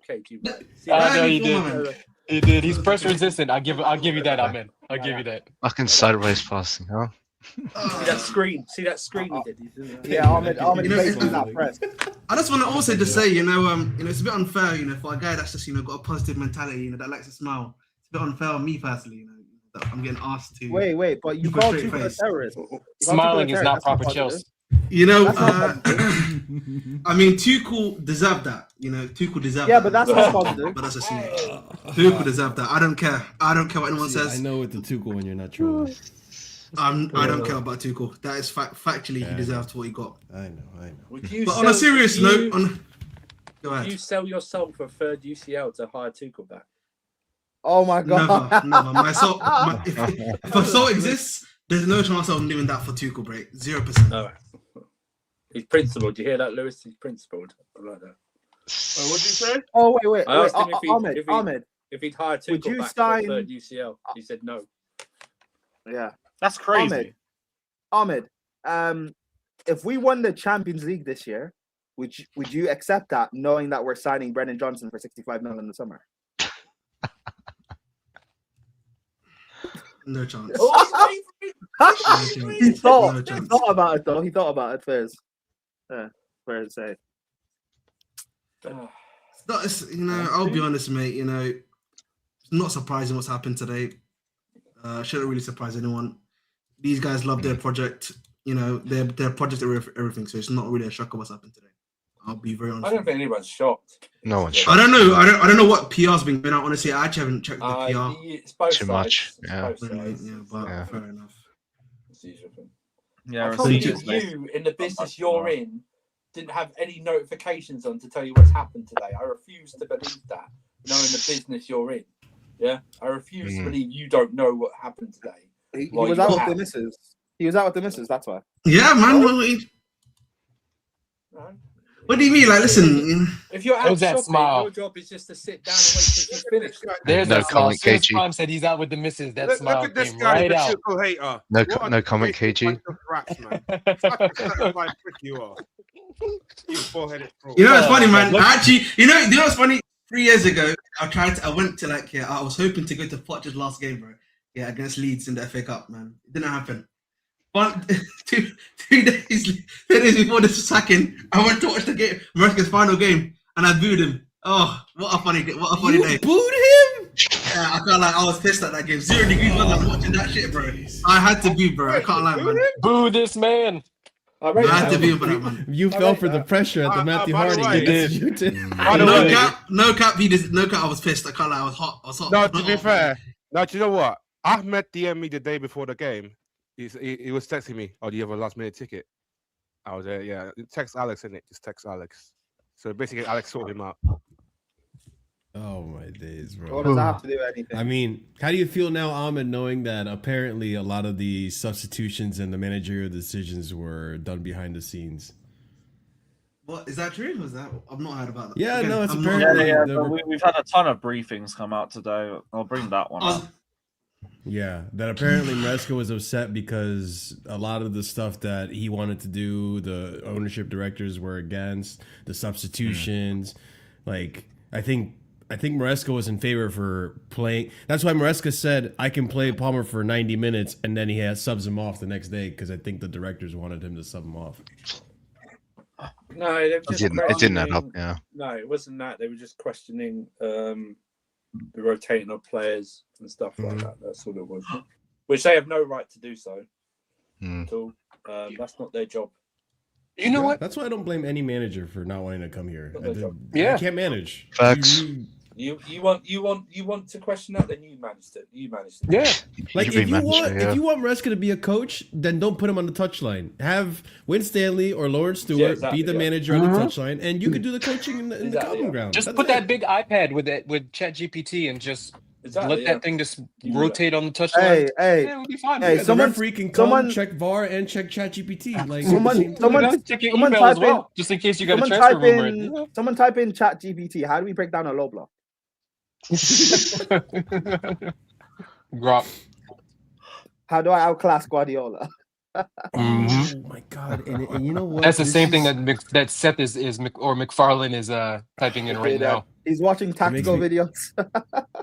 KG? I know you did. He did. He's pressure resistant. I'll give you that, Ahmed. I'll give you that. Fucking sideways passing, huh? See that screen? See that screen he did? Yeah, Ahmed You know, basically not pressed. I just want to also just say, you know, it's a bit unfair, you know, for a guy that's just, you know, got a positive mentality, you know, that likes to smile. It's a bit unfair on me personally, you know, that I'm getting asked to. Wait, but you keep a called straight Tuchel a face. terrorist. Smiling is not proper Chelsea. You know, That's not I mean, Tuchel deserved that. You know, Tuchel deserved that. Yeah, but that's not positive. But that's just me. Tuchel deserved that. I don't care. I don't care what anyone See, says. I know with the Tuchel when you're not trolling. I don't care about Tuchel. That is factually he deserves what he got. I know. But on a serious note, go ahead. Would you sell your soul for a third UCL to hire Tuchel back? Oh my god! Never. My soul. If a soul exists, there's no chance I'm doing that for Tuchel, break. 0%. All right. He's principled. Do you hear that, Lewis? He's principled. I like that. Wait, what did you say? Oh wait. I asked him Ahmed. if he'd hire two Would you quarterbacks for sign- a third UCL. He said no. Yeah, That's crazy. Ahmed. If we won the Champions League this year, would you accept that, knowing that we're signing Brendan Johnson for 65 million in the summer? No chance. He thought about it though. He thought about it first. Fair to say. I'll be honest, mate. It's not surprising what's happened today. Shouldn't really surprise anyone. These guys love their project. Their project everything. So it's not really a shock of what's happened today. I'll be very honest. I don't think anyone's shocked. No one's shocked. I don't know. I don't know what PR's been going out. Honestly, I actually haven't checked the PR. It's both Too sides. much. It's Yeah. both sides. Fair enough. It's the usual thing. Yeah, I told you in the business you're in didn't have any notifications on to tell you what's happened today. I refuse to believe that. Knowing the business you're in, yeah, I refuse to believe you don't know what happened today. He was out with the missus. He was out with the missus. That's why. Yeah, man. What do you mean? Like, listen. If you're out There's that shopping, smile. your job is just to sit down and wait till she's finished. There's No that smile. comment, As soon as KG. Prime said he's out with the missus, that Look smile at this came guy, right the out. triple hater. No, What a no comment, bunch KG. of rats, man. Fucking certified prick you are. You four-headed fraud. You know what's funny, man? I actually, you know what's funny? 3 years ago, I went to I was hoping to go to Potter's last game, bro. Yeah, against Leeds in the FA Cup, man. It didn't happen. But two days before the sacking, I went to watch the game, Maresca's final game, and I booed him. Oh, what a funny day! What a funny day! Booed him? Yeah, I can't lie. I was pissed at that game. 0 degrees when I was watching that shit, bro. I had to boo, bro. I can't lie, man. Boo this man. I had to boo for that, man. You fell for the pressure at the Matthew Hardy game. You did. No cap. He did. No cap. I was pissed. I can't lie. I was hot. No, to be fair, no, do you know what? Ahmed DM'd me the day before the game. He was texting me, "Oh, do you have a last minute ticket?" I was there. Yeah, text Alex, innit? Just text Alex. So basically, Alex sorted him out. Oh my days, bro. What does that have to do with anything? I mean, how do you feel now, Ahmed, knowing that apparently a lot of the substitutions and the managerial decisions were done behind the scenes? What is that true? Was that? I've not heard about that. Yeah, no, it's I'm not- apparently. Yeah, but we've had a ton of briefings come out today. I'll bring that one up. Yeah, that apparently Maresca was upset because a lot of the stuff that he wanted to do, the ownership directors were against the substitutions. Like, I think Maresca was in favor for playing. That's why Maresca said, I can play Palmer for 90 minutes, and then he subs him off the next day because I think the directors wanted him to sub him off. No, they were just It didn't add up, yeah. No, it wasn't that. They were just questioning the rotating of players and stuff like that. That's all it was. Which they have no right to do so at all. That's not their job. You know what? That's why I don't blame any manager for not wanting to come here. Yeah. I can't manage. Facts. You want to question that? Then you managed it. You managed it. Yeah. Like if you want Maresca to be a coach, then don't put him on the touchline. Have Win Stanley or Lawrence Stewart be the manager on the touchline, and you could do the coaching in the common ground. Just That's put it. that big iPad with ChatGPT and just let that thing just rotate on the touchline. Hey, yeah, we'll be fine. Yeah, the someone- referee can come, check VAR and check ChatGPT. Like Someone check your someone email type as well, in- just in case you got a someone transfer type rumor. in- Someone type in ChatGPT. How do we break down a low block? Grok. How do I outclass Guardiola? Oh my god! And you know what? That's the This same thing is- that Seth is McFarlane is typing in right now. He's watching tactical videos.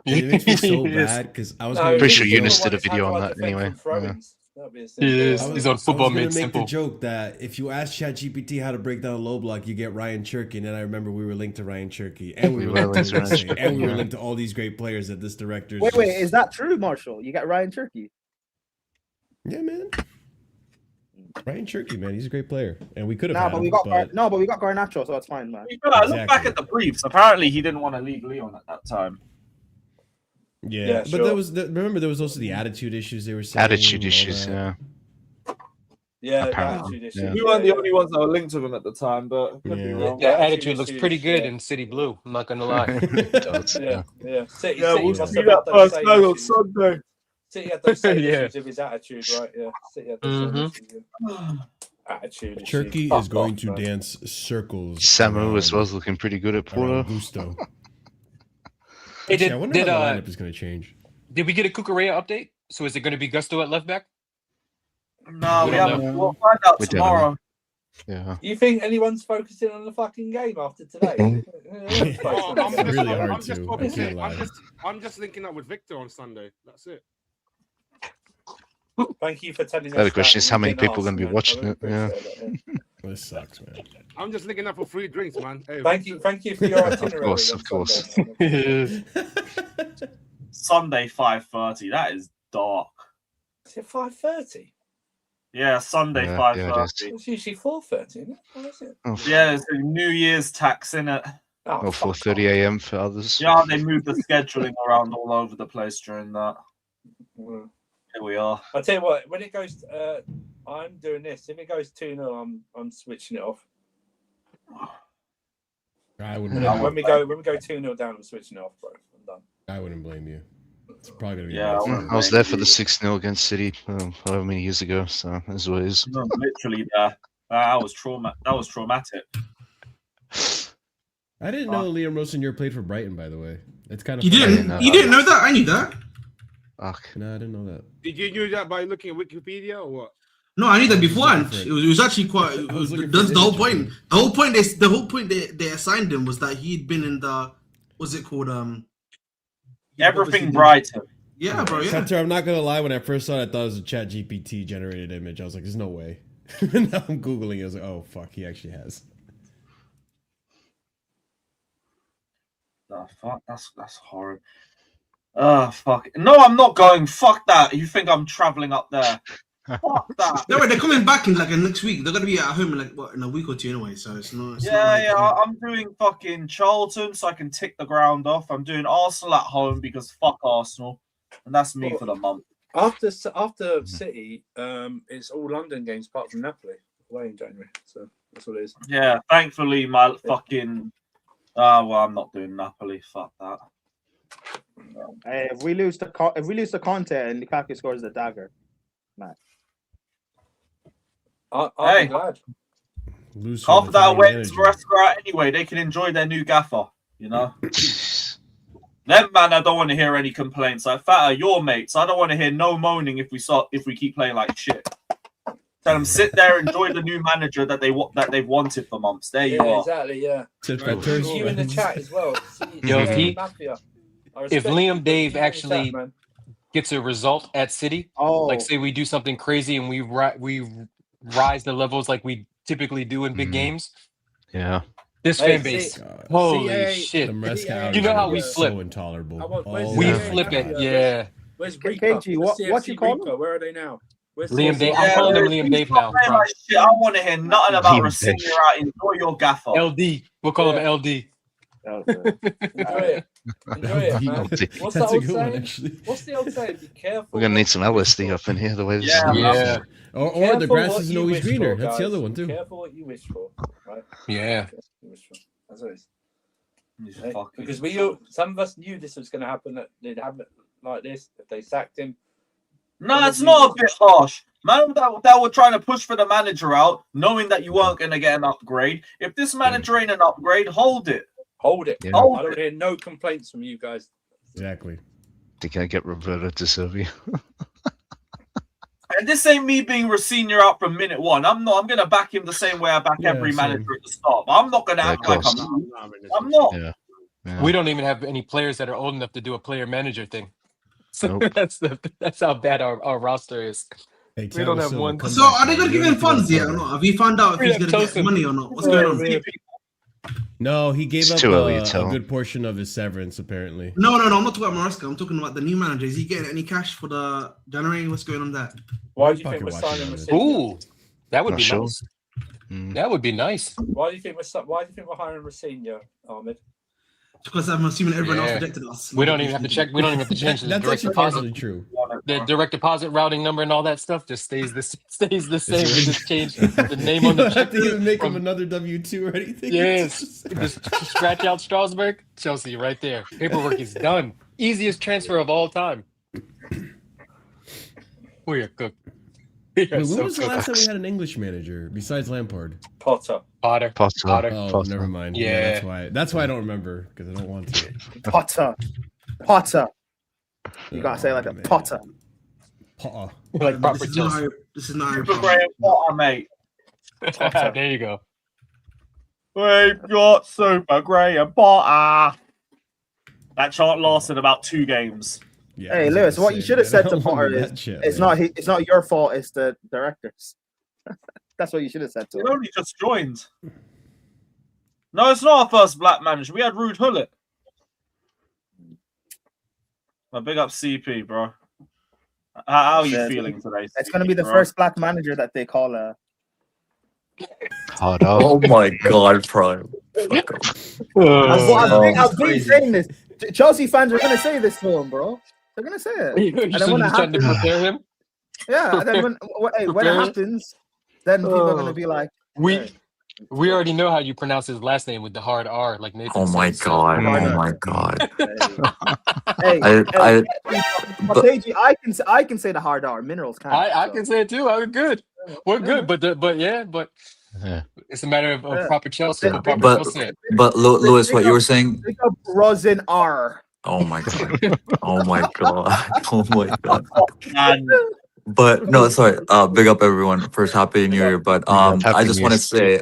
It makes me so He is. bad because I was No, gonna Pretty sure You're Eunice the one did a that's video how on to that defend anyway. from throw-ins. That'd be a simple- He is. He's on Football I Made was gonna make Simple. the joke that if you ask ChatGPT how to break down a low block, you get Ryan Cherky, and then I remember we were linked to Ryan Cherky, and we were linked to Lindsay, and we were linked to all these great players that this director. Wait, is that true, Marshall? You got Ryan Cherky? Yeah, man. Ryan Cherky, man, he's a great player, and we could have. Nah, had but him, we got but but we got Garnacho, so it's fine, man. Look back at the briefs. Apparently, he didn't want to leave Leon at that time. yeah, but sure. there was remember there was also the attitude issues they were saying. Attitude and all issues, that. yeah. Yeah, Apparently, attitude yeah. issues. We weren't the only ones that were linked to him at the time, but could be wrong. That attitude looks pretty good in City Blue. I'm not gonna lie. Yeah. City we'll must see have that had those first same goal on issues. Sunday. City had those same Yeah. issues with his attitude, right? Yeah. City had those same issues. Yeah. attitude. Turkey is going to dance circles. Samu as well is looking pretty good at Porto. Gusto. Hey, Actually, I wonder how the lineup is going to change. Did we get a Kukurea update? So is it going to be Gusto at left back? No, We we don't haven't. know. We'll find out We don't tomorrow. Yeah. You think anyone's focusing on the fucking game after today? Oh, I'm just, really hard I'm just to. I focusing. can't lie. I'm just linking up with Victor on Sunday. That's it. Thank you for telling us. The other question that is how we many didn't people are going to be ask, man. watching it. Yeah. This sucks, man. I'm just linking up for free drinks, man. Hey, Thank you for your itinerary. Of course. Sunday 5:30. That is dark. Is it 5:30? Yeah, Sunday Yeah, 5:30. It's usually 4:30, isn't it? What is it? Yeah, it's a New Year's tax in it. Oh, Or 4:30 a.m. for others. Yeah, they moved the scheduling around all over the place during that. Here we are. I'll tell you what, when it goes, I'm doing this. If it goes 2-0, I'm switching it off. I wouldn't. When we go 2-0 down, I'm switching it off, bro. I'm done. I wouldn't blame you. It's probably gonna be. Yeah, I was there for the 6-0 against City however many years ago, so that's what it is. No, literally there. That was traumatic. I didn't know Liam Roseniour played for Brighton. By the way, it's kind of. You didn't? You didn't know that? I knew that. No, I didn't know that. Did you knew that by looking at Wikipedia or what? No, I knew that beforehand. It was actually quite. That's the whole point. The whole point they assigned him was that he'd been in the. What's it called? Everything Brighton. Yeah, bro. Yeah. Hunter, I'm not gonna lie. When I first saw it, I thought it was a Chat GPT generated image. I was like, "There's no way." Now I'm googling it. I was like, "Oh fuck, he actually has." Oh, fuck, that's horrible. Oh fuck. No, I'm not going. Fuck that. You think I'm traveling up there? Fuck that. No, they're coming back in like next week. They're gonna be at home in like what, in a week or two anyway. So it's not. It's not like, I'm doing fucking Charlton so I can tick the ground off. I'm doing Arsenal at home because fuck Arsenal, and that's me for the month. After City, it's all London games apart from Napoli away in January. So that's what it is. Yeah, thankfully my fucking. Well, I'm not doing Napoli. Fuck that. Hey, if we lose the Conte and Lukaku scores the dagger, man. I'm glad. Half of that away to Maresca anyway. They can enjoy their new gaffer, you know. Them man, I don't want to hear any complaints. Like Fatta, your mates. I don't want to hear no moaning if we keep playing like shit. Tell them sit there, enjoy the new manager that they've wanted for months. There you are. Exactly. Yeah. You in the chat as well. Yo, if Liam Mafia. Dave actually gets a result at City, like say we do something crazy and we rise the levels like we typically do in big games. Yeah. This fan base, holy shit! You know how we flip? So intolerable. We flip it, yeah. Where's Reaper? KG, what you call him? Where are they now? Liam Dave. I'm calling him Liam Dave now. Like shit. I want to hear nothing about ROSENIOR out. Enjoy your gaffer. LD. We'll call him LD. Enjoy it, man. What's the old saying? What's the old saying? Be careful. We're gonna need some LSD up in here. The way this yeah. Or the grass isn't always greener. That's the other one too. Careful what you wish for, right? Yeah. That's what it is. Right? Because some of us knew this was going to happen. That they'd have it like this if they sacked him. No, it's not a bit harsh. Man, that were trying to push for the manager out, knowing that you weren't going to get an upgrade. If this manager ain't an upgrade, hold it. Hold it. Yeah. I don't hear no complaints from you guys. Exactly. They can't get Roberto to Serbia. And this ain't me being ROSENIOR out from minute one. I'm gonna back him the same way I back every manager at the start. But I'm not gonna act like I'm not. Yeah. We don't even have any players that are old enough to do a player manager thing. So that's how bad our roster is. Hey, we don't have one. So are they gonna give him funds yet or not? Have you found out if he's gonna get money or not? What's going on? No, he gave It's up too early to a tell. good portion of his severance, apparently. No. I'm not talking about Maresca. I'm talking about the new manager. Is he getting any cash for the January? What's going on there? Why do you think we're signing ROSENIOR? Ooh, that would Not be sure. nice. That would be nice. Why do you think we're hiring ROSENIOR, Ahmed? Because I'm assuming everyone else Yeah. rejected us. We don't even have to check. We don't even have to change the That's direct actually deposit. partially true. The direct deposit routing number and all that stuff just stays the same. We just change the name You on the don't check. have to even make him from- another W-2 or anything. Yes, just scratch out Strasbourg, Chelsea, right there. Paperwork is done. Easiest transfer of all time. We are cooked. Wait, when was the last time we had an English manager besides Lampard? Potter. Potter. Oh, never mind. Yeah, Yeah. that's why I don't remember because I don't want to. Potter. You gotta say it like a Potter. Potter. Like proper This is not Chelsea. This is not Super Graham Potter, mate. There you go. We've got Super Graham Potter. That chant lasted about 2 games. Yeah, Hey, Lewis, what you should have said to Potter is, it's not your fault. It's the directors. That's what you should have said to He him. only just joined. No, it's not our first black manager. We had Ruud Gullit. Big up CP, bro. How are you feeling today? It's going to be the bro? first black manager that they call Oh my god, Prime. I've been saying this. Chelsea fans are going to say this to him, bro. They're going to say it. And then when it trying to happens, prepare him? yeah, and then when it Prepare him? happens, then people are going to be like, We already know how you pronounce his last name with the hard R, like Nathan Oh my said, so- god. Oh my god. Paige, I can say the hard R. Minerals can't. I can say it too. I'm good. We're good, but it's a matter of proper Chelsea. Proper Chelsea. But Lewis, what you were saying? Pick up ROSENIOR. Oh my god. Oh my god. Oh my god. But no, sorry. Big up everyone. First, happy New Year. But I just want to say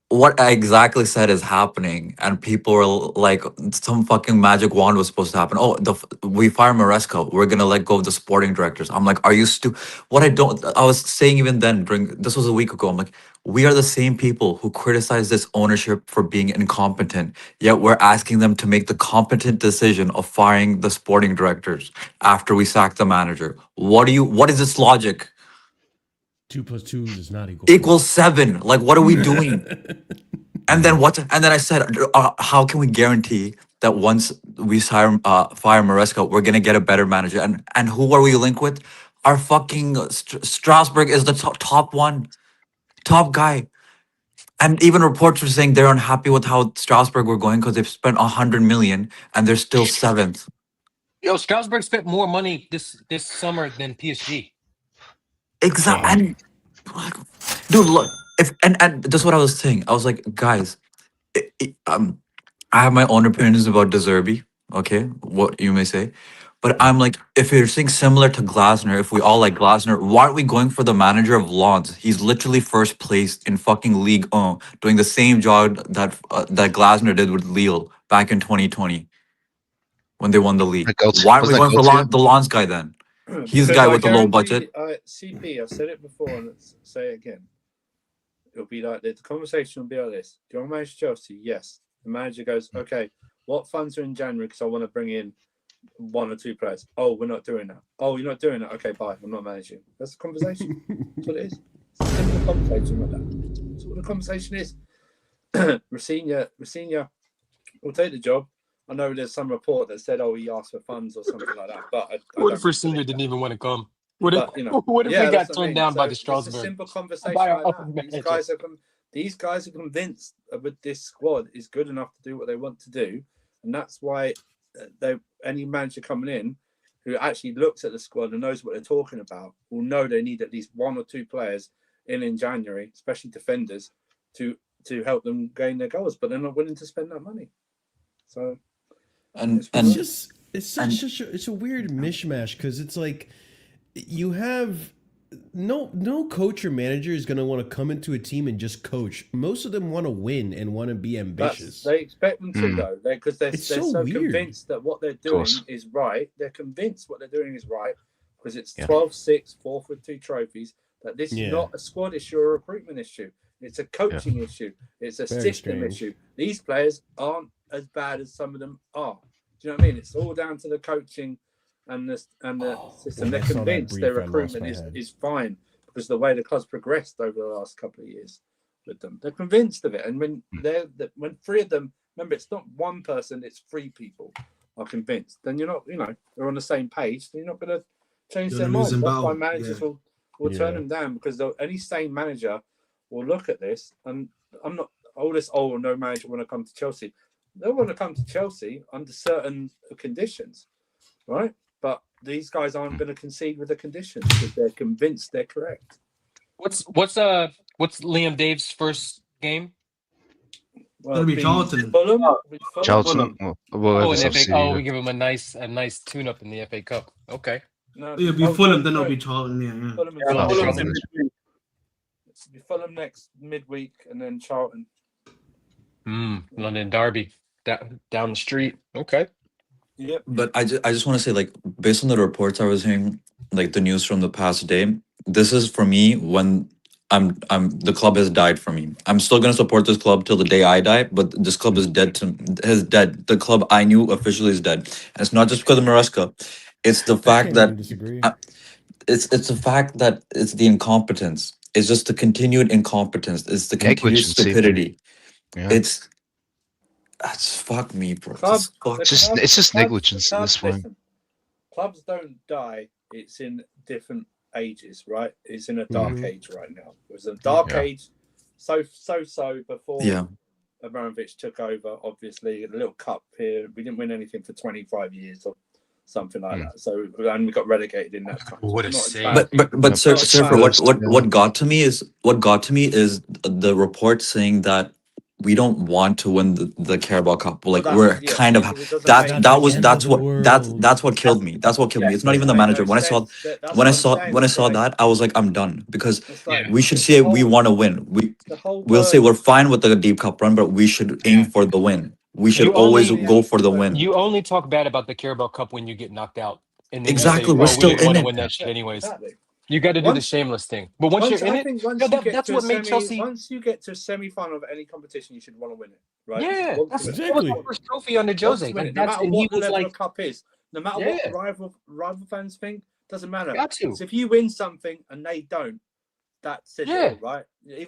what I exactly said is happening, and people are like, some fucking magic wand was supposed to happen. Oh, we fire Maresca. We're gonna let go of the sporting directors. I'm like, are you stupid? I was saying even then, this was a week ago. I'm like, we are the same people who criticize this ownership for being incompetent, yet we're asking them to make the competent decision of firing the sporting directors after we sack the manager. What is this logic? 2 + 2 does not Equals 7. Like, what are we doing? And then I said, how can we guarantee that once we fire Maresca, we're gonna get a better manager? And who are we linked with? Our fucking Strasbourg is the top guy. And even reports were saying they're unhappy with how Strasbourg were going because they've spent 100 million and they're still 7th. Yo, Strasbourg spent more money this summer than PSG. Exactly. And dude, look, and that's what I was saying. I was like, guys, I have my own opinions about De Zerbi, okay, what you may say, but I'm like, if you're saying similar to Glasner, if we all like Glasner, why aren't we going for the manager of Lens? He's literally first place in fucking Ligue 1, doing the same job that Glasner did with Lille back in 2020 when they won the league. Why aren't we going for the Lens guy then? He's the guy with the low budget. CP, I've said it before and let's say it again. It'll be like the conversation will be like this. Do you want to manage Chelsea? Yes. The manager goes, okay, what funds are in January because I want to bring in 1 or 2 players. Oh, we're not doing that. Oh, you're not doing that. Okay, bye. I'm not managing. That's the conversation. That's what it is. It's a simple conversation like that. That's what the conversation is. Rosinha will take the job. I know there's some report that said, oh, he asked for funds or something like that. But What if Rosinha didn't even want to come? What if we got turned down by the Strasbourg? It's a simple conversation like that. These guys are convinced with this squad is good enough to do what they want to do, and that's why any manager coming in who actually looks at the squad and knows what they're talking about will know they need at least 1 or 2 players in January, especially defenders, to help them gain their goals. But they're not willing to spend that money. So. It's a weird mishmash because it's like you have no coach or manager is going to want to come into a team and just coach. Most of them want to win and want to be ambitious. They expect them to though, because they're so convinced that what they're doing is right. They're convinced what they're doing is right because it's 12-6, 4th with 2 trophies. That this is not a squad issue or a recruitment issue. It's a coaching issue. It's a system issue. These players aren't as bad as some of them are. Do you know what I mean? It's all down to the coaching and the system. They're convinced their recruitment is fine because the way the club's progressed over the last couple of years with them. They're convinced of it. And when 3 of them, remember, it's not 1 person, it's 3 people are convinced. Then you're not, they're on the same page. Then you're not going to change their mind. That's why managers will turn them down because any sane manager will look at this. And I'm not no manager want to come to Chelsea. They'll want to come to Chelsea under certain conditions, right? but these guys aren't going to concede with the conditions because they're convinced they're correct. What's Liam Dave's first game? Well, It'll be Charlton. Charlton. Oh, an FA. Oh, we give him a nice tune-up in the FA Cup. Okay. No, It'll be Fulham, then it'll be Charlton. Yeah. Fulham, Fulham next midweek, and then Charlton. London Derby down the street. Okay. Yep. But I just want to say, like, based on the reports I was hearing, like the news from the past day, this is for me when I'm the club has died for me. I'm still gonna support this club till the day I die, but this club is dead dead. The club I knew officially is dead. And it's not just because of Maresca. It's the fact that it's the fact that it's the incompetence. It's just the continued incompetence. It's the continued stupidity. Yeah. It's fuck me, bro. It's just negligence at this point. Listen, clubs don't die. It's in different ages, right? It's in a dark age right now. It was a dark age, so before Abramovich took over. Obviously, a little cup here. We didn't win anything for 25 years or something like that. So, and we got relegated in that time. What a save! But sir, what got to me is the report saying that we don't want to win the Carabao Cup. Like we're kind of that's what killed me. That's what killed me. It's not even the manager. When I saw that, I was like, I'm done, because we should say we want to win. We'll say we're fine with the deep cup run, but we should aim for the win. We should always go for the win. You only talk bad about the Carabao Cup when you get knocked out. And Exactly, we're still in it. Win that shit anyways. You got to do the shameless thing. But once you're in it, that's what made Chelsea. Once you get to a semi-final of any competition, you should want to win it, right? Yeah, that's the first trophy under Jose. No matter what the level of cup is, no matter what rival fans think, doesn't matter. Got to. So if you win something and they don't, that's it, right?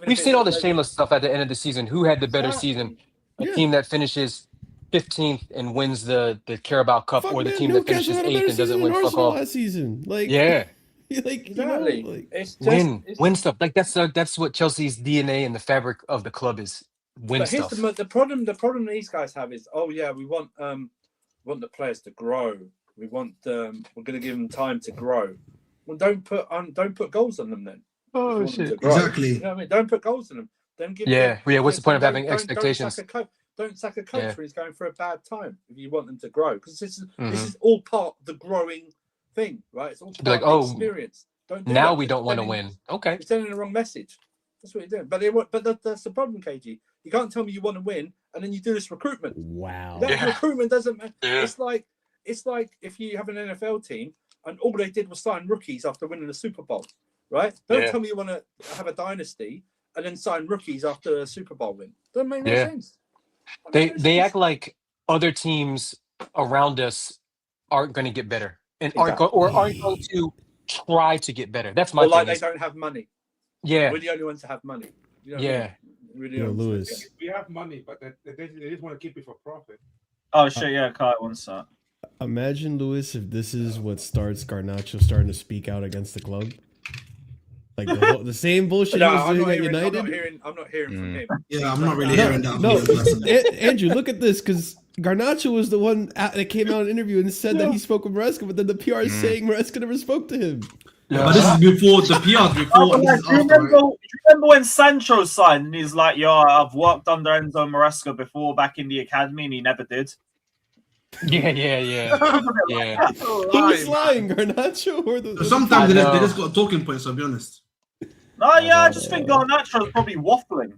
We've seen all the shameless stuff at the end of the season. Who had the better season? A team that finishes 15th and wins the Carabao Cup, or the team that finishes 8th and doesn't win fuck all last season. Like like exactly. You know, like, it's just, win stuff. Like that's what Chelsea's DNA and the fabric of the club is. Win stuff. The problem these guys have is, we want the players to grow. We want we're going to give them time to grow. Well, don't put goals on them then. Oh shit! Exactly. You know what I mean? Don't put goals on them. Don't give. What's the point of having expectations? Don't sack a coach when he's going for a bad time if you want them to grow, because this is all part of the growing thing, right? It's all part of the experience. Don't do now that. we don't want to win. Okay, you're sending the wrong message. That's what you're doing. But that's the problem, KG. You can't tell me you want to win and then you do this recruitment. Wow. Recruitment doesn't matter. It's like if you have an NFL team and all they did was sign rookies after winning the Super Bowl, right? Don't tell me you want to have a dynasty and then sign rookies after a Super Bowl win. Doesn't make no sense. They act like other teams around us aren't going to get better and aren't going to try to get better. That's my thing. Like they don't have money. Yeah, we're the only ones that have money. You know Lewis. We have money, but they just want to keep it for profit. Oh shit! Yeah, Kai, one sec. Imagine, Lewis, if this is what starts Garnacho starting to speak out against the club. Like the same bullshit he was doing at United. I'm not hearing from him. Yeah, I'm not really hearing that. No, Andrew, look at this, because Garnacho was the one that came out in an interview and said that he spoke with Maresca, but then the PR is saying Maresca never spoke to him. Yeah, but this is before the PR. Before. Do you remember when Sancho signed and he's like, "Yo, I've worked under Enzo Maresca before back in the academy," and he never did. Yeah. Who was lying, Garnacho or the? Sometimes they just got talking points. I'll be honest. No, I just think Garnacho's probably waffling.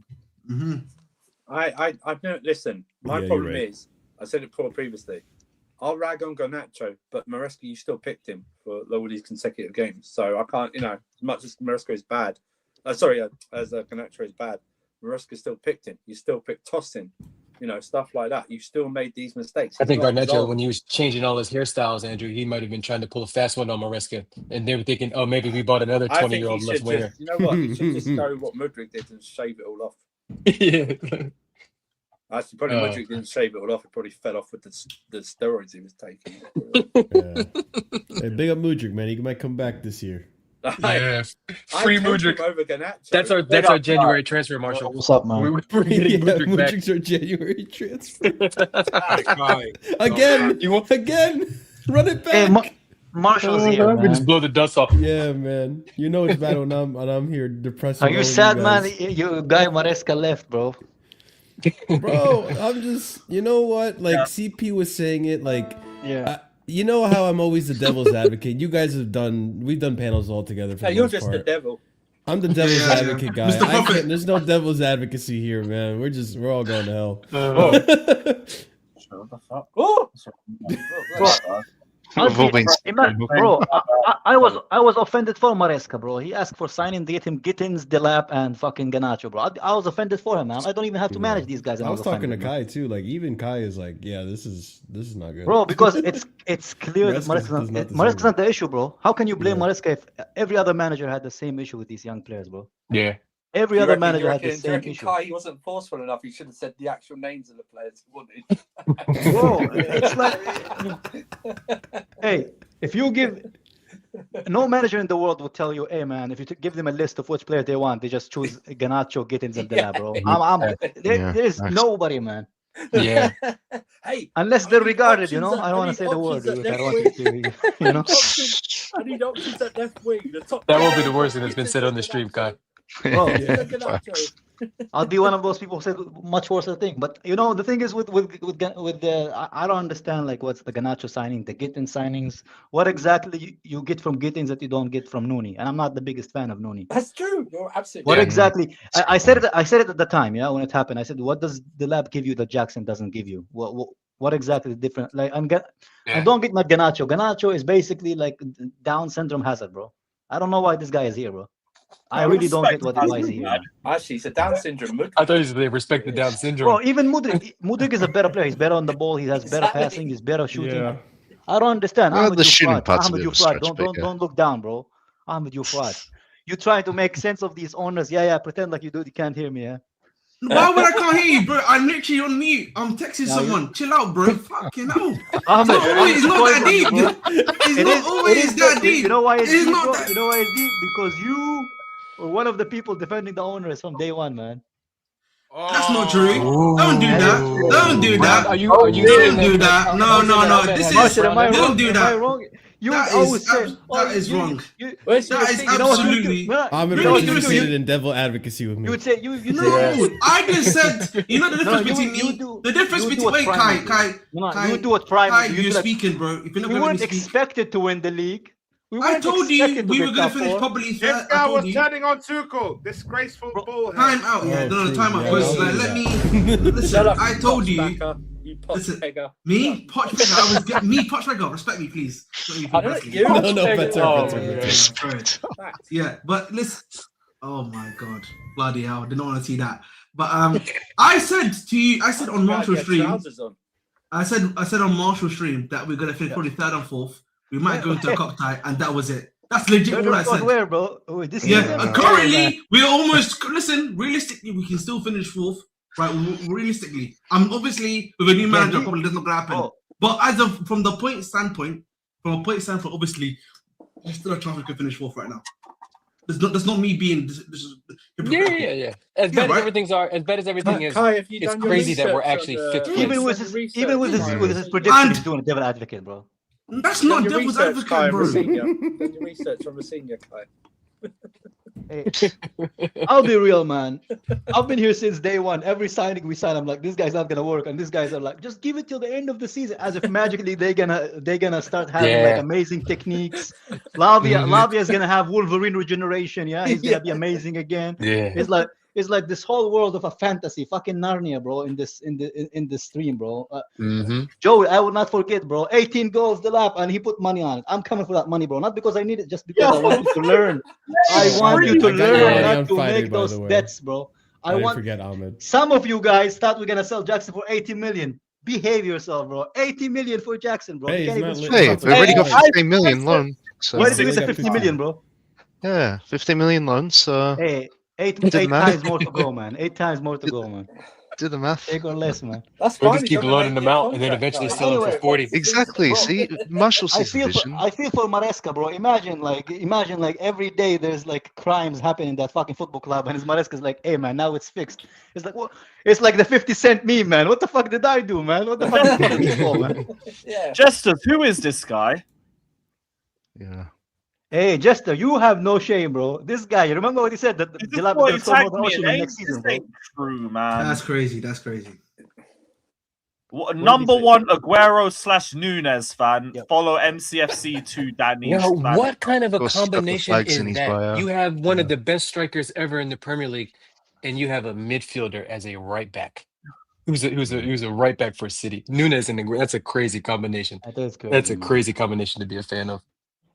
I don't listen. My problem is, I said it previously. I'll rag on Garnacho, but Maresca, you still picked him for all these consecutive games. So I can't, as much as Maresca is bad, as Garnacho is bad, Maresca still picked him. You still picked Tosin, stuff like that. You still made these mistakes. I think Garnacho, when he was changing all his hairstyles, Andrew, he might have been trying to pull a fast one on Maresca, and they were thinking, oh, maybe we bought another 20-year-old left winger. You know what? You should just go what Mudryk did and shave it all off. Yeah. Actually, probably Mudryk didn't shave it all off. It probably fell off with the steroids he was taking. Hey, big up Mudryk, man. He might come back this year. Yeah, free Mudryk. That's our January transfer, Marshall. What's up, man? We're getting Mudryk back. Mudryk's our January transfer. Again, run it back. Marshall's here, We just man. blow the dust off. Yeah, man. You know it's bad when I'm here depressed. Are you sad, man? You guy Maresca left, bro. Bro, I'm just, you know what? Like CP was saying it, like, yeah. You know how I'm always the devil's advocate. You guys we've done panels all together for Yeah, the you're most just part. the devil. I'm the devil's Yeah. advocate guy. Mr. Prophet. There's no devil's advocacy here, man. We're all going to hell. What the fuck? Oh! Bro, I was offended for Maresca, bro. He asked for signing to get him Gittins, Delap, and fucking Ganacho, bro. I was offended for him, man. I don't even have to manage these guys. And I was talking to offended, man. Kai too. Like even Kai is like, yeah, this is not good, Bro, because it's clear that Maresca's Maresca's not the issue, bro. How can you blame Maresca if every other manager had the same issue with these young players, bro? Yeah. Every other manager had the same issue. Kai, he wasn't forceful enough. He should have said the actual names of the players he wanted. Bro, it's like, hey, if you give, no manager in the world would tell you, hey man, if you give them a list of which player they want, they just choose Ganacho, Gittins, and Delap, bro. There's nobody, man. Yeah. Hey, unless they're regarded, you know. I don't want to say the word. Dude. I don't want to, you know. I need options at left wing. The top. That won't be the worst thing that's been said on the stream, Kai. Bro, I'll be one of those people who said much worse thing. But you know, the thing is with the I don't understand like what's the Ganacho signing, the Gittins signings. What exactly you get from Gittins that you don't get from Nooney? And I'm not the biggest fan of Nooney. That's true. You're absolutely. What exactly? I said it. I said it at the time. Yeah, when it happened, I said, "What does the lab give you that Jackson doesn't give you? What exactly is different?" Like I don't get my Ganacho. Ganacho is basically like Down syndrome hazard, bro. I don't know why this guy is here, bro. I really don't get why he's here. Actually, it's a Down syndrome. I thought they respect the Down syndrome. Bro, even Mudrik is a better player. He's better on the ball. He has better passing. He's better shooting. Yeah. I don't understand. Well, Ahmed, the you shooting fraud. part's a Ahmed, bit you of a fraud. stretch, but Don't look down, bro. Ahmed, you fraud. You trying to make sense of these owners. Yeah. Pretend like you can't hear me, yeah. Why would I can't hear you, bro? I'm literally on mute. I'm texting someone. Chill out, bro. Fucking hell. Ahmed, It's not that deep. It's not always that deep. You know why it's deep, not bro? that. You know why it's deep? Because you were one of the people defending the owners from day one, man. That's not true. Don't do that. Don't do that. Are you Don't saying do that. No. This is. Don't do Am I that. wrong? You That always is say that is wrong. That is absolutely. Ahmed participated in devil advocacy with me. You would say you No, I just said. You know the difference between me. The difference between wait, Kai. You do what Prime. Kai, you're speaking, bro. If you're not we gonna weren't let me speak. expected to win the league. I told you we were gonna finish probably This third. guy I told was you. turning on Tuchel. Disgraceful bull. Time out, yeah. No, time out. Because let me listen. I told you. Listen, me, Pochbagger. I was me, Pochbagger. Respect me, please. No, Yeah, but listen. Oh my god, bloody hell! Did not want to see that. But I said to you, I said on Marshall stream. I said on Marshall stream that we're gonna finish probably third and fourth. We might go into a cock tie, and that was it. That's legit what I said. Where, bro? Currently, we're almost. Listen, realistically, we can still finish fourth. Right, realistically, obviously with a new manager, probably that's not gonna happen. But from a point standpoint, obviously, there's still a chance we could finish fourth right now. That's not me being. Yeah. As bad as everything is, Kai, have you it's done your crazy that we're research actually on, fifth. Even with his prediction, he's doing a devil advocate, bro. That's not devil's advocate, bro. Done your research on ROSENIOR, Kai. Hey, I'll be real, man. I've been here since day one. Every signing we sign, I'm like, this guy's not gonna work, and these guys are like, just give it till the end of the season, as if magically they're gonna start having like amazing techniques. Lavia is gonna have Wolverine regeneration. Yeah, he's gonna be amazing again. Yeah, it's like this whole world of a fantasy, fucking Narnia, bro. In this stream, bro. Joey, I will not forget, bro. 18 goals the lap, and he put money on it. I'm coming for that money, bro. Not because I need it, just because I want you to learn. I want you to learn not to make those bets, bro. I want. Forget Ahmed. Some of you guys thought we're gonna sell Jackson for 80 million. Behave yourself, bro. 80 million for Jackson, bro. Hey, we've already got 15 million loan. So. Why did you say 50 million, bro? Yeah, 50 million loans. So. Hey. Eight times more to go, man. 8 times more to go, man. Do the math. Take or less, man. That's fine. We'll just keep loading them out and then eventually sell them for 40. Exactly. See, Marshall sees the vision. I feel for Maresca, bro. Imagine like every day there's like crimes happening in that fucking football club, and his Maresca's like, hey man, now it's fixed. It's like what? It's like the 50 Cent meme, man. What the fuck did I do, man? What the fuck is for, man? Yeah. Jesters, who is this guy? Yeah. Hey, Jester, you have no shame, bro. This guy, you remember what he said? That Jalap is going to score more than Osimhen next season, bro. True, man. That's crazy. That's crazy. Number one Aguero/Nunes fan. Follow MCFC to Danny. Now, what kind of a Course, he's got the combination flags in is his that? bio. You have one of the best strikers ever in the Premier League, and you have a midfielder as a right back. Who's a right back for City? Nunes and Aguero. That's a crazy combination. That is crazy, That's a man. crazy combination to be a fan of.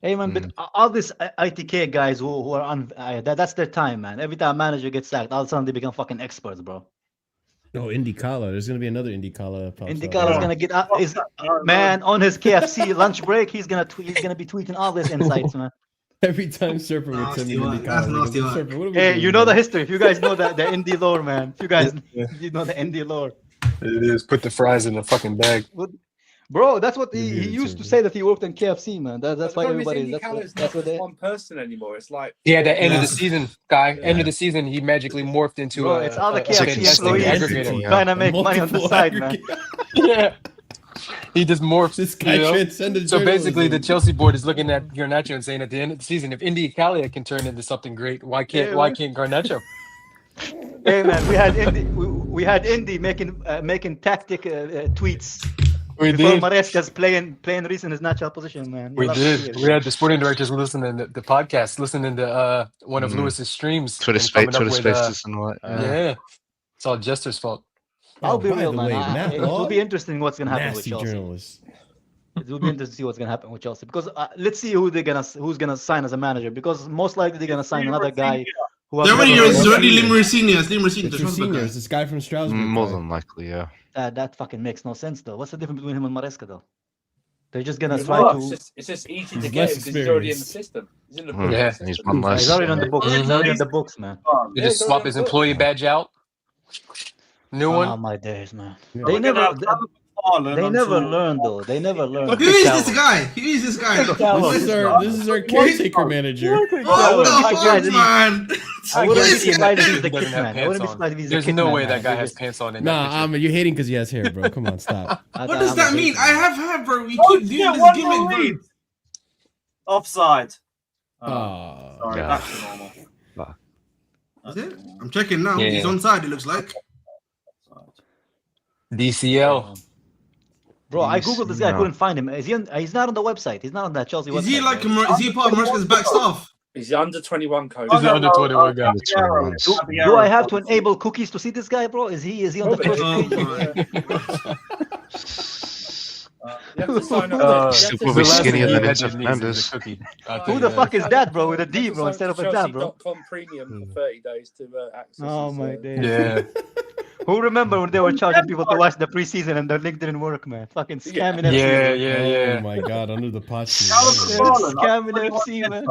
Hey, man, but all these ITK guys who are on, that's their time, man. Every time a manager gets sacked, all of a sudden they become fucking experts, bro. Oh, Indy Kala. There's gonna be another Indy Kala. Indy Kala's gonna get up. Man, on his KFC lunch break, he's gonna be tweeting all these insights, man. Every time Serper would send me Indy That's Kala. nasty. Serper, what are we Hey, doing, you know the man? history. If you guys know the Indy lore, man. If you guys you know the Indy lore. It is. Put the fries in the fucking bag. Bro, that's what he used to say, that he worked in KFC, man. That's why everybody. That's what one person anymore. It's like Yeah, the end of the season, guy. End of the season, he magically morphed into Bro, a. it's all the a KFC fantastic employees aggregator. trying to make money on the side, man. Yeah. He just morphs. This guy transcended So basically, the journalism. Chelsea board is looking at Garnacho and saying, at the end of the season, if Indy Kalia can turn into something great, why can't Garnacho? Hey, man, we had Indy making tactic tweets. We before did. Maresca's playing Reese in his natural position, man. We You love to see did. it. We had the sporting directors listening to the podcast, listening to one of Lewis's streams. Twitter and coming up Twitter with, Spaces and all that. Yeah. It's all Jester's fault. I'll be by real, the man. way, Matt It will Law, be interesting what's gonna happen with nasty Chelsea. journalist. It will be interesting to see what's gonna happen with Chelsea, because let's see who's gonna sign as a manager, because most likely they're gonna sign another guy. It's already Limerick Senior. It's Limerick Senior. It's your seniors. This guy from Strasbourg. More guy. than likely, yeah. That fucking makes no sense, though. What's the difference between him and Maresca, though? They're just gonna It's try not. to. It's just easy to He's get less him because he's already in the experienced. system. He's in the Yeah. system. He's one less. He's already on the books. He's already on the books, man. You just swap his employee badge out. New Oh one. my days, man. Yeah. They We're gonna never. have Callum Haaland They never until- learn, though. They never learn. Who is this guy? Who is this guy? This is our caretaker manager. What the fuck, man? I What wouldn't is be he? surprised if he's He the doesn't kick have man. I pants wouldn't be on. surprised if he's the There's kick no man, way man. that guy They has just- pants on in that Nah, picture. you're hating because he has hair, bro. Come on, stop. What does that mean? I have hair, bro. We Oh, keep shit, doing this one gimmick, more bro. lead. Offside. Oh, Sorry, Yeah. back to normal. Is it? I'm checking now. Yeah. He's on side, it looks like. DCL. Bro, I googled this guy. I No. couldn't find him. Is he? He's not on the website. He's not on that Chelsea website. Is he like bro. is he part of Maresca's back staff? He's the under 21 coach. He's the under 21 guy. Do I have to enable cookies to see this guy, bro? Is he on the first Oh, page? You have to sign up. Uh, Still the probably last skinnier thing than he Enzo had to need is Fernandez. a cookie. I'll tell Who you the that. fuck is that, bro? With a D, bro, instead of a tab, bro. Chelsea.com premium for 30 days to access. Oh his, my days. Yeah. Who remember when they were charging people to watch the preseason and the link didn't work, man? Fucking scamming FC. Yeah. Oh my god, under the pot sheet. Scamming FC, man.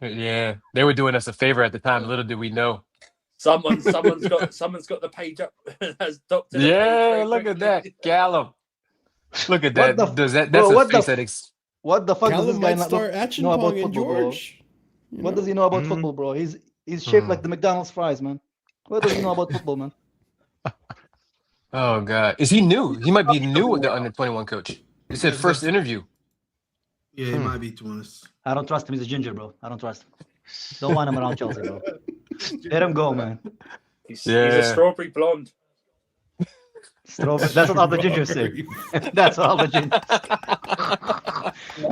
Yeah. They were doing us a favor at the time. Little did we know. Someone's got the page up as Doctor. Yeah, look at that. Callum. Look at What that. the- Does that bro, that's what a the face f- that What the fuck does this Callum guy might not start action know about pong and football, bro? George. What does he know about football, bro? He's shaped like the McDonald's fries, man. What does he know about football, man? Oh god. Is he new? He might be new with the under 21 coach. He said first interview. Yeah, he might be, to be honest. I don't trust him. He's a ginger, bro. I don't trust him. Don't want him around Chelsea, bro. Let him go, man. He's Yeah. a strawberry blonde. Strawberry. That's what all the gingers say. That's what all the gingers.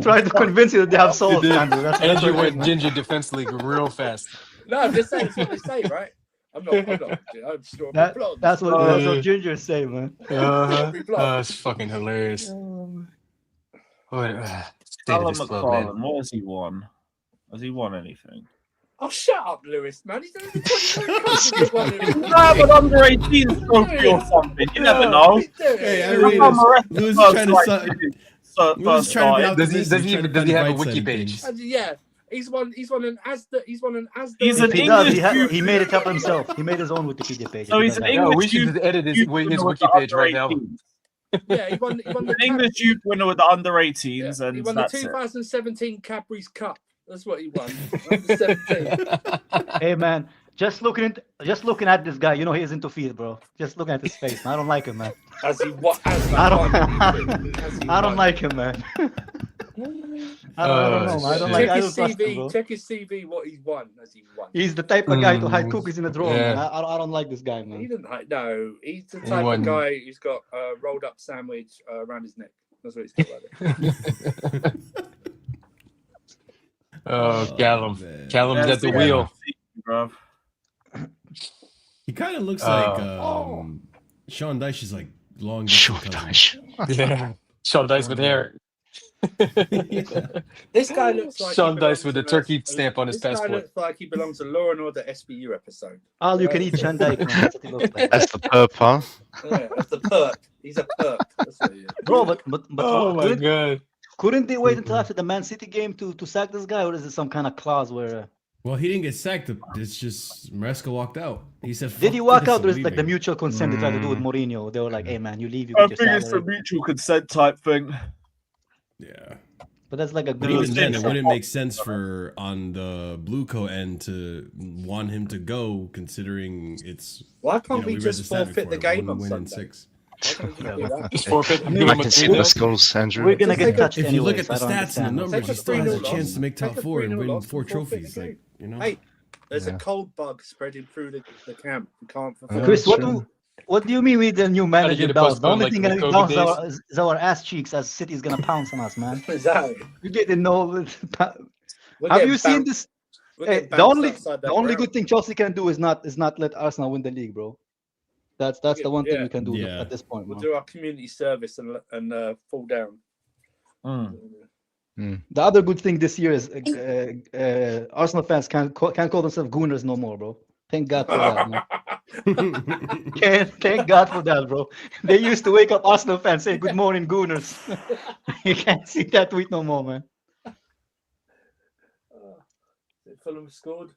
Trying to convince you that they have souls, Andrew. That's what Andrew they're went doing, ginger defense league real fast. No, I'm just saying that's what they say, right? I'm strawberry man. blonde. That's what gingers say, man. Strawberry blonde. It's fucking hilarious. What, state of Callum this club, man. McFarlane, what has he won? Has he won anything? Oh, shut up, Lewis, man. He's only 21. Have an under 18 trophy or something. You never know. Hey, I Look read how this. Maresca Lewis is first trying to started. Lewis is trying to be started. optimistic. Does he have a wiki page? Yeah, he's won an Asda. He's won an Asda. He's an If he does, English he made it up himself. He made his own Wikipedia page. So He he's does an that. No, we English should youth- just edit his youth wiki winner with page the right now. under 18s. Yeah, he won the An English youth winner with the under 18s, he and won the that's it. 2017 Cadbury's Cup. That's what he won. Under 17. Hey, man. Just looking at this guy, you know he is into feet, bro. Just looking at his face, man. I don't like him, man. As he what? As I don't like him, man. I don't know, man. I don't like. Check I his don't trust him, CV. bro. Check his CV. What he's won. Has he won? He's the type of guy to hide cookies in a drawer, man. Yeah. I don't like this guy, He man. didn't hide. No, he's the He type won. of guy who's got a rolled up sandwich around his neck. That's what he's got right there. Oh, Callum. man. Callum's at the wheel. Bro. He kind of looks like Sean Dyche is like long distance cousin. Yeah. Sean Dice with hair. This guy looks like Sean he Dice belongs with a to turkey stamp on his This guy passport. looks like he belongs to Law and Order SVU episode. All you can eat Sean Dyche, man. That's what he looks like. That's the perp, huh? Yeah, that's the perk. He's a perk. That's what he is. Bro, but Oh my god. couldn't they wait until after the Man City game to sack this guy, or is it some kind of clause where? Well, he didn't get sacked. It's just Maresca walked out. He said, Did he "Fuck walk this, out? I'm There's like the leaving." mutual consent they tried to do with Mourinho. They were like, "Hey, man, you leave, you I get think your it's a salary." mutual consent type thing. Yeah. But that's like a But even then, it wouldn't make sense for on the Blueco end to want him to go, considering it's. Why can't we read just the stat forfeit the before, game one on win and Sunday? 6. Just forfeit. I can see the skulls, Andrew. We're gonna get touched If you look anyways. at the I don't stats and the understand. numbers, he still has a chance to make top Take a 4 and 3-0 win loss 4 and forfeit the trophies. game. Like, you know. Hey, there's a Yeah. cold bug spreading through the camp. We can't. Chris, what do you mean with the new manager get it bounce? The postponed only like thing the that COVID bounces is our ass cheeks as City is gonna pounce on us, man. Exactly. You didn't know. We're Have getting you seen bounced- this? we're Hey, getting the bounced only outside the that only ground. good thing Chelsea can do is not let Arsenal win the league, bro. That's the one thing Yeah. we can do Yeah. at this point. We'll man. do our community service and fall down. The other good thing this year is Arsenal fans can't call themselves gooners no more, bro. Thank God for that, man. Thank God for that, bro. They used to wake up Arsenal fans saying "Good morning, gooners." You can't see that tweet no more, man. Fulham scored.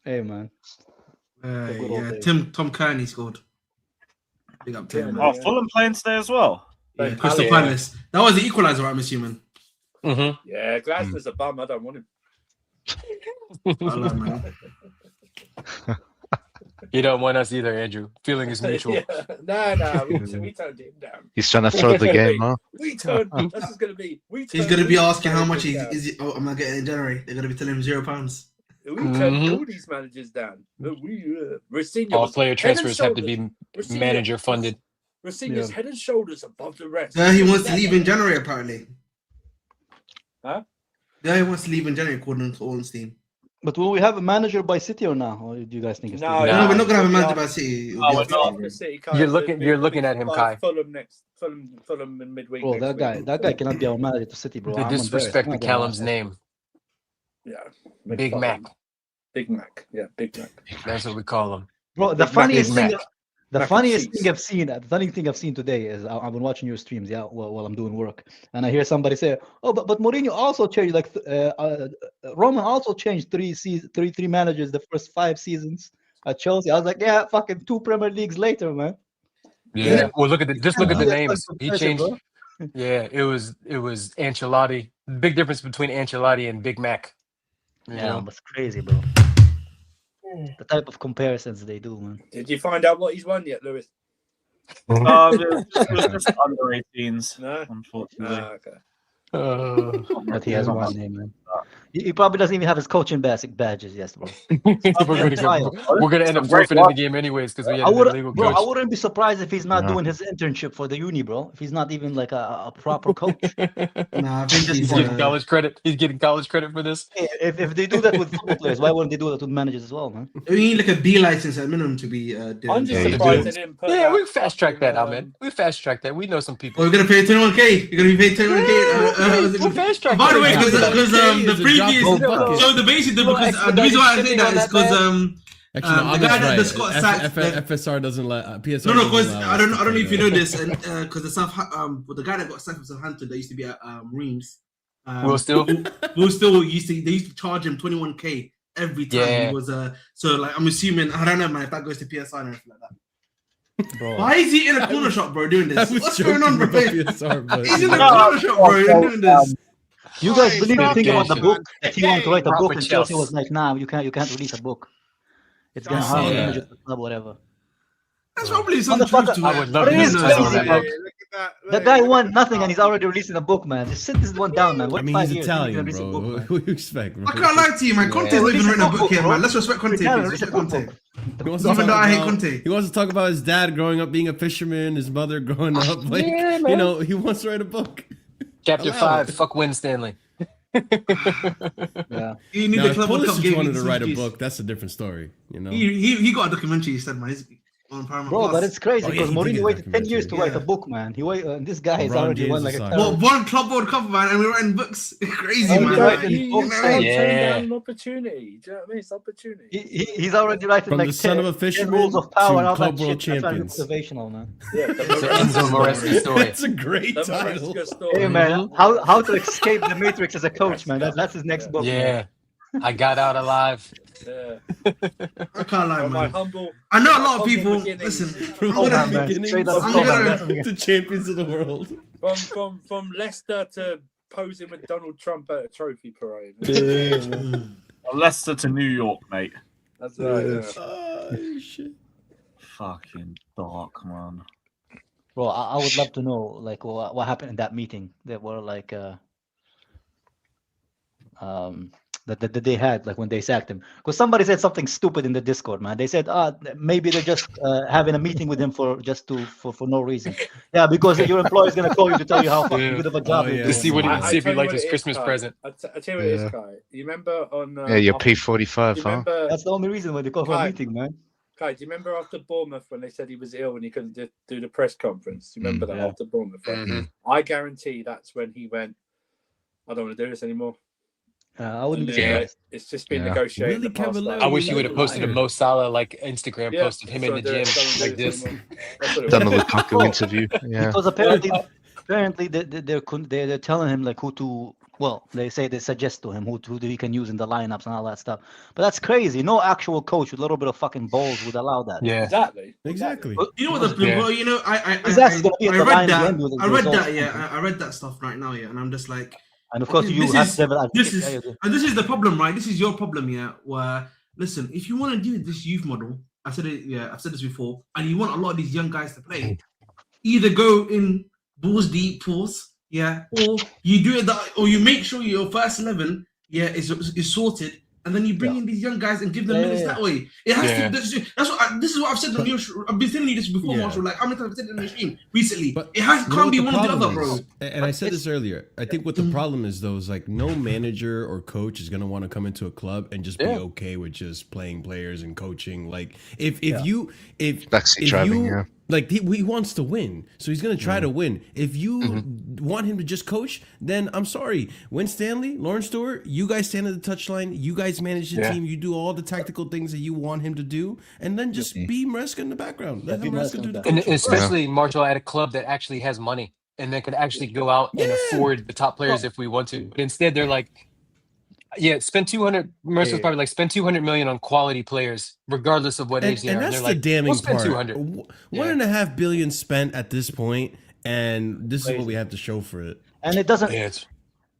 Hey, man. The good old Yeah, days. Tom Kearney scored. Big up Tim. Oh, Fulham playing today as well. Yeah, Crystal Palace. That was the equalizer, I'm assuming. Yeah, Glasner's a bum. I don't want him. Hello, man. You don't want us either, Andrew. Feeling is mutual. No, we turned him down. He's trying to throw the game, huh? We turned. This is going to be. He's going to be asking how much am I getting in January? They're going to be telling him £0. We turned all these managers down. Rosinio All was player head and transfers have to shoulders- be Rosinio- manager funded. Rosinio's head and shoulders above the rest. Yeah, he wants to leave in January, apparently. Huh? Yeah, he wants to leave in January, according to Ornstein. But will we have a manager by City or not? Or do you guys think it's No, too No, late? we're not going to have a manager by City. It'll be after City, Kai. You're looking at him, Kai. Fulham next. Fulham in midweek. Bro, next that guy cannot be our manager to City, bro. The I'm disrespect to embarrassed. Callum's name. Yeah. Big Mac. Big Mac. Yeah, Big Mac. That's what we call him. Bro, the Big funniest Mac. thing, the Mac and funniest cheese. thing I've seen, the funny thing I've seen today is I've been watching your streams, yeah, while I'm doing work, and I hear somebody say, "Oh, but Mourinho also changed, like Roman also changed three managers the first 5 seasons at Chelsea." I was like, "Yeah, fucking 2 Premier Leagues later, man." Yeah. Well, look at the Yeah, names. He comparison, changed. bro. Yeah, it was Ancelotti. Big difference between Ancelotti and Big Mac. You Yeah, know? that's crazy, bro. The type of comparisons they do, man. Did you find out what he's won yet, Lewis? It was just under 18s, No. unfortunately. Okay. But he has one name, man. He probably doesn't even have his coaching badges yet, bro. we're gonna end up forfeiting the game anyways because we had I an wouldn't, illegal bro. coach. I wouldn't be surprised if he's not Yeah. doing his internship for the uni, bro. If he's not even like a proper coach. Nah, I think He's getting college credit. He's getting college credit for this. If they do that with football players, why wouldn't they do that with managers as well, man? We need like a B license at minimum to be doing. I'm just Yeah, surprised they didn't put Yeah, that. we fast tracked that out, man. We fast tracked that. We know some people. Oh, we're gonna pay 21K. You're gonna be paid 21K. We'll fast track By the way, that. because the previous, so the basically because the reason why I say that is because Actually, no, the guy Amit's that right. just got sacked. FSR doesn't let PSR. No, doesn't because allow I us don't to know pay if you that. know this, and because the guy that got sacked from Southampton that used to be at Reims. Will Still? Will Still used to charge him 21K every time Yeah. he was so like I'm assuming I don't know, man, if that goes to PSR and everything like that. Bro. Why is he in a corner shop, bro, doing I this? was What's going on, joking bro? about PSR, but He's in the corner shop, bro, doing this. You guys believe the thing about the Dedication. book that he wanted to write a Proper book, and Chelsea Chelsea. was like, "Nah, you can't release a book. It's gonna I harm saw the that. image of the club, whatever." That's probably some Motherfucker, truth to I it. would love But to it is know crazy, that. bro. That guy won nothing, and he's already releasing a book, man. Just sit this one down, man. I Wait mean, 5 he's years. Italian, Release a bro. book, man. What do you expect, bro? I can't lie to you, man. Conte's not even written a book here, man. Let's respect Conte, please. Respect Conte. He wants to Even talk though I hate about- Conte. He wants to talk about his dad growing up being a fisherman, his mother growing up like Yeah, you man. know, he wants to write a book. Chapter Allow 5. it. Fuck Win Stanley. Yeah. You need Now, the if Club World Cup Pulisic game. wanted to write a book, that's a different story, you know. He got a documentary. He said, man. He's on Paramount Bro, Plus. but it's crazy Oh, yeah, because he did Mourinho get a waited 10 years to write a Yeah. book, man. This guy has LeBron already James won like a decided. Well, one Club World Cup, man, and we're writing books. Crazy, Oh, man. you're Like, right. you You know, can't turn Yeah. down an opportunity. Do you know what I mean? It's opportunity. He's already writing From like the son of a 10 fisherman rules of power to and all Club that World shit. That's why Champions. it's motivational, man. Yeah, It's an Enzo Maresca story. It's a great the title. Maresca story. Hey, man, how to escape the Matrix as a coach, man. That's his next book. Yeah. I got out alive. Yeah. I can't lie, From my man. humble, I know a my lot of humble people. beginnings. Listen, From Oh, the man, beginning, straight up I'm top, gonna- man. the champions of the world. From Leicester to posing with Donald Trump at a trophy parade. Leicester to New York, mate. That's right. Yeah. Oh, shit. Fucking dark, man. Bro, I would love to know like what happened in that meeting that were like that they had like when they sacked him, because somebody said something stupid in the Discord, man. They said maybe they're just having a meeting with him for no reason. Yeah, because your employer is gonna call you to tell you how fucking good of a job Oh, you're yeah. doing. To see what I see if he tell you liked what his it is, Christmas Kai. present. I tell you what it is, Kai. You remember on Yeah, your after- P45, do you huh? remember, That's the only reason why they call for a Kai, meeting, man. Kai, do you remember after Bournemouth when they said he was ill and he couldn't do the press conference? Do you remember that Yeah. after Bournemouth? Right? Mhm. I guarantee that's when he went, I don't want to do this anymore. I wouldn't be And, surprised. it's just been Yeah. negotiated. in Really, the past, Cavallari? like- I wish you would have posted a Liar. Mo Salah like Instagram Yeah, post of him in the that's gym what I like do this. anymore. That's what it Done the was. Lukaku interview. Yeah. Because apparently they're telling him like who to. Well, they say they suggest to him who he can use in the lineups and all that stuff. But that's crazy. No actual coach with a little bit of fucking balls would allow that. Yeah. Exactly. You know what the Yeah. well, you know, His ass is gonna be at the line read at the end that. with the I read results. that. Yeah, I read that stuff right now. Yeah, and I'm just like, And of course, you this have is- to have this is the problem, right? This is your problem, yeah. Where listen, if you want to do this youth model, I said it. Yeah, I've said this before, and you want a lot of these young guys to play, either go in balls deep, pause, yeah, or you do it or you make sure your first 11, yeah, is sorted. And then you bring in these young guys and give them minutes that way. It has Yeah. to. This is what I've said on your. I've been telling you this before, Yeah. Marshall. Like how many times I've said it on the stream recently. But it you know can't what be the one or the problem other, bro. is? And I said this earlier. I think what the problem is though is like no manager or coach is gonna want to come into a club and just be okay with just playing players and coaching. Like if Backseat driving, yeah. like he wants to win, so he's gonna try to win. If you want him to just coach, then I'm sorry, Win Stanley, Lawrence Stewart, you guys stand at the touchline, you guys manage the team, you do all the tactical things that you want him to do, and then just be Maresca in the background. Let Maresca do the And coaching. especially Marshall at a club that actually has money and that could actually go out and afford the top players if we want to. But instead, they're like, spend 200. Mercer's probably like spend 200 million on quality players, regardless of what age they are. And that's they're the like, damning we'll spend part. 200. $1.5 billion spent at this point, and this is what we have to show for it. And it doesn't. Yeah,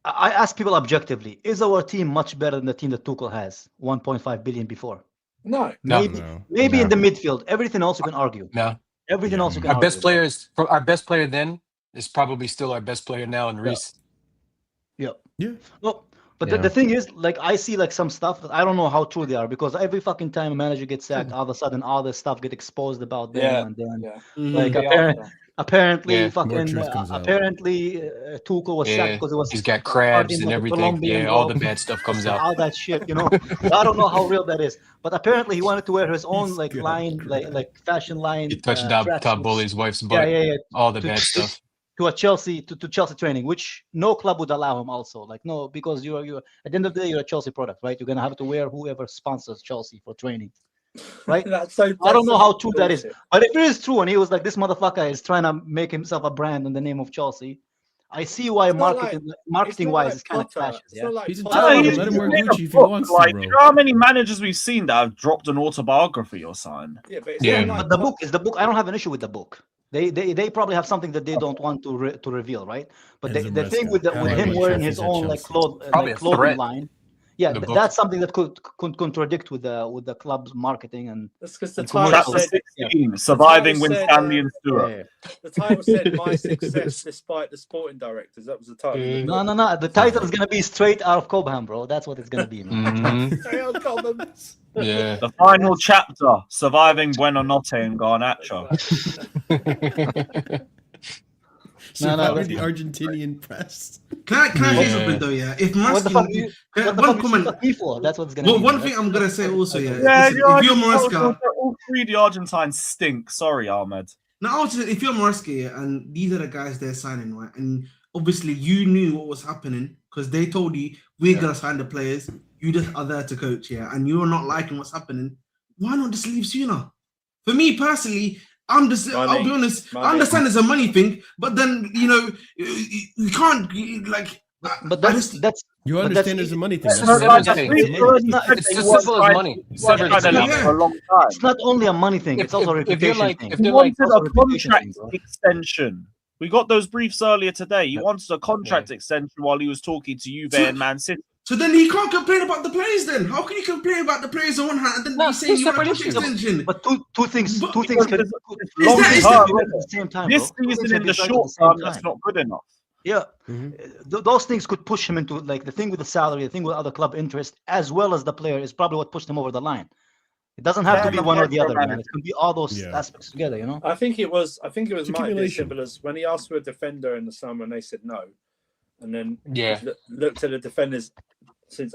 I ask people objectively: is our team much better than the team that Tuchel has? 1.5 billion before. No. Maybe in the midfield. Everything else you can argue. No. Everything else you can Our argue. best players, our best player then is probably still our best player now in Reece. Yeah. Yeah. Well, but the thing is, like, I see like some stuff that I don't know how true they are, because every fucking time a manager gets sacked, all of a sudden all this stuff get exposed about them, and then like apparently fucking apparently Tuchel was sacked because it was he's got crabs partying and with a everything. Colombian Yeah, all girl. the bad stuff comes out. All that shit, you know. I don't know how real that is, but apparently he wanted to wear his own like line, like fashion line. He touched Top Bully's wife's butt. Yeah. All the bad stuff. To a Chelsea to Chelsea training, which no club would allow him. Also, like no, because you're at the end of the day you're a Chelsea product, right? You're gonna have to wear whoever sponsors Chelsea for training, right? I don't know how true that is, but if it is true, and he was like, this motherfucker is trying to make himself a brand in the name of Chelsea, I see why marketing wise it's kind of clashes. Yeah, He's Let entitled. Let him wear Gucci if he wants to, like, bro. you know how many managers we've seen that have dropped an autobiography or something? Yeah, but but the book is the book. I don't have an issue with the book. They probably have something that they don't want to reveal, right? But the thing with him wearing his own like clothing line, Yeah, The book. that's something that could contradict with the club's marketing and. That's because the and title commercial. said, 16, surviving when said, Stanley and Stewart. The title said "My success despite the sporting directors." That was the title. of the book. No. The title is gonna be straight out of Cobham, bro. That's what it's gonna be, man. Straight out of Cobham. Yeah. The final chapter, surviving Buonanotte in Garnacho. Surviving the Argentinian press. Can I say something though? Yeah, if What the fuck? Maresca, One one comment. That's what's gonna be. One thing I'm gonna say also, yeah. Yeah, Listen, if you're Maresca, all three of the Argentines stink. Sorry, Ahmed. now also if you're Maresca, yeah, and these are the guys they're signing, right? And obviously you knew what was happening because they told you we're gonna sign the players. You just are there to coach, yeah, and you're not liking what's happening. Why not just leave sooner? For me personally, I'll be honest. I understand it's a money thing, but then you can't like. But that's you understand there's a money thing. It's as simple as money. It's not only a money thing. It's also a reputation thing. He wanted a contract extension. We got those briefs earlier today. He wanted a contract extension while he was talking to Juve and Man City. So then he can't complain about the players. Then how can you complain about the players on one hand and then be saying you want a contract extension? But two things. Can Long at term, the same time. this bro. season in the short term, that's not good enough. Yeah, those things could push him into like the thing with the salary, the thing with other club interest, as well as the player is probably what pushed him over the line. It doesn't have to be one or the other, man. It can be all those aspects together, you know. I think it was might be as accumulation. simple as when he asked for a defender in the summer and they said no, and then Yeah. looked at the defenders since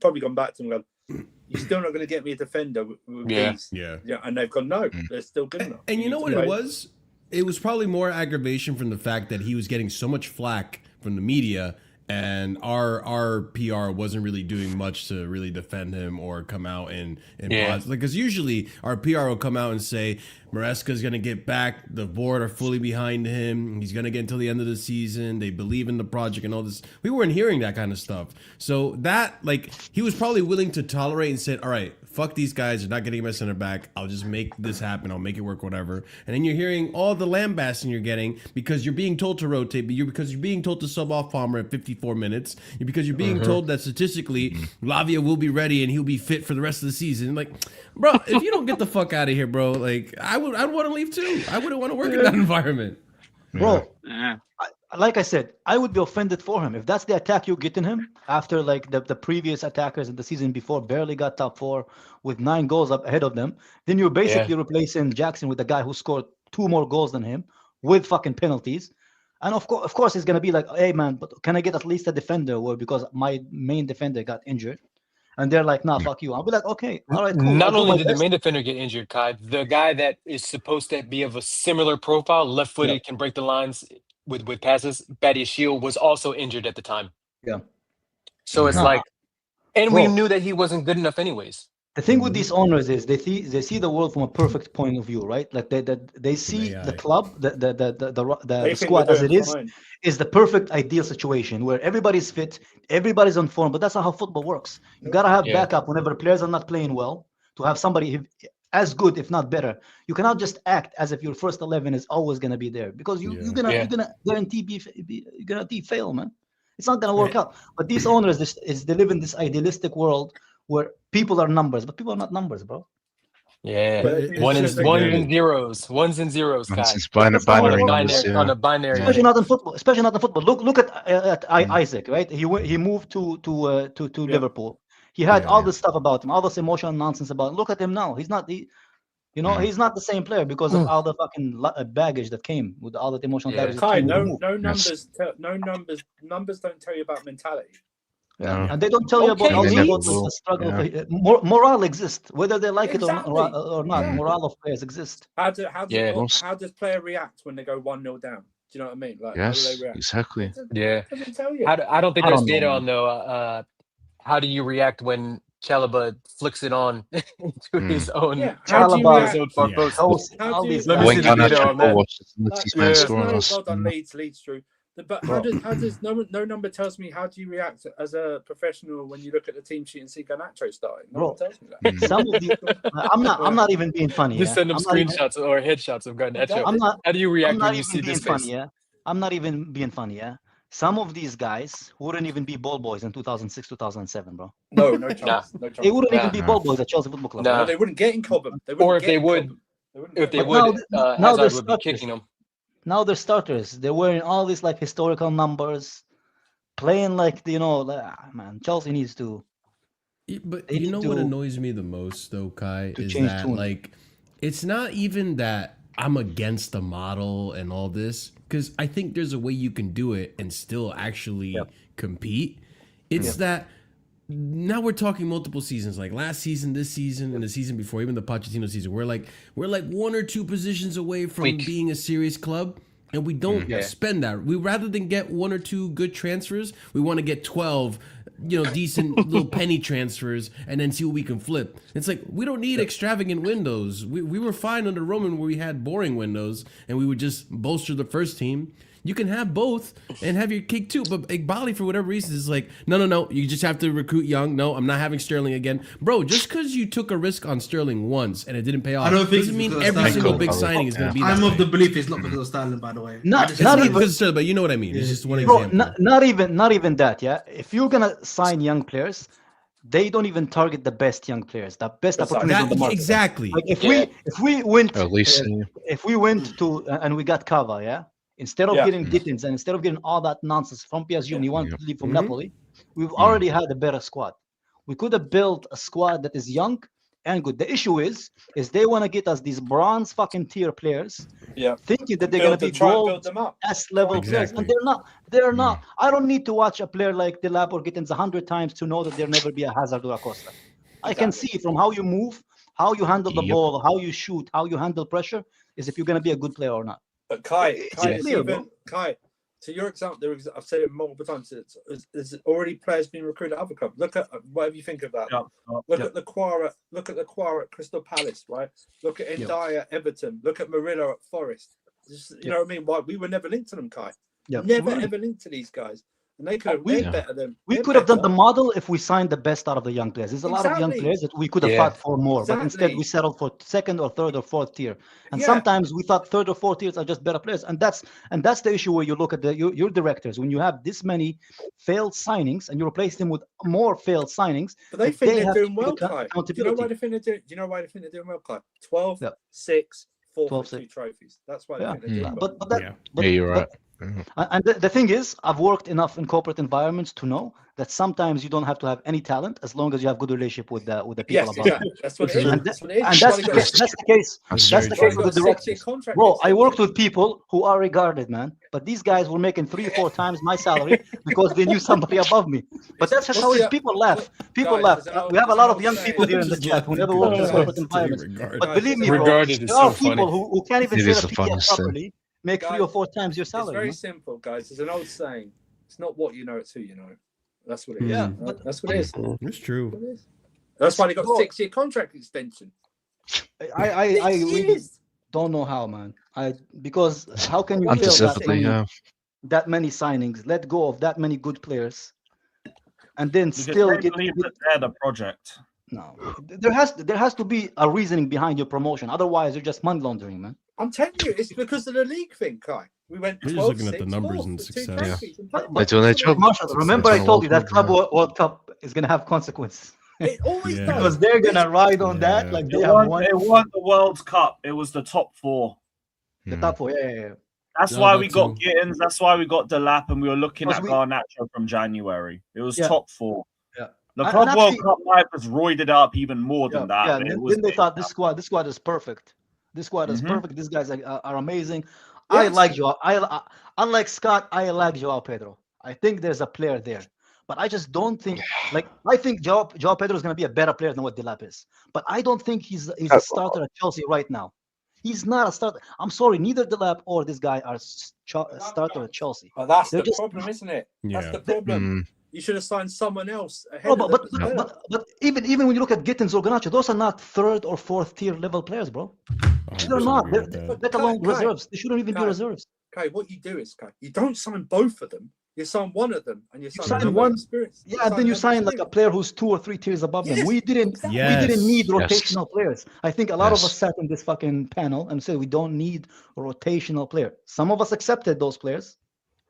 probably gone back to him and gone, you're still not going to get me a defender with these. Yeah. And they've gone no, they're still good enough. And you know what it was? It was probably more aggravation from the fact that he was getting so much flack from the media, and our PR wasn't really doing much to really defend him or come out and because usually our PR will come out and say Maresca's gonna get back, the board are fully behind him, he's gonna get until the end of the season, they believe in the project and all this. We weren't hearing that kind of stuff. So that, like, he was probably willing to tolerate and said, all right, fuck these guys, they're not getting my center back, I'll just make this happen, I'll make it work, whatever. And then you're hearing all the lambasting you're getting because you're being told to rotate, because you're being told to sub off Palmer at 54 minutes, because you're being told that statistically Lavia will be ready and he'll be fit for the rest of the season. Like, bro, if you don't get the fuck out of here, bro, like I'd want to leave too. I wouldn't want to work in that environment. Bro, like I said, I would be offended for him if that's the attack you're getting him after like the previous attackers in the season before barely got top 4 with 9 goals up ahead of them. Then you're basically replacing Jackson with the guy who scored 2 more goals than him with fucking penalties. And of course, he's gonna be like, "Hey man, but can I get at least a defender?" Or because my main defender got injured, and they're like, "Nah, fuck you." I'll be like, "Okay, all right, cool." Not only did the main defender get injured, Kai, the guy that is supposed to be of a similar profile, left-footed, can break the lines with passes, Badiashile, was also injured at the time. Yeah. So it's like, and we knew that he wasn't good enough anyways. The thing with these owners is they see the world from a perfect point of view, right? Like they see the club, the squad as it is the perfect ideal situation where everybody's fit, everybody's on form. But that's not how football works. You gotta have backup whenever players are not playing well to have somebody as good, if not better. You cannot just act as if your first 11 is always gonna be there because you're gonna guarantee fail, man. It's not gonna work out. But these owners they live in this idealistic world where people are numbers, but people are not numbers, bro. Yeah, ones and zeros, guys. On a binary. Especially not in football. Look at Isaac, right? He moved to Liverpool. He had all this stuff about him, all this emotional nonsense about him. Look at him now. He's not he's not the same player because of all the fucking baggage that came with all the emotional baggage. Kai, numbers don't tell you about mentality. Yeah, and they don't tell you about the struggle. Morale exists, whether they like it or not. Morale of players exists. How does player react when they go 1-0 down? Do you know what I mean? Like, how do they react? Exactly. Yeah. Doesn't tell you. I don't think there's data on though. How do you react when Chalobah flicks it on to his own? Yeah. Chalobah. Let me see the video on that. Well done, leads through. But how does no number tells me how do you react as a professional when you look at the team sheet and see Garnacho starting? No one tells me that. Some of the, I'm not even being funny. Just send them screenshots or headshots of Garnacho. How do you react when you see this face? I'm not even being funny. Yeah, some of these guys wouldn't even be ball boys in 2006, 2007, bro. No chance. No chance. They wouldn't even be ball boys at Chelsea Football Club. No, bro. they wouldn't get in Cobham. Or if they would, now Hazard would be kicking them. Now they're starters. They're wearing all these like historical numbers, playing like man. Chelsea needs to. But they you need know to- what annoys me the most, though, Kai, to is change that tune. like it's not even that I'm against the model and all this, because I think there's a way you can do it and still actually compete. It's that now we're talking multiple seasons, like last season, this season, and the season before, even the Pochettino season. We're like 1 or 2 positions away from being a serious club, and we don't spend that. We rather than get 1 or 2 good transfers, we want to get 12, decent little penny transfers, and then see what we can flip. It's like we don't need extravagant windows. We were fine under Roman where we had boring windows, and we would just bolster the first team. You can have both and have your cake too. But Igbali, for whatever reason, is like, no. You just have to recruit young. No, I'm not having Sterling again. Bro, just because you took a risk on Sterling once and it didn't pay off, I don't think doesn't mean it's because every of single Sterling. big signing is going to be that I'm of way. the belief it's not because of Sterling, by the way. Not It's not even because of Sterling, but you know what I mean. It's just one Bro, example. not even that. Yeah, if you're gonna sign young players, they don't even target the best young players, the best opportunities on the market. Exactly. Like if we went, At least, if we went to and we got Kava, yeah. Instead of getting Dickens and instead of getting all that nonsense from PSG and he wanted to leave from Napoli, we've already had a better squad. We could have built a squad that is young and good. The issue is they want to get us these bronze fucking tier players, thinking that they're going to be gold S level players, and they're not. They're not. I don't need to watch a player like Delap or Gittins 100 times to know that there'll never be a Hazard or a Costa. I can see from how you move, how you handle the ball, how you shoot, how you handle pressure, is if you're going to be a good player or not. But Kai, clear, bro. to your example, I've said it multiple times. There's already players being recruited at other clubs. Look at whatever you think of that. Look at the Quara. Look at the Quara at Crystal Palace, right? Look at Ndiaye at Everton. Look at Murillo at Forest. You know what I mean? Why we were never linked to them, Kai. Never ever linked to these guys, and they could have better than. We could have done the model if we signed the best out of the young players. There's a lot of young players that we could have fought for more, but instead we settled for second or third or fourth tier. And sometimes we thought third or fourth tiers are just better players, and that's the issue where you look at your directors when you have this many failed signings and you replace them with more failed signings. But they think they're doing well, Kai. Do you know why they think they're doing? Do you know why they think they're doing well, Kai? 12, 6, 4 for 2 trophies. That's why they think they're doing well. But you're right. And the thing is, I've worked enough in corporate environments to know that sometimes you don't have to have any talent as long as you have good relationship with the people above you. That's what it is. And That's what it is. and that's the case. That's the case with the directors. Bro, I worked with people who are regarded, man. But these guys were making 3 or 4 times my salary because they knew somebody above me. But that's just how it is. People laugh. People laugh. We have a lot of young people here in the chat who never worked in corporate environments. But believe me, bro, there are people who can't even say the PDF properly. Make 3 or 4 times your salary. It's very simple, guys. There's an old saying: "It's not what you know; it's who you know." That's what it is. Yeah, that's what it is. It's true. That's why they got 6-year contract extension. I really don't know how, man. Because how can you fail that many signings, let go of that many good players, and then still get the project? No, there has to be a reasoning behind your promotion. Otherwise, you're just money laundering, man. I'm telling you, it's because of the league thing, Kai. We went 12, We're just looking at the 6, numbers 4 and for 2 success. trophies. They're doing their job. Marshall, remember I told you that Club World Cup is going to have consequences. It always does. Because they're going to ride on that like they It have won, won. it won the World Cup. It was the top 4. The top 4, yeah. That's No, why that we got too. Gittins. That's why we got Delap, and we were looking at Because Garnacho from January. It was Yeah. top 4. Yeah. The And Club World actually- Cup might have roided up even more than that. Yeah, but it then, was then they thought this squad is perfect. This squad is Mhm. perfect. These guys are amazing. I Yes. like Joao. Unlike Scott, I like Joao Pedro. I think there's a player there, but I just don't think. I think Joao Pedro is going to be a better player than what Delap is. But I don't think he's a starter at Chelsea right now. He's not a starter. I'm sorry, neither Delap or this guy are starter at Chelsea. But that's They're the just- problem, isn't it? Yeah. That's the problem. You should have signed someone else ahead No, of but them. but even when you look at Gittins or Garnacho, those are not 3rd or 4th tier level players, bro. They're not. They're let alone Kai, reserves. They shouldn't even be Kai, reserves. Okay, what you do is, Kai, you don't sign both of them. You sign one of them, and you sign sign another one- experience. Yeah, then you sign like a player who's 2 or 3 tiers above them. Yes, We didn't need rotational players. I think a lot of us sat in this fucking panel and said we don't need a rotational player. Some of us accepted those players.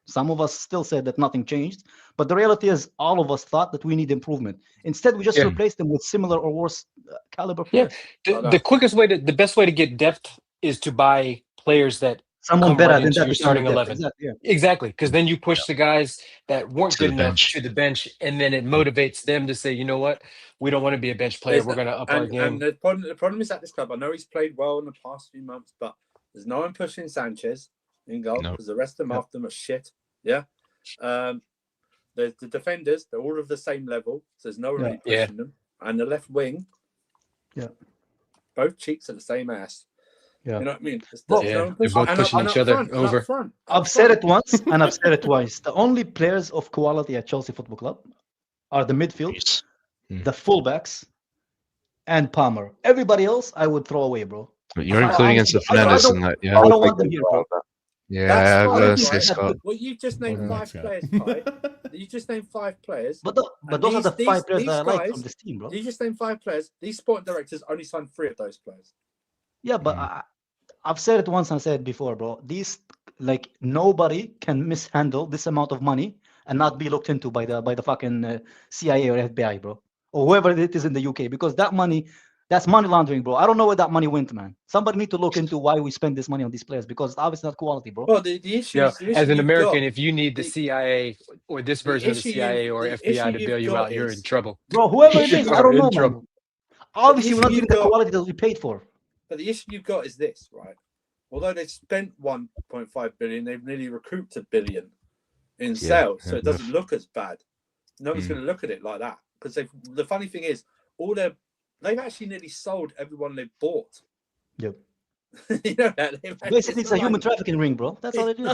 Some of us still said that nothing changed, but the reality is all of us thought that we need improvement. Instead, we just replaced them with similar or worse caliber players. The quickest way the best way to get depth is to buy players that Someone come better right than into that your to come starting with depth. 11. Exactly. Exactly, because then you push the guys that weren't To good the enough bench. to the bench, and then it motivates them to say, you know what, we don't want to be a bench player. We're going to up our game. And the problem is at this club, I know he's played well in the past few months, but there's no one pushing Sanchez in goal because the rest of them after them are shit. Yeah. The defenders, they're all of the same level, so there's no one really pushing them. And the left wing, both cheeks are the same ass. Yeah. You know what I mean? They're both pushing each other over. I've said it once and I've said it twice. The only players of quality at Chelsea Football Club are the midfield, the fullbacks, and Palmer. Everybody else, I would throw away, bro. But you're including Enzo Fernandez in that, yeah. I don't want them here, bro. Yeah, That's I've fine, Scott. right? Well, you just named 5 players, Kai. You just named 5 players. But those are the 5 players that I like from this team, bro. You just named 5 players. These sporting directors only signed 3 of those players. Yeah, but I've said it once and I said it before, bro. These, like, nobody can mishandle this amount of money and not be looked into by the fucking CIA or FBI, bro, or whoever it is in the UK, because that money, that's money laundering, bro. I don't know where that money went, man. Somebody need to look into why we spend this money on these players, because it's obviously not quality, bro. Well, the issue Yeah, is, the issue as an you've American, got- if you need the CIA or this version of the issue CIA or the FBI issue to bail you've you got out, you're is- in trouble. Bro, whoever it is, I don't You're know, in trouble. man. Obviously, we're not issue getting the you've got- quality that we paid for. But the issue you've got is this, right? Although they spent 1.5 billion, they've nearly recouped $1 billion in sales, so it doesn't look as bad. Nobody's going to look at it like that because the funny thing is, they've actually nearly sold everyone they bought. Yep. You know that Basically, it's a human trafficking ring, bro. That's all it is.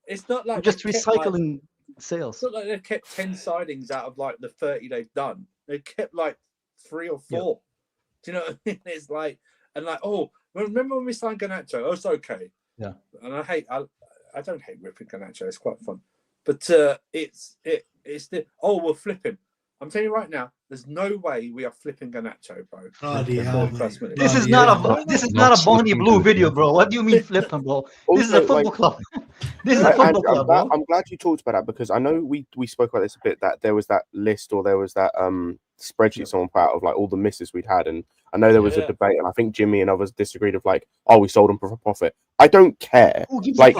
It's not like We're just they kept, like- recycling sales. It's not like they've kept 10 signings out of like the 30 they've done. They kept like 3 or 4. Do you know what I mean? It's like, and like, oh, remember when we signed Garnacho? Oh, it's okay. Yeah. And I don't hate ripping Garnacho. It's quite fun. But it's we're flipping. I'm telling you right now, there's no way we are flipping Garnacho, bro. Bloody hell, mate. This is not a Bonnie Blue video, bro. What do you mean flipping, bro? This is a Also, football club. This is a Andrew, football club, bro. I'm glad you talked about that because I know we spoke about this a bit, that there was that list or there was that spreadsheet someone put out of like all the misses we'd had, and I know there was a debate, and I think Jimmy and others disagreed of like, oh, we sold them for profit. I don't care. Like,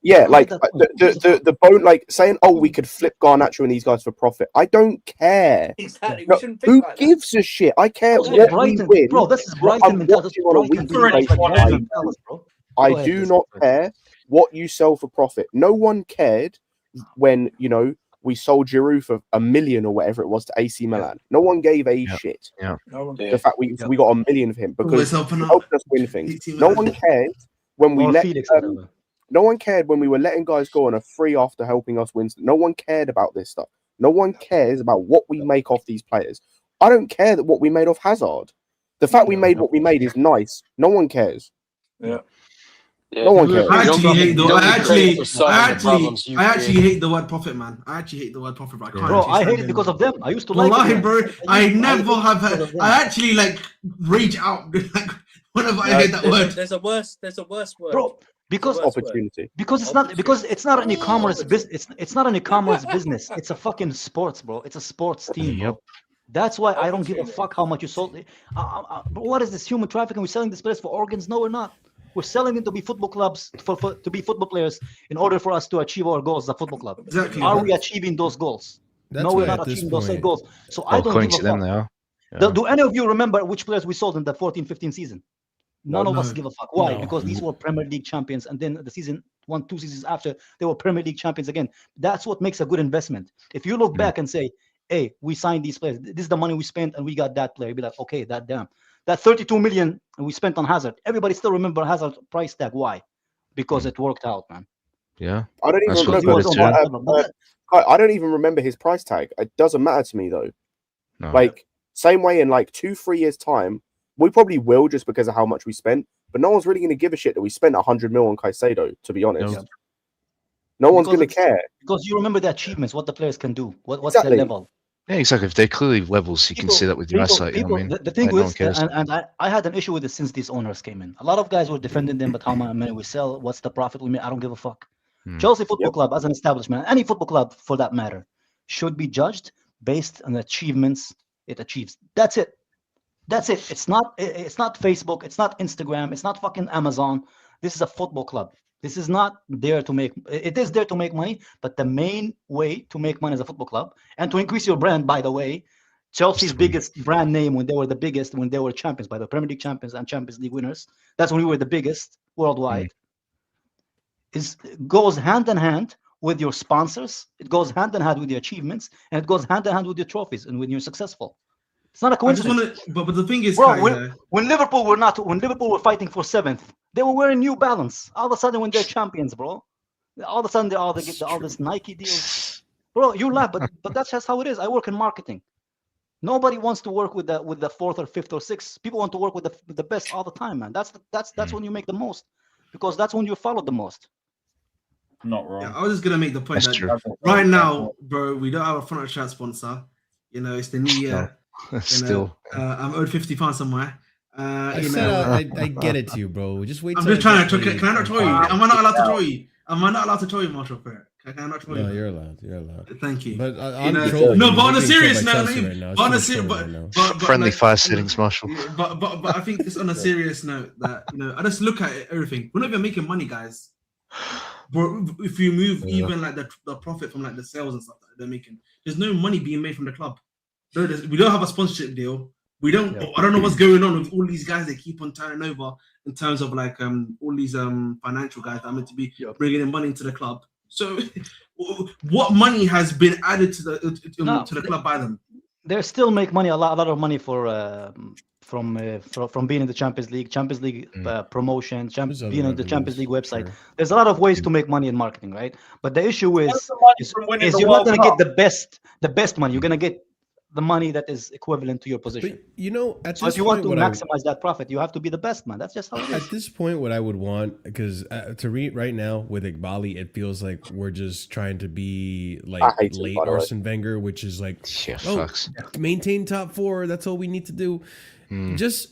yeah, like the bone, like saying, oh, we could flip Garnacho and these guys for profit. I don't care. Exactly. No, We shouldn't who think like gives a shit? I care Bro, what Brighton, we win. bro, this is what Brighton I'm mentality. watching on a Brighton weekly doing basis. Brighton mentality, bro. I Go ahead, do listen. not care what you sell for profit. No one cared when, you know, we sold Giroud for $1 million or whatever it was to AC Milan. No one gave a shit. Yeah. No one The fact we got $1 million for him because he helping out. helped us win things. No one cared when we Or let. Felix, No one cared when we were letting guys go on a free after helping us win. No one cared about this stuff. No one cares about what we make off these players. I don't care that what we made off Hazard. The fact we made what we made is nice. No one cares. Yeah. No one cares. I actually hate the. I actually actually hate the word profit, man. I actually hate the word profit, bro. I hate it because of them. I used to like Wallahi, it. bro. I never have had. I actually like rage out like whenever I hear that word. There's a worse word. Bro, because opportunity. Because it's not an e-commerce business. It's not an e-commerce business. It's a fucking sports, bro. It's a sports team, bro. That's why I don't give a fuck how much you sold it. What is this human trafficking? We're selling this place for organs? No, we're not. We're selling it to be football clubs, to be football players, in order for us to achieve our goals as a football club. Exactly. Are we achieving those goals? That's No, we're why not at this achieving those same point- goals. So Well, I don't according give to a them, fuck. they are. Do any of you remember which players we sold in the 14-15 season? None of us No. give a fuck. Why? No. Because these were Premier League champions, and then the season 1-2 seasons after, they were Premier League champions again. That's what makes a good investment. If you look back and say, hey, we signed these players, this is the money we spent, and we got that player, you'd be like, okay, that 32 million we spent on Hazard. Everybody still remember Hazard's price tag. Why? Because it worked out, man. Yeah. I don't even That's what remember. got it too. I don't even remember his price tag. It doesn't matter to me though. No. Like same way in like 2-3 years time, we probably will just because of how much we spent. But no one's really going to give a shit that we spent 100 mil on Caicedo. To be honest, no one's going to care. Because you remember the achievements, what the players can do, what's Exactly. their level. Yeah, exactly. If they're clearly levels, you can see that with your eyesight. You know what I mean? The thing Like, no one was, cares. and I had an issue with it since these owners came in. A lot of guys were defending them, but how many we sell, what's the profit we make? I don't give a fuck. Chelsea Football Club, as an establishment, any football club for that matter, should be judged based on the achievements it achieves. That's it. That's it. It's not Facebook. It's not Instagram. It's not fucking Amazon. This is a football club. This is not there to make. It is there to make money, but the main way to make money as a football club and to increase your brand. By the way, Chelsea's biggest brand name when they were the biggest, when they were champions, by the Premier League champions and Champions League winners. That's when we were the biggest worldwide. Goes hand in hand with your sponsors. It goes hand in hand with your achievements, and it goes hand in hand with your trophies and when you're successful. It's not a coincidence. But the thing is, bro, Kai, when Liverpool were fighting for 7th, they were wearing New Balance. All of a sudden, when they're champions, bro, all of a sudden they get all this Nike deals. Bro, you laugh, but that's just how it is. I work in marketing. Nobody wants to work with the 4th or 5th or 6th. People want to work with the best all the time, man. That's when you make the most, because that's when you follow the most. Not wrong. I was just gonna make the point That's that true. right now, bro, we don't have a front of chat sponsor. You know, it's the new year. Still, I'm owed £50 somewhere. I You said know, I get it to you, bro. Just wait. I'm till just I trying to. get Can I not troll you? Am I not allowed to troll you? Am I not allowed to troll you, Marshall? Can I not troll you? No, you're allowed. You're allowed. Thank you. But You I'm know, trolling. no, you. but on You're a being trolled serious by note, Chelsea right now. It's on a too much trolling right now. friendly like, 5 settings, Marshall. But I think it's on a serious note that I just look at everything. We're not even making money, guys. But if you move even like the profit from like the sales and stuff that they're making, there's no money being made from the club. We don't have a sponsorship deal. We don't. I don't know what's going on with all these guys that keep on turning over in terms of like all these financial guys that are meant to be bringing in money into the club. So, what money has been added to the club by them? They still make money, a lot of money from being in the Champions League promotion, being in the Champions League website. Sure. There's a lot of ways to make money in marketing, right? But the issue is you're not going to get the best money. You're going to get the money that is equivalent to your position. But, so if you want to maximize that profit, you have to be the best, man. That's just how it is. At this point, what I would want, because to read right now with Iqbali, it feels like we're just trying to be like late Arsene Wenger, which is like, maintain top 4. That's all we need to do. Just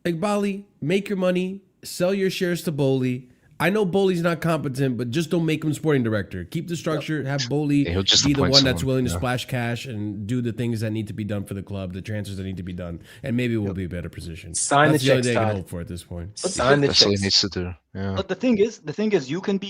Iqbali, make your money, sell your shares to Boli. I know Boli's not competent, but just don't make him sporting director. Keep the structure. Have Boli be the one that's willing to splash cash and do the things that need to be done for the club, the transfers that need to be done, and maybe we'll be a better position. Sign that's the only checks, thing I can Todd. hope for at this point. Sign the That's all he checks. needs to do. Yeah. But the thing is, you can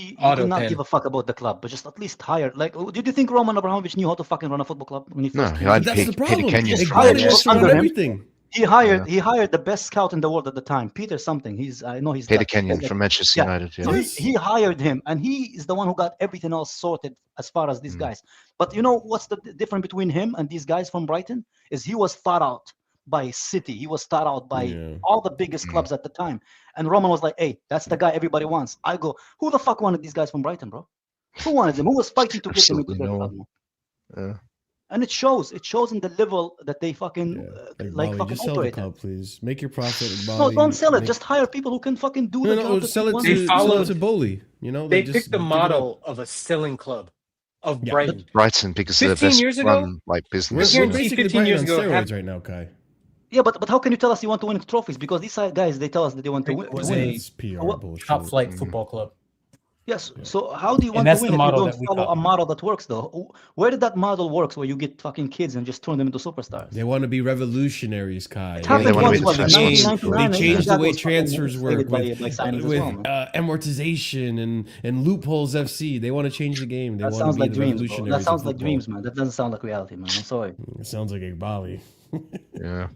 not give a fuck about the club, but just at least hire. Like, did you think Roman Abramovich knew how to fucking run a football club when he first came? That's the problem. Just Iqbali hired wants to run everything. He hired the best scout in the world at the time, Peter something. I know he's Peter Dutch. Kenyon from Manchester United. Yeah. So he hired him, and he is the one who got everything else sorted as far as these guys. But you know what's the difference between him and these guys from Brighton? Is he was thought out by City. He was thought out by all the biggest clubs at the time. And Roman was like, hey, that's the guy everybody wants. I go, who the fuck wanted these guys from Brighton, bro? Who wanted them? Who was fighting to get them into their club? And it shows in the level that they fucking just sell the club, please. Make your profit. No, don't sell it. Just hire people who can fucking do the job. Sell it to Boli. They picked the model of a selling club of Brighton. Brighton, because they're the best run like business. We're basically 15 years ago on steroids right now, Kai. Yeah, but how can you tell us you want to win trophies? Because these guys, they tell us that they want to win. It's PR bullshit. Top flight football club. Yes. So how do you want to win if you don't follow a model that works, though? Where did that model work where you get fucking kids and just turn them into superstars? They want to be revolutionaries, Kai. It happened once, They changed the way was transfers work with amortization and loopholes FC. They want to change the game. They That want sounds to be like the dreams, bro. revolutionaries. That sounds of like football. dreams, man. That doesn't sound like reality, man. I'm sorry. It sounds like Iqbali. Yeah.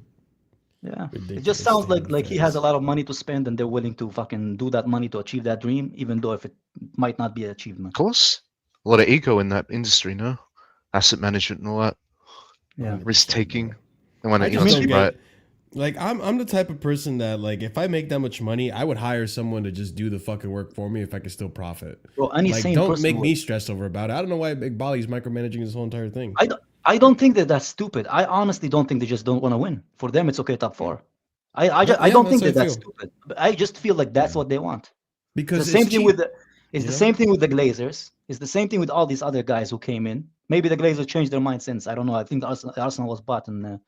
Yeah, it just sounds like he has a lot of money to spend, and they're willing to fucking do that money to achieve that dream, even though if it might not be an achievement. Of course, a lot of ego in that industry, no? Asset management and all that. Yeah, risk taking. They want I to, just don't right? get- Like I'm the type of person that like if I make that much money, I would hire someone to just do the fucking work for me if I could still profit. Bro, any like, sane don't person make would. me stressed over about it. I don't know why Big Bali's micromanaging this whole entire thing. I don't think that's stupid. I honestly don't think they just don't want to win. For them, it's okay top 4. I don't think that's stupid. But I just feel like that's what they want. Because the same it's thing cheap, with the you the know? same thing with the Glazers. It's the same thing with all these other guys who came in. Maybe the Glazers changed their mind since. I don't know. I think Arsenal was bought and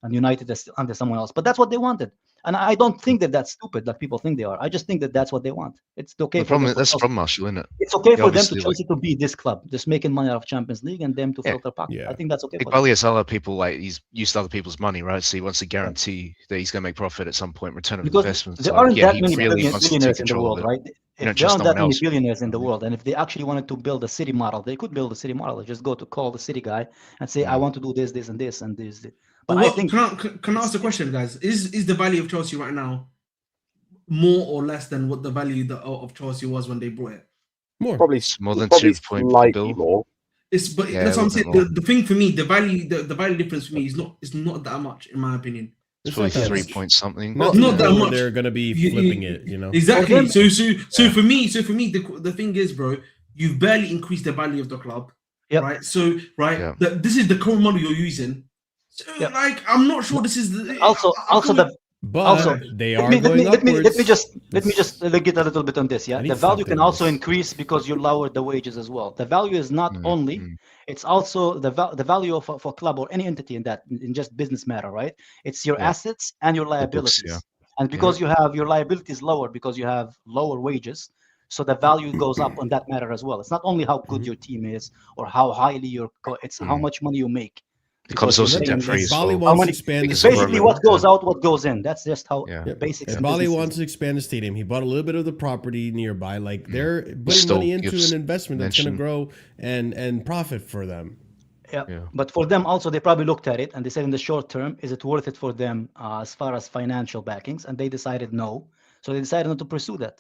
United is under someone else. But that's what they wanted. And I don't think that that's stupid like people think they are. I just think that that's what they want. It's okay The for problem them is, that's the Chelsea. problem, Marshall, isn't it? It's okay You for them to obviously, like- Chelsea to be this club, just making money out of Champions League and them to Yeah. fill their pocket. I think that's okay for them. Probably has other people, like, he's used to other people's money, right? So he wants to guarantee that he's going to make profit at some point, return of Because investment. there So, aren't yeah, that he many really wants to take billionaires in the control world, of it. right? You If don't there trust aren't no that one many else. billionaires in the world, and if they actually wanted to build a city model, they could build a city model. They just go to call the city guy and say, I want to do this, this, and this, and this. But I think can I ask a question, guys? Is the value of Chelsea right now more or less than what the value of Chelsea was when they brought it? More. Probably more than probably 2 point slightly more. But Yeah, that's a what I'm little saying. bit The thing for me, the value difference for me is not that much, in my opinion. It's probably 3 point something. Not Not that where much. they're gonna be flipping it, you know. Exactly. So for me, the thing is, bro, you've barely increased the value of the club, right? So this is the current model you're using. So, like, I'm not sure this is the they let are me going just upwards. get a little bit on this. Yeah, I need the value something can also else. increase because you lower the wages as well. The value is not only; it's also the value of a club or any entity in just business matter, right? It's your assets and your liabilities. And because you have your liabilities lower because you have lower wages, so the value goes up on that matter as well. It's not only how good your team is or how highly it's how much money you make. The club's also debt-free as well. It's basically what goes out, what goes in. That's just how basics. If Bali wants to expand the stadium, he bought a little bit of the property nearby. Like they're putting Still money into gives an investment that's going to mention. grow and profit for them. Yeah. But for them also, they probably looked at it and they said in the short term, is it worth it for them as far as financial backings? And they decided no. So they decided not to pursue that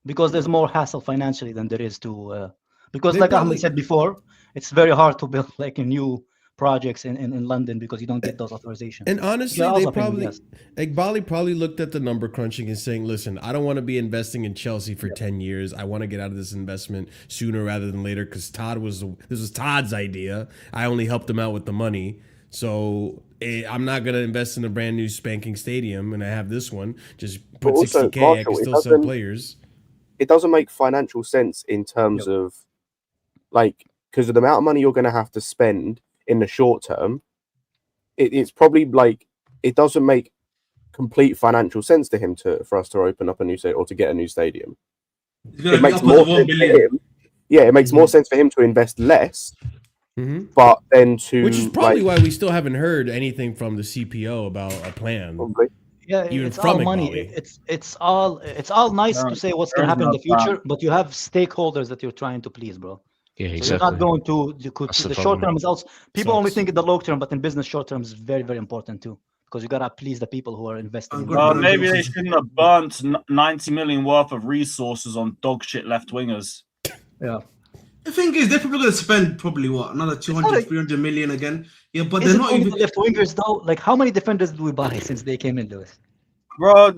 because there's more hassle financially than there is to. Because They like probably- Ahmed said before, it's very hard to build like a new projects in London because you don't get those authorizations. And honestly, Yeah, they also probably yes. like Bali probably looked at the number crunching and saying, "Listen, I don't want to be investing in Chelsea for 10 years. I want to get out of this investment sooner rather than later because this was Todd's idea. I only helped him out with the money, so I'm not gonna invest in a brand new spanking stadium. And I have this one. Just put But also, 60K. I Marshall, can it still sell doesn't- players." It doesn't make financial sense in terms of like because of the amount of money you're going to have to spend in the short term. It's probably like it doesn't make complete financial sense to him for us to open up a new stadium or to get a new stadium. It makes more sense for him. Yeah, it makes more sense for him to invest less, but then to Which is probably why we still haven't heard anything from the CPO about a plan. Yeah, Even it's from all money. Iqbali. It's all nice to say what's gonna There's happen in no the future, plan. but you have stakeholders that you're trying to please, bro. Yeah, So you're exactly. not going to That's the the short problem. term is also people only Sucks. think in the long term, but in business, short term is very, very important too. Because you gotta please the people who are investing. in Well, the maybe they shouldn't have burnt 90 million worth of resources on dog shit left wingers. Yeah. The thing is, they're probably going to spend probably what another 200, 300 million again. Yeah, but Is they're it not only even. the left wingers though? Like how many defenders did we buy since they came in, Lewis? Bro,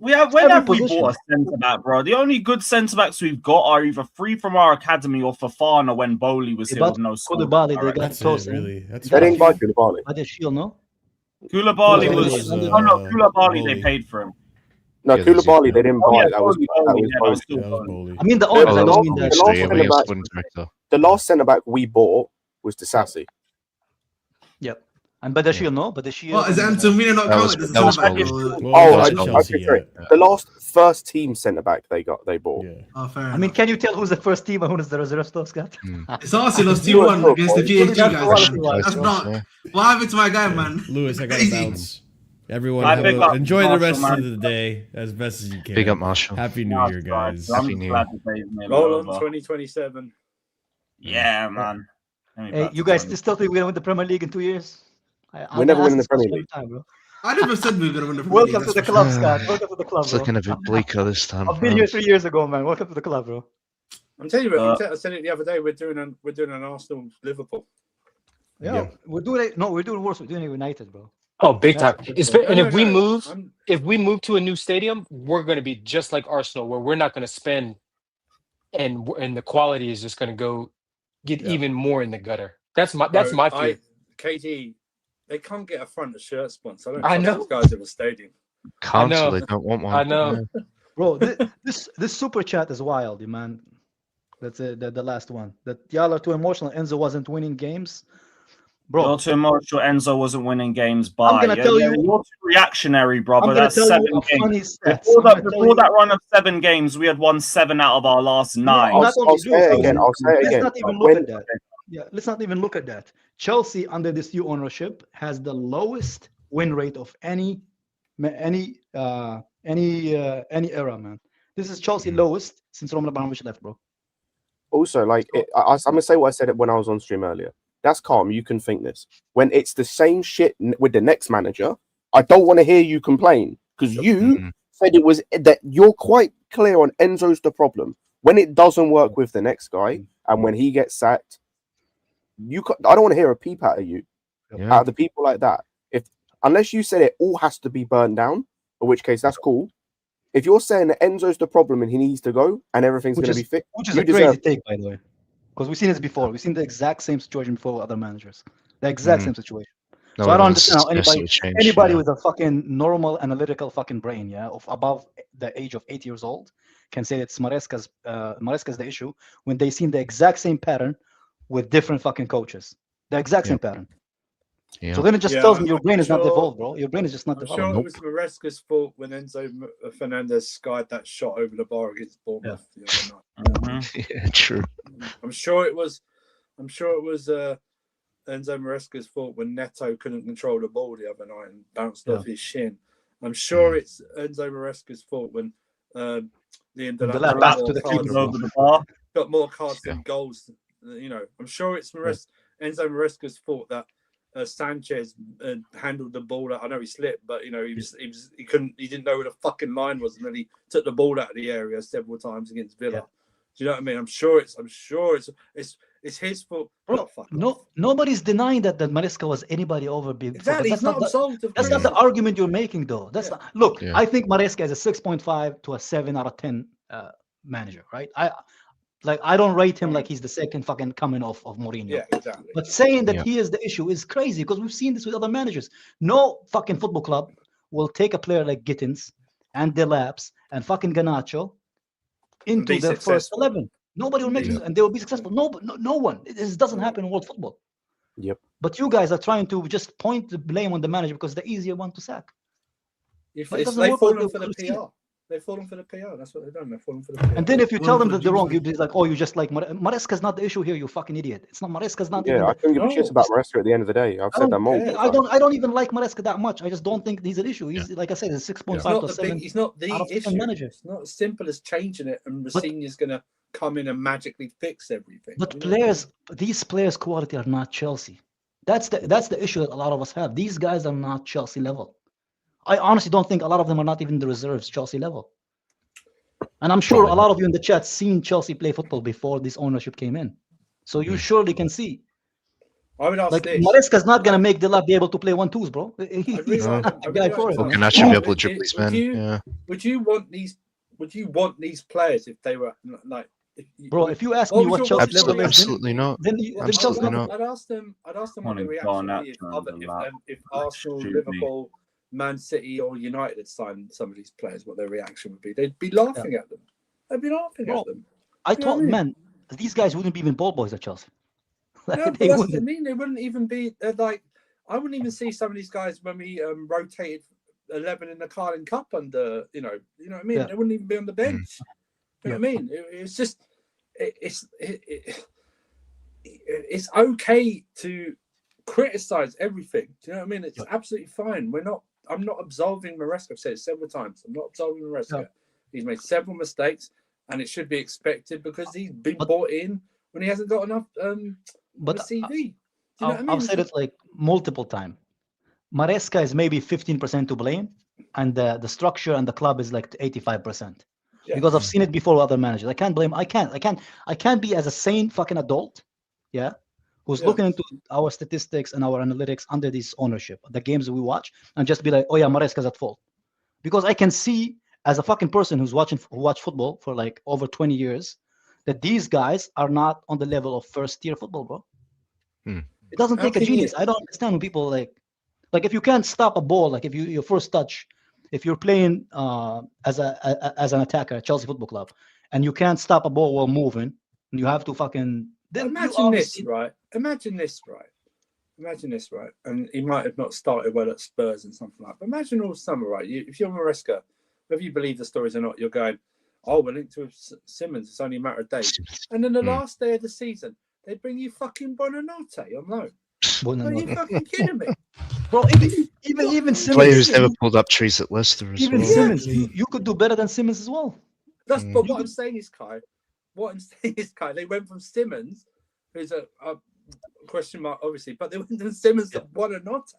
we have when Every have we position. bought a centre back, bro? The only good centre backs we've got are either free from our academy or Fofana when Bowley was They here with bought no score. Koulibaly, they Alright. got Tosin. really. That's They didn't buy Koulibaly. But they shield, no? Koulibaly Koulibaly was was, oh no, Koulibaly Bowley. they paid for him. No, Yeah, there's Koulibaly Ezekiel. they didn't Oh, buy. yeah, That was Bowley, Bowley. That was Bowley. I mean the The owners, I don't last- mean the the last yeah, we centre have back- sporting director. The last centre back we bought was Disassi. Yep. And Badashil, no? Badashil. What is Antonio not That was- counted as a that was centre back? Bowley. or- Well, Oh, that's okay, Chelsea, sorry. yeah. The last first team centre back they bought. Yeah. Oh, fair I mean, can you tell who's the first team and who's the reserve stock, Scott? It's Arsenal lost 2-1 against the PSG That's guys, quality man. wise, That's bro. not. What happened to my guy, man? Lewis, I gotta Crazy. bounce. Everyone, I pick up enjoy the Marshall, rest man. of the day as best as you can. Big up, Marshall. Happy New Nah, Year, it's fine. guys. I'm Happy New glad the day's nearly Roll on over. 2027. Yeah, man. Let me Hey, back you to guys 20. still think we're gonna win the Premier League in 2 years? We're never winning the Premier League. League. Time, bro. I never said we were going to win the Premier League. Welcome to the that's for club, sure. Scott. Welcome to the club, It's bro. looking a bit bleaker this time. I've been here 3 years ago, man. Welcome to the club, bro. I'm telling you, I said it the other day. We're doing an Arsenal Liverpool. Yeah, Yeah. we're doing it. No, we're doing worse. We're doing it United, bro. Oh, big time. That's- And No, if we no, move, I'm- if we move to a new stadium, we're going to be just like Arsenal, where we're not going to spend, and the quality is just going to get Yeah. even more in the gutter. That's my fear. KD, they can't get a front of shirt sponsor. I don't I trust know. those guys in the stadium. Can't, I so know. they don't want one. I know. Bro, this super chat is wild, man. That's the last one. That y'all are too emotional. Enzo wasn't winning games. bro. You're too emotional. Enzo wasn't winning games by. I'm gonna tell you. You're too reactionary, bro. I'm But gonna that's tell 7 you a funny games. stats. Before that run of 7 games, we had won 7 out of our last 9. I'll say it again. I'll say it Let's again. not even look at that. Yeah, let's not even look at that. Chelsea under this new ownership has the lowest win rate of any era, man. This is Chelsea lowest since Roman Abramovich left, bro. Also, like, I'm gonna say what I said when I was on stream earlier. That's calm. You can think this. When it's the same shit with the next manager, I don't want to hear you complain because you said it was that you're quite clear on Enzo's the problem. When it doesn't work with the next guy and when he gets sacked, I don't want to hear a peep out of you, out of the people like that. Unless you said it all has to be burnt down, in which case that's cool. If you're saying that Enzo's the problem and he needs to go and everything's going to be fixed, which is a crazy take, by the way, because we've seen this before. We've seen the exact same situation before with other managers. The exact same situation. So I don't understand how anybody with a fucking normal analytical fucking brain, of above the age of 8 years old, can say that Maresca's the issue when they seen the exact same pattern with different fucking coaches. The exact same pattern. So then it just tells me your brain is not evolved, bro. Your brain is just not developed. I'm sure it was Maresca's fault when Enzo Fernandez skied that shot over the bar against Bournemouth the other night. Yeah, true. I'm sure it was Enzo Maresca's fault when Neto couldn't control the ball the other night and bounced off his shin. I'm sure it's Enzo Maresca's fault when the got more cards than goals. I'm sure it's Enzo Maresca's fault that Sanchez handled the ball. I know he slipped, but he didn't know where the fucking line was, and then he took the ball out of the area several times against Villa. Do you know what I mean? I'm sure it's his fault. Bro, nobody's denying that Maresca was anybody over before. Exactly, That's not the argument you're making, though. That's not. Look, I think Maresca is a 6.5 to a 7 out of 10 manager, right? I don't rate him like he's the second fucking coming of Mourinho. Yeah, exactly. But saying that he is the issue is crazy because we've seen this with other managers. No fucking football club will take a player like Gittins and Delapse and fucking Garnacho into their first 11. Nobody will make it, and they will be successful. No one. This doesn't happen in world football. Yep. But you guys are trying to just point the blame on the manager because the easier one to sack. They've fallen for the PR. They've fallen for the PR. That's what they've done. They've fallen for the PR. And then if you tell them that they're wrong, you're like, oh, you just like Maresca's not the issue here. You fucking idiot. It's not Maresca's not. I couldn't give a shit about Maresca at the end of the day. I've said that multiple times. I don't even like Maresca that much. I just don't think he's an issue. He's like I said, he's 6.5 to 7. He's not the issue. Manager. It's not as simple as changing it and Rossini's gonna come in and magically fix everything. But these players' quality are not Chelsea. That's the issue that a lot of us have. These guys are not Chelsea level. I honestly don't think a lot of them are not even the reserves Chelsea level. And I'm sure a lot of you in the chat seen Chelsea play football before this ownership came in. So you surely can see. I would ask this. Maresca's not going to make Delap be able to play 1-2s, bro. He's not the guy for it. Can actually be able to dribble these men. Would you want these players if they were like? Bro, if you ask me what Chelsea level is, absolutely not. Then Absolutely not. I'd ask them what the reaction would be if Arsenal, Liverpool, Man City, or United had signed some of these players. What their reaction would be? They'd be laughing at them. They'd be laughing at them. I thought, man, these guys wouldn't be even ball boys at Chelsea. No, but that's what I mean. They wouldn't even be like. I wouldn't even see some of these guys when we rotated 11 in the Carling Cup under. You know what I mean. They wouldn't even be on the bench. You know what I mean? It's just it's okay to criticize everything. Do you know what I mean? It's absolutely fine. I'm not absolving Maresca. I've said it several times. I'm not absolving Maresca. No. He's made several mistakes, and it should be expected because he's been bought in when he hasn't got enough CV. I've said it like multiple times. Maresca is maybe 15% to blame, and the structure and the club is like 85%. Yeah. Because I've seen it before with other managers. I can't blame. I can't be as a sane fucking adult, who's looking into our statistics and our analytics under this ownership, the games that we watch, and just be like, oh yeah, Maresca's at fault. Because I can see as a fucking person who watched football for like over 20 years, that these guys are not on the level of first tier football, bro. It doesn't take a genius. I don't understand when people like if you can't stop a ball, like if your first touch, if you're playing as an attacker at Chelsea Football Club, and you can't stop a ball while moving, and you have to fucking. Imagine this, right? imagine this, right? And he might have not started well at Spurs and something like that. But imagine all summer, right? If you're Maresca, whether you believe the stories or not, you're going, oh, we're linked to Simmons. It's only a matter of days. And then the last day of the season, they bring you fucking Buonanotte on loan. Are you fucking kidding me? Bro, even Simmons. Players never pulled up trees at Leicester as Even well. Simmons, you could do better than Simmons as well. But what I'm saying is, Kai, they went from Simmons, who's a question mark, obviously, but they went from Simmons to Buonanotte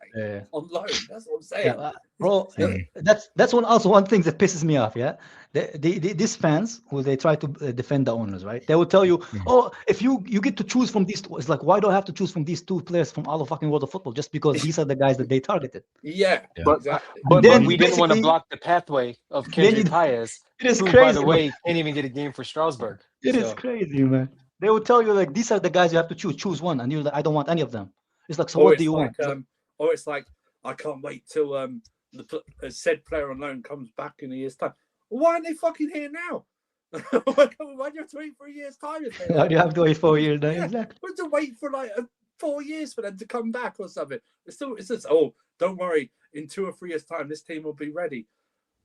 on loan. That's what I'm saying. Bro, that's one thing that pisses me off. Yeah, these fans who they try to defend the owners, right? They will tell you, oh, if you get to choose from these two, it's like, why do I have to choose from these two players from all the fucking world of football just because these are the guys that they targeted? But exactly. But then we didn't want to block the pathway of Kendrick Hayes, It is who, crazy, by the way, man. can't even get a game for Strasbourg. It is crazy, man. They will tell you like these are the guys you have to choose one, and you're like, I don't want any of them. It's like, so what do you want? Or it's like, I can't wait till the said player on loan comes back in a year's time. Why aren't they fucking here now? Why do you have to wait for a year's time? Why do you have to wait 4 years? Exactly. We have to wait for like 4 years for them to come back or something. It's just, oh, don't worry, in 2 or 3 years' time, this team will be ready.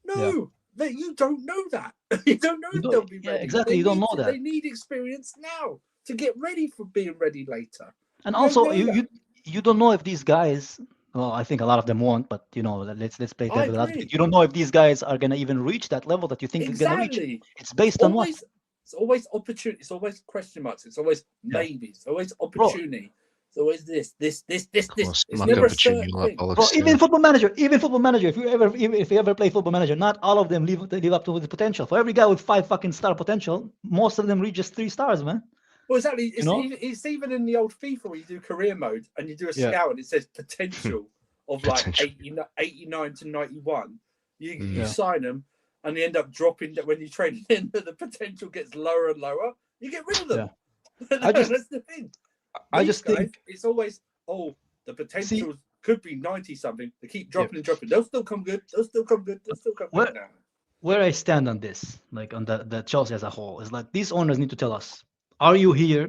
No, you don't know that. You don't know if they'll be ready. Exactly, you don't know that. They need experience now to get ready for being ready later. And also, you don't know if these guys. Well, I think a lot of them won't, but let's play devil advocate. You don't know if these guys are gonna even reach that level that you think they're gonna reach. It's based on what? It's always opportunity. It's always question marks. It's always maybe. It's always opportunity. It's always this. It's never a certain thing. Bro, even football manager. If you ever play football manager, not all of them live up to the potential. For every guy with 5 fucking star potential, most of them reach just 3 stars, man. Well, exactly. It's even in the old FIFA where you do career mode and you do a scout and it says potential of like 89 to 91. You sign them and they end up dropping when you trade in. The potential gets lower and lower. You get rid of them. That's the thing. I just think it's always the potential could be 90 something. They keep dropping and dropping. They'll still come good. They'll still come good now. Where I stand on this, like on the Chelsea as a whole, is like these owners need to tell us. Are you here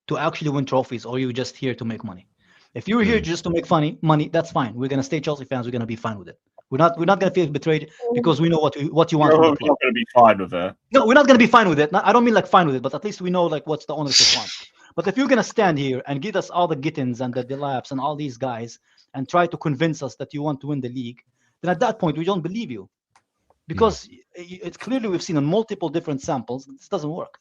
to actually win trophies, or are you just here to make money? If you're here just to make money, that's fine. We're gonna stay Chelsea fans. We're gonna be fine with it. We're not gonna feel betrayed because we know what you want. We're not gonna be fine with it. No, we're not gonna be fine with it. I don't mean like fine with it, but at least we know like what's the ownership want. But if you're gonna stand here and give us all the Gittins and the Delaps and all these guys and try to convince us that you want to win the league, then at that point we don't believe you, because it's clearly we've seen on multiple different samples this doesn't work.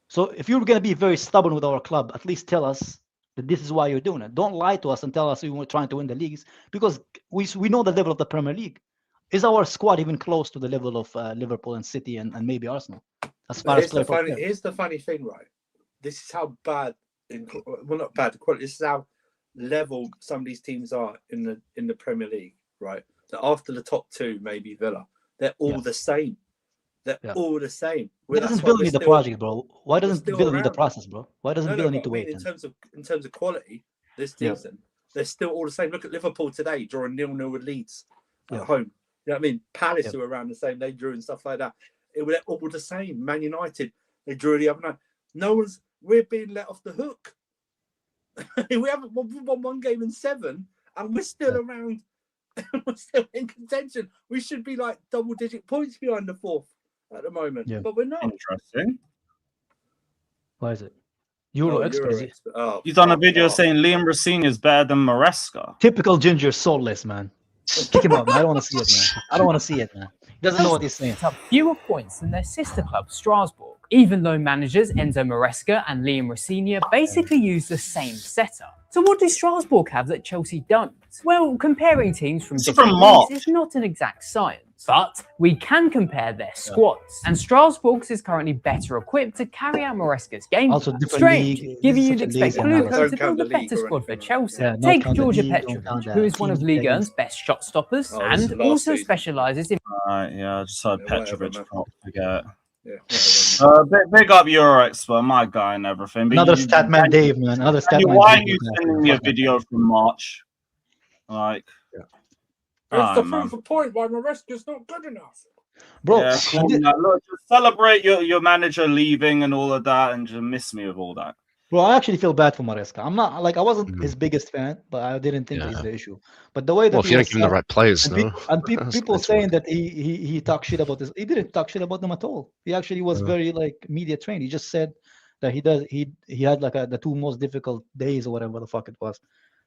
So if you're going to be very stubborn with our club, at least tell us that this is why you're doing it. Don't lie to us and tell us we were trying to win the leagues, because we know the level of the Premier League. Is our squad even close to the level of Liverpool and City and maybe Arsenal? As far as here's the funny thing, right? This is how bad, not bad, this is how level some of these teams are in the Premier League, right? That after the top 2, maybe Villa, they're all the same. They're all the same. Why doesn't Villa need the project, bro? Why doesn't Villa need the process, bro? Why doesn't Villa need to wait? In terms of quality, this season, they're still all the same. Look at Liverpool today, drawing 0-0 with Leeds at home. You know what I mean? Palace who are around the same, they drew and stuff like that. They're all the same. Man United, they drew the other night. We're being let off the hook. We haven't won 1 game in 7, and we're still around. We're still in contention. We should be like double-digit points behind the 4th at the moment, but we're not. Interesting. Why is it? Euro expert. He's on a video saying Liam Rossini is better than Maresca. Typical ginger, soulless, man. Kick him out, man. I don't want to see it, man. I don't want to see it, man. He doesn't know what he's saying. Fewer points than their sister club, Strasbourg, even though managers Enzo Maresca and Liam Rossinior basically use the same setup. So what do Strasbourg have that Chelsea don't? Well, comparing teams from different leagues is not an exact science. But we can compare their squads, and Strasbourg's is currently better equipped to carry out Maresca's game. Also different strange, league, giving you'd expect Gluco to count build a the league better or squad for anything. Chelsea. Yeah, not Take count the Georgia league, don't count Petrovic, that. who is one of Team Ligue games. 1's best shot stoppers, Oh, this is and the last also season. specialises in. Yeah, I just heard Petrovic. man. Can't forget. Yeah. Big up your expert, my guy, and everything. But Another Statman Dave, man. Another Statman why are Dave. you sending me a video from March? Like, It's the proof of point why Maresca's not good enough. Bro, yeah, cool. Look, just celebrate your manager leaving and all of that, and just miss me with all that. Bro, I actually feel bad for Maresca. I'm not like I wasn't his biggest fan, but I didn't think he's the issue. But the way that Well, if he you don't was give him the said, right players, and, no. people saying that he talked shit about this, he didn't talk shit about them at all. He actually was very like media trained. He just said that he had like the 2 most difficult days or whatever the fuck it was.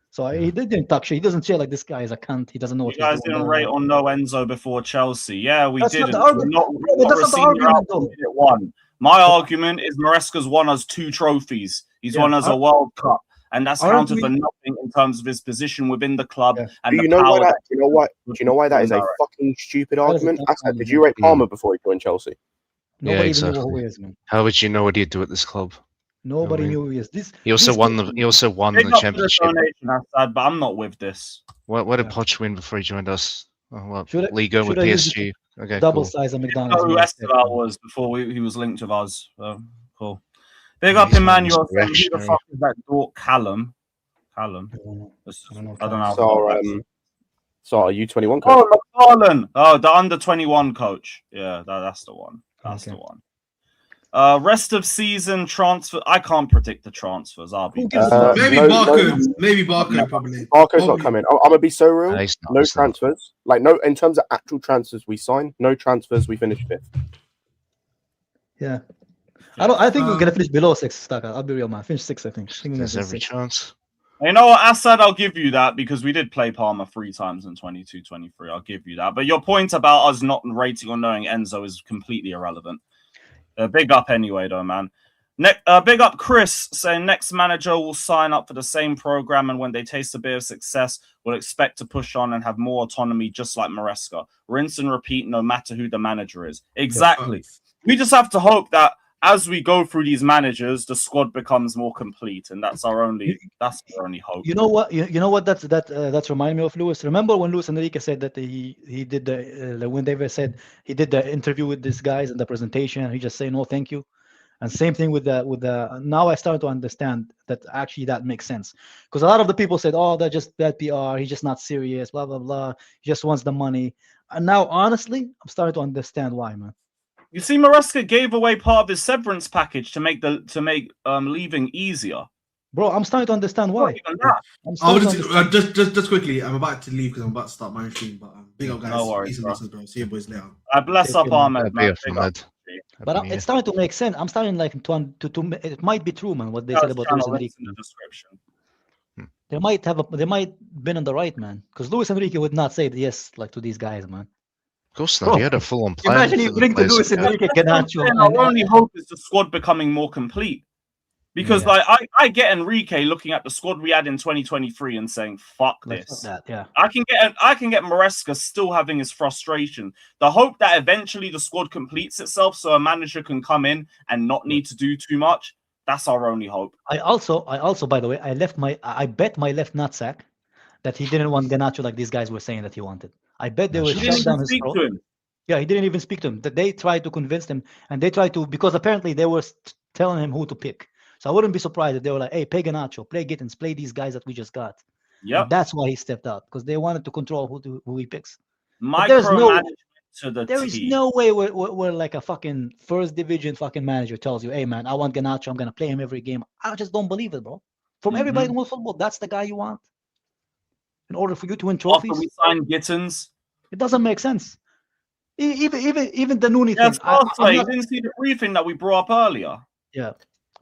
So he didn't talk shit. He doesn't say like this guy is a cunt. He doesn't know what You he's guys doing. didn't rate or know Enzo before Chelsea. Yeah, we That's not didn't. the argument. Bro, but that's not the argument, though. It won. My argument is Maresca's won us 2 trophies. He's won us a World Cup, and that's counted for nothing in terms of his position within the club and Do the you know power. why that? Do you know why that is a fucking stupid argument? Asad, did you rate Palmer before he joined Chelsea? Nobody exactly. knew who he is, man. How would you know what he'd do at this club? Nobody knew who he is. He also won the Big up to championship. donation, Asad, but I'm not with this. What did Poch win before he joined us? What Should I- Liga with should I use PSG? Okay, double cool. size of I McDonald's. know who meal instead. Esteval was before he was linked with us. So, cool. Big Yeah, up he's Emmanuel. very Saying, who the fuck is that dork Callum? Callum. I don't know. How So are you 21 coach? Oh, McFarlane. Oh, the under 21 coach. Yeah, that's the one. That's the one. Rest of season transfer. I can't predict the transfers. I'll be maybe Barcode. Maybe Barcode probably. Barcode's not coming. I'm gonna be so real. No, he's not, No he's not. transfers. Like no, in terms of actual transfers we sign, no transfers. We finished 5th. Yeah. I think we're gonna finish below 6, Staka. I'll be real, man. Finish 6, I think. I think we're There's gonna every finish 6. chance. You know what, Assad, I'll give you that because we did play Palmer 3 times in 22-23. I'll give you that. But your point about us not rating or knowing Enzo is completely irrelevant. Big up anyway, though, man. Big up Chris saying next manager will sign up for the same program, and when they taste a bit of success, will expect to push on and have more autonomy, just like Maresca. Rinse and repeat, no matter who the manager is. Exactly. We just have to hope that as we go through these managers, the squad becomes more complete, and that's our only hope. You know what? You know what? That's reminding me of Luis. Remember when Luis Enrique said that he did when David said he did the interview with these guys and the presentation, and he just say no, thank you. And same thing with the. Now I start to understand that actually that makes sense, because a lot of the people said, oh, that's just bad PR. He's just not serious. Blah blah blah. He just wants the money. And now honestly, I'm starting to understand why, man. You see, Maresca gave away part of his severance package to make leaving easier. Bro, I'm starting to understand why. Just quickly, I'm about to leave because I'm about to start my own stream. But big up, guys. No worries, Peace and blessings, bro. See you boys later. I bless up Ahmed, man. But it's starting to make sense. I'm starting like to it might be true, man. What they said about Luis Enrique. In the description. They might been on the right, man. Because Luis Enrique would not say yes like to these guys, man. Of course not. He had a full-on plan. Imagine you bring the Luis Enrique Garnacho. Our only hope is the squad becoming more complete. Because I get Enrique looking at the squad we had in 2023 and saying, fuck this. I can get Maresca still having his frustration. The hope that eventually the squad completes itself so a manager can come in and not need to do too much. That's our only hope. I also, by the way, I bet my left nutsack that he didn't want Garnacho like these guys were saying that he wanted. I bet they were shut down his throat. Yeah, he didn't even speak to him. That they tried to convince him, and they tried to, because apparently they were telling him who to pick. So I wouldn't be surprised if they were like, "Hey, play Garnacho, play Gittins, play these guys that we just got." Yeah, that's why he stepped out, because they wanted to control who he picks. Micromanagement to the There is no way where like a fucking first division fucking manager tells you, "Hey man, I want Garnacho, I'm gonna play him every game." I just don't believe it, bro. From everybody who wants football, that's the guy you want. In order for you to win trophies, after we sign Gittins, it doesn't make sense. Even the Nooney thing. You didn't see the briefing that we brought up earlier. Yeah,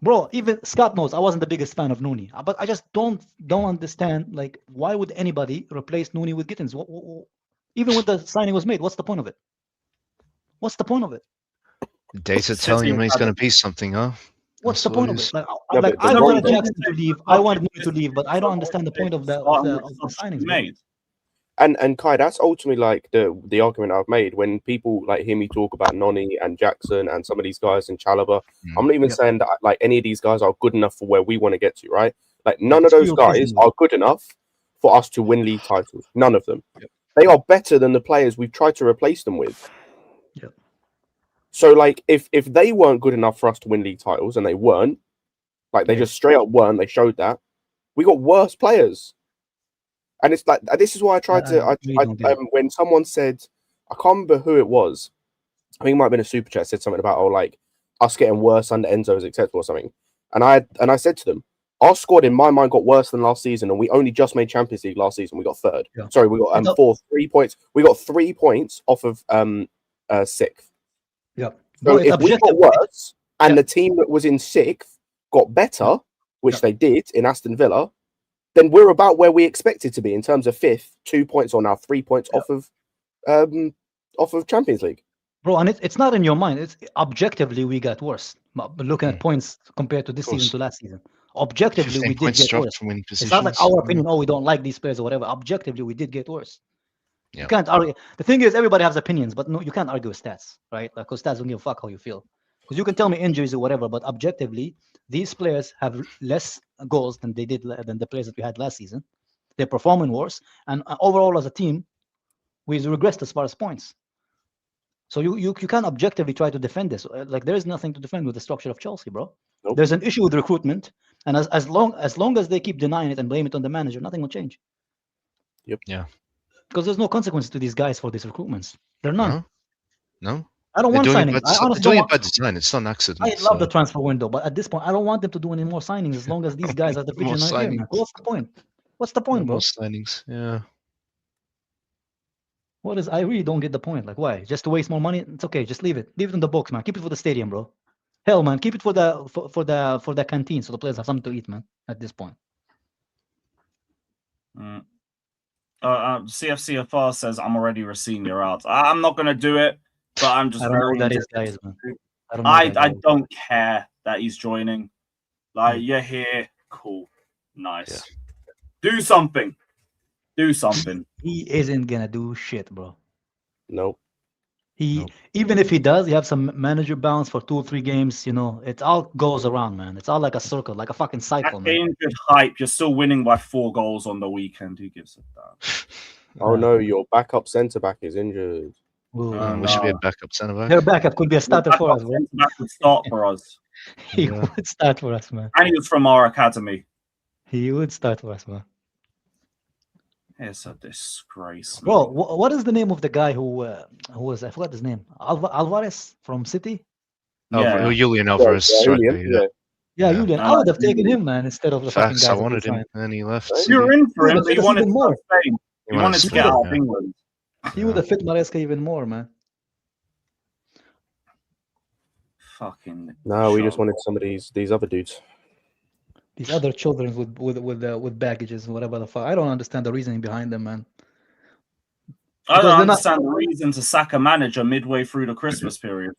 bro. Even Scott knows I wasn't the biggest fan of Nooney, but I just don't understand. Like, why would anybody replace Nooney with Gittins? Even when the signing was made, what's the point of it? What's the point of it? Data telling him he's going to be something, huh? What's the point of it? Like I wanted Jackson to leave, I wanted Nooney to leave, but I don't understand the point of the signings made. And Kai, that's ultimately like the argument I've made when people like hear me talk about Noni and Jackson and some of these guys in Chalobah. I'm not even saying that like any of these guys are good enough for where we want to get to, right? Like none of those guys are good enough for us to win league titles. None of them. They are better than the players we've tried to replace them with. So like if they weren't good enough for us to win league titles, and they weren't, like they just straight up weren't, they showed that, we got worse players. And it's like, this is why I tried to, when someone said, I can't remember who it was, I think it might have been a super chat, said something about, like, us getting worse under Enzo's, etc. or something. and I said to them, our squad in my mind got worse than last season, and we only just made Champions League last season. We got third. Yeah. Sorry, we got 3 points. We got 3 points off of sixth. Yeah. So if we got worse and the team that was in sixth got better, which they did in Aston Villa, then we're about where we expected to be in terms of fifth, 2 points or now 3 points off of Champions League. Bro, and it's not in your mind. It's objectively we got worse. But looking at points compared to this season to last season, objectively we did get worse. It's not like our opinion. Oh, we don't like these players or whatever. Objectively, we did get worse. You can't argue. The thing is, everybody has opinions, but no, you can't argue with stats, right? Like, because stats don't give a fuck how you feel. Because you can tell me injuries or whatever, but objectively, these players have less goals than they did than the players that we had last season. They're performing worse, and overall as a team, we regressed as far as points. So you can't objectively try to defend this. Like, there is nothing to defend with the structure of Chelsea, bro. Nope. There's an issue with recruitment, and as long as they keep denying it and blame it on the manager, nothing will change. Yep. Yeah. Because there's no consequence to these guys for these recruitments. There are none. No. I don't want signings. I honestly doing don't it by design. It's not an accident. I love the transfer window, but at this point, I don't want them to do any more signings as long as these guys are the More vision are here. Man. signings. What's the point? What's the point, bro? More signings. Yeah. What is? I really don't get the point. Like, why? Just to waste more money? It's okay. Just leave it. Leave it in the box, man. Keep it for the stadium, bro. Hell, man. Keep it for the canteen, so the players have something to eat, man. At this point. CFCFR says I'm already ROSENIOR out. I'm not gonna do it, but I'm just I don't know very who that is, guys, man. I don't care that he's joining. Like, you're here, cool, nice. Do something. Do something. He isn't gonna do shit, bro. Nope. Even if he does, you have some manager bounce for 2 or 3 games. You know, it all goes around, man. It's all like a circle, like a fucking cycle, That man. injured hype. You're still winning by 4 goals on the weekend. Who gives a damn? Oh no, your backup centre back is injured. We should be a backup centre back. Their backup could be a starter for us, bro. That would start for us. He would start for us, man. And he was from our academy. He would start for us, man. It's a disgrace, man. Bro, what is the name of the guy who was? I forgot his name. Alvarez from City. Julian Alvarez. Yeah, Julian. I would have taken him, man, instead of the fucking Facts. guys. I wanted him, and he left. You're in for it, He but you would wanted have more. Spain. You wanted to get out of England. He would have fit Maresca even more, man. Fucking. No, we just wanted some of these other dudes. These other children with baggages, whatever the fuck. I don't understand the reasoning behind them, man. I don't understand the reason to sack a manager midway through the Christmas period.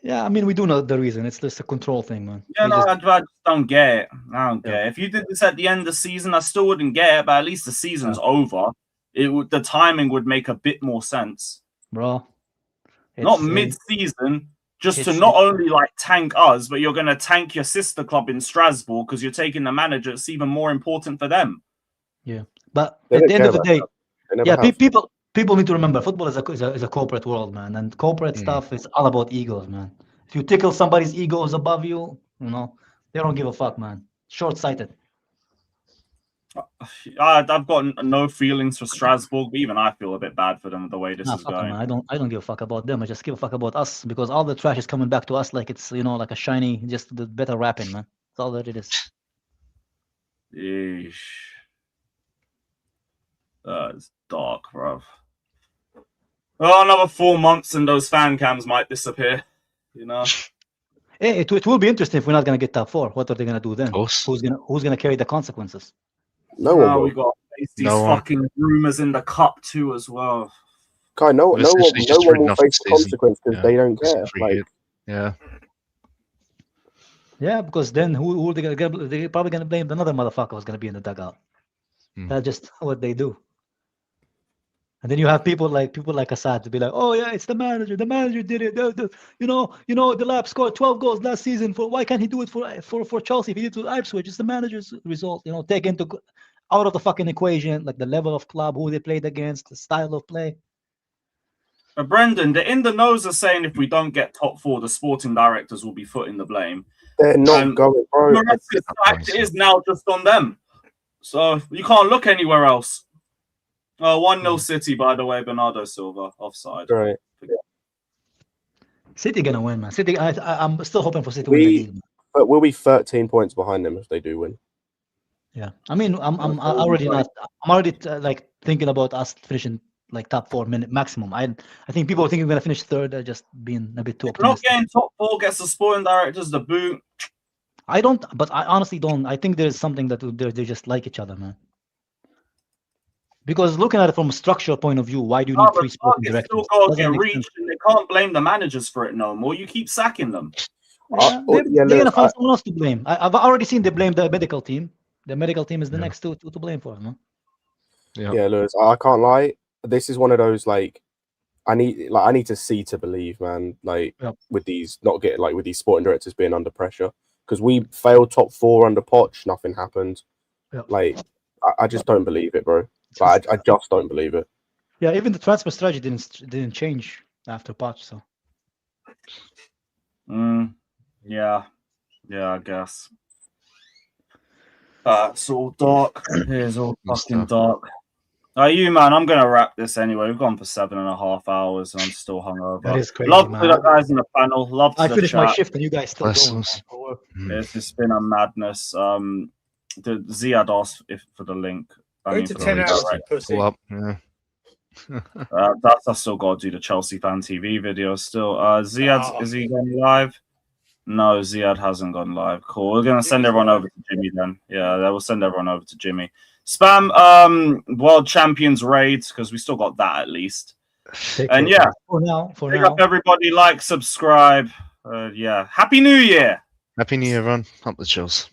Yeah, I mean, we do know the reason. It's just a control thing, man. Yeah, no, I just don't get it. I don't get it. If you did this at the end of the season, I still wouldn't get it, but at least the season's over. The timing would make a bit more sense. Bro. Not mid-season, just to not only like tank us, but you're going to tank your sister club in Strasbourg because you're taking the manager. It's even more important for them. Yeah, but at the end of the day, people need to remember football is a corporate world, man, and corporate stuff is all about egos, man. If you tickle somebody's egos above you, you know, they don't give a fuck, man. Short-sighted. I've got no feelings for Strasbourg, but even I feel a bit bad for them the way this is Fuck going. them, man. I don't give a fuck about them. I just give a fuck about us because all the trash is coming back to us like it's, you know, like a shiny, just the better rapping, man. That's all that it is. Yeesh. It's dark, bruv. Oh, another 4 months and those fan cams might disappear, you know. Hey, it will be interesting if we're not gonna get top 4. What are they gonna do then? Who's gonna carry the consequences? No one. We got these fucking rumors in the cup too as well. Guy, no one will face the consequence because they don't care. Like, yeah, because then who are they gonna get? They're probably gonna blame another motherfucker who's gonna be in the dugout. That's just what they do. And then you have people like Assad to be like, oh yeah, it's the manager. The manager did it. You know, the Lab scored 12 goals last season. Why can't he do it for Chelsea? If he did it with Ipswich, it's the manager's result. You know, take into out of the fucking equation, like the level of club, who they played against, the style of play. But Brendan, the in the nose are saying if we don't get top 4, the sporting directors will be footing the blame. They're not going, bro. Maresca's fact is now just on them. So you can't look anywhere else. 1-0 City, by the way, Bernardo Silva, offside. Right. City gonna win, man. City, I'm still hoping for City to win the league. But we'll be 13 points behind them if they do win. Yeah, I mean, I'm already not. I'm already like thinking about us finishing like top 4 minute maximum. I think people think we're gonna finish third. They're just being a bit too Not optimistic. getting top 4 gets the sporting directors the boot. I don't, but I honestly don't. I think there's something that they just like each other, man. Because looking at it from a structural point of view, why do you need 3 sporting It's directors? still got to Doesn't get make reached, sense. and they can't blame the managers for it no more. You keep sacking them. Yeah, they're gonna find someone else to blame. I've already seen they blame the medical team. The medical team is the next to blame for it, man. Yeah, Lewis, I can't lie. This is one of those like I need to see to believe, man. Like with these with these sporting directors being under pressure, because we failed top 4 under Poch, nothing happened. Like I just don't believe it, bro. Like, I just don't believe it. Yeah, even the transfer strategy didn't change after Poch. So Yeah, I guess. It's all dark. It's all fucking dark. You man, I'm gonna wrap this anyway. We've gone for 7.5 hours, and I'm still hungover. That is crazy, Love man. to the guys in the panel. Love to I the finished chat. my shift and you guys still going. It's just been a madness. The Ziad asked for the link. I mean, to for the 10 link, hours, right? you pussy. Pull up, yeah. I still got to do the Chelsea fan TV video still. Ziad, is he going live? No, Ziad hasn't gone live. Cool. We're gonna send everyone over to Jimmy then. Yeah, we'll send everyone over to Jimmy. Spam World Champions raids because we still got that at least. And yeah, for now, pick up everybody, like, subscribe. Yeah, Happy New Year. Happy New Year, everyone. Up the chills.